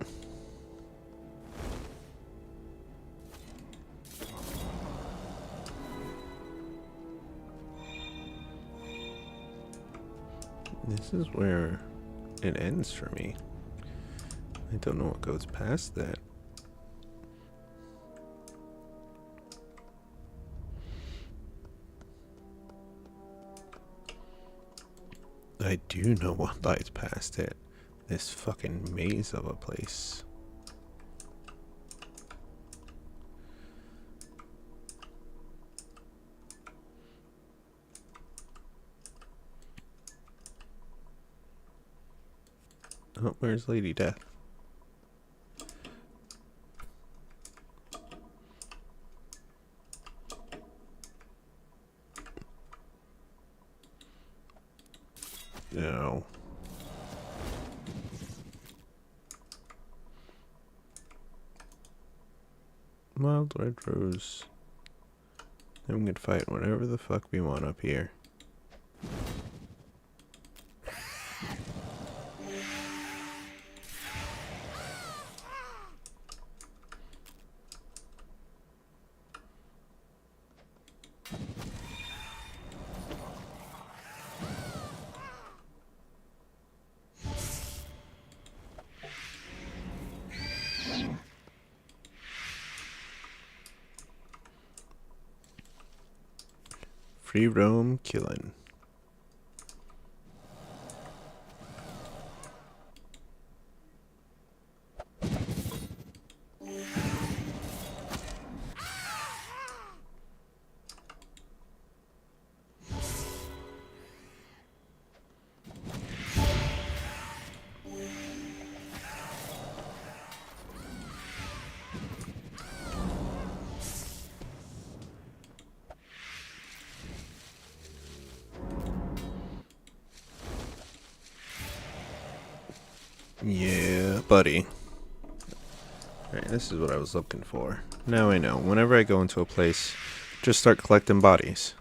Speaker 1: This is where it ends for me. I don't know what goes past that. I do know what lies past it. This fucking maze of a place. Oh, where's Lady Death? No. Wild Red Rose. Then we can fight whatever the fuck we want up here. Free roam killing. Yeah, buddy. Alright, this is what I was looking for. Now I know. Whenever I go into a place, just start collecting bodies.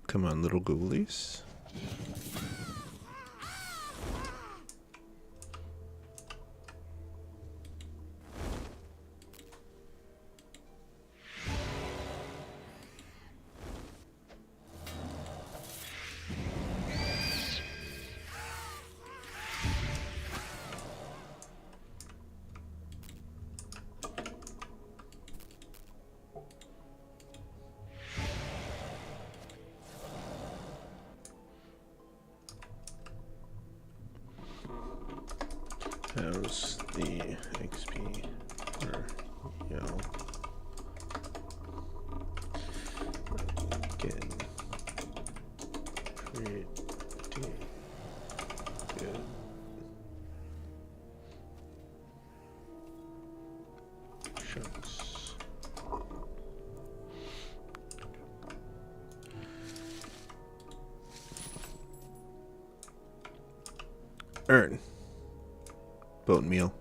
Speaker 1: Come on, little ghoulies. How's the XP per yell? Again, pretty good. Chunks. Earn. Bone meal.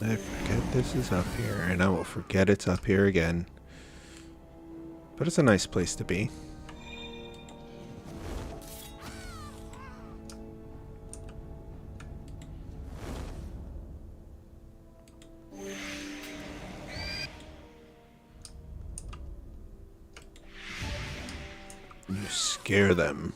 Speaker 1: I forget this is up here, and I will forget it's up here again. But it's a nice place to be. You scare them.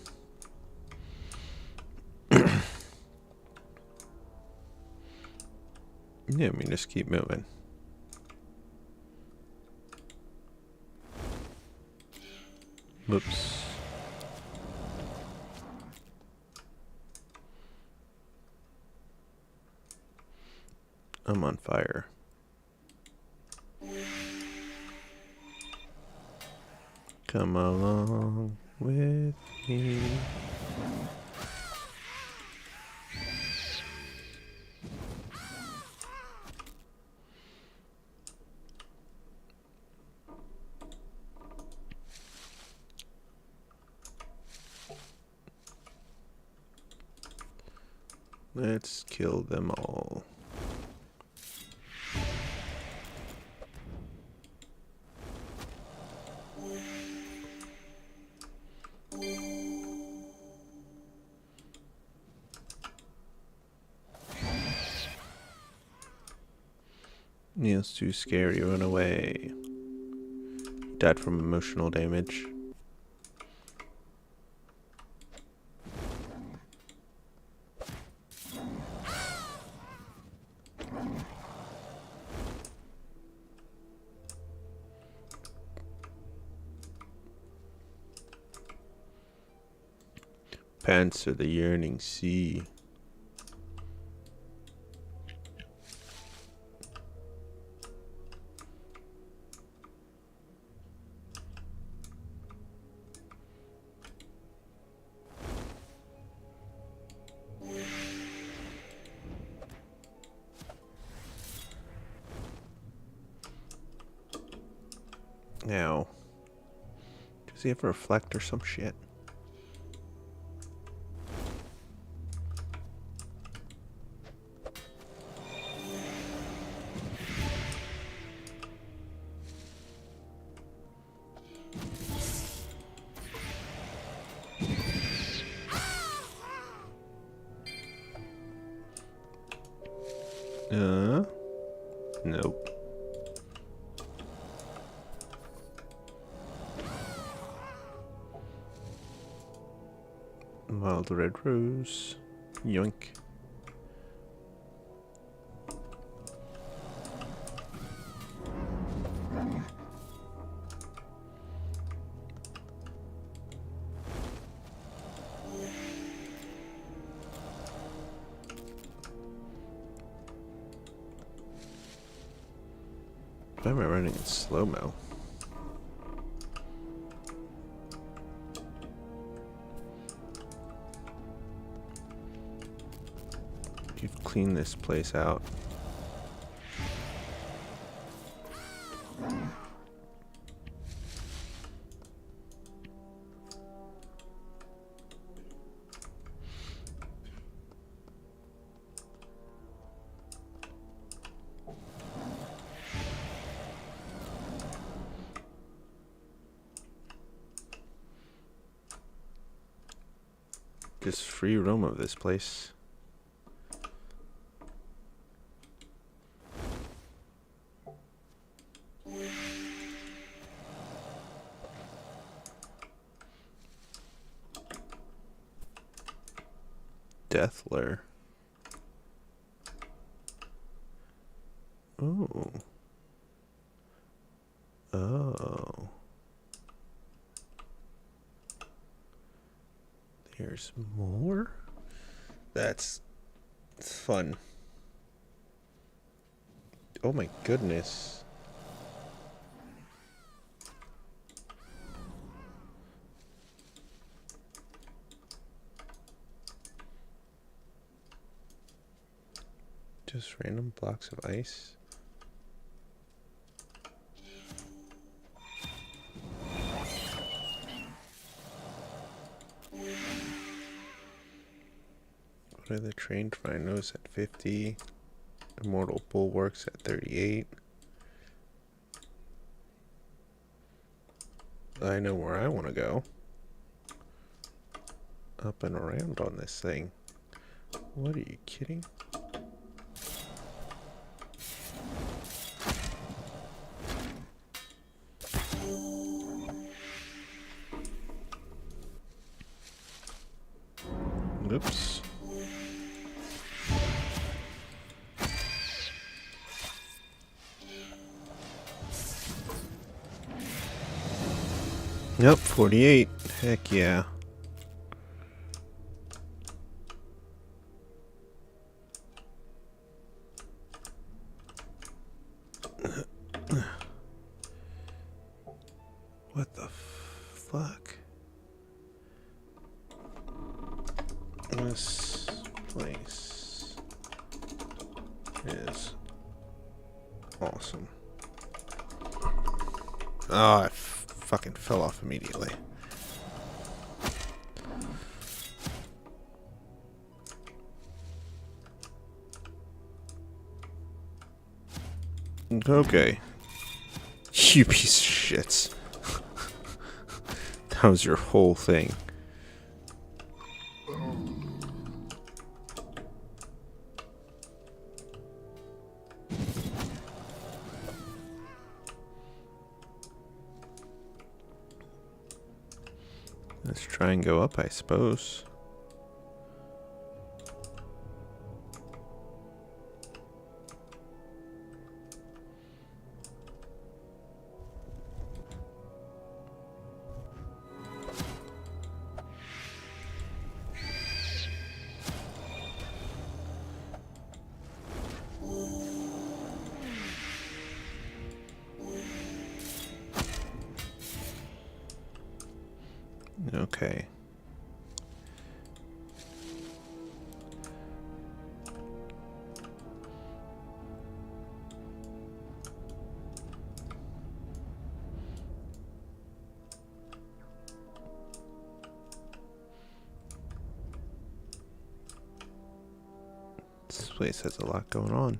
Speaker 1: Yeah, I mean, just keep moving. Whoops. I'm on fire. Come along with me. Let's kill them all. Neil's too scary, run away. Died from emotional damage. Pants of the yearning sea. Now, does he have a reflect or some shit? Nope. Wild red rose. Yoink. Why am I running in slow-mo? You've cleaned this place out. Just free roam of this place. Deathler. Oh. Oh. There's more? That's fun. Oh my goodness. Just random blocks of ice. What are the trained rhinos at 50? Immortal bulwarks at 38. I know where I want to go. Up and around on this thing. What, are you kidding? Oops. Yep, 48. Heck yeah. What the fuck? This place is awesome. Oh, I fucking fell off immediately. Okay. You piece of shits. That was your whole thing. Let's try and go up, I suppose. Okay. This place has a lot going on.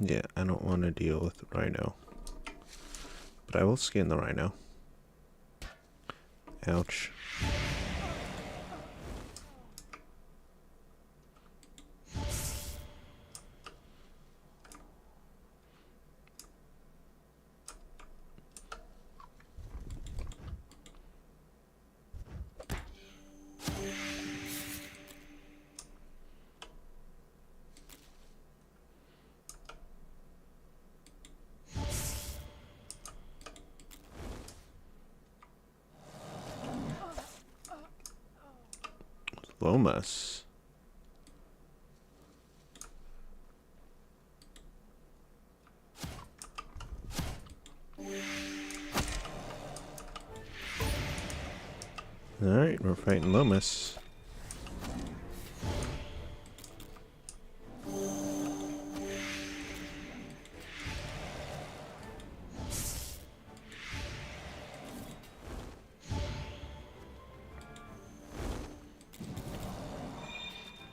Speaker 1: Yeah, I don't want to deal with the rhino. But I will skin the rhino. Ouch. Lomas. Alright, we're fighting Lomas.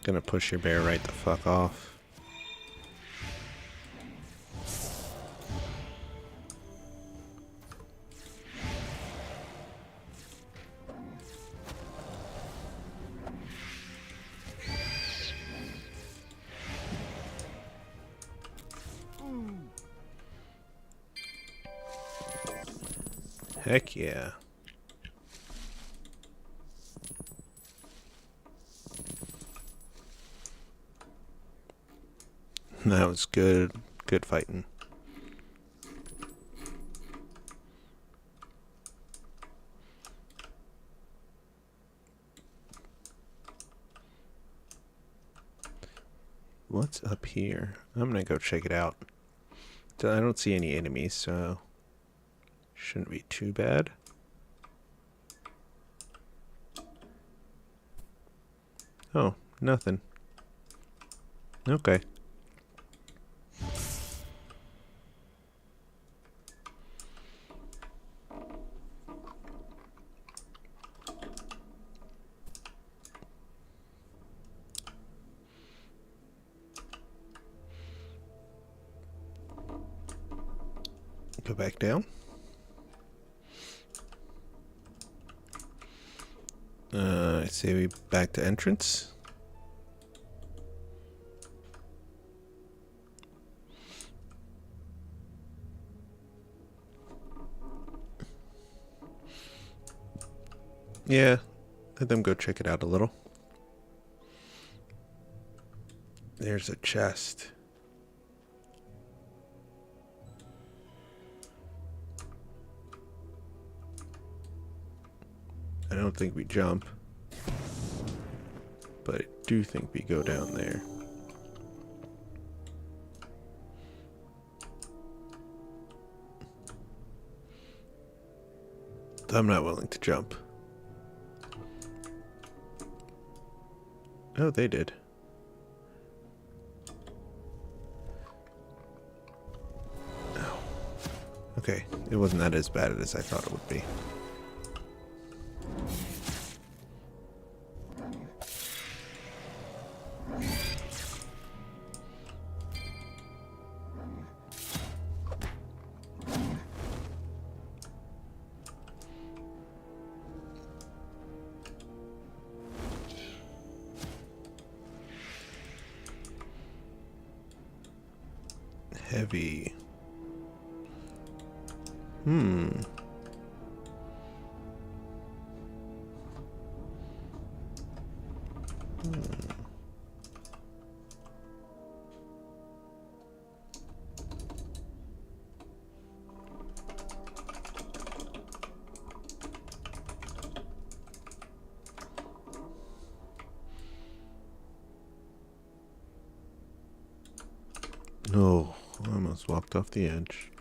Speaker 1: Gonna push your bear right the fuck off. Heck yeah. That was good. Good fighting. What's up here? I'm gonna go check it out. I don't see any enemies, so shouldn't be too bad. Oh, nothing. Okay. Go back down. I say we back to entrance. Yeah, let them go check it out a little. There's a chest. I don't think we jump, but I do think we go down there. I'm not willing to jump. Oh, they did. Oh. Okay, it wasn't that as bad as I thought it would be. Heavy. No, I almost walked off the edge.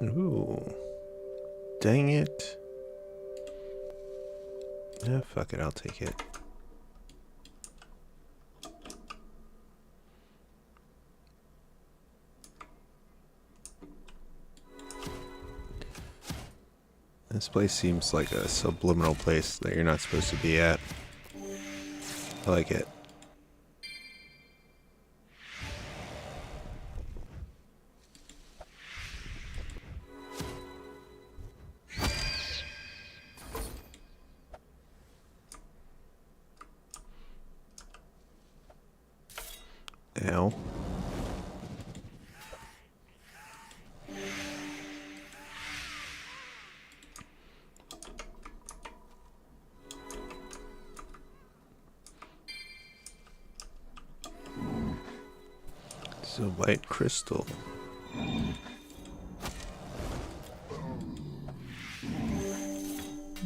Speaker 1: Ooh. Dang it. Ah, fuck it, I'll take it. This place seems like a subliminal place that you're not supposed to be at. I like it. Ow. It's a white crystal.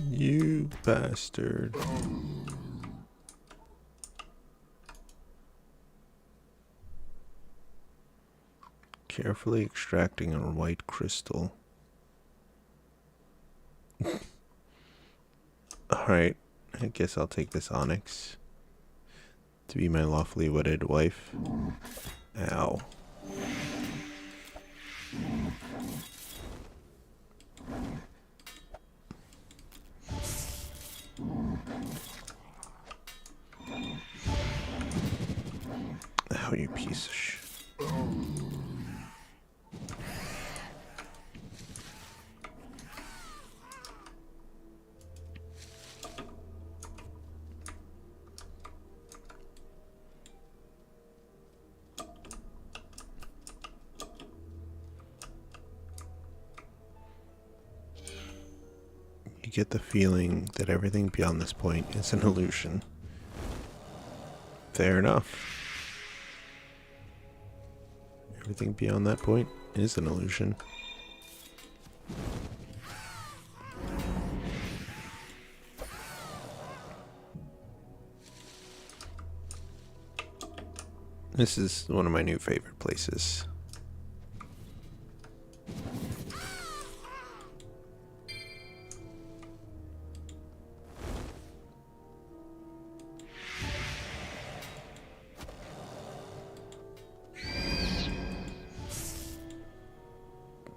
Speaker 1: You bastard. Carefully extracting a white crystal. Alright, I guess I'll take this onyx to be my lawfully wedded wife. Ow. Ow, you piece of shit. You get the feeling that everything beyond this point is an illusion. Fair enough. Everything beyond that point is an illusion. This is one of my new favorite places.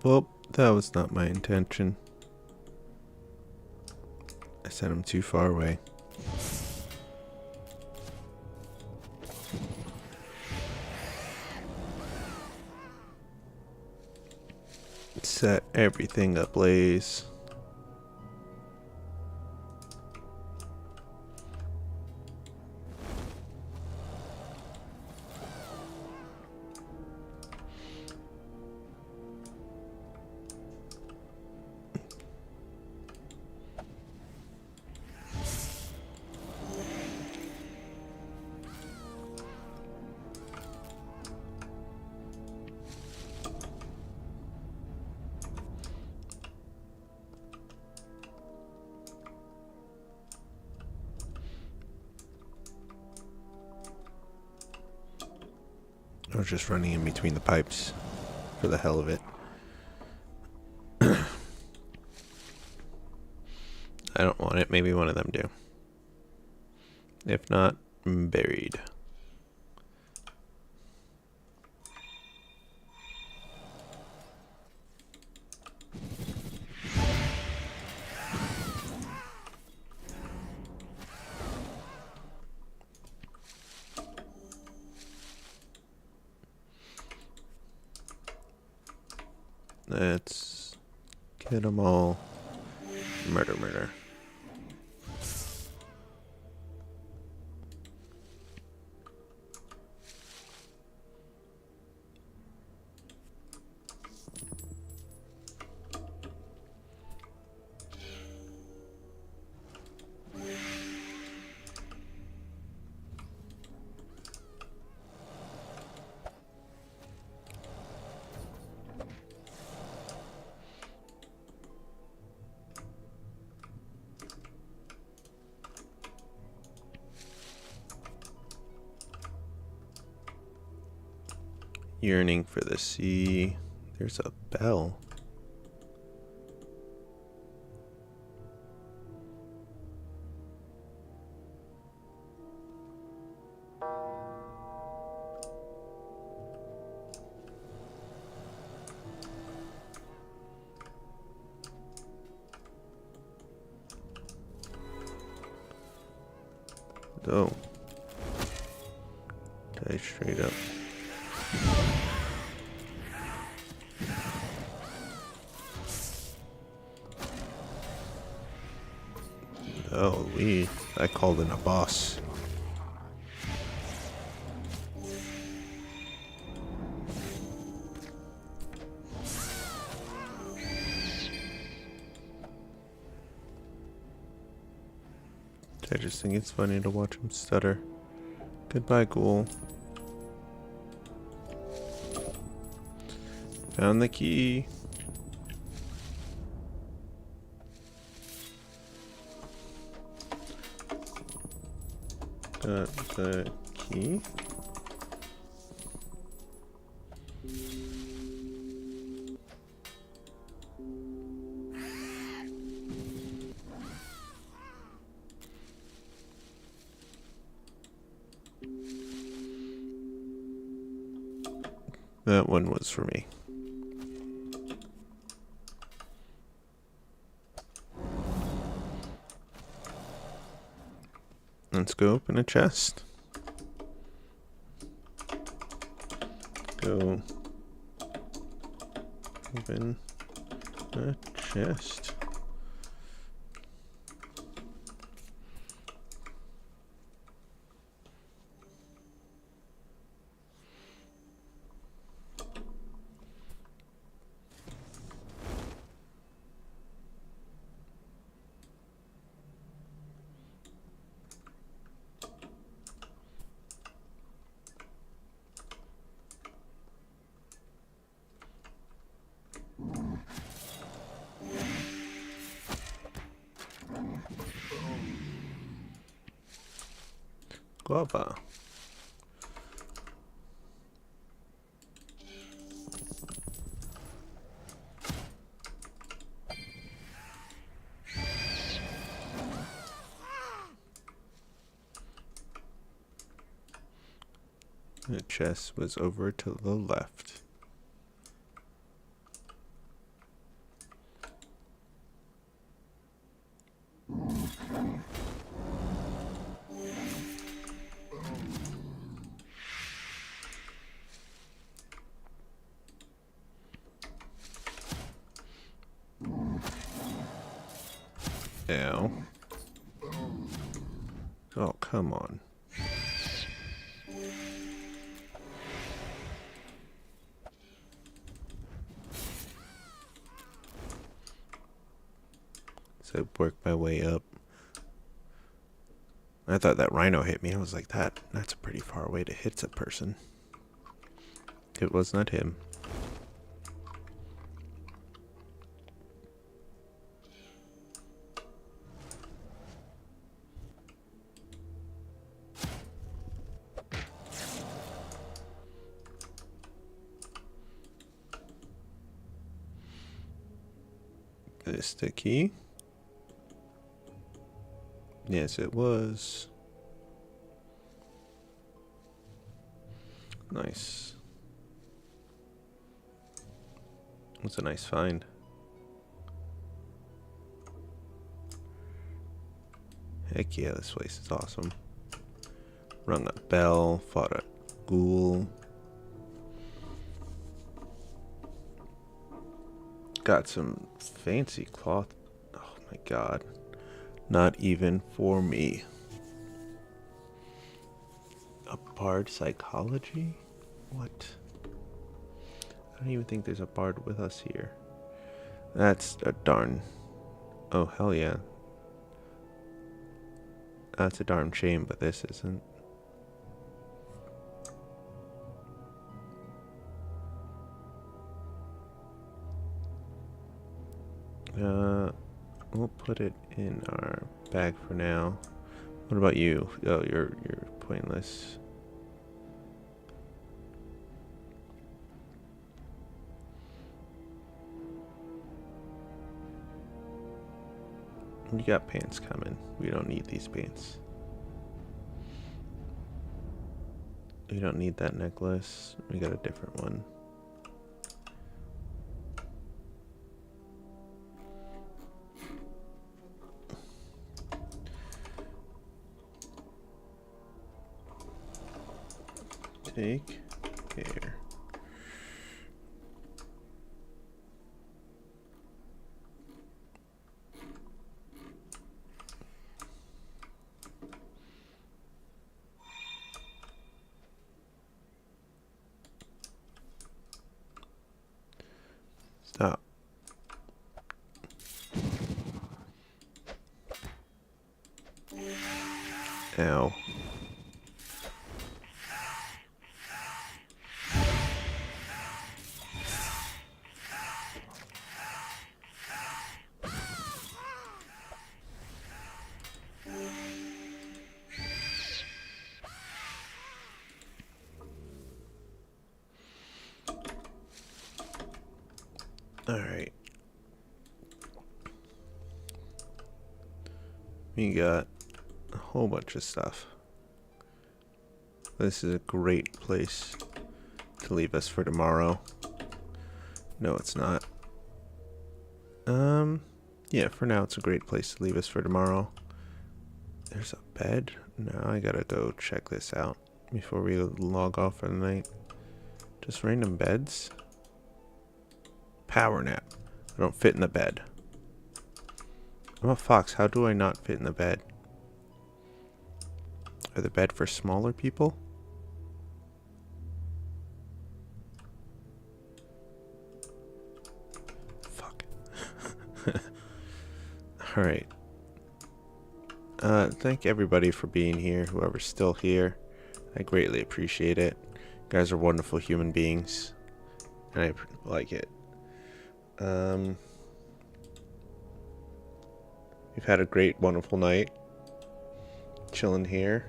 Speaker 1: Well, that was not my intention. I sent him too far away. set everything ablaze. I was just running in between the pipes for the hell of it. I don't want it. Maybe one of them do. If not, buried. Let's get them all. Murder, murder. Yearning for the sea. There's a bell. Oh. Die straight up. Oh, I called in a boss. I just think it's funny to watch him stutter. Goodbye, ghoul. Found the key. Got the key. That one was for me. Let's go open a chest. Go open a chest. Guava. The chest was over to the left. Ow. Oh, come on. So work my way up. I thought that rhino hit me. I was like, that's a pretty far away to hit a person. It was not him. Is the key? Yes, it was. Nice. That's a nice find. Heck yeah, this place is awesome. Rung a bell, fought a ghoul. Got some fancy cloth. Oh my god. Not even for me. A bard psychology? What? I don't even think there's a bard with us here. That's a darn... Oh, hell yeah. That's a darn shame, but this isn't. We'll put it in our bag for now. What about you? Oh, you're pointless. You got pants coming. We don't need these pants. We don't need that necklace. We got a different one. Take care. Stop. Ow. Alright. We got a whole bunch of stuff. This is a great place to leave us for tomorrow. No, it's not. Yeah, for now it's a great place to leave us for tomorrow. There's a bed. Now I gotta go check this out before we log off for the night. Just random beds. Power nap. I don't fit in the bed. I'm a fox. How do I not fit in the bed? Are the bed for smaller people? Fuck. Alright. Thank everybody for being here, whoever's still here. I greatly appreciate it. You guys are wonderful human beings. And I like it. We've had a great, wonderful night. Chilling here.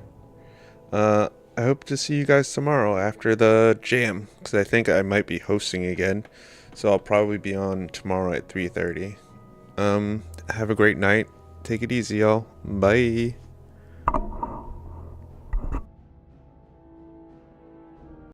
Speaker 1: I hope to see you guys tomorrow after the jam. Because I think I might be hosting again. So I'll probably be on tomorrow at 3:30. Have a great night. Take it easy, y'all. Bye.